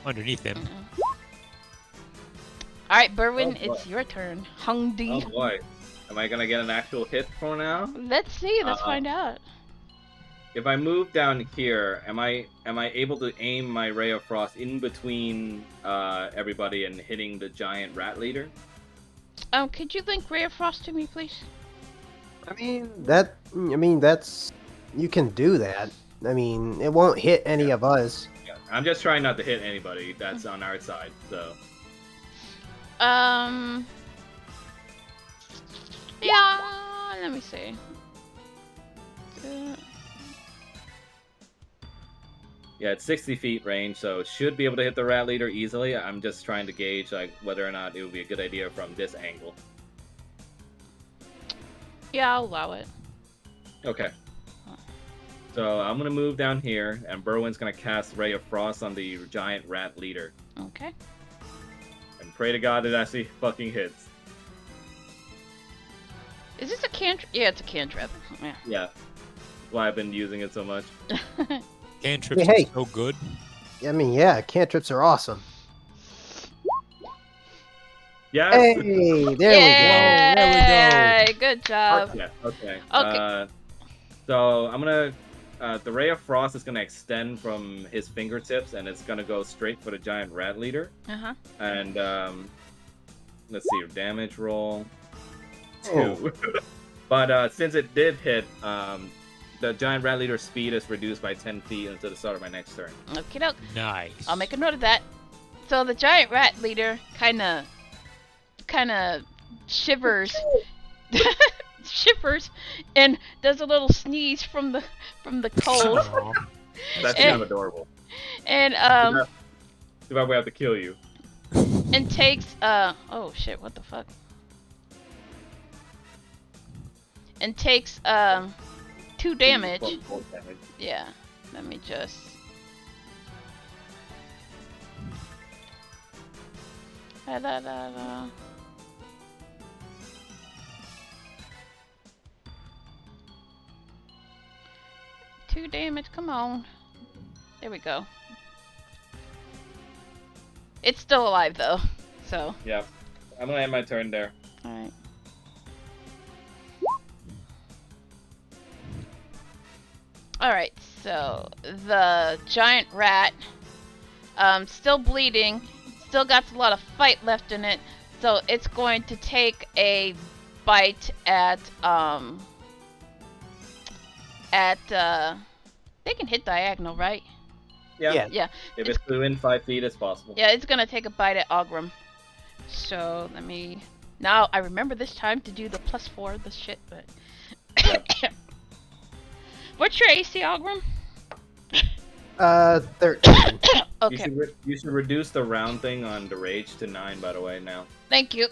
Speaker 5: underneath him.
Speaker 6: All right, Berwin, it's your turn. Hung D.
Speaker 3: Oh boy, am I gonna get an actual hit for now?
Speaker 6: Let's see. Let's find out.
Speaker 3: If I move down here, am I able to aim my Ray of Frost in between everybody and hitting the giant rat leader?
Speaker 6: Could you link Ray of Frost to me, please?
Speaker 4: That's you can do that. It won't hit any of us.
Speaker 3: Yeah, I'm just trying not to hit anybody that's on our side. So.
Speaker 6: Yeah. Let me see.
Speaker 3: Yeah, it's 60 feet range, so it should be able to hit the rat leader easily. I'm just trying to gauge like whether or not it would be a good idea from this angle.
Speaker 6: Yeah, I'll allow it.
Speaker 3: Okay. So I'm gonna move down here, and Berwin's gonna cast Ray of Frost on the giant rat leader,
Speaker 6: Okay.
Speaker 3: and pray to God it actually fucking hits.
Speaker 6: Is this a cantrip? Yeah, it's a cantrip. Yeah.
Speaker 3: Yeah, that's why I've been using it so much.
Speaker 5: Cantrips
Speaker 4: Hey.
Speaker 5: are so good.
Speaker 4: I mean, yeah, cantrips are awesome.
Speaker 3: Yes.
Speaker 4: Hey, there we go.
Speaker 6: Yay! Good job.
Speaker 3: Okay. Okay.
Speaker 6: Okay.
Speaker 3: So I'm gonna. The Ray of Frost is gonna extend from his fingertips, and it's gonna go straight for the giant rat leader.
Speaker 6: Uh-huh.
Speaker 3: And let's see, damage roll.
Speaker 4: Oh.
Speaker 3: 2. But since it did hit, the giant rat leader's speed is reduced by 10 feet until the start of my next turn.
Speaker 6: Okie doke.
Speaker 5: Nice.
Speaker 6: I'll make a note of that. So the giant rat leader kind of shivers, shivers, and does a little sneeze from the cold.
Speaker 5: Aw.
Speaker 3: That's
Speaker 6: Eh.
Speaker 3: kind of adorable.
Speaker 6: And
Speaker 3: Too bad we have to kill you.
Speaker 6: and takes oh shit, what the fuck? And takes 2 damage.
Speaker 3: 4 damage.
Speaker 6: Yeah. Let me just. Da, da, da, da. Two damage, come on. There we go. It's still alive though, so.
Speaker 3: Yeah. I'm gonna end my turn there.
Speaker 6: Alright. Alright, so the giant rat, still bleeding, still got a lot of fight left in it, so it's going to take a bite at they can hit diagonal, right?
Speaker 3: Yeah.
Speaker 6: Yeah.
Speaker 3: If it's within 5 feet, it's possible.
Speaker 6: Yeah, it's gonna take a bite at Ogrim. So let me. Now I remember this time to do the +4, the shit, but. What's your AC, Ogrim?
Speaker 4: 13.
Speaker 6: Okay,
Speaker 3: You should reduce the round thing on the rage to 9, by the way, now.
Speaker 6: thank you.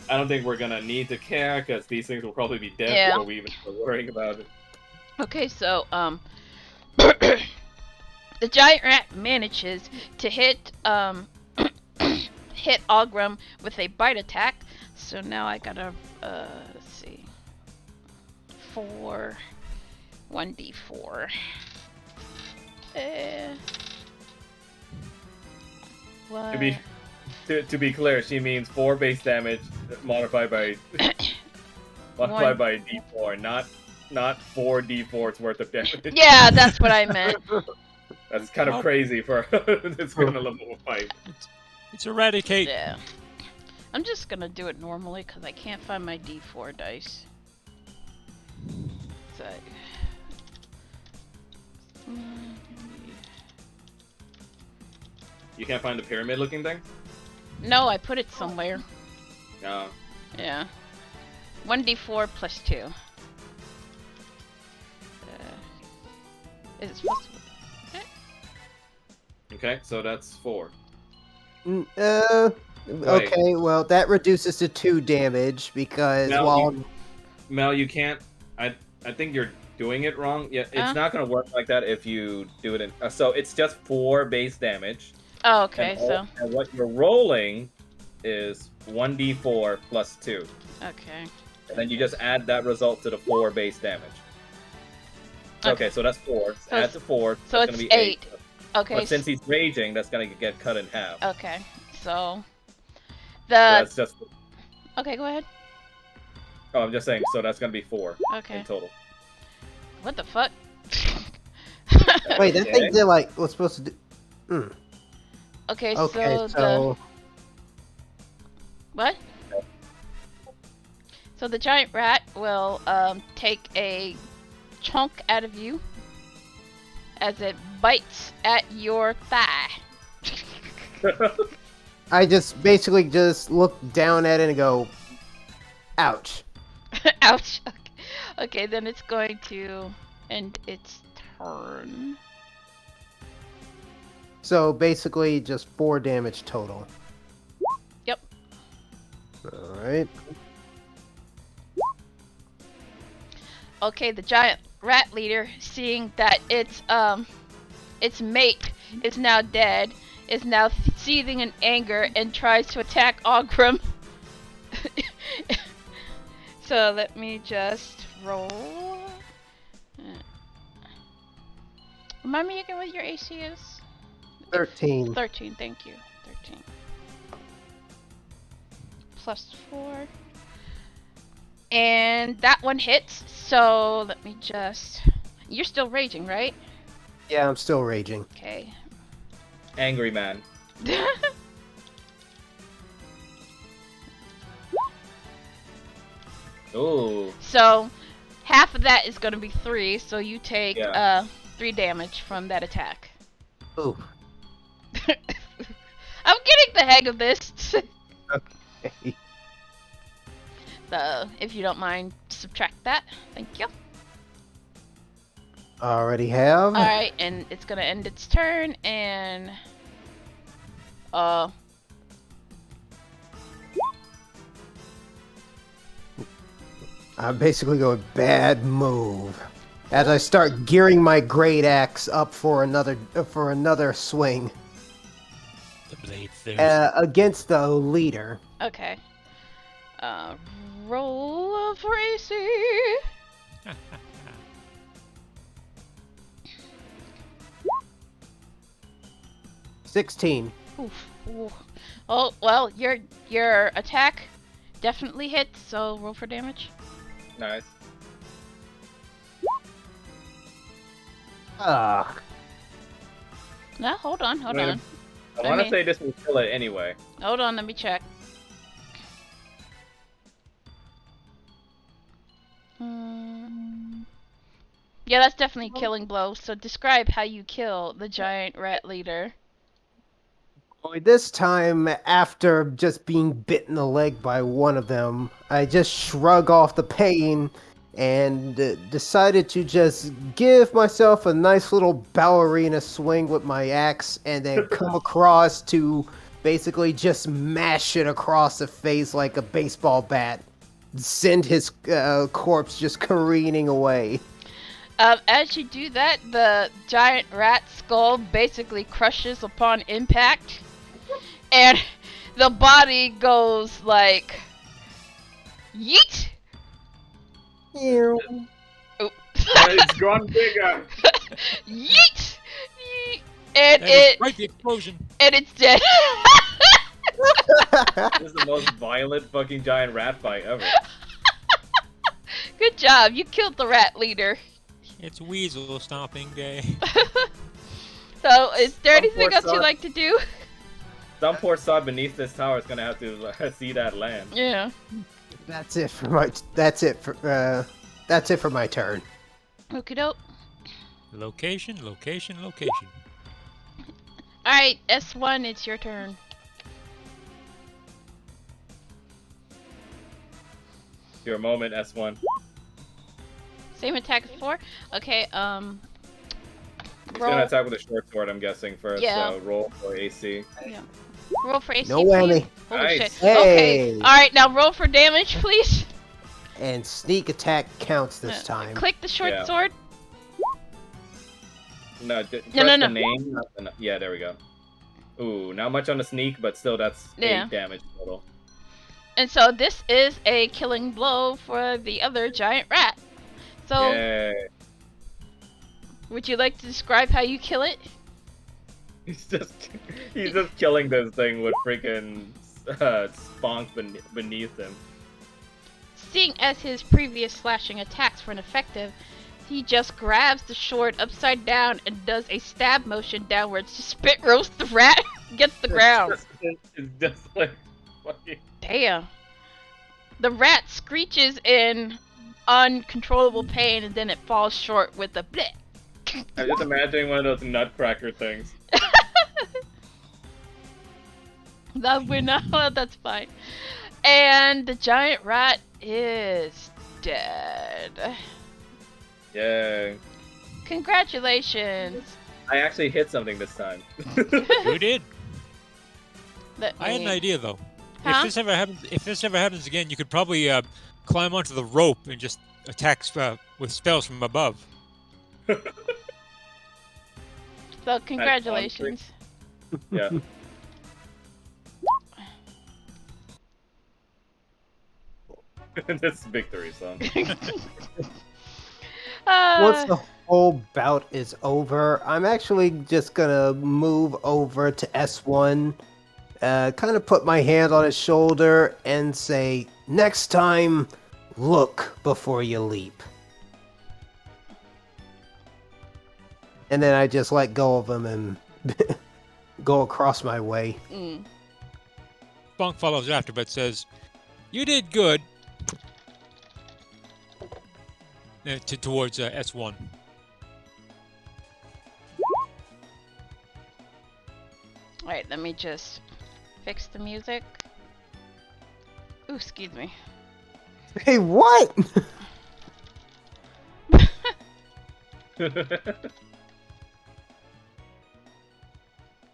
Speaker 3: I don't think we're gonna need to care, because these things will probably be dead
Speaker 6: Yeah.
Speaker 3: before we even start worrying about it.
Speaker 6: Okay, so the giant rat manages to hit hit Ogrim with a bite attack. So now I gotta let's see, 1d4. What?
Speaker 3: To be clear, she means 4 base damage modified by
Speaker 6: One.
Speaker 3: by d4, not 4 d4's worth of damage.
Speaker 6: Yeah, that's what I meant.
Speaker 3: That's kind of
Speaker 5: Oh.
Speaker 3: crazy for this kind of level of fight.
Speaker 5: It's eradicate.
Speaker 6: Yeah. I'm just gonna do it normally because I can't find my d4 dice. So.
Speaker 3: You can't find the pyramid-looking thing?
Speaker 6: No, I put it somewhere.
Speaker 3: No.
Speaker 6: Yeah. 1d4 plus 2. Is it supposed to?
Speaker 3: Okay, so that's 4.
Speaker 4: Okay, well, that reduces to 2 damage because,
Speaker 3: Now
Speaker 4: well,
Speaker 3: Mel, you can't. I think you're doing it wrong. Yeah, it's not gonna work like that if you do it in. So it's just 4 base damage.
Speaker 6: Oh, okay,
Speaker 3: And what you're rolling is 1d4 plus 2.
Speaker 6: okay.
Speaker 3: And then you just add that result to the 4 base damage. Okay, so that's 4.
Speaker 6: So
Speaker 3: Add to 4.
Speaker 6: so
Speaker 3: that's
Speaker 6: it's
Speaker 3: gonna be 8.
Speaker 6: Okay.
Speaker 3: But since he's raging, that's gonna get cut in half.
Speaker 6: Okay. So
Speaker 3: So
Speaker 6: the
Speaker 3: that's just.
Speaker 6: okay, go ahead.
Speaker 3: Oh, I'm just saying. So that's gonna be 4
Speaker 6: Okay.
Speaker 3: in total.
Speaker 6: What the fuck?
Speaker 4: wait, that
Speaker 3: Okay.
Speaker 4: thing did like what's supposed to do.
Speaker 6: Okay,
Speaker 4: Okay,
Speaker 6: so the
Speaker 4: so
Speaker 6: what? So the giant rat will take a chunk out of you as it bites at your thigh.
Speaker 4: I just basically just look down at it and go, Ouch.
Speaker 6: Ouch. Okay, then it's going to end its turn.
Speaker 4: So basically, just 4 damage total.
Speaker 6: Yep.
Speaker 4: All right.
Speaker 6: Okay, the giant rat leader, seeing that its mate is now dead, is now seething in anger and tries to attack Ogrim. So let me just roll. Remind me again what your AC is?
Speaker 4: 13.
Speaker 6: 13, thank you. 13. Plus 4. And that one hits, so let me just... You're still raging, right?
Speaker 4: Yeah, I'm still raging.
Speaker 6: Okay.
Speaker 3: Angry man. Ooh.
Speaker 6: So, half of that is gonna be 3, so you take
Speaker 3: Yeah.
Speaker 6: 3 damage from that attack.
Speaker 4: Ooh.
Speaker 6: I'm getting the hang of this.
Speaker 4: Okay.
Speaker 6: So, if you don't mind, subtract that. Thank you.
Speaker 4: Already have.
Speaker 6: Alright, and it's gonna end its turn, and...
Speaker 4: I'm basically going bad move. As I start gearing my great axe up for another swing
Speaker 5: The blade thirst.
Speaker 4: against the leader.
Speaker 6: Okay. Roll for AC.
Speaker 4: 16.
Speaker 6: Oof. Ooh. Oh, well, your attack definitely hits, so roll for damage.
Speaker 3: Nice.
Speaker 4: Ah.
Speaker 6: No, hold on.
Speaker 3: I want to
Speaker 6: mean-
Speaker 3: say this will kill it anyway.
Speaker 6: Hold on, let me check. Yeah, that's definitely a killing blow. So describe how you kill the giant rat leader.
Speaker 4: Only this time, after just being bit in the leg by one of them, I just shrug off the pain and decided to just give myself a nice little ballerina swing with my axe and then come across to basically just mash it across the face like a baseball bat. Send his corpse just careening away.
Speaker 6: As you do that, the giant rat skull basically crushes upon impact, and the body goes like, yeet!
Speaker 4: Ew.
Speaker 6: Oh.
Speaker 3: It's gone bigger.
Speaker 6: Yeet! Yeet! And
Speaker 5: That is
Speaker 6: it
Speaker 5: right, the explosion.
Speaker 6: and it's dead.
Speaker 3: This is the most violent fucking giant rat fight ever.
Speaker 6: Good job, you killed the rat leader.
Speaker 5: It's weasel stomping day.
Speaker 6: So, is there
Speaker 3: Oh,
Speaker 6: anything
Speaker 3: poor
Speaker 6: else you'd
Speaker 3: son.
Speaker 6: like to do?
Speaker 3: Some poor sod beneath this tower is gonna have to see that land.
Speaker 6: Yeah.
Speaker 4: That's it for my turn.
Speaker 6: Okie doke.
Speaker 5: Location, location, location.
Speaker 6: Alright, S1, it's your turn.
Speaker 3: Your moment, S1.
Speaker 6: Same attack as before? Okay,
Speaker 3: It's gonna
Speaker 6: roll,
Speaker 3: attack with a short sword, I'm guessing, first.
Speaker 6: Yeah.
Speaker 3: So roll for AC.
Speaker 6: roll for AC,
Speaker 4: No
Speaker 6: please.
Speaker 4: whammy.
Speaker 6: Holy
Speaker 3: Nice.
Speaker 6: shit.
Speaker 4: Hey.
Speaker 6: Okay, alright, now roll for damage, please.
Speaker 4: And sneak attack counts this time.
Speaker 6: Click the short
Speaker 3: Yeah.
Speaker 6: sword.
Speaker 3: No, press
Speaker 6: no.
Speaker 3: the name. Not the, yeah, there we go. Ooh, not much on the sneak, but still, that's
Speaker 6: Yeah.
Speaker 3: 8 damage total.
Speaker 6: And so this is a killing blow for the other giant rat. So,
Speaker 3: Yay.
Speaker 6: would you like to describe how you kill it?
Speaker 3: He's just killing this thing with freaking spunk beneath him.
Speaker 6: Seeing as his previous slashing attacks were ineffective, he just grabs the sword upside down and does a stab motion downwards to spit roast the rat against the ground.
Speaker 3: It's just like fucking.
Speaker 6: Damn. The rat screeches in uncontrollable pain and then it falls short with a bleh.
Speaker 3: I'm just imagining one of those nutcracker things.
Speaker 6: That's fine. And the giant rat is dead.
Speaker 3: Yay.
Speaker 6: Congratulations.
Speaker 3: I actually hit something this time.
Speaker 5: You did. I had an
Speaker 6: me-
Speaker 5: idea though.
Speaker 6: Huh?
Speaker 5: If this ever happens again, you could probably climb onto the rope and just attack with spells from above.
Speaker 6: So congratulations.
Speaker 3: Yeah. That's victory song.
Speaker 4: Once the whole bout is over, I'm actually just gonna move over to S1, kind of put my hand on his shoulder and say, "Next time, look before you leap." And then I just let go of him and go across my way.
Speaker 5: Spunk follows after, but says, "You did good." Towards S1.
Speaker 6: Alright, let me just fix the music. Ooh, excuse me.
Speaker 4: Hey, what?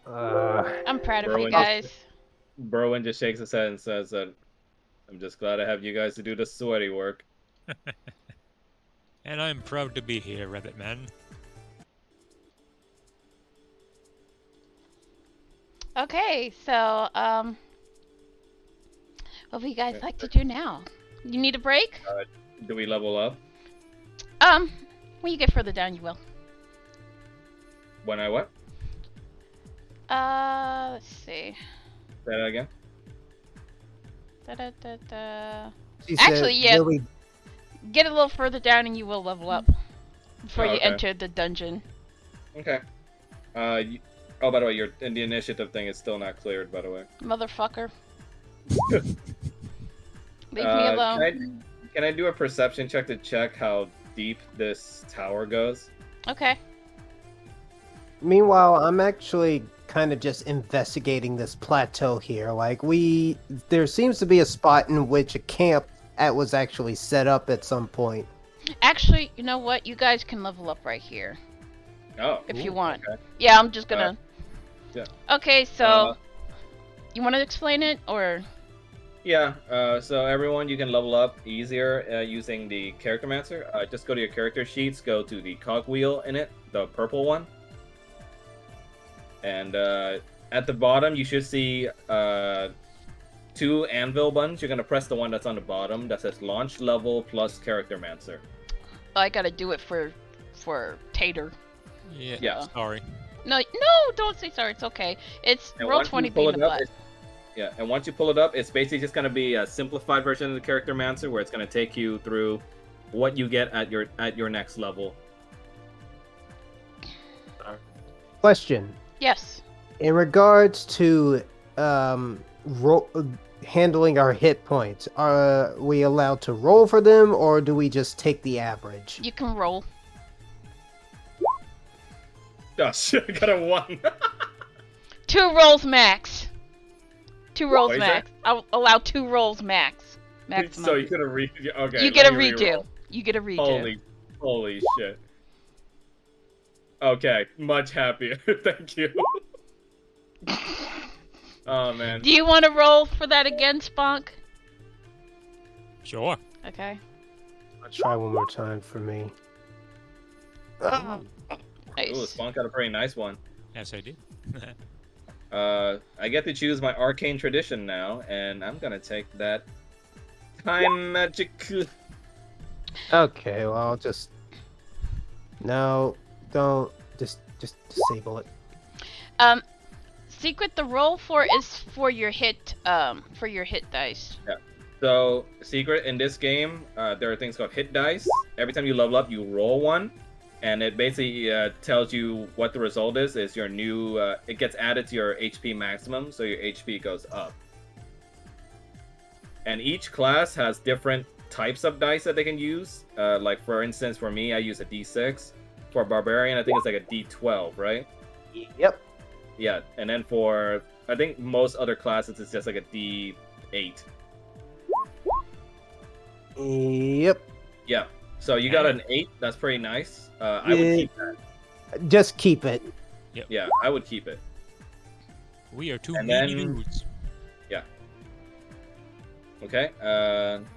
Speaker 6: I'm proud of you
Speaker 3: Berwin-
Speaker 6: guys.
Speaker 3: Berwin just shakes his head and says that I'm just glad I have you guys to do the sweaty work.
Speaker 5: And I'm proud to be here, Rabbit Man.
Speaker 6: Okay, so, what would you guys like to do now? You need a break?
Speaker 3: Do we level up?
Speaker 6: When you get further down, you will.
Speaker 3: When I what?
Speaker 6: Let's see.
Speaker 3: Say that again?
Speaker 6: Da-da-da-da.
Speaker 4: She
Speaker 6: Actually,
Speaker 4: said,
Speaker 6: yeah.
Speaker 4: "Really,
Speaker 6: Get a little further down and you will level up before
Speaker 3: Oh,
Speaker 6: you
Speaker 3: okay.
Speaker 6: enter the dungeon.
Speaker 3: Okay. Oh, by the way, the initiative thing is still not cleared, by the way.
Speaker 6: Motherfucker. Leave me alone.
Speaker 3: Can I do a perception check to check how deep this tower goes?
Speaker 6: Okay.
Speaker 4: Meanwhile, I'm actually kind of just investigating this plateau here. Like, there seems to be a spot in which a camp was actually set up at some point.
Speaker 6: Actually, you know what? You guys can level up right here
Speaker 3: Oh.
Speaker 6: if you want.
Speaker 3: Okay.
Speaker 6: Yeah, I'm just gonna.
Speaker 3: yeah.
Speaker 6: Okay, so you want to explain it or?
Speaker 3: Yeah, so everyone, you can level up easier using the Character Mancer. Just go to your character sheets, go to the cogwheel in it, the purple one. And at the bottom, you should see 2 anvil buttons. You're going to press the one that's on the bottom that says Launch Level plus Character Mancer.
Speaker 6: Oh, I gotta do it for Tater.
Speaker 5: Yeah. Sorry.
Speaker 6: No, don't say sorry. It's okay. It's
Speaker 3: And
Speaker 6: roll
Speaker 3: once you
Speaker 6: 20
Speaker 3: pull
Speaker 6: being
Speaker 3: it
Speaker 6: the
Speaker 3: up,
Speaker 6: butt.
Speaker 3: and once you pull it up, it's basically just going to be a simplified version of the Character Mancer where it's going to take you through what you get at your next level.
Speaker 4: Question.
Speaker 6: Yes.
Speaker 4: In regards to handling our hit points, are we allowed to roll for them, or do we just take the average?
Speaker 6: You can roll.
Speaker 3: Oh shit, I got a 1.
Speaker 6: 2 rolls max. 2 rolls
Speaker 3: is
Speaker 6: max. I'll allow 2 rolls max. Maximum.
Speaker 3: So you get a okay.
Speaker 6: You get a
Speaker 3: let me
Speaker 6: redo.
Speaker 3: re-roll.
Speaker 6: You get a redo.
Speaker 3: Holy shit. Okay, much happier. Thank you. Oh man.
Speaker 6: Do you want to roll for that again, Spunk?
Speaker 5: Sure.
Speaker 6: Okay.
Speaker 4: Let's try one more time for me.
Speaker 3: Ooh,
Speaker 6: Nice.
Speaker 3: Spawn got a pretty nice one.
Speaker 5: Yes, I did.
Speaker 3: I get to choose my arcane tradition now, and I'm gonna take that time magic.
Speaker 4: Okay, well, I'll just... No, don't. Just disable it.
Speaker 6: Secret, the roll for is for your hit dice.
Speaker 3: So, secret in this game, there are things called hit dice. Every time you level up, you roll one, and it basically tells you what the result is. Is your new? It gets added to your HP maximum, so your HP goes up. And each class has different types of dice that they can use. Like for instance, for me, I use a D6. For Barbarian, I think it's like a D12, right?
Speaker 4: Yep.
Speaker 3: Yeah, and then for I think most other classes, it's just like a D8.
Speaker 4: Yep.
Speaker 3: Yeah. So you got an 8. That's pretty nice. I would
Speaker 4: Yeah.
Speaker 3: keep that.
Speaker 4: Just keep it.
Speaker 3: Yeah, I would keep it.
Speaker 5: We are two
Speaker 3: And
Speaker 5: meaty
Speaker 3: then-
Speaker 5: dudes.
Speaker 3: Yeah. Okay.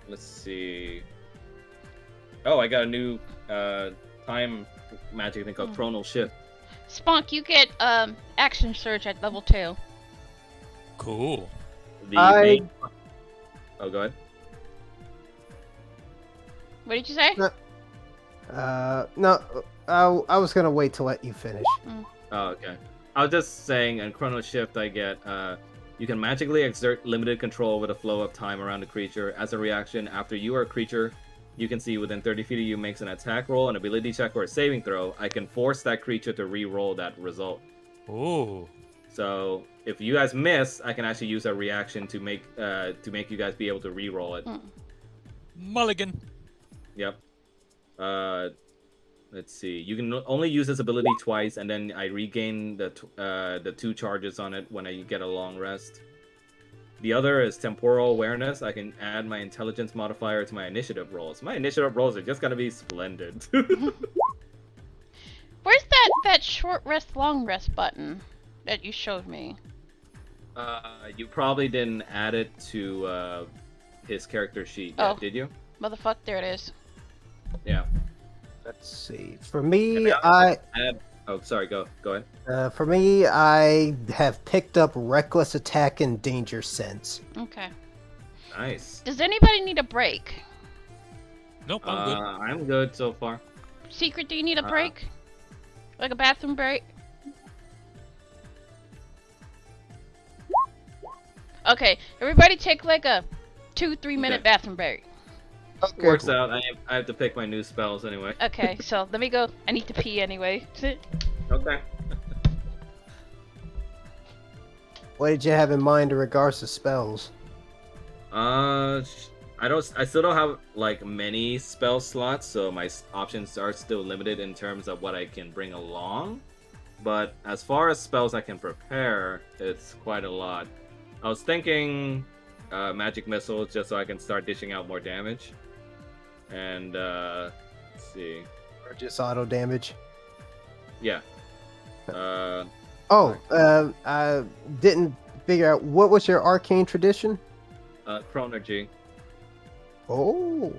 Speaker 3: Let's see. Oh, I got a new time magic thing called Chronal Shift.
Speaker 6: Spunk, you get action surge at level 2.
Speaker 5: Cool.
Speaker 3: The
Speaker 4: I-
Speaker 3: main. Oh, go ahead.
Speaker 6: What did you say?
Speaker 4: No, I was gonna wait to let you finish.
Speaker 3: Oh, okay. I was just saying, in Chrono Shift, I get you can magically exert limited control over the flow of time around a creature. As a reaction, after you or a creature you can see within 30 feet of you makes an attack roll, an ability check, or a saving throw, I can force that creature to re-roll that result.
Speaker 5: Oh.
Speaker 3: So if you guys miss, I can actually use a reaction to make you guys be able to re-roll it.
Speaker 5: Mulligan.
Speaker 3: Yep. Let's see. You can only use this ability twice, and then I regain the 2 charges on it when I get a long rest. The other is temporal awareness. I can add my intelligence modifier to my initiative rolls. My initiative rolls are just gonna be splendid.
Speaker 6: Where's that short rest, long rest button that you showed me?
Speaker 3: You probably didn't add it to his character sheet yet,
Speaker 6: Oh.
Speaker 3: did you?
Speaker 6: Motherfuck, there it is.
Speaker 3: Yeah.
Speaker 4: Let's see. For me,
Speaker 3: Yeah, Oh, sorry. Go ahead.
Speaker 4: for me, I have picked up Reckless Attack and Danger Sense.
Speaker 6: Okay.
Speaker 3: Nice.
Speaker 6: Does anybody need a break?
Speaker 5: Nope, I'm good.
Speaker 3: I'm good so far.
Speaker 6: Secret, do you need a break? Like a bathroom break? Okay, everybody take like a 2-3 minute
Speaker 3: Okay.
Speaker 6: bathroom break.
Speaker 4: Okay.
Speaker 3: Works out. I have to pick my new spells anyway.
Speaker 6: Okay, so let me go. I need to pee anyway.
Speaker 3: Okay.
Speaker 4: What did you have in mind in regards to spells?
Speaker 3: I still don't have like many spell slots, so my options are still limited in terms of what I can bring along. But as far as spells I can prepare, it's quite a lot. I was thinking magic missiles just so I can start dishing out more damage. And let's see.
Speaker 4: Or just auto damage?
Speaker 3: Yeah.
Speaker 4: I didn't figure out what was your arcane tradition?
Speaker 3: Chronergy.
Speaker 4: Oh,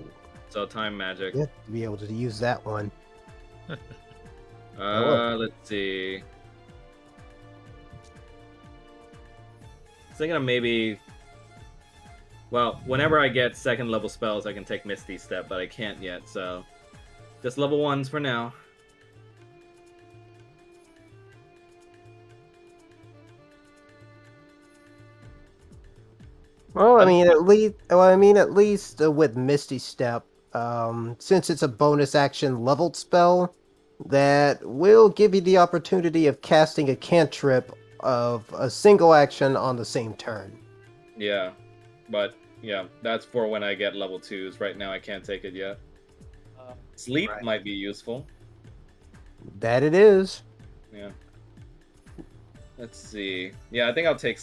Speaker 3: So time magic.
Speaker 4: you have to be able to use that one.
Speaker 3: Let's see. Thinking of maybe. Well, whenever I get second level spells, I can take Misty Step, but I can't yet, so just level 1s for now.
Speaker 4: Well, I mean, at least with Misty Step, since it's a bonus action leveled spell, that will give you the opportunity of casting a cantrip of a single action on the same turn.
Speaker 3: Yeah, but yeah, that's for when I get level 2s. Right now, I can't take it yet. Sleep
Speaker 4: Right.
Speaker 3: might be useful.
Speaker 4: That it is.
Speaker 3: Yeah. Let's see. Yeah, I think I'll take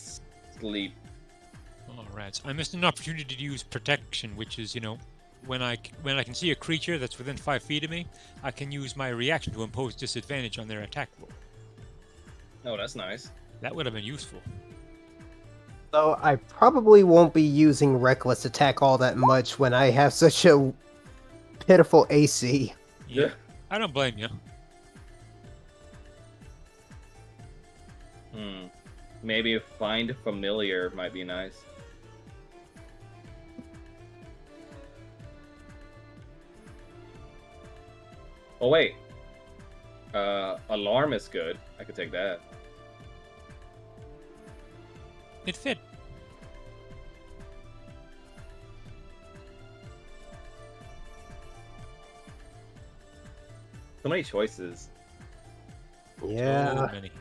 Speaker 3: sleep.
Speaker 5: Alright, so I missed an opportunity to use protection, which is, when I can see a creature that's within 5 feet of me, I can use my reaction to impose disadvantage on their attack roll.
Speaker 3: Oh, that's nice.
Speaker 5: That would have been useful.
Speaker 4: So I probably won't be using Reckless Attack all that much when I have such a pitiful AC.
Speaker 3: Yeah.
Speaker 5: I don't blame you.
Speaker 3: Maybe find familiar might be nice. Oh wait. Alarm is good. I could take that.
Speaker 5: It fit.
Speaker 3: So many choices.
Speaker 4: Yeah,
Speaker 5: So many.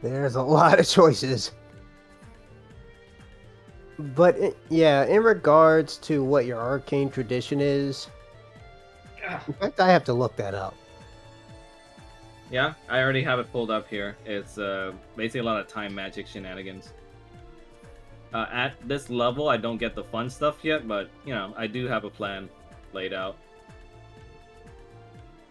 Speaker 4: there's a lot of choices. But in regards to what your arcane tradition is, in fact, I have to look that up.
Speaker 3: Yeah, I already have it pulled up here. It's basically a lot of time magic shenanigans. At this level, I don't get the fun stuff yet, but I do have a plan. laid out.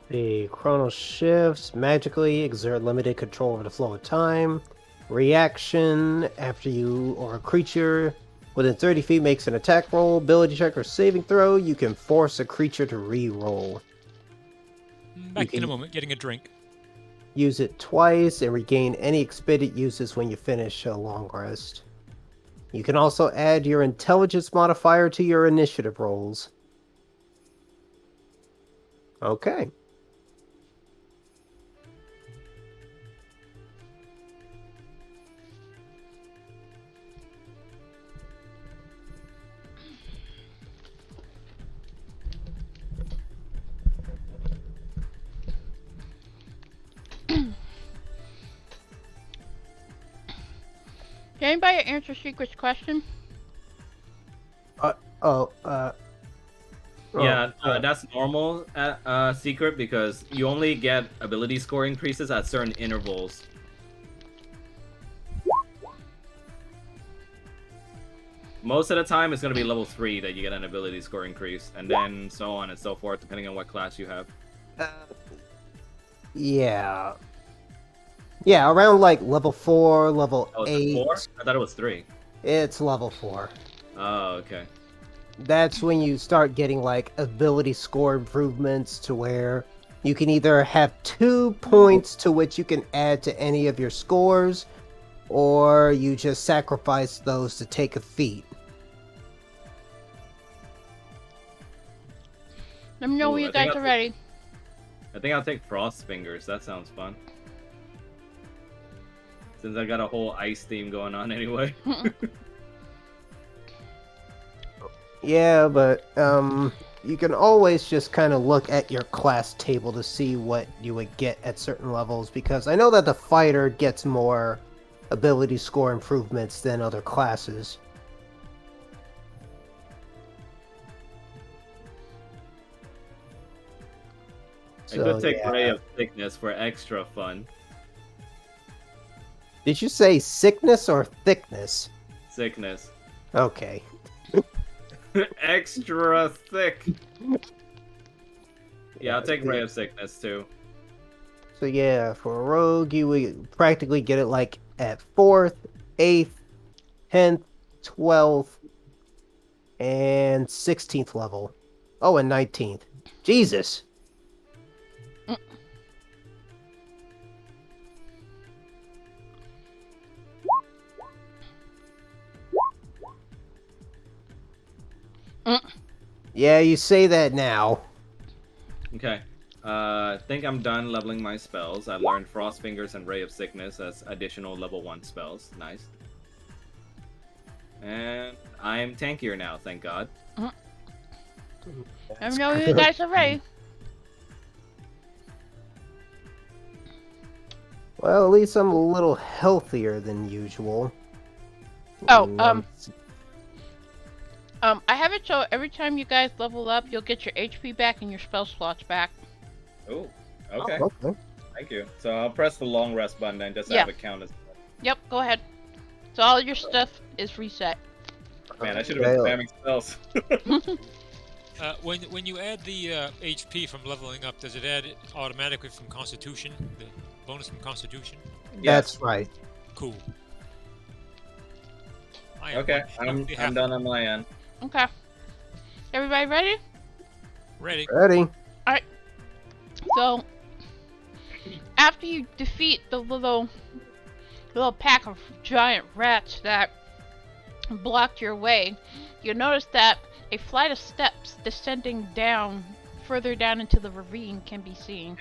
Speaker 4: The chrono shifts magically exert limited control over the flow of time. Reaction after you or a creature within 30 feet makes an attack roll, ability check, or saving throw, you can force a creature to re-roll.
Speaker 5: Back in a moment, getting a drink.
Speaker 4: Use it twice and regain any expended uses when you finish a long rest. You can also add your intelligence modifier to your initiative rolls. Okay.
Speaker 7: Did anybody answer Secret's question?
Speaker 3: Yeah, that's normal at Secret because you only get ability score increases at certain intervals. Most of the time, it's going to be level 3 that you get an ability score increase, and then so on and so forth, depending on what class you have.
Speaker 4: Yeah. Yeah, around like level 4, level
Speaker 3: Oh, it's
Speaker 4: 8.
Speaker 3: 4? I thought it was 3.
Speaker 4: It's level 4.
Speaker 3: Oh, okay.
Speaker 4: That's when you start getting like ability score improvements to where you can either have 2 points to which you can add to any of your scores, or you just sacrifice those to take a feat.
Speaker 7: Let me know when you guys are ready.
Speaker 3: I think I'll take Frost Fingers. That sounds fun. Since I got a whole ice theme going on anyway.
Speaker 4: Yeah, but you can always just kind of look at your class table to see what you would get at certain levels, because I know that the fighter gets more ability score improvements than other classes.
Speaker 3: I could take Ray of Sickness for extra fun.
Speaker 4: Did you say sickness or thickness?
Speaker 3: Sickness.
Speaker 4: Okay.
Speaker 3: Extra thick. Yeah, I'll take Ray of Sickness too.
Speaker 4: So yeah, for a rogue, you would practically get it like at 4th, 8th, 10th, 12th, and 16th level. Oh, and 19th. Jesus. Yeah, you say that now.
Speaker 3: Okay. I think I'm done leveling my spells. I've learned Frost Fingers and Ray of Sickness as additional level 1 spells. Nice. And I'm tankier now, thank God.
Speaker 7: Let me know when you guys are ready.
Speaker 4: Well, at least I'm a little healthier than usual.
Speaker 7: Oh, I have it so every time you guys level up, you'll get your HP back and your spell slots back.
Speaker 3: Oh, okay.
Speaker 4: Oh, okay.
Speaker 3: Thank you. So I'll press the long rest button and just have it count as...
Speaker 7: Yep, go ahead. So all your stuff is reset.
Speaker 3: Man, I should have been spamming spells.
Speaker 5: When you add the HP from leveling up, does it add it automatically from Constitution? The bonus from Constitution?
Speaker 4: That's right.
Speaker 5: Cool.
Speaker 3: Okay, I'm done on my end.
Speaker 7: Okay. Everybody ready?
Speaker 5: Ready.
Speaker 4: Ready.
Speaker 7: Alright. So, after you defeat the little pack of giant rats that blocked your way, you notice that a flight of steps descending down, further down into the ravine can be seen.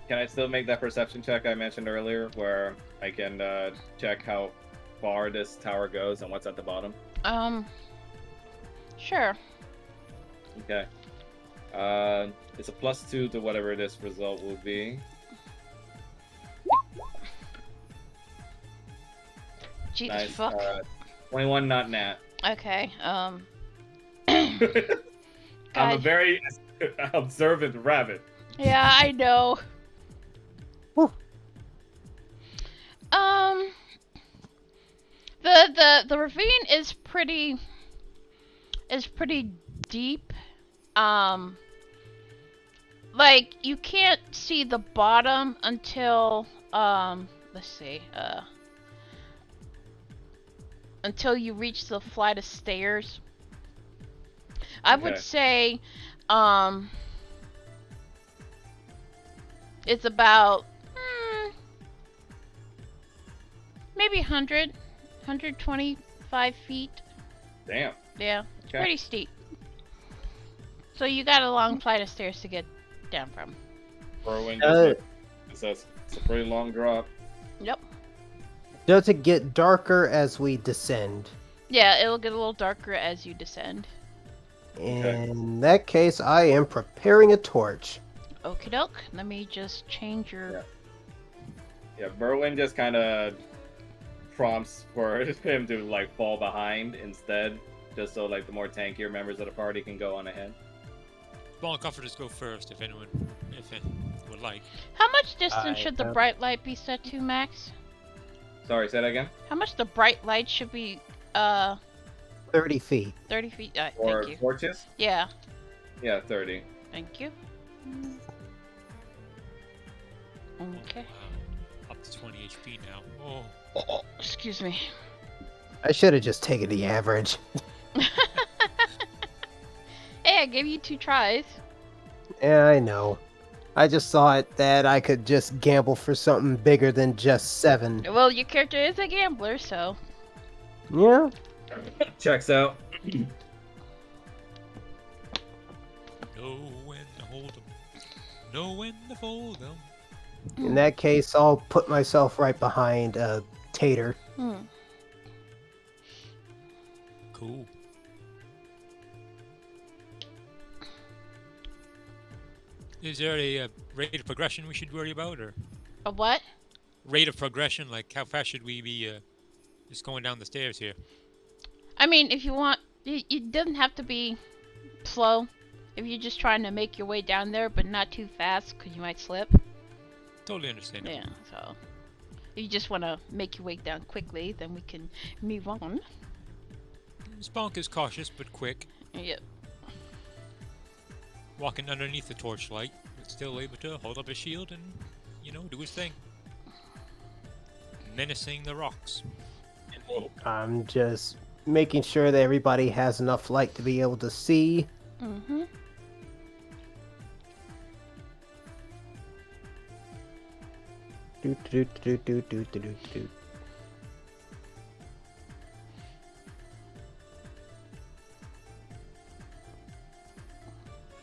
Speaker 3: Can I still make that perception check I mentioned earlier, where I can check how far this tower goes and what's at the bottom?
Speaker 7: Sure.
Speaker 3: Okay. It's a +2 to whatever this result will be.
Speaker 7: Jesus
Speaker 3: Nice.
Speaker 7: fuck.
Speaker 3: 21 not nat.
Speaker 7: Okay,
Speaker 3: I'm a very observant rabbit.
Speaker 7: Yeah, I know.
Speaker 4: Whew.
Speaker 7: The ravine is pretty deep, like you can't see the bottom until let's see, until you reach the flight of stairs. I would
Speaker 3: Okay.
Speaker 7: say it's about maybe 125 feet.
Speaker 3: Damn.
Speaker 7: Yeah, it's
Speaker 3: Okay.
Speaker 7: pretty steep. So you got a long flight of stairs to get down from.
Speaker 3: Whirlwind
Speaker 4: Uh,
Speaker 3: just says it's a pretty long drop.
Speaker 7: Yep.
Speaker 4: Does it get darker as we descend?
Speaker 7: Yeah, it'll get a little darker as you descend.
Speaker 3: Okay.
Speaker 4: In that case, I am preparing a torch.
Speaker 7: Okie doke. Let me just change your.
Speaker 3: Yeah, Berwin just kind of prompts for him to like fall behind instead, just so like the more tankier members of the party can go on ahead.
Speaker 5: Bonk offered us go first if anyone would like.
Speaker 7: How much distance
Speaker 4: I
Speaker 7: should the
Speaker 4: have-
Speaker 7: bright light be set to, Max?
Speaker 3: Sorry, say that again.
Speaker 7: How much the bright light should be?
Speaker 4: 30 feet.
Speaker 7: 30 feet.
Speaker 3: Or
Speaker 7: Thank you.
Speaker 3: torches?
Speaker 7: Yeah.
Speaker 3: Yeah, 30.
Speaker 7: Thank you. Okay.
Speaker 5: Wow. Up to 20 HP now. Oh.
Speaker 7: Oh, excuse me.
Speaker 4: I should have just taken the average.
Speaker 7: Hey, I gave you 2 tries.
Speaker 4: Yeah, I know. I just thought that I could just gamble for something bigger than just 7.
Speaker 7: Well, your character is a gambler, so.
Speaker 4: Yeah.
Speaker 3: Checks out.
Speaker 5: Know when to hold 'em. Know when to fold 'em.
Speaker 4: In that case, I'll put myself right behind Tater.
Speaker 5: Cool. Is there a rate of progression we should worry about, or
Speaker 7: A what?
Speaker 5: rate of progression? Like how fast should we be just going down the stairs here?
Speaker 7: I mean, if you want, it doesn't have to be slow. If you're just trying to make your way down there, but not too fast, because you might slip.
Speaker 5: Totally understandable.
Speaker 7: Yeah, so. If you just want to make your way down quickly, then we can move on.
Speaker 5: Bonk is cautious but quick,
Speaker 7: Yep.
Speaker 5: walking underneath the torchlight, but still able to hold up his shield and, do his thing. Menacing the rocks.
Speaker 4: I'm just making sure that everybody has enough light to be able to see.
Speaker 7: Mm-hmm.
Speaker 4: Do.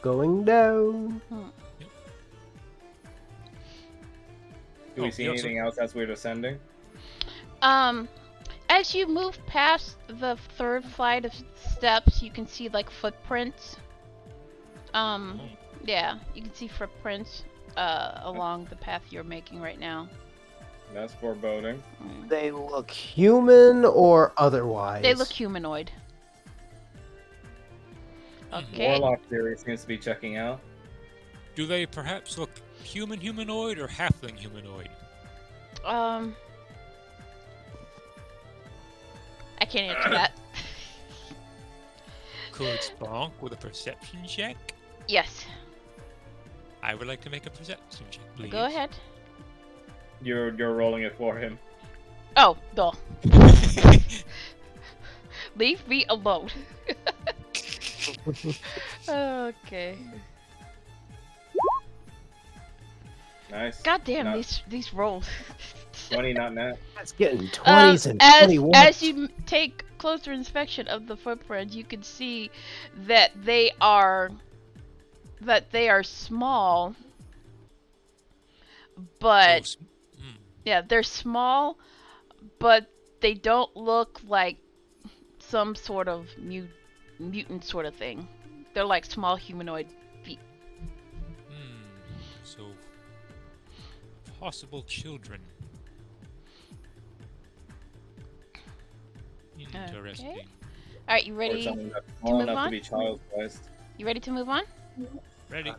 Speaker 4: Going down.
Speaker 3: Do we see anything else as we're descending?
Speaker 7: As you move past the 3rd flight of steps, you can see like footprints. Yeah, you can see footprints along the path you're making right now.
Speaker 3: That's foreboding.
Speaker 4: They look human or otherwise?
Speaker 7: They look humanoid. Okay.
Speaker 3: Warlock theory seems to be checking out.
Speaker 5: Do they perhaps look humanoid or halfling humanoid?
Speaker 7: I can't answer that.
Speaker 5: Could Bonk with a perception check?
Speaker 7: Yes.
Speaker 5: I would like to make a perception check, please.
Speaker 7: Go ahead.
Speaker 3: You're rolling it for him.
Speaker 7: Oh, duh. Leave me alone. Okay.
Speaker 3: Nice.
Speaker 7: God damn,
Speaker 3: Not-
Speaker 7: these rolls.
Speaker 3: 20, not net.
Speaker 4: That's getting 20s and
Speaker 7: as
Speaker 4: 21s.
Speaker 7: as you take closer inspection of the footprints, you can see that they are small, but
Speaker 5: So,
Speaker 7: yeah, they're small, but they don't look like some sort of mutant sort of thing. They're like small humanoid feet.
Speaker 5: So possible children. Interesting.
Speaker 7: All right, you
Speaker 3: Or
Speaker 7: ready?
Speaker 3: something that's small
Speaker 7: move
Speaker 3: enough
Speaker 7: on?
Speaker 3: to be child's sized.
Speaker 7: You ready to move on?
Speaker 5: Ready?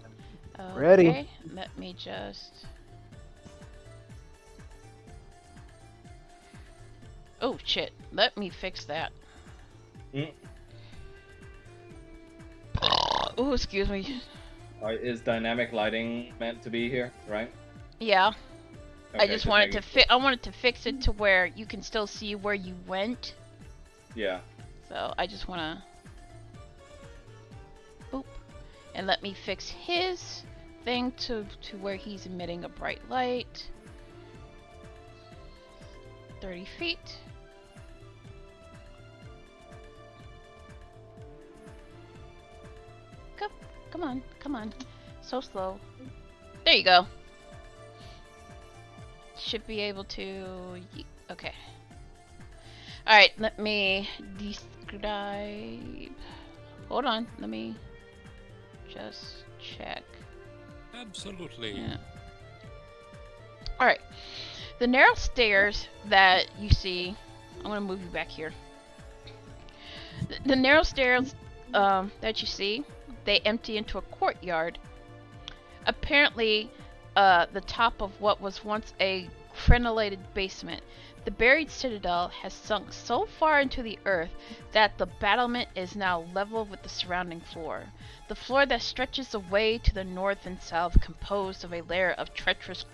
Speaker 4: Ready.
Speaker 7: Okay, let me just. Oh shit! Let me fix that. Oh, excuse me.
Speaker 3: Is dynamic lighting meant to be here, right?
Speaker 7: Yeah. I
Speaker 3: Okay,
Speaker 7: just wanted to
Speaker 3: making
Speaker 7: I wanted to fix it to where you can still see where you went.
Speaker 3: Yeah.
Speaker 7: So I just wanna boop. And let me fix his thing to where he's emitting a bright light. 30 feet. Come on. So slow. There you go. Should be able to... Okay. Alright, let me describe... Hold on, let me just check.
Speaker 5: Absolutely.
Speaker 7: Yeah. Alright. The narrow stairs that you see... I'm gonna move you back here. The narrow stairs that you see, they empty into a courtyard. Apparently, the top of what was once a crenellated basement. The buried citadel has sunk so far into the earth that the battlement is now level with the surrounding floor. The floor that stretches away to the north and south composed of a layer of treacherous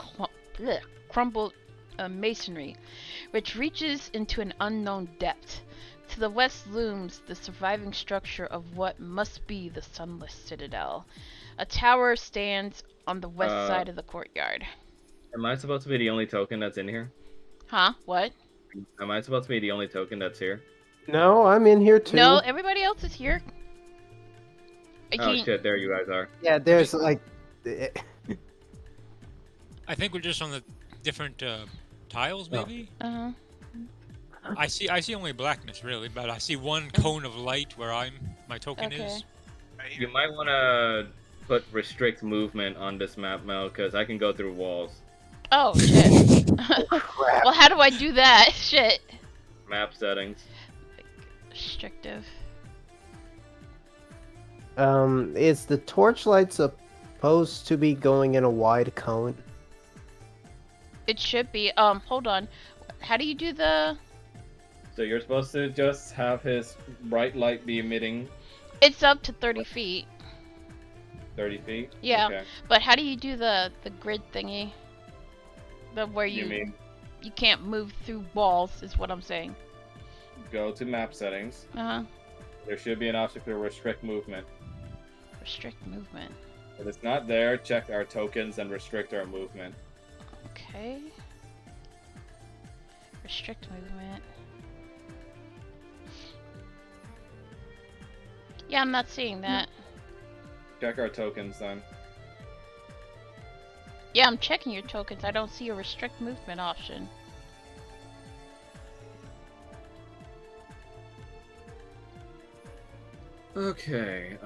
Speaker 7: crumbled masonry, which reaches into an unknown depth. To the west looms the surviving structure of what must be the Sunless Citadel. A tower stands on the west side of the courtyard.
Speaker 3: Am I supposed to be the only token that's in here?
Speaker 7: Huh? What?
Speaker 3: Am I supposed to be the only token that's here?
Speaker 4: No, I'm in here too.
Speaker 7: No, everybody else is here.
Speaker 3: Oh shit, there you guys are.
Speaker 4: Yeah, there's like...
Speaker 5: I think we're just on the different tiles, maybe.
Speaker 7: Uh-huh.
Speaker 5: I see only blackness really, but I see one cone of light where my token is.
Speaker 3: You might want to put restrict movement on this map, Mel, because I can go through walls.
Speaker 7: Oh shit. Well, how do I do that? Shit.
Speaker 3: Map settings.
Speaker 7: Restrictive.
Speaker 4: Is the torchlight supposed to be going in a wide cone?
Speaker 7: It should be. Hold on. How do you do the...
Speaker 3: So you're supposed to just have his bright light be emitting
Speaker 7: It's up to 30 feet.
Speaker 3: 30 feet?
Speaker 7: Yeah.
Speaker 3: Okay.
Speaker 7: But how do you do the grid thingy? The where
Speaker 3: You mean
Speaker 7: you can't move through walls is what I'm saying.
Speaker 3: go to map settings.
Speaker 7: Uh-huh.
Speaker 3: There should be an option for restrict movement.
Speaker 7: Restrict movement.
Speaker 3: If it's not there, check our tokens and restrict our movement.
Speaker 7: Okay. Restrict movement. Yeah, I'm not seeing that.
Speaker 3: Check our tokens then.
Speaker 7: Yeah, I'm checking your tokens. I don't see a restrict movement option.
Speaker 3: Okay,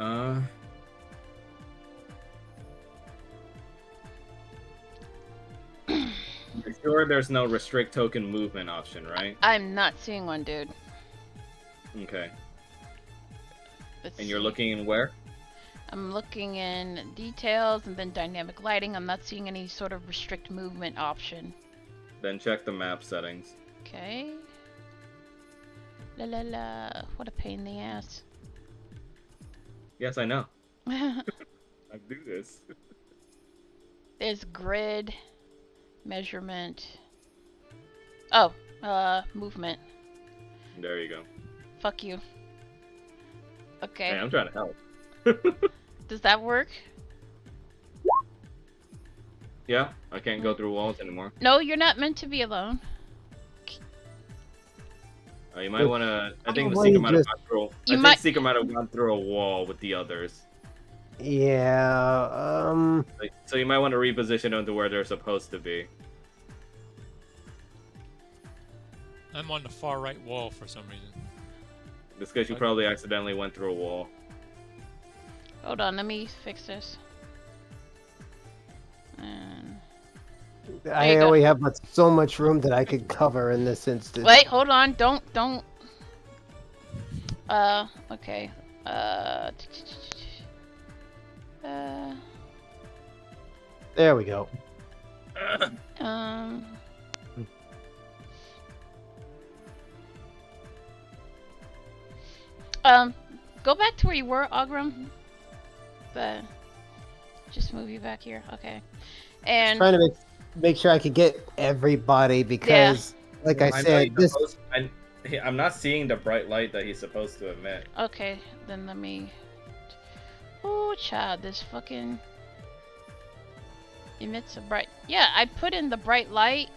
Speaker 3: You're sure there's no restrict token movement option, right?
Speaker 7: I'm not seeing one, dude.
Speaker 3: Okay.
Speaker 7: Let's
Speaker 3: And you're
Speaker 7: see.
Speaker 3: looking in where?
Speaker 7: I'm looking in details and then dynamic lighting. I'm not seeing any sort of restrict movement option.
Speaker 3: Then check the map settings.
Speaker 7: Okay. La la la. What a pain in the ass.
Speaker 3: Yes, I know. I do this.
Speaker 7: There's grid, measurement. Oh, movement.
Speaker 3: There you go.
Speaker 7: Fuck you. Okay.
Speaker 3: Hey, I'm trying to help.
Speaker 7: Does that work?
Speaker 3: Yeah, I can't go through walls anymore.
Speaker 7: No, you're not meant to be alone.
Speaker 3: You might want to. I think
Speaker 4: Why
Speaker 3: Seeker
Speaker 4: you
Speaker 3: might have
Speaker 4: just-
Speaker 3: gone through.
Speaker 7: You
Speaker 3: I
Speaker 7: might-
Speaker 3: think Seeker might have gone through a wall with the others.
Speaker 4: Yeah,
Speaker 3: So you might want to reposition them to where they're supposed to be.
Speaker 5: I'm on the far right wall for some reason.
Speaker 3: Just because you probably accidentally went through a wall.
Speaker 7: Hold on, let me fix this. And...
Speaker 4: I
Speaker 7: you go.
Speaker 4: only have so much room that I could cover in this instance.
Speaker 7: Wait, hold on, don't. Okay.
Speaker 4: There we go.
Speaker 7: Um. Go back to where you were, Ogram. Just move you back here. Okay.
Speaker 4: Just
Speaker 7: And
Speaker 4: trying to make sure I could get everybody because, like I
Speaker 3: I know he's
Speaker 4: said, this.
Speaker 3: supposed. I'm not seeing the bright light that he's supposed to emit.
Speaker 7: okay, then let me. Oh, child, this fucking emits a bright. Yeah, I put in the bright light.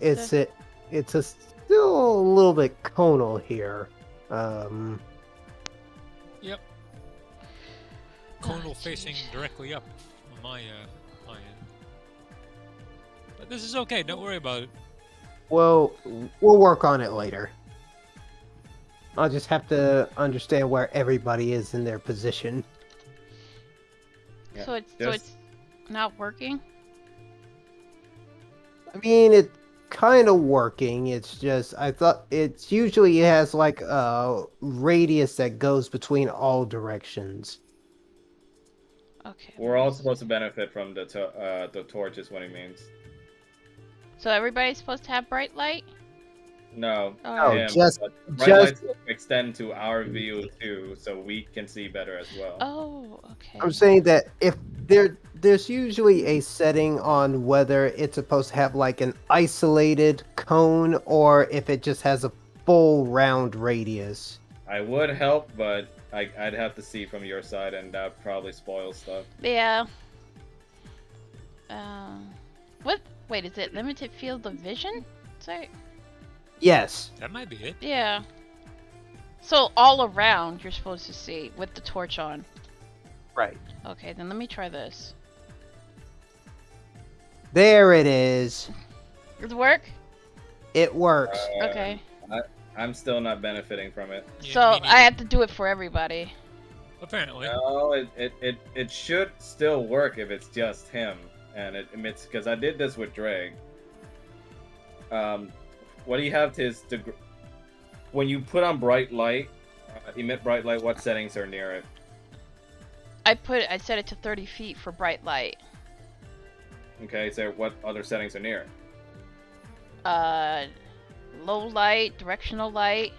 Speaker 4: It's still a little bit conal here.
Speaker 5: Yep. Conal facing directly up on my end. But this is okay. Don't worry about it.
Speaker 4: Well, we'll work on it later. I'll just have to understand where everybody is in their position.
Speaker 3: Yeah,
Speaker 7: So it's not working.
Speaker 4: I mean, it's kind of working. It's just I thought it's usually it has like a radius that goes between all directions.
Speaker 7: Okay.
Speaker 3: We're all supposed to benefit from the torch, is what he means.
Speaker 7: So everybody's supposed to have bright light.
Speaker 3: No,
Speaker 7: Oh,
Speaker 3: him,
Speaker 4: just-
Speaker 3: but the bright
Speaker 4: just-
Speaker 3: lights will extend to our view too, so we can see better as well.
Speaker 7: Oh, okay.
Speaker 4: I'm saying that if there's usually a setting on whether it's supposed to have like an isolated cone or if it just has a full round radius.
Speaker 3: I would help, but I'd have to see from your side, and that probably spoils stuff.
Speaker 7: Yeah. What? Wait, is it limited field of vision? Sorry.
Speaker 4: Yes.
Speaker 5: That might be it.
Speaker 7: Yeah. So all around you're supposed to see with the torch on.
Speaker 4: Right.
Speaker 7: Okay, then let me try this.
Speaker 4: There it is.
Speaker 7: Does it work?
Speaker 4: It works.
Speaker 7: Okay.
Speaker 3: I'm still not benefiting from it.
Speaker 5: Yeah,
Speaker 7: So
Speaker 5: me neither.
Speaker 7: I have to do it for everybody.
Speaker 5: Apparently.
Speaker 3: No, it should still work if it's just him, and it emits, because I did this with Drake. What do you have to his degree? When you put on bright light, emit bright light, what settings are near it?
Speaker 7: I set it to 30 feet for bright light.
Speaker 3: Okay, so what other settings are near it?
Speaker 7: Low light, directional light,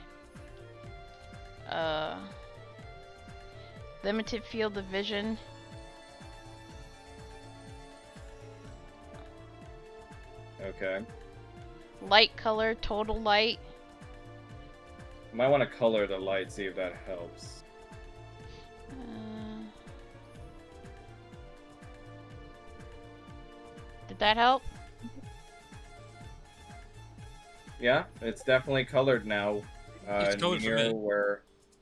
Speaker 7: limited field of vision.
Speaker 3: Okay.
Speaker 7: Light color, total light.
Speaker 3: You might want to color the light, see if that helps.
Speaker 7: Did that help?
Speaker 3: Yeah, it's definitely colored now.
Speaker 5: It's colored for
Speaker 3: near
Speaker 5: me.
Speaker 3: where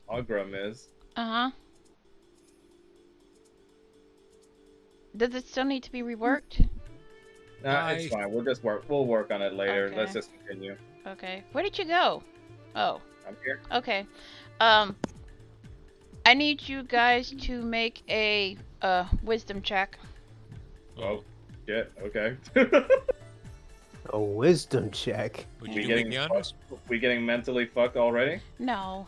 Speaker 3: Ogram is.
Speaker 7: Uh-huh. Does it still need to be reworked?
Speaker 3: Nah, it's fine. We'll work on it later.
Speaker 7: Okay.
Speaker 3: Let's just continue.
Speaker 7: Okay. Where did you go? Oh,
Speaker 3: I'm here.
Speaker 7: okay. I need you guys to make a wisdom check.
Speaker 3: Oh, shit. Okay.
Speaker 4: A wisdom check.
Speaker 5: Would
Speaker 3: we
Speaker 5: you
Speaker 3: getting
Speaker 5: make the honors?
Speaker 3: we getting mentally fucked already?
Speaker 7: No.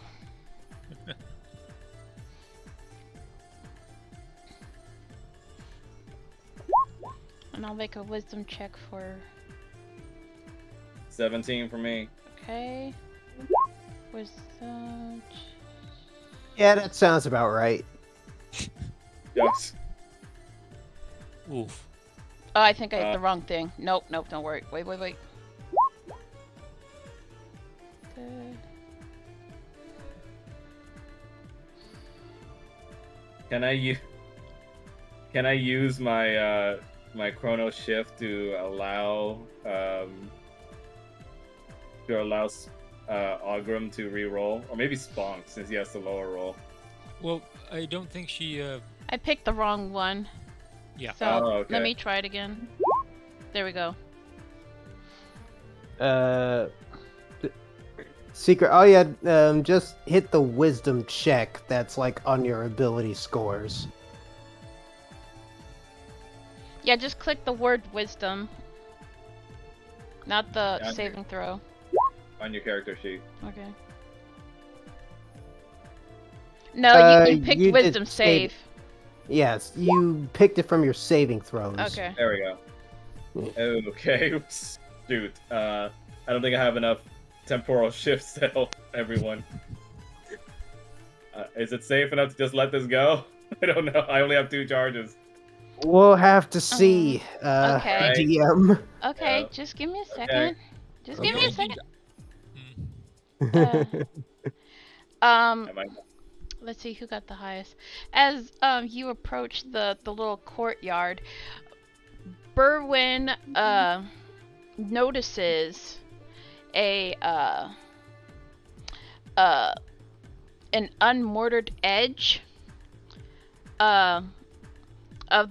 Speaker 7: And I'll make a wisdom check for.
Speaker 3: 17 for me.
Speaker 7: Okay. Wisdom.
Speaker 4: Yeah, that sounds about right.
Speaker 3: Yes.
Speaker 5: Oof.
Speaker 7: Oh, I think I hit the wrong thing. Nope, don't worry. Wait. Okay.
Speaker 3: Can I use my my chrono shift to allow Ogram to re-roll, or maybe Spunk since he has the lower roll.
Speaker 5: Well, I don't think she.
Speaker 7: I picked the wrong one.
Speaker 5: Yeah.
Speaker 7: So
Speaker 3: Oh, okay.
Speaker 7: let me try it again. There we go.
Speaker 4: Secret. Oh yeah. Just hit the wisdom check. That's like on your ability scores.
Speaker 7: Yeah, just click the word wisdom. Not the
Speaker 3: Yeah,
Speaker 7: saving throw.
Speaker 3: On your character sheet.
Speaker 7: Okay. No, you
Speaker 4: you
Speaker 7: picked
Speaker 4: did
Speaker 7: wisdom
Speaker 4: save-
Speaker 7: save.
Speaker 4: Yes, you picked it from your saving throws.
Speaker 7: Okay.
Speaker 3: There we go. Okay. Shoot. I don't think I have enough temporal shifts to help everyone. Is it safe enough to just let this go? I don't know. I only have 2 charges.
Speaker 4: We'll have to see,
Speaker 7: okay.
Speaker 3: Right.
Speaker 4: DM.
Speaker 7: Okay,
Speaker 3: Yeah.
Speaker 7: just give me a
Speaker 3: Okay.
Speaker 7: second. Just give me a
Speaker 5: Okay.
Speaker 7: second.
Speaker 5: Mm.
Speaker 7: Um,
Speaker 3: Am I-
Speaker 7: let's see who got the highest. As you approach the little courtyard, Berwin notices a an unmortared edge of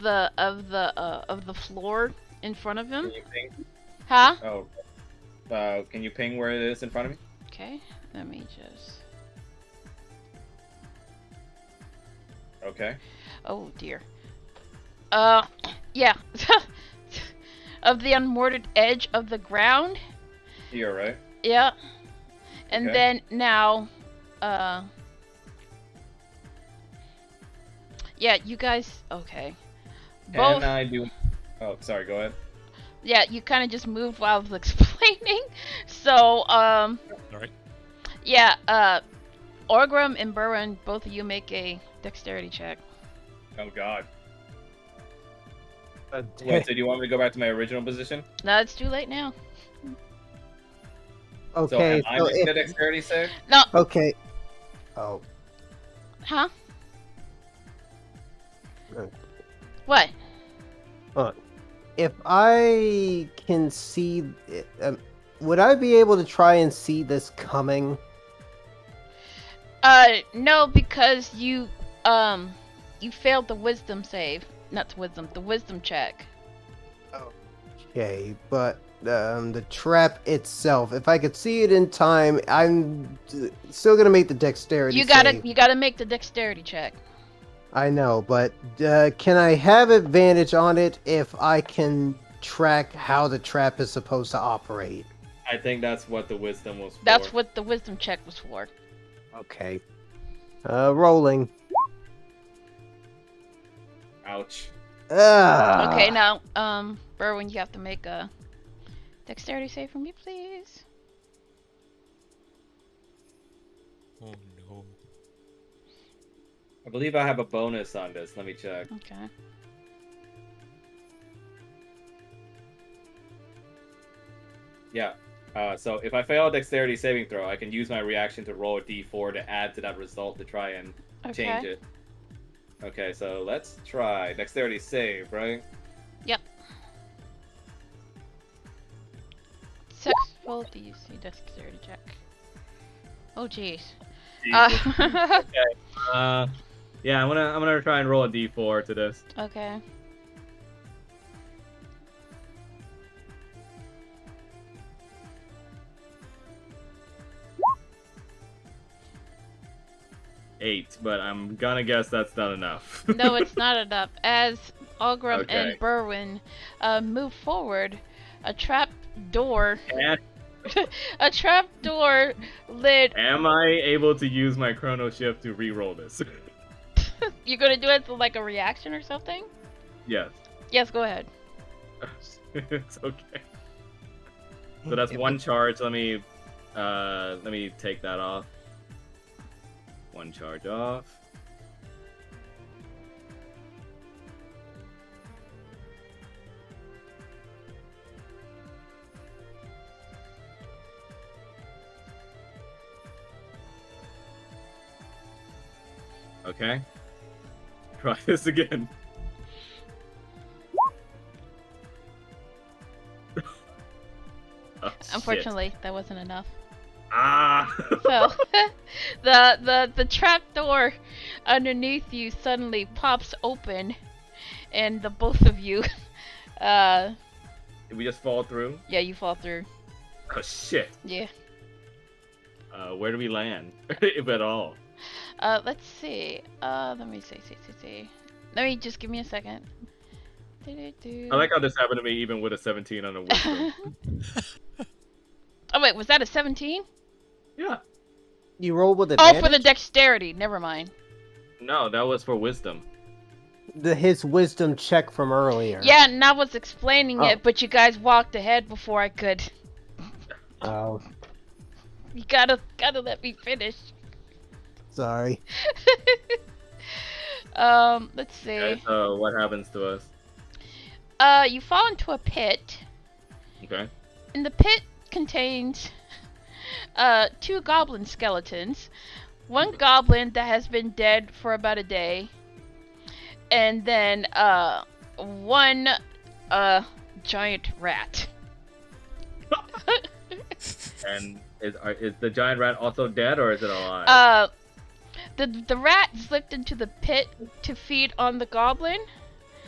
Speaker 7: the floor in front of him.
Speaker 3: Can you ping?
Speaker 7: Huh?
Speaker 3: Oh. Can you ping where it is in front of me?
Speaker 7: Okay, let me just.
Speaker 3: Okay.
Speaker 7: Oh dear. Yeah. Of the unmortared edge of the ground.
Speaker 3: Here, right?
Speaker 7: Yeah. And
Speaker 3: Okay.
Speaker 7: then now, yeah, you guys. Okay. Both.
Speaker 3: Can I do? Oh, sorry. Go ahead.
Speaker 7: Yeah, you kind of just moved while I was explaining. So,
Speaker 5: Alright.
Speaker 7: yeah, Orgrim and Burren, both of you make a dexterity check.
Speaker 3: Oh God. Wait. So do you want me to go back to my original position?
Speaker 7: No, it's too late now.
Speaker 4: Okay,
Speaker 3: So am I
Speaker 4: so
Speaker 3: making a
Speaker 4: if,
Speaker 3: dexterity save?
Speaker 7: No.
Speaker 4: okay. Oh,
Speaker 7: Huh?
Speaker 4: Uh.
Speaker 7: What?
Speaker 4: if I can see, would I be able to try and see this coming?
Speaker 7: No, because you failed the wisdom save. Not the wisdom, the wisdom check.
Speaker 4: Okay, but the trap itself, if I could see it in time, I'm still gonna make the dexterity
Speaker 7: You gotta
Speaker 4: save.
Speaker 7: make the dexterity check.
Speaker 4: I know, but can I have advantage on it if I can track how the trap is supposed to operate?
Speaker 3: I think that's what the wisdom was for.
Speaker 7: That's what the wisdom check was for.
Speaker 4: Okay. Rolling.
Speaker 3: Ouch.
Speaker 7: Okay, now, Berwin, you have to make a dexterity save for me, please.
Speaker 5: Oh no.
Speaker 3: I believe I have a bonus on this. Let me check.
Speaker 7: Okay.
Speaker 3: Yeah. So if I fail a dexterity saving throw, I can use my reaction to roll a d4 to add to that result to try and change it. Okay, so let's try dexterity save, right?
Speaker 7: Yep. Successful DC dexterity check. Oh jeez.
Speaker 3: Yeah, I'm gonna try and roll a d4 to this.
Speaker 7: Okay.
Speaker 3: Eight, but I'm gonna guess that's not enough.
Speaker 7: No, it's not enough. As Algrim
Speaker 3: Okay.
Speaker 7: and Berwin move forward, a trap door a trap door lid.
Speaker 3: Am I able to use my chrono shift to re-roll this?
Speaker 7: You're gonna do it like a reaction or something?
Speaker 3: Yes.
Speaker 7: Yes, go ahead.
Speaker 3: It's okay. So that's one charge. Let me take that off. One charge off. Okay. Try this again. Oh,
Speaker 7: Unfortunately, that wasn't enough.
Speaker 3: Ah!
Speaker 7: So, the trap door underneath you suddenly pops open, and the both of you,
Speaker 3: Did we just fall through?
Speaker 7: yeah, you fall through.
Speaker 3: Oh shit!
Speaker 7: Yeah.
Speaker 3: Where do we land, if at all?
Speaker 7: Let's see. Let me see. Let me just give me a second.
Speaker 3: I like how this happened to me even with a 17 on a wisdom.
Speaker 7: Oh wait, was that a 17?
Speaker 3: Yeah.
Speaker 4: You roll with
Speaker 7: Oh,
Speaker 4: advantage?
Speaker 7: for the dexterity. Never mind.
Speaker 3: No, that was for wisdom.
Speaker 4: His wisdom check from earlier.
Speaker 7: Yeah, and I was explaining
Speaker 4: Oh.
Speaker 7: it, but you guys walked ahead before I could.
Speaker 4: Oh,
Speaker 7: You gotta let me finish.
Speaker 4: sorry.
Speaker 7: Let's see.
Speaker 3: Okay, so what happens to us?
Speaker 7: You fall into a pit.
Speaker 3: Okay.
Speaker 7: And the pit contains 2 goblin skeletons. One goblin that has been dead for about a day. And then one giant rat.
Speaker 3: And is the giant rat also dead or is it alive?
Speaker 7: The rat slipped into the pit to feed on the goblin,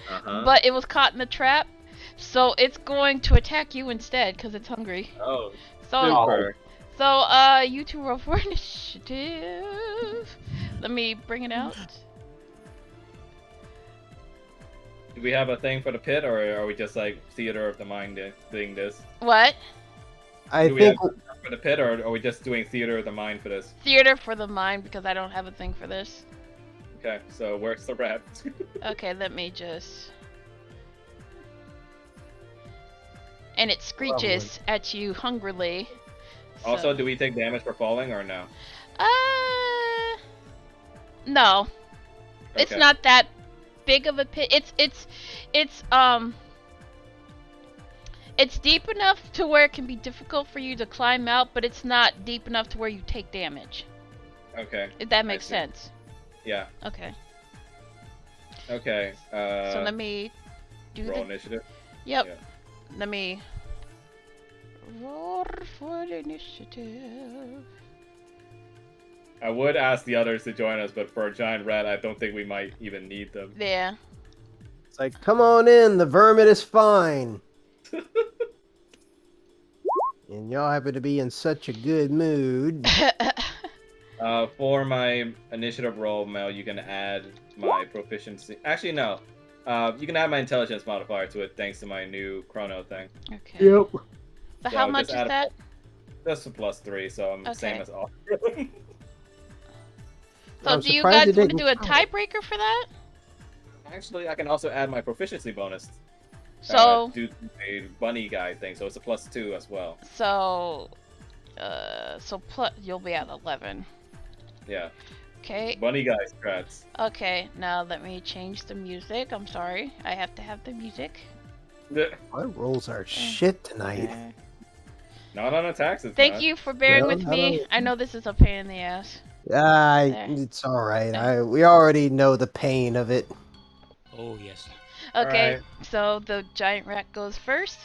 Speaker 3: Uh-huh.
Speaker 7: but it was caught in the trap, so it's going to attack you instead because it's hungry.
Speaker 3: Oh,
Speaker 7: So,
Speaker 3: super.
Speaker 7: you two roll for initiative. Let me bring it out.
Speaker 3: Do we have a thing for the pit, or are we just like theater of the mind doing this?
Speaker 7: What?
Speaker 4: I
Speaker 3: Do we have
Speaker 4: think
Speaker 3: for the pit, or are we just doing theater of the mind for this?
Speaker 7: Theater for the mind because I don't have a thing for this.
Speaker 3: Okay, so where's the rat?
Speaker 7: Okay, let me just. And it screeches at you hungrily.
Speaker 3: Also, do we take damage for falling or no?
Speaker 7: No. It's
Speaker 3: Okay.
Speaker 7: not that big of a pit. It's deep enough to where it can be difficult for you to climb out, but it's not deep enough to where you take damage.
Speaker 3: Okay.
Speaker 7: If that makes
Speaker 3: see.
Speaker 7: sense.
Speaker 3: Yeah.
Speaker 7: Okay.
Speaker 3: Okay.
Speaker 7: So let me do
Speaker 3: roll
Speaker 7: the.
Speaker 3: initiative.
Speaker 7: Yep.
Speaker 3: Yeah.
Speaker 7: Let me roll for the initiative.
Speaker 3: I would ask the others to join us, but for a giant rat, I don't think we might even need them.
Speaker 7: Yeah.
Speaker 4: it's like, come on in, the vermin is fine. And y'all happen to be in such a good mood.
Speaker 3: For my initiative roll, Mel, you can add my proficiency. Actually, no. You can add my intelligence modifier to it thanks to my new chrono thing.
Speaker 7: Okay.
Speaker 4: Yep.
Speaker 7: But
Speaker 3: So
Speaker 7: how
Speaker 3: just
Speaker 7: much is
Speaker 3: add a-
Speaker 7: that?
Speaker 3: Just a +3, so I'm the same
Speaker 7: Okay.
Speaker 3: as all.
Speaker 7: So
Speaker 4: I'm
Speaker 7: do you
Speaker 4: surprised
Speaker 7: guys
Speaker 4: it
Speaker 7: want to
Speaker 4: didn't
Speaker 7: do a
Speaker 4: count.
Speaker 7: tiebreaker for that?
Speaker 3: Actually, I can also add my proficiency bonus.
Speaker 7: So
Speaker 3: Do a bunny guy thing, so it's a +2 as well.
Speaker 7: so you'll be at 11.
Speaker 3: Yeah.
Speaker 7: Okay.
Speaker 3: Bunny guy strats.
Speaker 7: Okay. Now let me change the music. I'm sorry. I have to have the music.
Speaker 4: My rolls are shit tonight.
Speaker 3: Not on attacks, it's
Speaker 7: Thank
Speaker 3: not.
Speaker 7: you for bearing
Speaker 4: No,
Speaker 7: with
Speaker 4: not
Speaker 7: me.
Speaker 4: on-
Speaker 7: I know this is a pain in the ass. There.
Speaker 4: It's all right.
Speaker 7: There.
Speaker 4: We already know the pain of it.
Speaker 5: Oh, yes.
Speaker 7: Okay.
Speaker 3: Alright.
Speaker 7: So the giant rat goes first.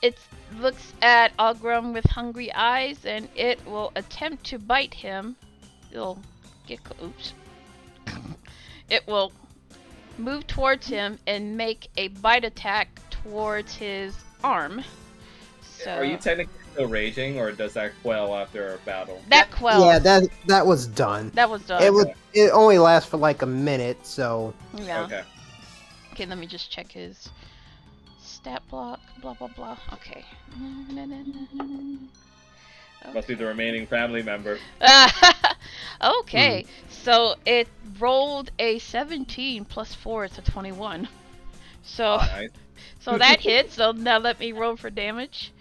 Speaker 7: It looks at Ogrum with hungry eyes, and it will attempt to bite him. It'll get oops. It will move towards him and make a bite attack towards his arm. So
Speaker 3: Are you technically still raging, or does that quell after a battle?
Speaker 7: that quells.
Speaker 4: Yeah, that was done.
Speaker 7: That was done.
Speaker 4: It only lasts for like a minute, so
Speaker 7: Yeah.
Speaker 3: Okay.
Speaker 7: Okay, let me just check his stat block. Blah blah blah. Okay.
Speaker 3: Must be the remaining family member.
Speaker 7: Okay, so it rolled a 17 plus 4, it's a 21. So,
Speaker 3: Nice.
Speaker 7: so that hits. So now let me roll for damage.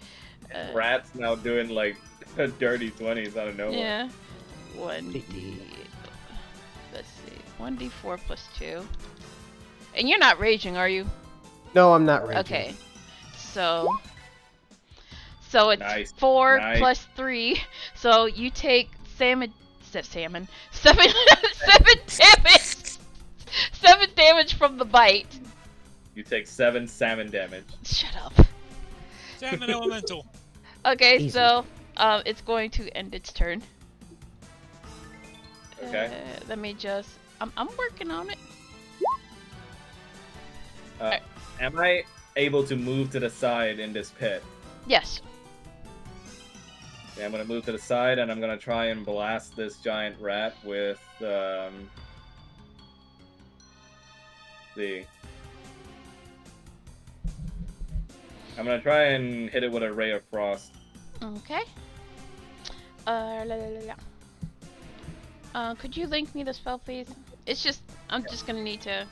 Speaker 3: Rat's now doing like dirty 20s out of nowhere.
Speaker 7: Yeah. 1d. Let's see. 1d4 plus 2. And you're not raging, are you?
Speaker 4: no, I'm not ready.
Speaker 7: Okay. So it's
Speaker 3: Nice.
Speaker 7: 4
Speaker 3: Nice.
Speaker 7: plus 3. So you take seven damage. 7 damage from the bite.
Speaker 3: You take 7 salmon damage.
Speaker 7: Shut up.
Speaker 5: Salmon Elemental.
Speaker 7: Okay,
Speaker 4: Easy.
Speaker 7: so it's going to end its turn.
Speaker 3: Okay.
Speaker 7: Let me just. I'm working on it.
Speaker 3: Am I able to move to the side in this pit?
Speaker 7: Yes.
Speaker 3: Okay, I'm gonna move to the side and I'm gonna try and blast this giant rat with I'm gonna try and hit it with a ray of frost.
Speaker 7: Okay. Could you link me the spell, please? It's just I'm just gonna need to.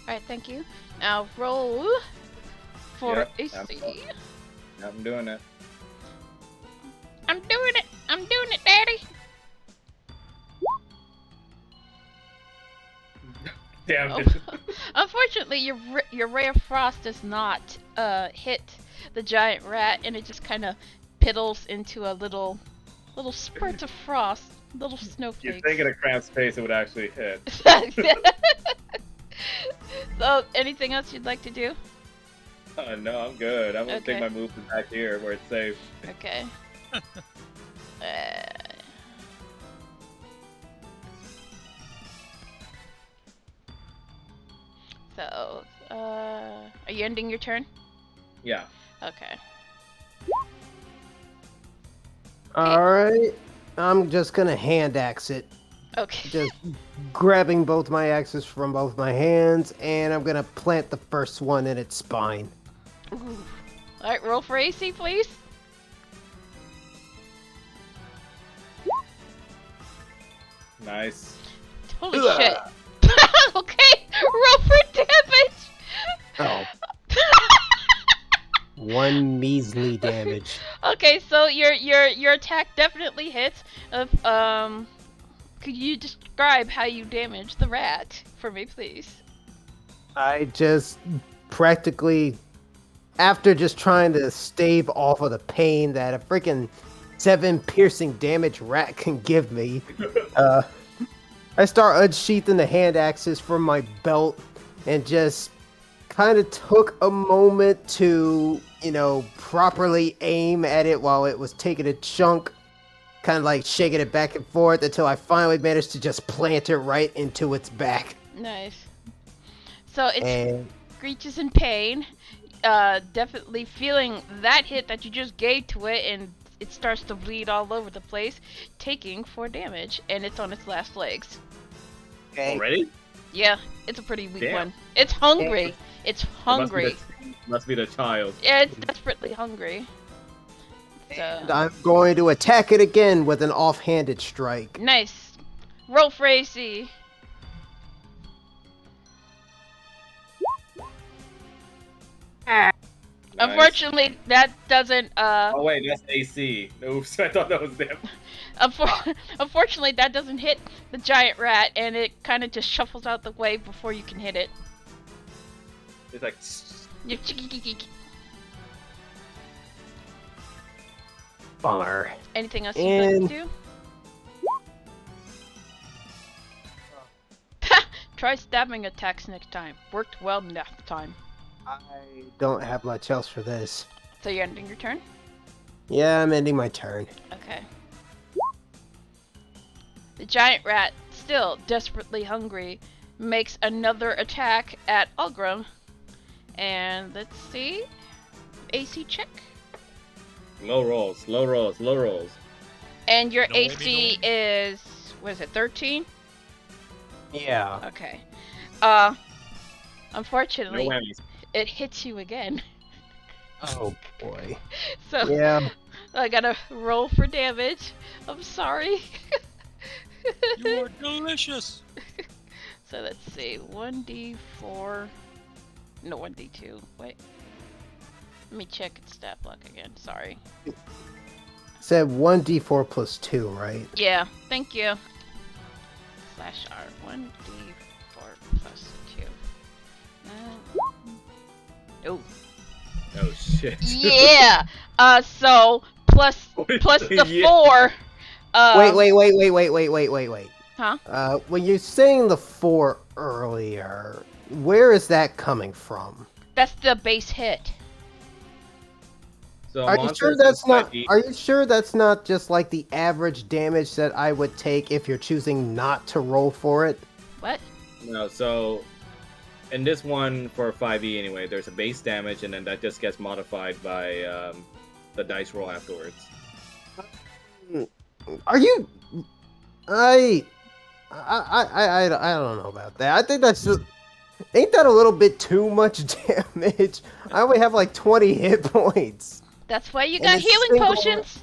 Speaker 7: Alright, thank you. Now roll for
Speaker 3: Yep,
Speaker 7: AC.
Speaker 3: I'm doing it.
Speaker 7: I'm doing it! I'm doing it, Daddy!
Speaker 3: Damn it.
Speaker 7: Unfortunately, your ray of frost does not hit the giant rat, and it just kind of piddles into a little spurt of frost, little
Speaker 3: You'd
Speaker 7: snowflakes.
Speaker 3: think in a cramped space it would actually hit.
Speaker 7: So, anything else you'd like to do?
Speaker 3: No, I'm good. I'm gonna
Speaker 7: Okay.
Speaker 3: take my move to back here where it's safe.
Speaker 7: Okay. So, are you ending your turn?
Speaker 3: Yeah.
Speaker 7: Okay.
Speaker 4: Alright. I'm just gonna hand axe it.
Speaker 7: Okay.
Speaker 4: Just grabbing both my axes from both my hands, and I'm gonna plant the first one in its spine.
Speaker 7: Ooh. Alright, roll for AC, please.
Speaker 3: Nice.
Speaker 7: Holy
Speaker 4: Ugh.
Speaker 7: shit. Okay, roll for damage.
Speaker 4: Oh. One measly damage.
Speaker 7: Okay, so your attack definitely hits. Could you describe how you damage the rat for me, please?
Speaker 4: I just practically, after just trying to stave off of the pain that a freaking 7 piercing damage rat can give me, I start unsheathing the hand axes from my belt and just kind of took a moment to, properly aim at it while it was taking a chunk, kind of like shaking it back and forth until I finally managed to just plant it right into its back.
Speaker 7: Nice. So it
Speaker 4: And
Speaker 7: screeches in pain, definitely feeling that hit that you just gave to it, and it starts to bleed all over the place, taking 4 damage, and it's on its last legs.
Speaker 3: Already?
Speaker 7: Yeah, it's a pretty weak
Speaker 3: Damn.
Speaker 7: one. It's hungry. It's hungry.
Speaker 3: Must be the child.
Speaker 7: Yeah, it's desperately hungry.
Speaker 4: And
Speaker 7: So
Speaker 4: I'm going to attack it again with an offhanded strike.
Speaker 7: nice. Roll for AC.
Speaker 3: Nice.
Speaker 7: Unfortunately, that doesn't.
Speaker 3: Oh wait, that's AC. Oops, I thought that was them.
Speaker 7: Unfortunately, that doesn't hit the giant rat, and it kind of just shuffles out the way before you can hit it.
Speaker 3: It's like.
Speaker 7: You chicky.
Speaker 4: Bummer.
Speaker 7: Anything else you'd like
Speaker 4: And-
Speaker 7: to do? Try stabbing attacks next time. Worked well last time.
Speaker 4: I don't have much else for this.
Speaker 7: So you're ending your turn?
Speaker 4: Yeah, I'm ending my turn.
Speaker 7: Okay. The giant rat, still desperately hungry, makes another attack at Ulgrim. And let's see. AC check.
Speaker 3: Low rolls, low rolls, low rolls.
Speaker 7: And your
Speaker 5: No way,
Speaker 7: AC is, what is it, 13?
Speaker 4: Yeah.
Speaker 7: Okay.
Speaker 3: No
Speaker 7: Unfortunately,
Speaker 3: whammies.
Speaker 7: it hits you again.
Speaker 4: Oh boy.
Speaker 7: So
Speaker 4: Yeah.
Speaker 7: I gotta roll for damage. I'm sorry.
Speaker 5: You are delicious.
Speaker 7: So let's see. 1d4. No, 1d2. Wait. Let me check its stat block again. Sorry.
Speaker 4: Said 1d4 plus 2, right?
Speaker 7: Yeah, thank you. /R. 1d4 plus 2. Oh.
Speaker 3: Oh shit.
Speaker 7: Yeah! So, plus the
Speaker 3: Yeah.
Speaker 7: 4.
Speaker 4: Wait.
Speaker 7: Huh?
Speaker 4: When you're saying the 4 earlier, where is that coming from?
Speaker 7: That's the base hit.
Speaker 3: So
Speaker 4: Are you
Speaker 3: monsters
Speaker 4: sure
Speaker 3: with
Speaker 4: that's not?
Speaker 3: 5e
Speaker 4: Are you sure that's not just like the average damage that I would take if you're choosing not to roll for it?
Speaker 7: What?
Speaker 3: No, so in this one for 5e anyway, there's a base damage, and then that just gets modified by the dice roll afterwards.
Speaker 4: Are you? I don't know about that. I think that's just. Ain't that a little bit too much damage? I only have like 20 hit points.
Speaker 7: That's why you
Speaker 4: And
Speaker 7: got
Speaker 4: it's
Speaker 7: healing
Speaker 4: single-
Speaker 7: potions.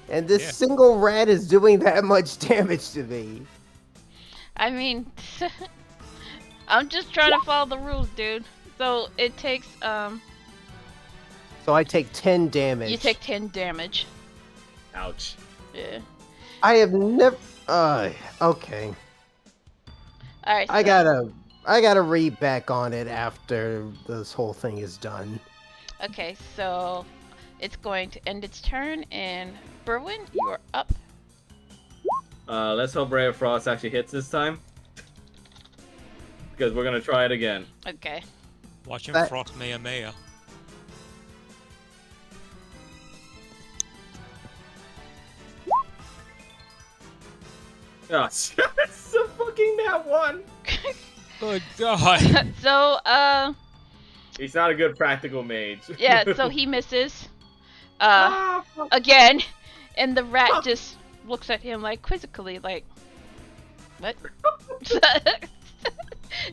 Speaker 4: And this
Speaker 5: Yeah.
Speaker 4: single rat is doing that much damage to me.
Speaker 7: I mean, I'm just trying to follow the rules, dude. So it takes
Speaker 4: So I take 10 damage.
Speaker 7: you take 10 damage.
Speaker 3: Ouch.
Speaker 7: Yeah.
Speaker 4: I have never. Okay.
Speaker 7: All right.
Speaker 4: I I gotta read back on it after this whole thing is done.
Speaker 7: Okay, so it's going to end its turn, and Berwin, you're up.
Speaker 3: Let's hope Ray of Frost actually hits this time. Because we're gonna try it again.
Speaker 7: Okay.
Speaker 5: Watch him
Speaker 4: That-
Speaker 5: frost Maya Maya.
Speaker 3: Oh, it's a fucking nat 1!
Speaker 5: Good God.
Speaker 7: So,
Speaker 3: He's not a good practical mage.
Speaker 7: yeah, so he misses.
Speaker 3: Ah, fuck.
Speaker 7: Again, and the rat just looks at him like quizzically, like, what?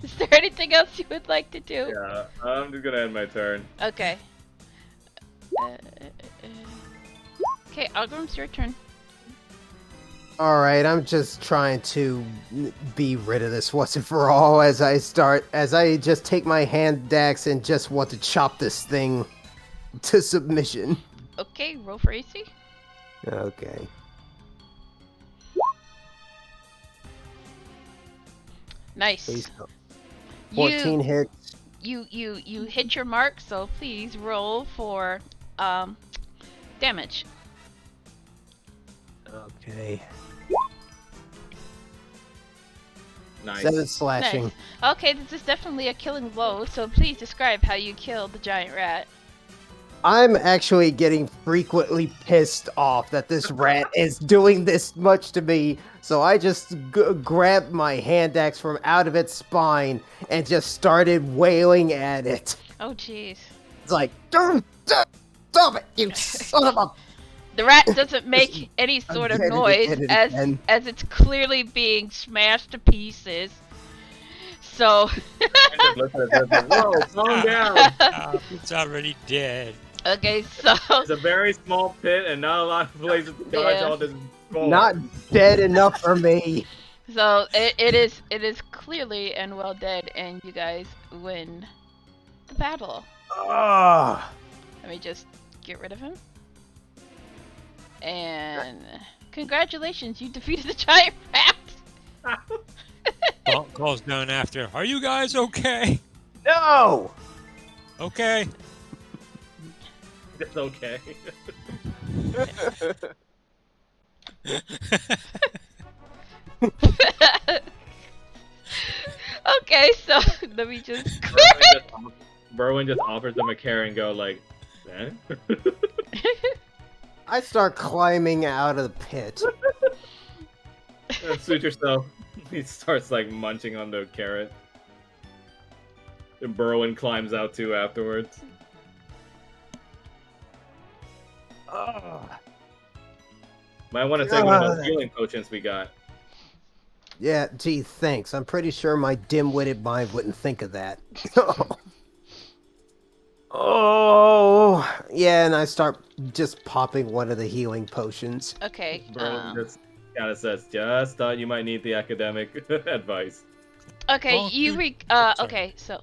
Speaker 7: Is there anything else you would like to do?
Speaker 3: Yeah, I'm just gonna end my turn.
Speaker 7: Okay. Okay, Algrim's your turn.
Speaker 4: Alright, I'm just trying to be rid of this once and for all as I just take my hand axe and just want to chop this thing to submission.
Speaker 7: Okay, roll for AC.
Speaker 4: Okay.
Speaker 7: Nice.
Speaker 4: Please go. 14 hits.
Speaker 7: You hit your mark, so please roll for damage.
Speaker 4: Okay.
Speaker 3: Nice.
Speaker 4: 7 slashing.
Speaker 7: Nice. Okay, this is definitely a killing blow, so please describe how you killed the giant rat.
Speaker 4: I'm actually getting frequently pissed off that this rat is doing this much to me, so I just grabbed my hand axe from out of its spine and just started wailing at it.
Speaker 7: Oh jeez.
Speaker 4: It's like, stop it, you son of a...
Speaker 7: The rat doesn't make any
Speaker 4: I'm
Speaker 7: sort of
Speaker 4: getting it
Speaker 7: noise
Speaker 4: again and
Speaker 7: as
Speaker 4: again.
Speaker 7: as it's clearly being smashed to pieces. So
Speaker 3: I just looked at it and said, whoa, calm down.
Speaker 5: It's already dead.
Speaker 7: okay, so
Speaker 3: It's a very small pit and not a lot of places to dodge
Speaker 7: Yeah.
Speaker 3: all this gold.
Speaker 4: Not dead enough for me.
Speaker 7: so it is clearly and well dead, and you guys win the battle.
Speaker 4: Ah,
Speaker 7: Let me just get rid of him. And congratulations, you defeated the giant rat.
Speaker 5: Bonk calls down after. Are you guys okay?
Speaker 4: no!
Speaker 5: Okay.
Speaker 3: It's okay.
Speaker 7: Okay, so let me just.
Speaker 3: Berwin just offers them a carrot and go like, eh?
Speaker 4: I start climbing out of the pit.
Speaker 3: Suit yourself. He starts like munching on the carrot. And Berwin climbs out too afterwards.
Speaker 4: Ah.
Speaker 3: Might want to take one of those healing potions we got.
Speaker 4: Yeah, gee, thanks. I'm pretty sure my dim-witted mind wouldn't think of that. Oh, yeah, and I start just popping one of the healing potions.
Speaker 7: Okay.
Speaker 3: Berwin just kind of says, just thought you might need the academic advice.
Speaker 7: Okay,
Speaker 5: Oh,
Speaker 7: you
Speaker 5: dude.
Speaker 7: sorry.
Speaker 5: Sorry.
Speaker 7: Okay, so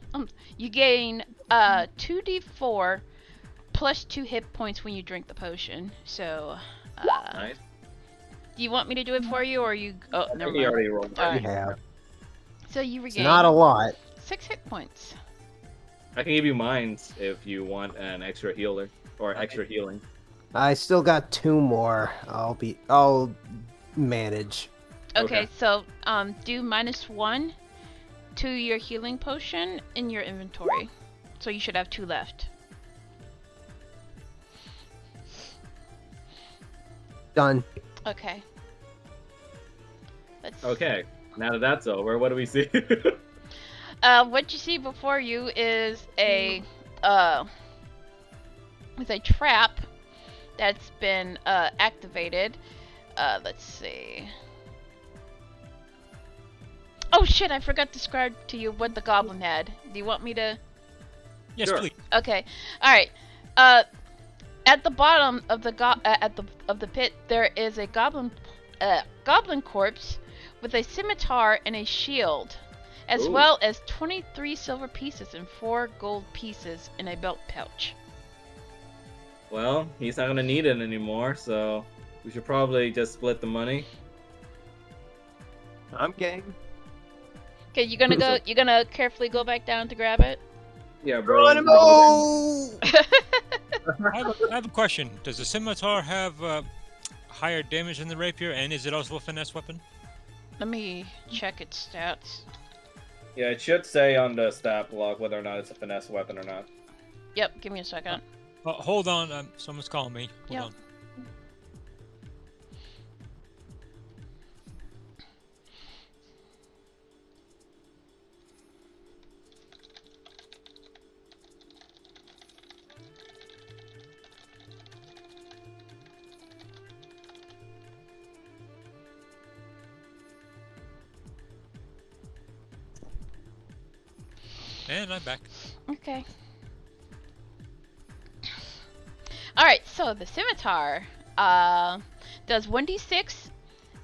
Speaker 7: you gain 2d4 plus 2 hit points when you drink the potion. So
Speaker 3: Nice.
Speaker 7: do you want me to do it for you, or you? Oh,
Speaker 3: I
Speaker 7: never
Speaker 3: think he
Speaker 7: mind.
Speaker 3: already rolled.
Speaker 7: All right.
Speaker 4: Yeah,
Speaker 7: So you
Speaker 4: it's
Speaker 7: regain
Speaker 4: not a lot.
Speaker 7: 6 hit points.
Speaker 3: I can give you mines if you want an extra healer or extra healing.
Speaker 4: I still got 2 more. I'll manage.
Speaker 7: Okay,
Speaker 3: Okay.
Speaker 7: so do -1 to your healing potion in your inventory. So you should have 2 left.
Speaker 4: Done.
Speaker 7: Okay. Let's
Speaker 3: Okay, now that that's over, what do we see?
Speaker 7: what you see before you is a trap that's been activated. Let's see. Oh shit! I forgot to describe to you what the goblin had. Do you want me to?
Speaker 5: Yes,
Speaker 3: Sure.
Speaker 5: please.
Speaker 7: Okay. All right. At the bottom of the pit, there is a goblin corpse with a scimitar and a shield, as
Speaker 3: Ooh.
Speaker 7: well as 23 silver pieces and 4 gold pieces in a belt pouch.
Speaker 3: Well, he's not gonna need it anymore, so we should probably just split the money.
Speaker 4: I'm game.
Speaker 7: Okay, you gonna go? You gonna carefully go back down to grab it?
Speaker 3: Yeah, bro.
Speaker 4: Geronimo!
Speaker 5: I have a question. Does the scimitar have higher damage than the rapier, and is it also a finesse weapon?
Speaker 7: Let me check its stats.
Speaker 3: Yeah, it should say on the stat block whether or not it's a finesse weapon or not.
Speaker 7: Yep, give me a second.
Speaker 5: Hold on, someone's calling me. Hold
Speaker 7: Yep.
Speaker 5: on. And I'm back.
Speaker 7: Okay. Alright, so the scimitar does 1d6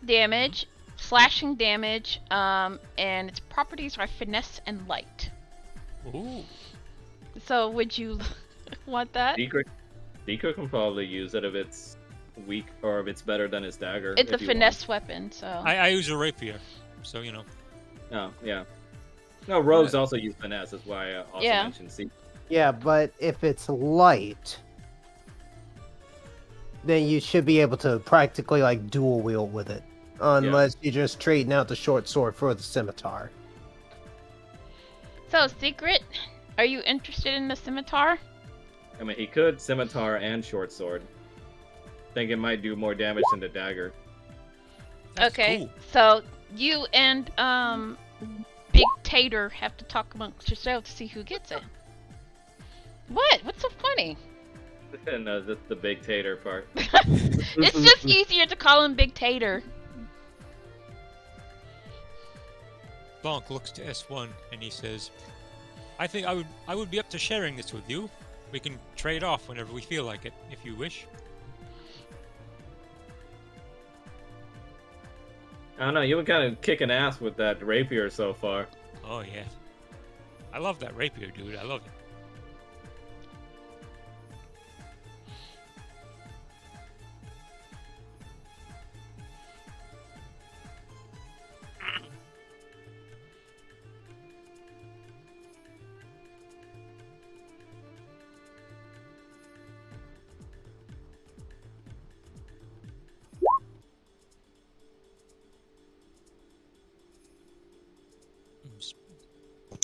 Speaker 7: damage, slashing damage, and its properties are finesse and light.
Speaker 5: Ooh.
Speaker 7: So would you want that?
Speaker 3: Deeker can probably use it if it's weak or if it's better than his dagger.
Speaker 7: It's a
Speaker 3: if you want.
Speaker 7: finesse weapon, so...
Speaker 5: I use a rapier, so you know.
Speaker 3: Oh, yeah. No, rogues also use finesse, that's why I also
Speaker 7: Yeah.
Speaker 3: mentioned C.
Speaker 4: Yeah, but if it's light, then you should be able to practically like dual wield with it. Unless you're just trading out the short sword for the scimitar.
Speaker 7: So, Secret, are you interested in the scimitar?
Speaker 3: I mean, he could scimitar and short sword. Think it might do more damage than the dagger.
Speaker 5: That's
Speaker 7: Okay,
Speaker 5: cool.
Speaker 7: so you and Big Tater have to talk amongst yourselves to see who gets it. What? What's so funny?
Speaker 3: No, that's the big tater part.
Speaker 7: It's just easier to call him Big Tater.
Speaker 5: Bonk looks to S1 and he says, I think I would be up to sharing this with you. We can trade off whenever we feel like it, if you wish.
Speaker 3: I don't know, you've been kind of kicking ass with that rapier so far.
Speaker 5: Oh yeah. I love that rapier, dude. I love it.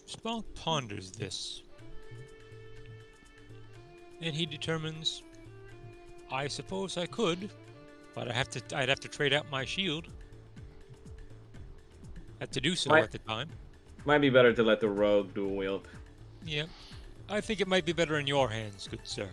Speaker 5: Spunk ponders this, and he determines, I suppose I could, but I'd have to trade out my shield. Had to do so at the time.
Speaker 3: Might be better to let the rogue dual wield.
Speaker 5: Yep. I think it might be better in your hands, good sir.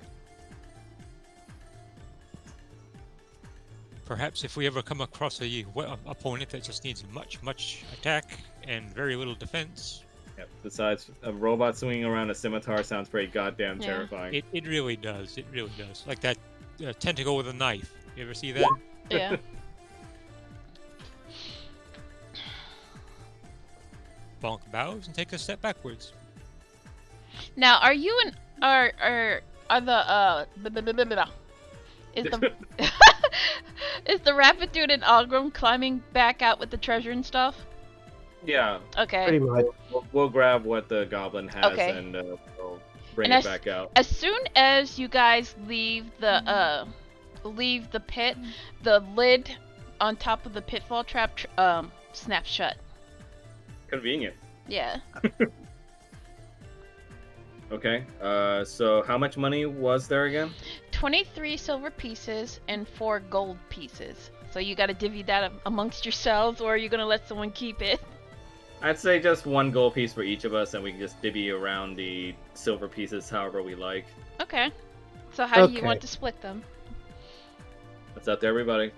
Speaker 5: Perhaps if we ever come across a opponent that just needs much attack and very little defense.
Speaker 3: Yep. Besides, a robot swinging around a scimitar sounds pretty goddamn
Speaker 7: Yeah.
Speaker 3: terrifying.
Speaker 5: It really does. It really does. Like that tentacle with a knife. You ever see that?
Speaker 7: Yeah.
Speaker 5: Bonk bows and takes a step backwards.
Speaker 7: Now, are you and are the is the is the rapid dude and Algrim climbing back out with the treasure and stuff?
Speaker 3: Yeah.
Speaker 7: Okay.
Speaker 4: Pretty much.
Speaker 3: We'll grab what the goblin has
Speaker 7: Okay.
Speaker 3: and we'll bring
Speaker 7: And
Speaker 3: it back out.
Speaker 7: As soon as you guys leave the pit, the lid on top of the pitfall trap snaps shut.
Speaker 3: Convenient.
Speaker 7: Yeah.
Speaker 3: Okay. So how much money was there again?
Speaker 7: 23 silver pieces and 4 gold pieces. So you gotta divvy that amongst yourselves, or are you gonna let someone keep it?
Speaker 3: I'd say just one gold piece for each of us, and we can just divvy around the silver pieces however we like.
Speaker 7: Okay. So how do you
Speaker 4: Okay.
Speaker 7: want to split them?
Speaker 3: That's up to everybody.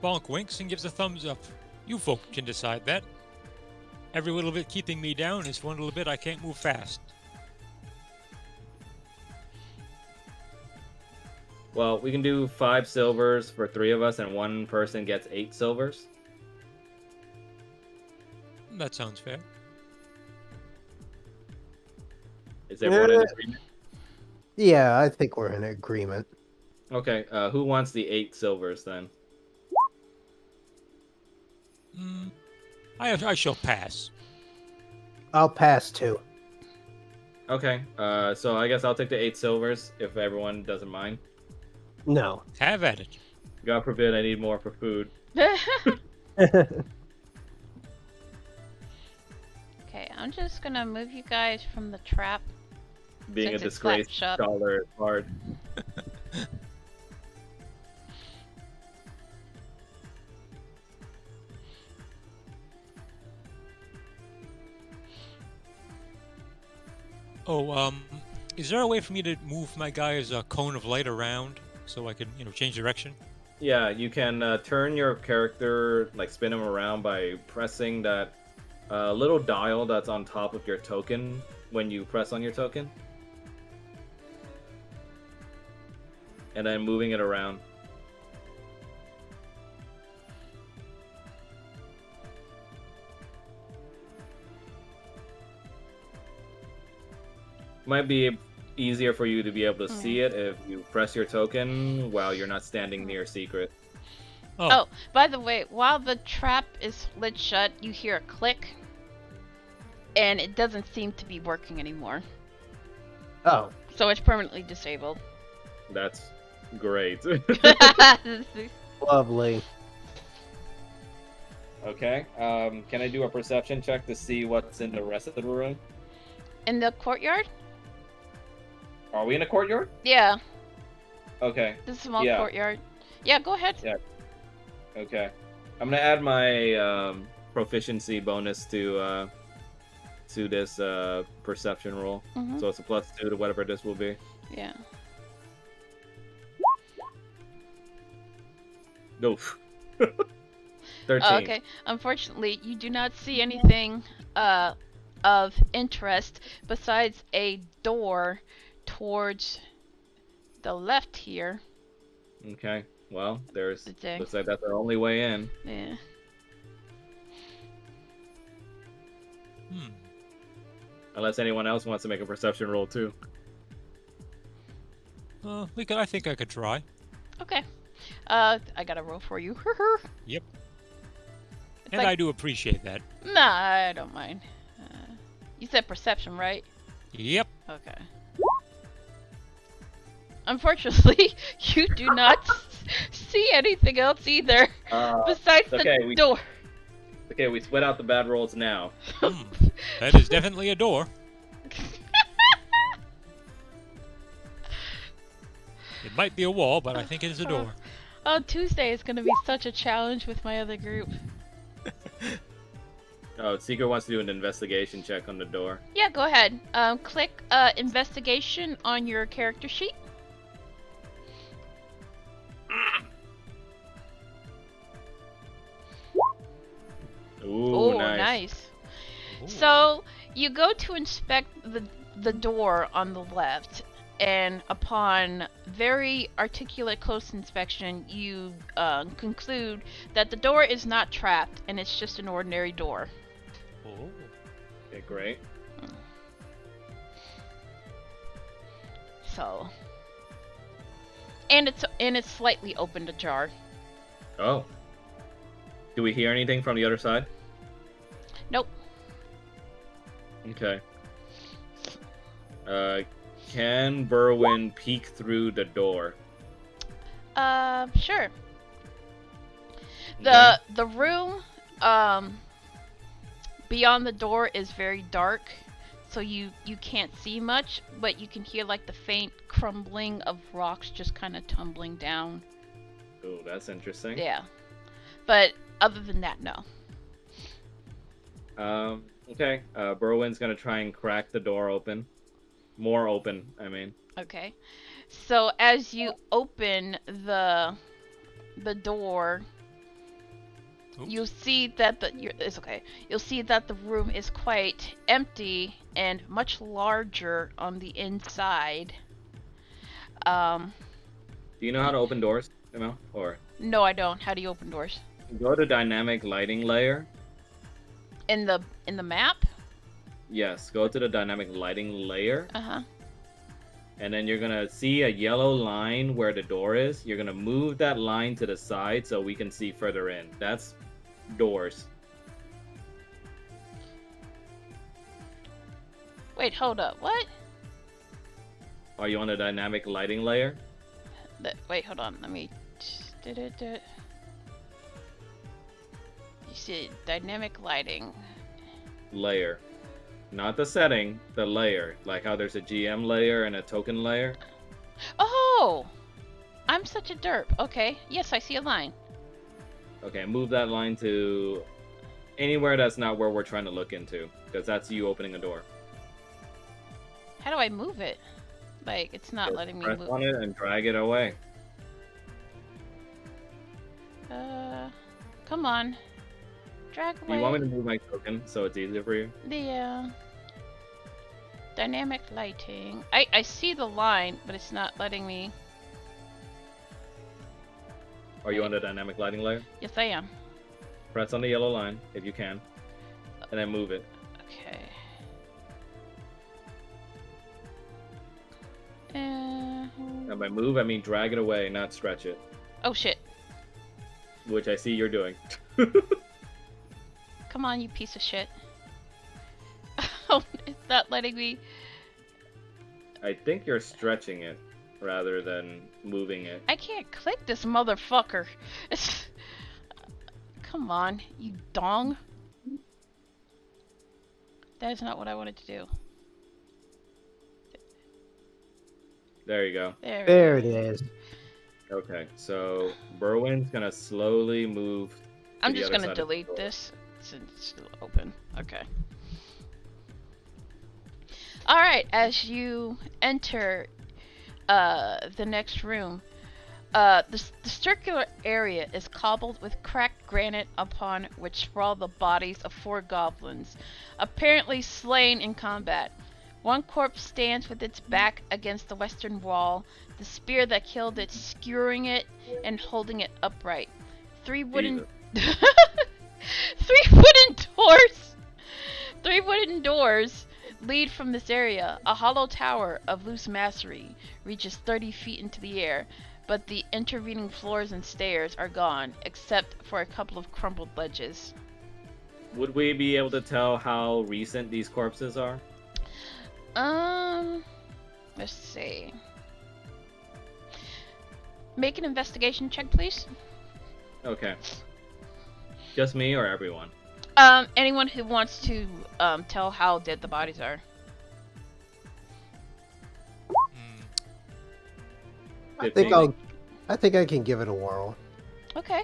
Speaker 5: Bonk winks and gives a thumbs up. You folk can decide that. Every little bit keeping me down is one little bit I can't move fast.
Speaker 3: Well, we can do 5 silvers for 3 of us, and one person gets 8 silvers.
Speaker 5: That sounds fair.
Speaker 3: Is everyone in
Speaker 4: Yeah.
Speaker 3: agreement?
Speaker 4: Yeah, I think we're in agreement.
Speaker 3: Okay, who wants the 8 silvers then?
Speaker 5: I shall pass.
Speaker 4: I'll pass too.
Speaker 3: Okay. So I guess I'll take the 8 silvers if everyone doesn't mind.
Speaker 4: No.
Speaker 5: Have at it.
Speaker 3: God forbid I need more for food.
Speaker 7: Okay, I'm just gonna move you guys from the trap.
Speaker 3: Being a
Speaker 7: Since it's flat
Speaker 3: disgraced
Speaker 7: shut.
Speaker 3: scholar is hard.
Speaker 5: Oh, is there a way for me to move my guy's cone of light around so I can, change direction?
Speaker 3: Yeah, you can turn your character, like spin him around by pressing that little dial that's on top of your token when you press on your token. And then moving it around. Might be easier for you to be able to see it if you press your token while you're not standing near secret.
Speaker 7: Oh, by the way, while the trap is lit shut, you hear a click. And it doesn't seem to be working anymore.
Speaker 4: Oh.
Speaker 7: So it's permanently disabled.
Speaker 3: That's great.
Speaker 4: Lovely.
Speaker 3: Okay. Can I do a perception check to see what's in the rest of the room?
Speaker 7: In the courtyard?
Speaker 3: Are we in a courtyard?
Speaker 7: Yeah.
Speaker 3: Okay.
Speaker 7: The small courtyard. Yeah, go ahead.
Speaker 3: Yeah. Okay. I'm gonna add my proficiency bonus to this perception roll.
Speaker 7: Mm-hmm.
Speaker 3: So it's a +2 to whatever this will be.
Speaker 7: Yeah.
Speaker 3: Oof. 13.
Speaker 7: Oh, okay. Unfortunately, you do not see anything of interest besides a door towards the left here.
Speaker 3: Okay. Well, there's
Speaker 7: Okay.
Speaker 3: looks like that's our only way in.
Speaker 7: Yeah.
Speaker 3: Unless anyone else wants to make a perception roll too.
Speaker 5: I think I could try.
Speaker 7: Okay. I got a roll for you.
Speaker 5: Yep.
Speaker 7: It's
Speaker 5: And
Speaker 7: like-
Speaker 5: I do appreciate that.
Speaker 7: Nah, I don't mind. You said perception, right?
Speaker 5: Yep.
Speaker 7: Okay. Unfortunately, you do not see anything else either besides
Speaker 3: okay,
Speaker 7: the door.
Speaker 3: Okay, we split out the bad rolls now.
Speaker 5: That is definitely a door. It might be a wall, but I think it is a door.
Speaker 7: Oh, Tuesday is gonna be such a challenge with my other group.
Speaker 3: Oh, Seeker wants to do an investigation check on the door.
Speaker 7: Yeah, go ahead. Click investigation on your character sheet.
Speaker 3: Ooh,
Speaker 7: Oh, nice. So you go to inspect the door on the left, and upon very articulate close inspection, you conclude that the door is not trapped and it's just an ordinary door.
Speaker 5: Oh.
Speaker 3: Okay, great.
Speaker 7: So, and it's slightly opened ajar.
Speaker 3: Oh. Do we hear anything from the other side?
Speaker 7: Nope.
Speaker 3: Okay. Can Berwin peek through the door?
Speaker 7: Sure.
Speaker 3: Okay.
Speaker 7: The room beyond the door is very dark, so you can't see much, but you can hear like the faint crumbling of rocks just kind of tumbling down.
Speaker 3: Ooh, that's interesting.
Speaker 7: Yeah. But other than that, no.
Speaker 3: Okay. Berwin's gonna try and crack the door open. More open, I mean.
Speaker 7: Okay. So as you open the door,
Speaker 5: Oops.
Speaker 7: you'll see that it's okay. You'll see that the room is quite empty and much larger on the inside.
Speaker 3: Do you know how to open doors, Or
Speaker 7: No, I don't. How do you open doors?
Speaker 3: go to dynamic lighting layer.
Speaker 7: In the map?
Speaker 3: Yes, go to the dynamic lighting layer.
Speaker 7: Uh-huh.
Speaker 3: And then you're gonna see a yellow line where the door is. You're gonna move that line to the side so we can see further in. That's doors.
Speaker 7: Wait, hold up. What?
Speaker 3: Are you on a dynamic lighting layer?
Speaker 7: Wait, hold on. Let me. You see dynamic lighting.
Speaker 3: Layer. Not the setting, the layer. Like how there's a GM layer and a token layer.
Speaker 7: Oh! I'm such a derp. Okay. Yes, I see a line.
Speaker 3: Okay, move that line to anywhere that's not where we're trying to look into. Because that's you opening a door.
Speaker 7: How do I move it? Like, it's not
Speaker 3: Just
Speaker 7: letting me
Speaker 3: press
Speaker 7: move.
Speaker 3: on it and drag it away.
Speaker 7: Come on. Drag
Speaker 3: Do
Speaker 7: away.
Speaker 3: you want me to move my token so it's easier for you?
Speaker 7: The, dynamic lighting. I see the line, but it's not letting me.
Speaker 3: Are you on the dynamic lighting layer?
Speaker 7: Yes, I am.
Speaker 3: Press on the yellow line, if you can. And then move it.
Speaker 7: Okay.
Speaker 3: And by move, I mean drag it away, not stretch it.
Speaker 7: Oh shit.
Speaker 3: Which I see you're doing.
Speaker 7: Come on, you piece of shit. Oh, it's not letting me.
Speaker 3: I think you're stretching it rather than moving it.
Speaker 7: I can't click this motherfucker. Come on, you dong. That is not what I wanted to do.
Speaker 3: There you go.
Speaker 4: There it is.
Speaker 3: Okay, so Berwin's gonna slowly move.
Speaker 7: I'm
Speaker 3: the
Speaker 7: just
Speaker 3: other
Speaker 7: gonna
Speaker 3: side of the
Speaker 7: delete
Speaker 3: door.
Speaker 7: this since it's still open. Okay. Alright, as you enter the next room, the circular area is cobbled with cracked granite upon which sprawl the bodies of 4 goblins, apparently slain in combat. One corpse stands with its back against the western wall, the spear that killed it skewering it and holding it upright. 3 wooden... Three wooden doors lead from this area. A hollow tower of loose masonry reaches 30 feet into the air, but the intervening floors and stairs are gone, except for a couple of crumbled ledges.
Speaker 3: Would we be able to tell how recent these corpses are?
Speaker 7: Let's see. Make an investigation check, please.
Speaker 3: Okay. Just me or everyone?
Speaker 7: Anyone who wants to tell how dead the bodies are.
Speaker 4: I think I can give it a whirl.
Speaker 7: Okay.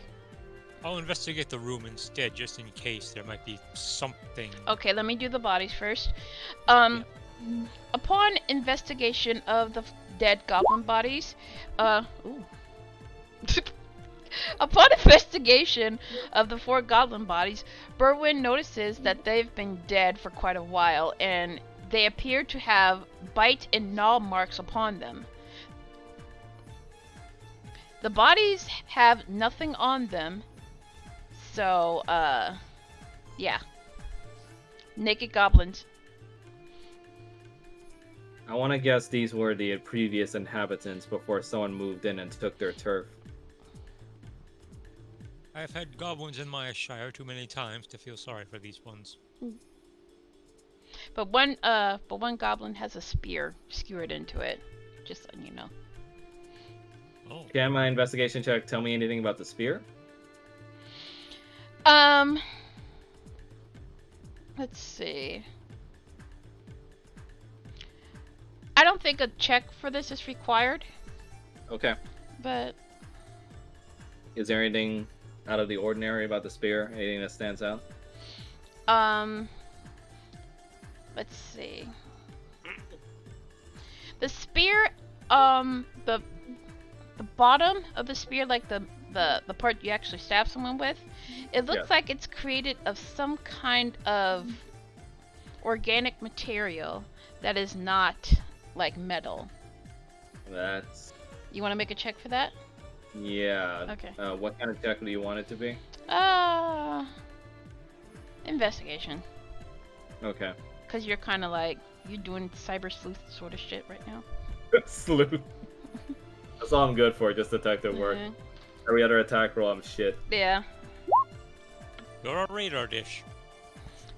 Speaker 5: I'll investigate the room instead, just in case there might be something.
Speaker 7: Okay, let me do the bodies first. Upon investigation of the dead goblin bodies, upon investigation of the 4 goblin bodies, Berwin notices that they've been dead for quite a while, and they appear to have bite and gnaw marks upon them. The bodies have nothing on them, so, yeah. Naked goblins.
Speaker 3: I want to guess these were the previous inhabitants before someone moved in and took their turf.
Speaker 5: I've had goblins in my shire too many times to feel sorry for these ones.
Speaker 7: But one goblin has a spear skewered into it. Just letting you know.
Speaker 5: Oh.
Speaker 3: Can my investigation check tell me anything about the spear?
Speaker 7: Let's see. I don't think a check for this is required.
Speaker 3: Okay.
Speaker 7: But
Speaker 3: Is there anything out of the ordinary about the spear? Anything that stands out?
Speaker 7: let's see. The spear, the bottom of the spear, like the part you actually stab someone with, it looks like it's created of some kind of organic material that is not like metal.
Speaker 3: That's...
Speaker 7: You want to make a check for that?
Speaker 3: Yeah.
Speaker 7: Okay.
Speaker 3: What kind of check do you want it to be?
Speaker 7: Investigation.
Speaker 3: Okay.
Speaker 7: Cause you're kind of like, you're doing cyber sleuth sort of shit right now.
Speaker 3: Sleuth. That's all I'm good for, just detective work.
Speaker 7: Mhm.
Speaker 3: Every other attack roll, I'm shit.
Speaker 7: Yeah.
Speaker 5: You're a radar dish.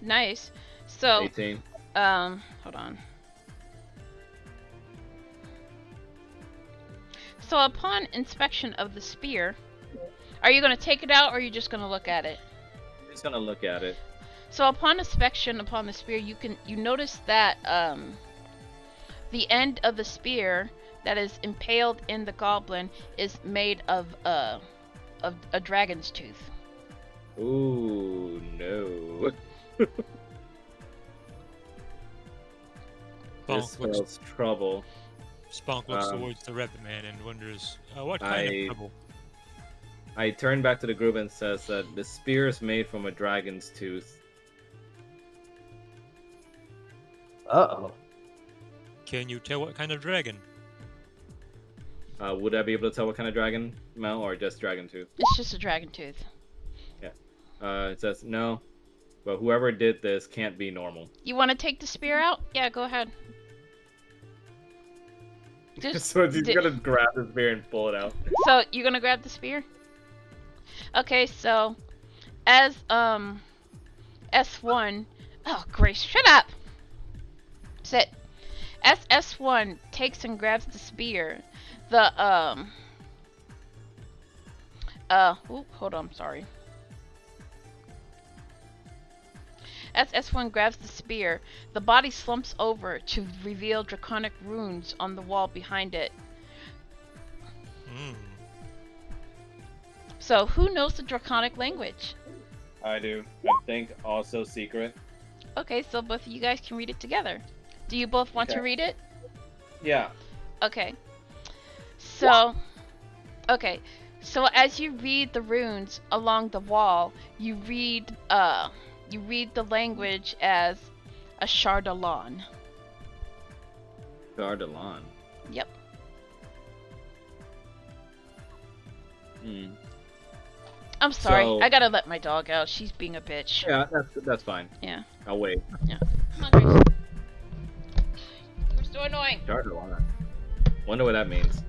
Speaker 7: Nice. So,
Speaker 3: 18.
Speaker 7: hold hold on. So upon inspection of the spear, are you going to take it out or are you just going to look at it?
Speaker 3: I'm just gonna look at it.
Speaker 7: So upon inspection upon the spear, you notice that the end of the spear that is impaled in the goblin is made of a dragon's tooth.
Speaker 3: Ooh, no. This spells trouble.
Speaker 5: Spunk looks towards the rabbit man and wonders, what kind of trouble?
Speaker 3: I turn back to the group and says that the spear is made from a dragon's tooth.
Speaker 4: Uh-oh.
Speaker 5: Can you tell what kind of dragon?
Speaker 3: Would I be able to tell what kind of dragon, Mel, or just dragon tooth?
Speaker 7: It's just a dragon tooth.
Speaker 3: Yeah. It says no, but whoever did this can't be normal.
Speaker 7: You want to take the spear out? Yeah, go ahead.
Speaker 3: So he's gonna grab the spear and pull it out.
Speaker 7: So you're gonna grab the spear? Okay, so as S1. Oh, Grace, shut up. Sit. As S1 takes and grabs the spear, the hold on, sorry. As S1 grabs the spear, the body slumps over to reveal draconic runes on the wall behind it. So, who knows the draconic language?
Speaker 3: I do. I think also secret.
Speaker 7: Okay, so both of you guys can read it together. Do you both want to read it?
Speaker 3: Yeah.
Speaker 7: Okay. So as you read the runes along the wall, you read the language as a Chardalon.
Speaker 3: Chardalon.
Speaker 7: Yep. I'm sorry.
Speaker 3: So-
Speaker 7: I gotta let my dog out. She's being a bitch.
Speaker 3: Yeah, that's fine.
Speaker 7: Yeah.
Speaker 3: I'll wait.
Speaker 7: Yeah. Come on, Grace. You're so annoying.
Speaker 3: Chardalon. Wonder what that means.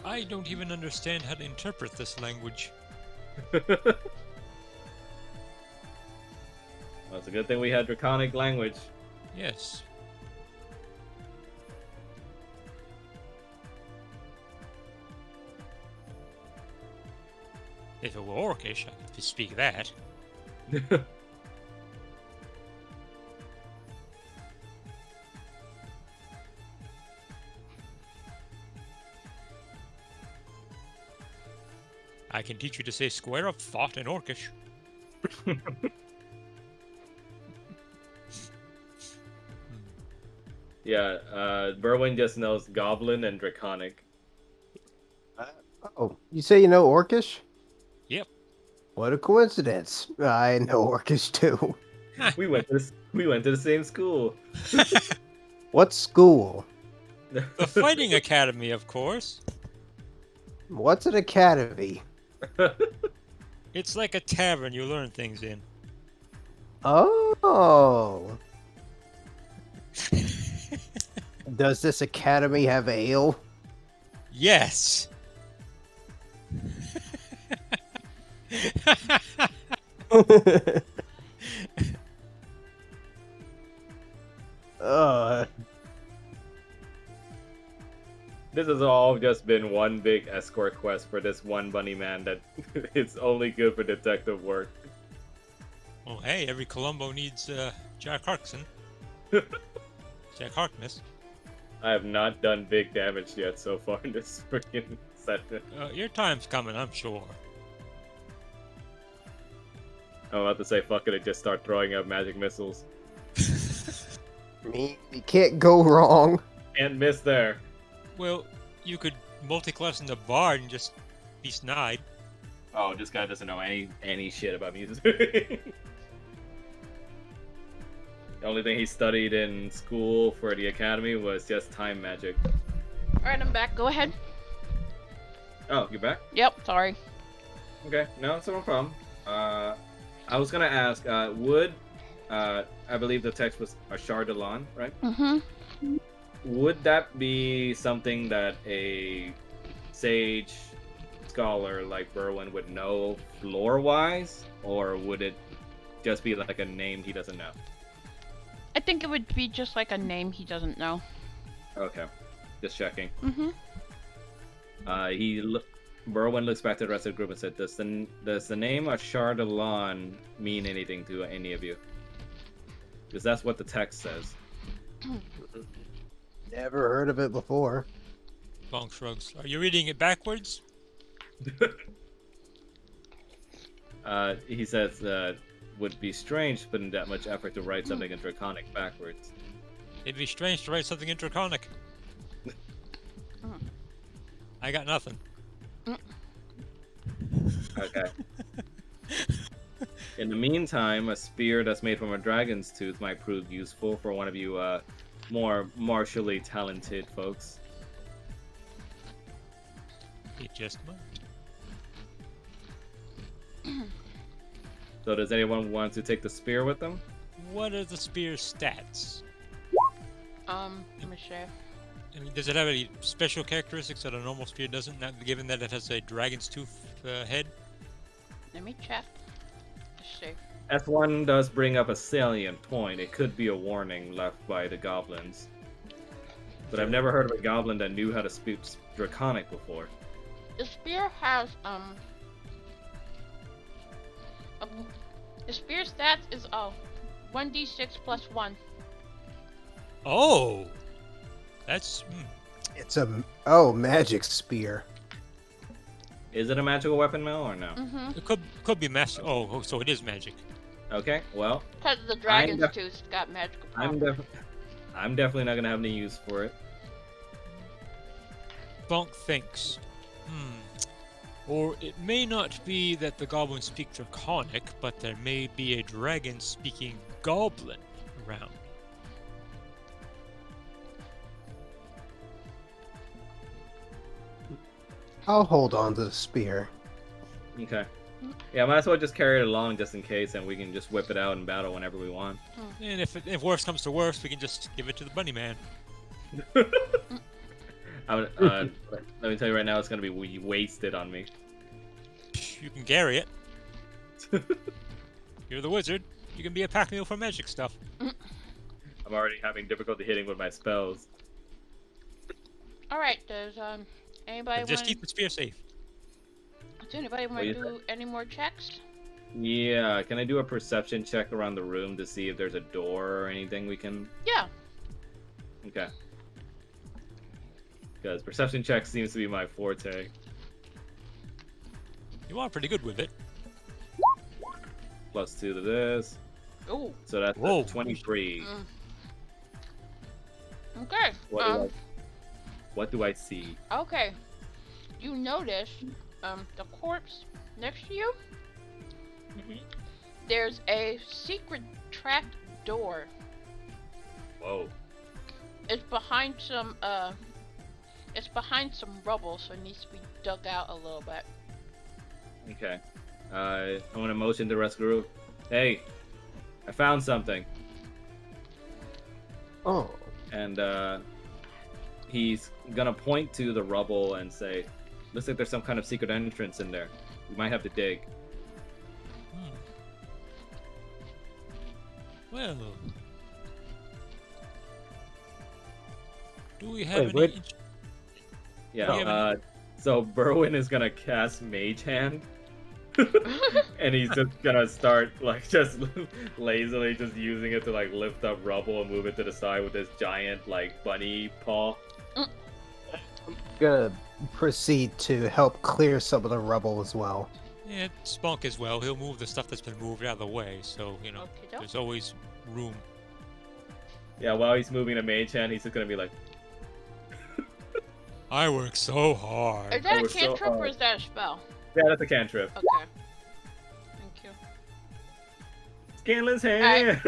Speaker 5: I don't even understand how to interpret this language.
Speaker 3: Well, it's a good thing we had draconic language.
Speaker 5: Yes. If it were Orcish, I could speak that. I can teach you to say square of thought in Orcish.
Speaker 3: Yeah, Berwin just knows Goblin and Draconic.
Speaker 4: Oh, you say you know Orcish?
Speaker 5: Yep.
Speaker 4: What a coincidence. I know Orcish too.
Speaker 3: We went to the same school.
Speaker 4: What school?
Speaker 5: The Fighting Academy, of course.
Speaker 4: What's an academy?
Speaker 5: It's like a tavern you learn things in.
Speaker 4: Oh. Does this academy have ale?
Speaker 5: Yes.
Speaker 3: This has all just been one big escort quest for this one bunny man that it's only good for detective work.
Speaker 5: Well, hey, every Columbo needs Jack Harkson. Jack Harkness.
Speaker 3: I have not done big damage yet so far in this freaking session.
Speaker 5: Your time's coming, I'm sure.
Speaker 3: I'm about to say fuck it and just start throwing out magic missiles.
Speaker 4: You can't go wrong.
Speaker 3: Can't miss there.
Speaker 5: Well, you could multi-class in the bard and just be snide.
Speaker 3: Oh, this guy doesn't know any shit about music. The only thing he studied in school for the academy was just time magic.
Speaker 7: Alright, I'm back. Go ahead.
Speaker 3: Oh, you're back?
Speaker 7: Yep, sorry.
Speaker 3: Okay, no, it's no problem. I was gonna ask, would I believe the text was a Chardalon, right?
Speaker 7: Mm-hmm.
Speaker 3: Would that be something that a sage scholar like Berwin would know lore-wise, or would it just be like a name he doesn't know?
Speaker 7: I think it would be just like a name he doesn't know.
Speaker 3: Okay, just checking.
Speaker 7: Mm-hmm.
Speaker 3: Berwin looks back to the rest of the group and said, "Does the name Ashardalon mean anything to any of you? Because that's what the text says."
Speaker 4: Never heard of it before.
Speaker 5: Bonk shrugs. Are you reading it backwards?
Speaker 3: He says would be strange to put in that much effort to write something in Draconic backwards.
Speaker 5: It'd be strange to write something in Draconic. I got nothing.
Speaker 3: Okay. In the meantime, a spear that's made from a dragon's tooth might prove useful for one of you more martially talented folks.
Speaker 5: It just might.
Speaker 3: So does anyone want to take the spear with them?
Speaker 5: What are the spear's stats?
Speaker 7: Let me see.
Speaker 5: I mean, does it have any special characteristics that a normal spear doesn't, given that it has a dragon's tooth head?
Speaker 7: Let me check. Let's see.
Speaker 3: S1 does bring up a salient point. It could be a warning left by the goblins. But I've never heard of a goblin that knew how to speak Draconic before.
Speaker 7: The spear has the spear stats is 1d6 plus 1.
Speaker 5: Oh! That's...
Speaker 4: It's a magic spear.
Speaker 3: Is it a magical weapon, Mel, or no?
Speaker 7: Mm-hmm.
Speaker 5: It could be magic. Oh, so it is magic.
Speaker 3: Okay, well,
Speaker 7: Because the dragon's tooth's got magical powers.
Speaker 3: I'm definitely not gonna have any use for it.
Speaker 5: Bonk thinks. Or it may not be that the goblins speak Draconic, but there may be a dragon-speaking goblin around.
Speaker 4: I'll hold on to the spear.
Speaker 3: Okay. Yeah, might as well just carry it along just in case, and we can just whip it out in battle whenever we want.
Speaker 5: And if worse comes to worse, we can just give it to the bunny man.
Speaker 3: Let me tell you right now, it's gonna be wasted on me.
Speaker 5: You can carry it. You're the wizard. You can be a pack mule for magic stuff.
Speaker 3: I'm already having difficulty hitting with my spells.
Speaker 7: Alright, does anybody
Speaker 5: But just
Speaker 7: want
Speaker 5: keep the spear safe.
Speaker 7: does anybody want to do any more checks?
Speaker 3: Yeah, can I do a perception check around the room to see if there's a door or anything we can...
Speaker 7: Yeah.
Speaker 3: Okay. Because perception check seems to be my forte.
Speaker 5: You are pretty good with it.
Speaker 3: +2 to this.
Speaker 7: Ooh.
Speaker 3: So that's
Speaker 5: Whoa.
Speaker 3: 23.
Speaker 7: Okay.
Speaker 3: What do I see?
Speaker 7: Okay. You notice the corpse next to you? There's a secret trap door.
Speaker 3: Whoa.
Speaker 7: It's behind some rubble, so it needs to be dug out a little bit.
Speaker 3: Okay. I want to motion the rest of the group. Hey, I found something.
Speaker 4: Oh.
Speaker 3: And he's gonna point to the rubble and say, "Looks like there's some kind of secret entrance in there. We might have to dig."
Speaker 5: Well, do we have
Speaker 4: Wait,
Speaker 5: any?
Speaker 3: Yeah. So Berwin is gonna cast Mage Hand, and he's just gonna start like just lazily just using it to like lift up rubble and move it to the side with this giant like bunny paw.
Speaker 4: I'm gonna proceed to help clear some of the rubble as well.
Speaker 5: Yeah, Spunk as well. He'll move the stuff that's been moved out of the way, so you know
Speaker 7: Okey-doke.
Speaker 5: there's always room.
Speaker 3: Yeah, while he's moving the Mage Hand, he's just gonna be like,
Speaker 5: I work so hard.
Speaker 7: Is that a
Speaker 3: was so
Speaker 7: cantrip or
Speaker 3: hard.
Speaker 7: is that a spell?
Speaker 3: "Yeah, that's a cantrip."
Speaker 7: Okay. Thank you.
Speaker 3: Scanlan's hand.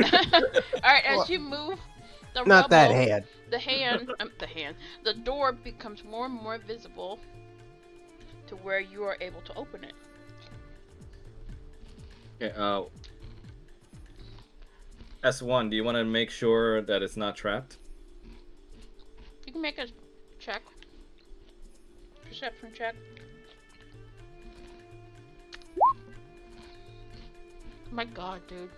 Speaker 7: Alright, as
Speaker 4: Well,
Speaker 7: you move the
Speaker 4: Not that
Speaker 7: rubble,
Speaker 4: hand.
Speaker 7: the door becomes more and more visible to where you are able to open it.
Speaker 3: Okay, S1, do you want to make sure that it's not trapped?
Speaker 7: You can make a check. Perception check. My god, dude.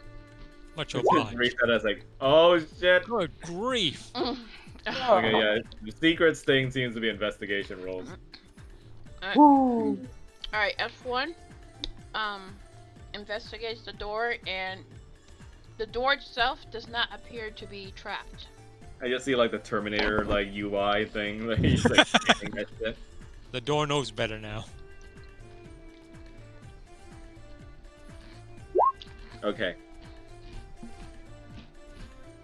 Speaker 5: Much
Speaker 3: Grief
Speaker 5: obliged.
Speaker 3: said, I was like, oh shit.
Speaker 5: Good grief!
Speaker 3: Okay, yeah. The secrets thing seems to be investigation rolls.
Speaker 4: Woo!
Speaker 7: Alright, F1 investigates the door, and the door itself does not appear to be trapped.
Speaker 3: I just see like the Terminator like UI thing. Like he's like scanning that shit.
Speaker 5: The door knows better now.
Speaker 3: Okay.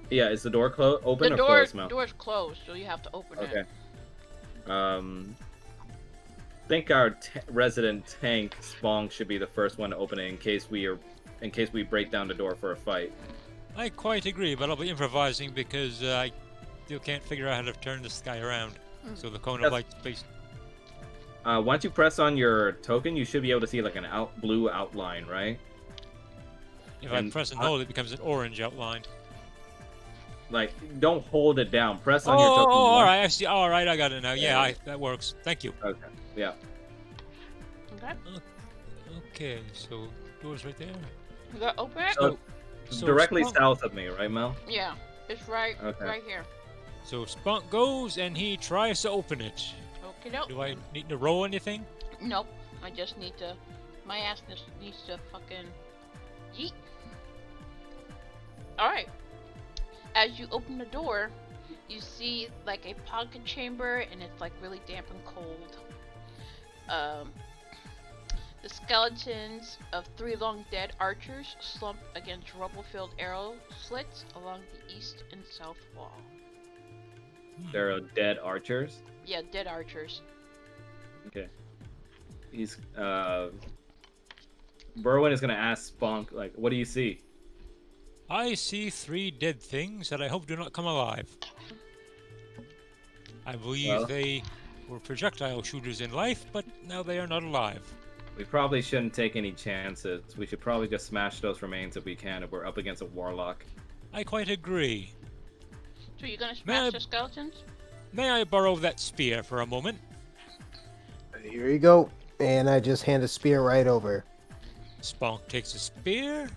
Speaker 3: Yeah, is the door open
Speaker 7: The
Speaker 3: or
Speaker 7: door
Speaker 3: closed, Mel?
Speaker 7: door's closed, so you have to open
Speaker 3: Okay.
Speaker 7: it.
Speaker 3: Think our resident tank Spong should be the first one to open it in case we break down the door for a fight.
Speaker 5: I quite agree, but I'll be improvising because I still can't figure out how to turn this guy around. So the cone of light space.
Speaker 3: Once you press on your token, you should be able to see like an blue outline, right?
Speaker 5: If I
Speaker 3: And
Speaker 5: press and hold, it becomes an orange outline.
Speaker 3: Like, don't hold it down. Press on your token.
Speaker 5: Oh, all
Speaker 3: once.
Speaker 5: right. I see. All right, I got it now. Yeah, that works. Thank you.
Speaker 3: Okay. Yeah.
Speaker 7: Okay.
Speaker 5: Okay, so door's right there.
Speaker 7: You gotta open it?
Speaker 3: So directly
Speaker 5: Spunk,
Speaker 3: south of me, right, Mel?
Speaker 7: Yeah, it's right
Speaker 3: Okay.
Speaker 7: right here.
Speaker 5: So Spunk goes and he tries to open it.
Speaker 7: Okay, nope.
Speaker 5: Do I need to roll anything?
Speaker 7: Nope. I just need to. My ass needs to fucking. Yeet. Alright. As you open the door, you see like a pocket chamber, and it's like really damp and cold. The skeletons of 3 long dead archers slump against rubble-filled arrow slits along the east and south wall.
Speaker 3: There are dead archers.
Speaker 7: Yeah, dead archers.
Speaker 3: Okay. He's Berwin is gonna ask Spunk, like, what do you see?
Speaker 5: I see 3 dead things that I hope do not come alive. I believe they were projectile shooters in life, but now they are not alive.
Speaker 3: We probably shouldn't take any chances. We should probably just smash those remains if we can if we're up against a warlock.
Speaker 5: I quite agree.
Speaker 7: So you're gonna smash the skeletons?
Speaker 5: May I borrow that spear for a moment?
Speaker 4: Here you go. And I just hand a spear right over.
Speaker 5: Spunk takes a spear,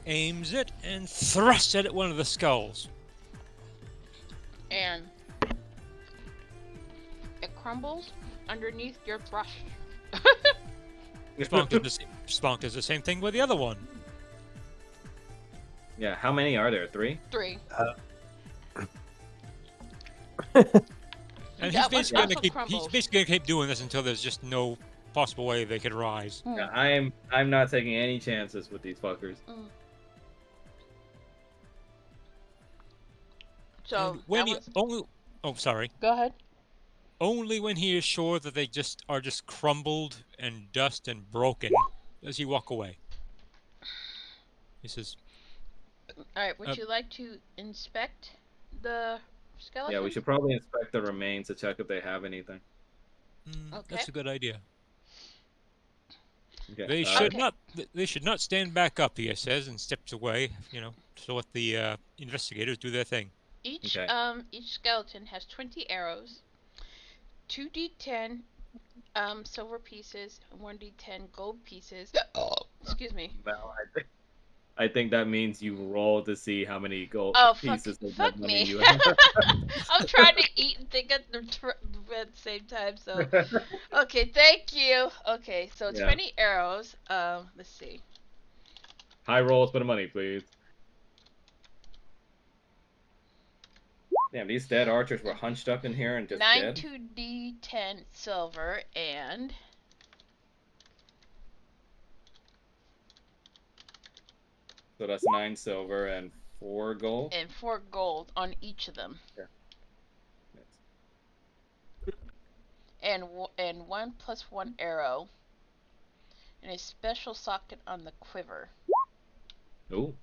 Speaker 5: aims it, and thrusts it at one of the skulls.
Speaker 7: And it crumbles underneath your thrust.
Speaker 5: Spunk does the same thing with the other one.
Speaker 3: Yeah, how many are there? 3?
Speaker 7: 3.
Speaker 5: And he's basically gonna keep doing this until there's just no possible way they could rise.
Speaker 3: Yeah, I'm not taking any chances with these fuckers.
Speaker 7: So
Speaker 5: sorry.
Speaker 7: Go ahead.
Speaker 5: Only when he is sure that they are just crumbled and dust and broken does he walk away. He says,
Speaker 7: Alright, would you like to inspect the skeletons?
Speaker 3: Yeah, we should probably inspect the remains to check if they have anything.
Speaker 5: That's a good idea.
Speaker 3: Okay.
Speaker 5: They should not stand back up, he says, and steps away, so let the investigators do their thing.
Speaker 7: Each skeleton has 20 arrows, 2d10 silver pieces, and 1d10 gold pieces. Excuse me.
Speaker 3: Well, I think that means you roll to see how many gold pieces
Speaker 7: fuck
Speaker 3: money
Speaker 7: me.
Speaker 3: you have.
Speaker 7: I'm trying to eat and think at the same time, so. Okay, thank you. Okay, so 20 arrows. Let's see.
Speaker 3: High rolls for the money, please. Damn, these dead archers were hunched up in here and just
Speaker 7: 9
Speaker 3: dead.
Speaker 7: 2d10 silver and.
Speaker 3: So that's 9 silver and 4 gold.
Speaker 7: And 4 gold on each of them.
Speaker 3: Yeah.
Speaker 7: And 1 + 1 arrow. And a special socket on the quiver.
Speaker 3: Ooh.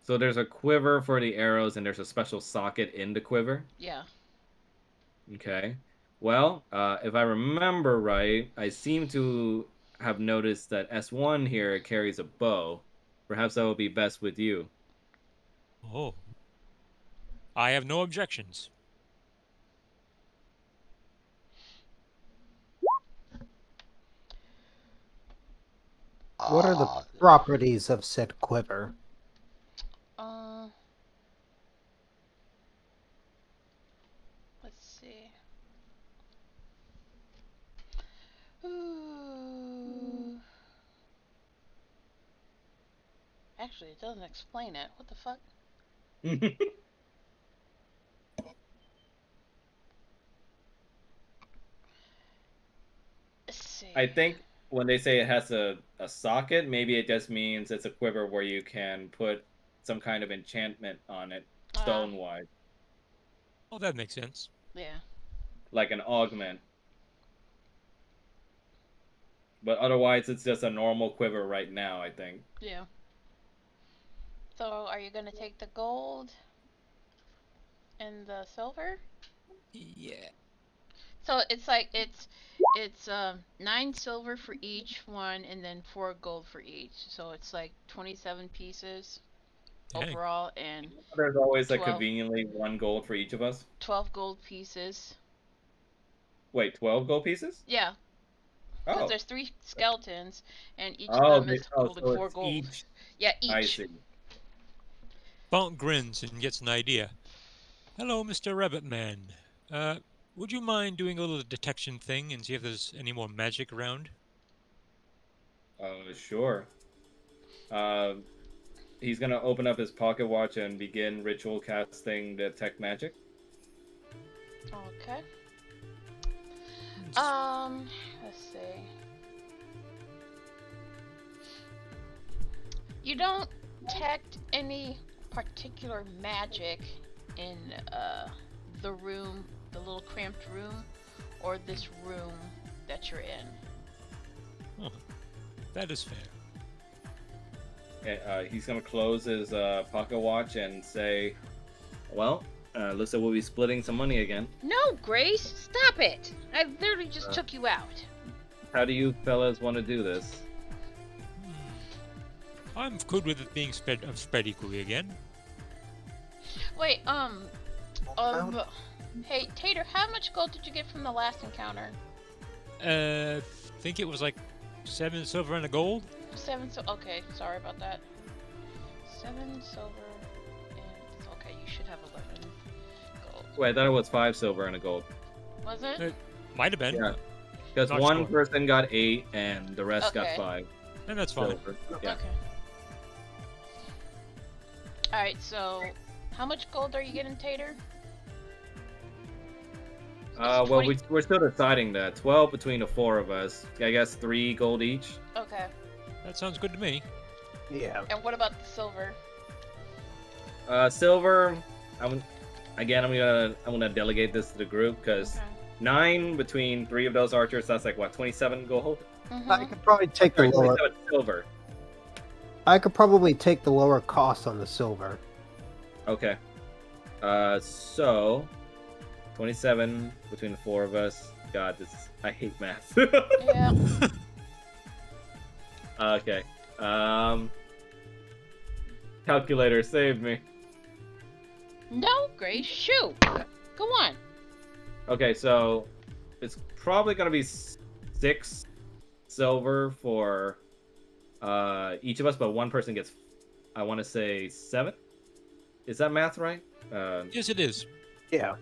Speaker 3: So there's a quiver for the arrows, and there's a special socket in the quiver?
Speaker 7: Yeah.
Speaker 3: Okay. Well, if I remember right, I seem to have noticed that S1 here carries a bow. Perhaps that would be best with you.
Speaker 5: Oh. I have no objections.
Speaker 4: What are the properties of said quiver?
Speaker 7: Let's see. Ooh. Actually, it doesn't explain it. What the fuck? Let's see.
Speaker 3: I think when they say it has a socket, maybe it just means it's a quiver where you can put some kind of enchantment on it, stone-wise.
Speaker 5: Oh, that makes sense.
Speaker 7: Yeah.
Speaker 3: Like an augment. But otherwise, it's just a normal quiver right now, I think.
Speaker 7: Yeah. So, are you gonna take the gold and the silver?
Speaker 5: Yeah.
Speaker 7: So it's like it's 9 silver for each one, and then 4 gold for each. So it's like 27 pieces
Speaker 5: Dang.
Speaker 7: overall, and
Speaker 3: There's always like
Speaker 7: 12.
Speaker 3: conveniently 1 gold for each of us.
Speaker 7: 12 gold pieces.
Speaker 3: Wait, 12 gold pieces?
Speaker 7: Yeah. Because
Speaker 3: Oh.
Speaker 7: there's 3 skeletons, and each of them is holding
Speaker 3: so
Speaker 7: 4
Speaker 3: it's
Speaker 7: gold.
Speaker 3: each.
Speaker 7: Yeah, each.
Speaker 3: I see.
Speaker 5: Bonk grins and gets an idea. Hello, Mr. Rabbit Man. Would you mind doing a little detection thing and see if there's any more magic around?
Speaker 3: Sure. He's gonna open up his pocket watch and begin ritual casting detect magic.
Speaker 7: Okay. Let's see. You don't detect any particular magic in the room, the little cramped room, or this room that you're in.
Speaker 5: Oh, that is fair.
Speaker 3: Okay, he's gonna close his pocket watch and say, "Well, looks like we'll be splitting some money again.
Speaker 7: No, Grace, stop it! I literally just took you out.
Speaker 3: How do you fellas want to do this?"
Speaker 5: I'm good with it being spread equally again.
Speaker 7: Wait, hey, Tater, how much gold did you get from the last encounter?
Speaker 5: Think it was like 7 silver and a gold?
Speaker 7: 7 okay, sorry about that. 7 silver, and okay, you should have 11 gold.
Speaker 3: Wait, I thought it was 5 silver and a gold.
Speaker 7: Was it?
Speaker 5: It might have been.
Speaker 3: Yeah. Because
Speaker 5: Not
Speaker 3: one
Speaker 5: sure.
Speaker 3: person got 8 and the rest got
Speaker 7: Okay.
Speaker 3: 5
Speaker 5: And that's fine.
Speaker 3: silver. Yeah.
Speaker 7: Okay. Alright, so how much gold are you getting, Tater?
Speaker 3: Well,
Speaker 7: 20
Speaker 3: we're still deciding that. 12 between the 4 of us. I guess 3 gold each.
Speaker 7: Okay.
Speaker 5: That sounds good to me.
Speaker 4: Yeah.
Speaker 7: And what about the silver?
Speaker 3: Silver. I'm gonna delegate this to the group because
Speaker 7: Okay.
Speaker 3: 9 between 3 of those archers. That's like what, 27 gold?
Speaker 4: I could probably take the
Speaker 3: Sorry,
Speaker 4: lower.
Speaker 3: 27 silver.
Speaker 4: I could probably take the lower cost on the silver.
Speaker 3: Okay. So 27 between the 4 of us. God, I hate math.
Speaker 7: Yeah.
Speaker 3: Okay. Calculator, save me.
Speaker 7: No, Grace, shoot! Go on.
Speaker 3: Okay, so it's probably gonna be 6 silver for each of us, but one person gets, I want to say 7. Is that math right?
Speaker 5: Yes, it is.
Speaker 4: Yeah.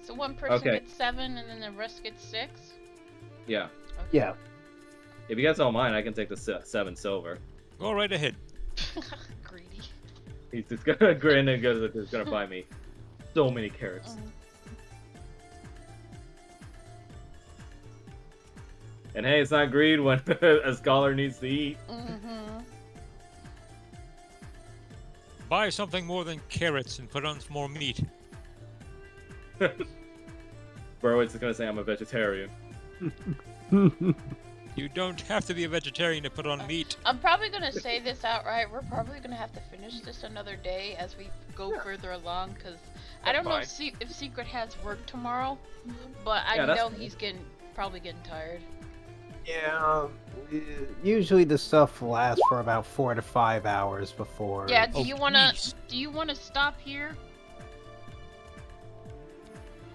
Speaker 7: So one person
Speaker 3: Okay.
Speaker 7: gets 7, and then the rest gets 6?
Speaker 3: Yeah.
Speaker 4: Yeah.
Speaker 3: If you guys don't mind, I can take the 7 silver.
Speaker 5: Go right ahead.
Speaker 7: Greedy.
Speaker 3: He's just gonna grin and he's gonna buy me so many carrots. And hey, it's not greed when a scholar needs to eat.
Speaker 5: Buy something more than carrots and put on some more meat.
Speaker 3: Burwitz is gonna say I'm a vegetarian.
Speaker 5: You don't have to be a vegetarian to put on meat.
Speaker 7: I'm probably gonna say this outright. We're probably gonna have to finish this another day as we go further along, because I don't know if Secret has work tomorrow, but I
Speaker 3: that's
Speaker 7: know
Speaker 3: fine.
Speaker 7: he's probably getting tired.
Speaker 4: Yeah. Usually the stuff lasts for about 4 to 5 hours before.
Speaker 7: Yeah.
Speaker 5: Oh,
Speaker 7: Do you wanna stop here?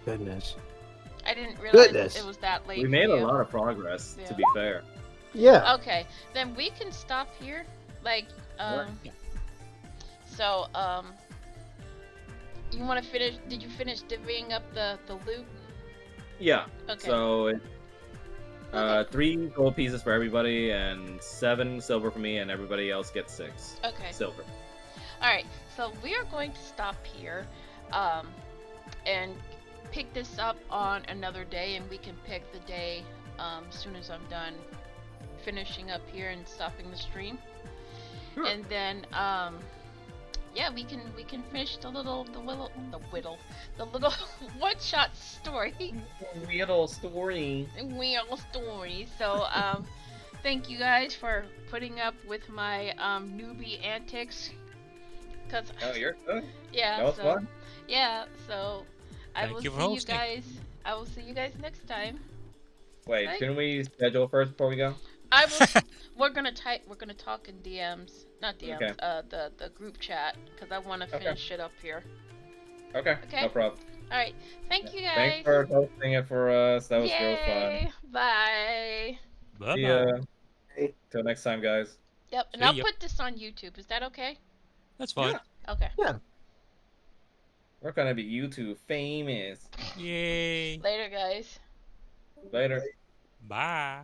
Speaker 4: Goodness.
Speaker 7: I didn't realize
Speaker 4: Goodness.
Speaker 7: it was that late.
Speaker 3: We
Speaker 7: for
Speaker 3: made a
Speaker 7: you.
Speaker 3: lot of progress,
Speaker 7: Yeah.
Speaker 3: to be fair.
Speaker 4: Yeah.
Speaker 6: Okay, then we can stop here. Like,
Speaker 3: Right.
Speaker 6: so, you want to finish? Did you finish divvying up the loot?
Speaker 3: Yeah.
Speaker 6: Okay.
Speaker 3: So
Speaker 6: Okay.
Speaker 3: 3 gold pieces for everybody, and 7 silver for me, and everybody else gets 6
Speaker 6: Okay.
Speaker 3: silver.
Speaker 6: All right. So we are going to stop here, and pick this up on another day, and we can pick the day as soon as I'm done finishing up here and stopping the stream.
Speaker 3: Sure.
Speaker 6: And then yeah, we can finish the little one shot story.
Speaker 3: Weirdo story.
Speaker 6: So thank you guys for putting up with my newbie antics. Cause
Speaker 3: Oh, you're good.
Speaker 6: yeah,
Speaker 3: That was
Speaker 6: so
Speaker 3: fun.
Speaker 6: yeah, so I
Speaker 5: Thank
Speaker 6: will
Speaker 5: you for
Speaker 6: see you
Speaker 5: hosting.
Speaker 6: guys. I will see you guys next time.
Speaker 3: Wait,
Speaker 6: Right?
Speaker 3: shouldn't we schedule first before we go?
Speaker 6: I will. We're gonna talk in DMs, not DMs.
Speaker 3: Okay.
Speaker 6: The group chat, because I want to
Speaker 3: Okay.
Speaker 6: finish it up here.
Speaker 3: Okay.
Speaker 6: Okay.
Speaker 3: No problem.
Speaker 6: All right. Thank you guys.
Speaker 3: Thanks for hosting it for us. That was real fun.
Speaker 6: Yay! Bye.
Speaker 5: Bye
Speaker 3: See
Speaker 5: bye.
Speaker 3: ya.
Speaker 4: Hey.
Speaker 3: Till next time, guys.
Speaker 6: Yep. And
Speaker 5: See
Speaker 6: I'll
Speaker 5: ya.
Speaker 6: put this on YouTube. Is that okay?
Speaker 5: That's fine.
Speaker 3: Yeah.
Speaker 6: Okay.
Speaker 4: Yeah.
Speaker 3: We're gonna be YouTube famous.
Speaker 5: Yay.
Speaker 6: Later, guys.
Speaker 3: Later.
Speaker 5: Bye.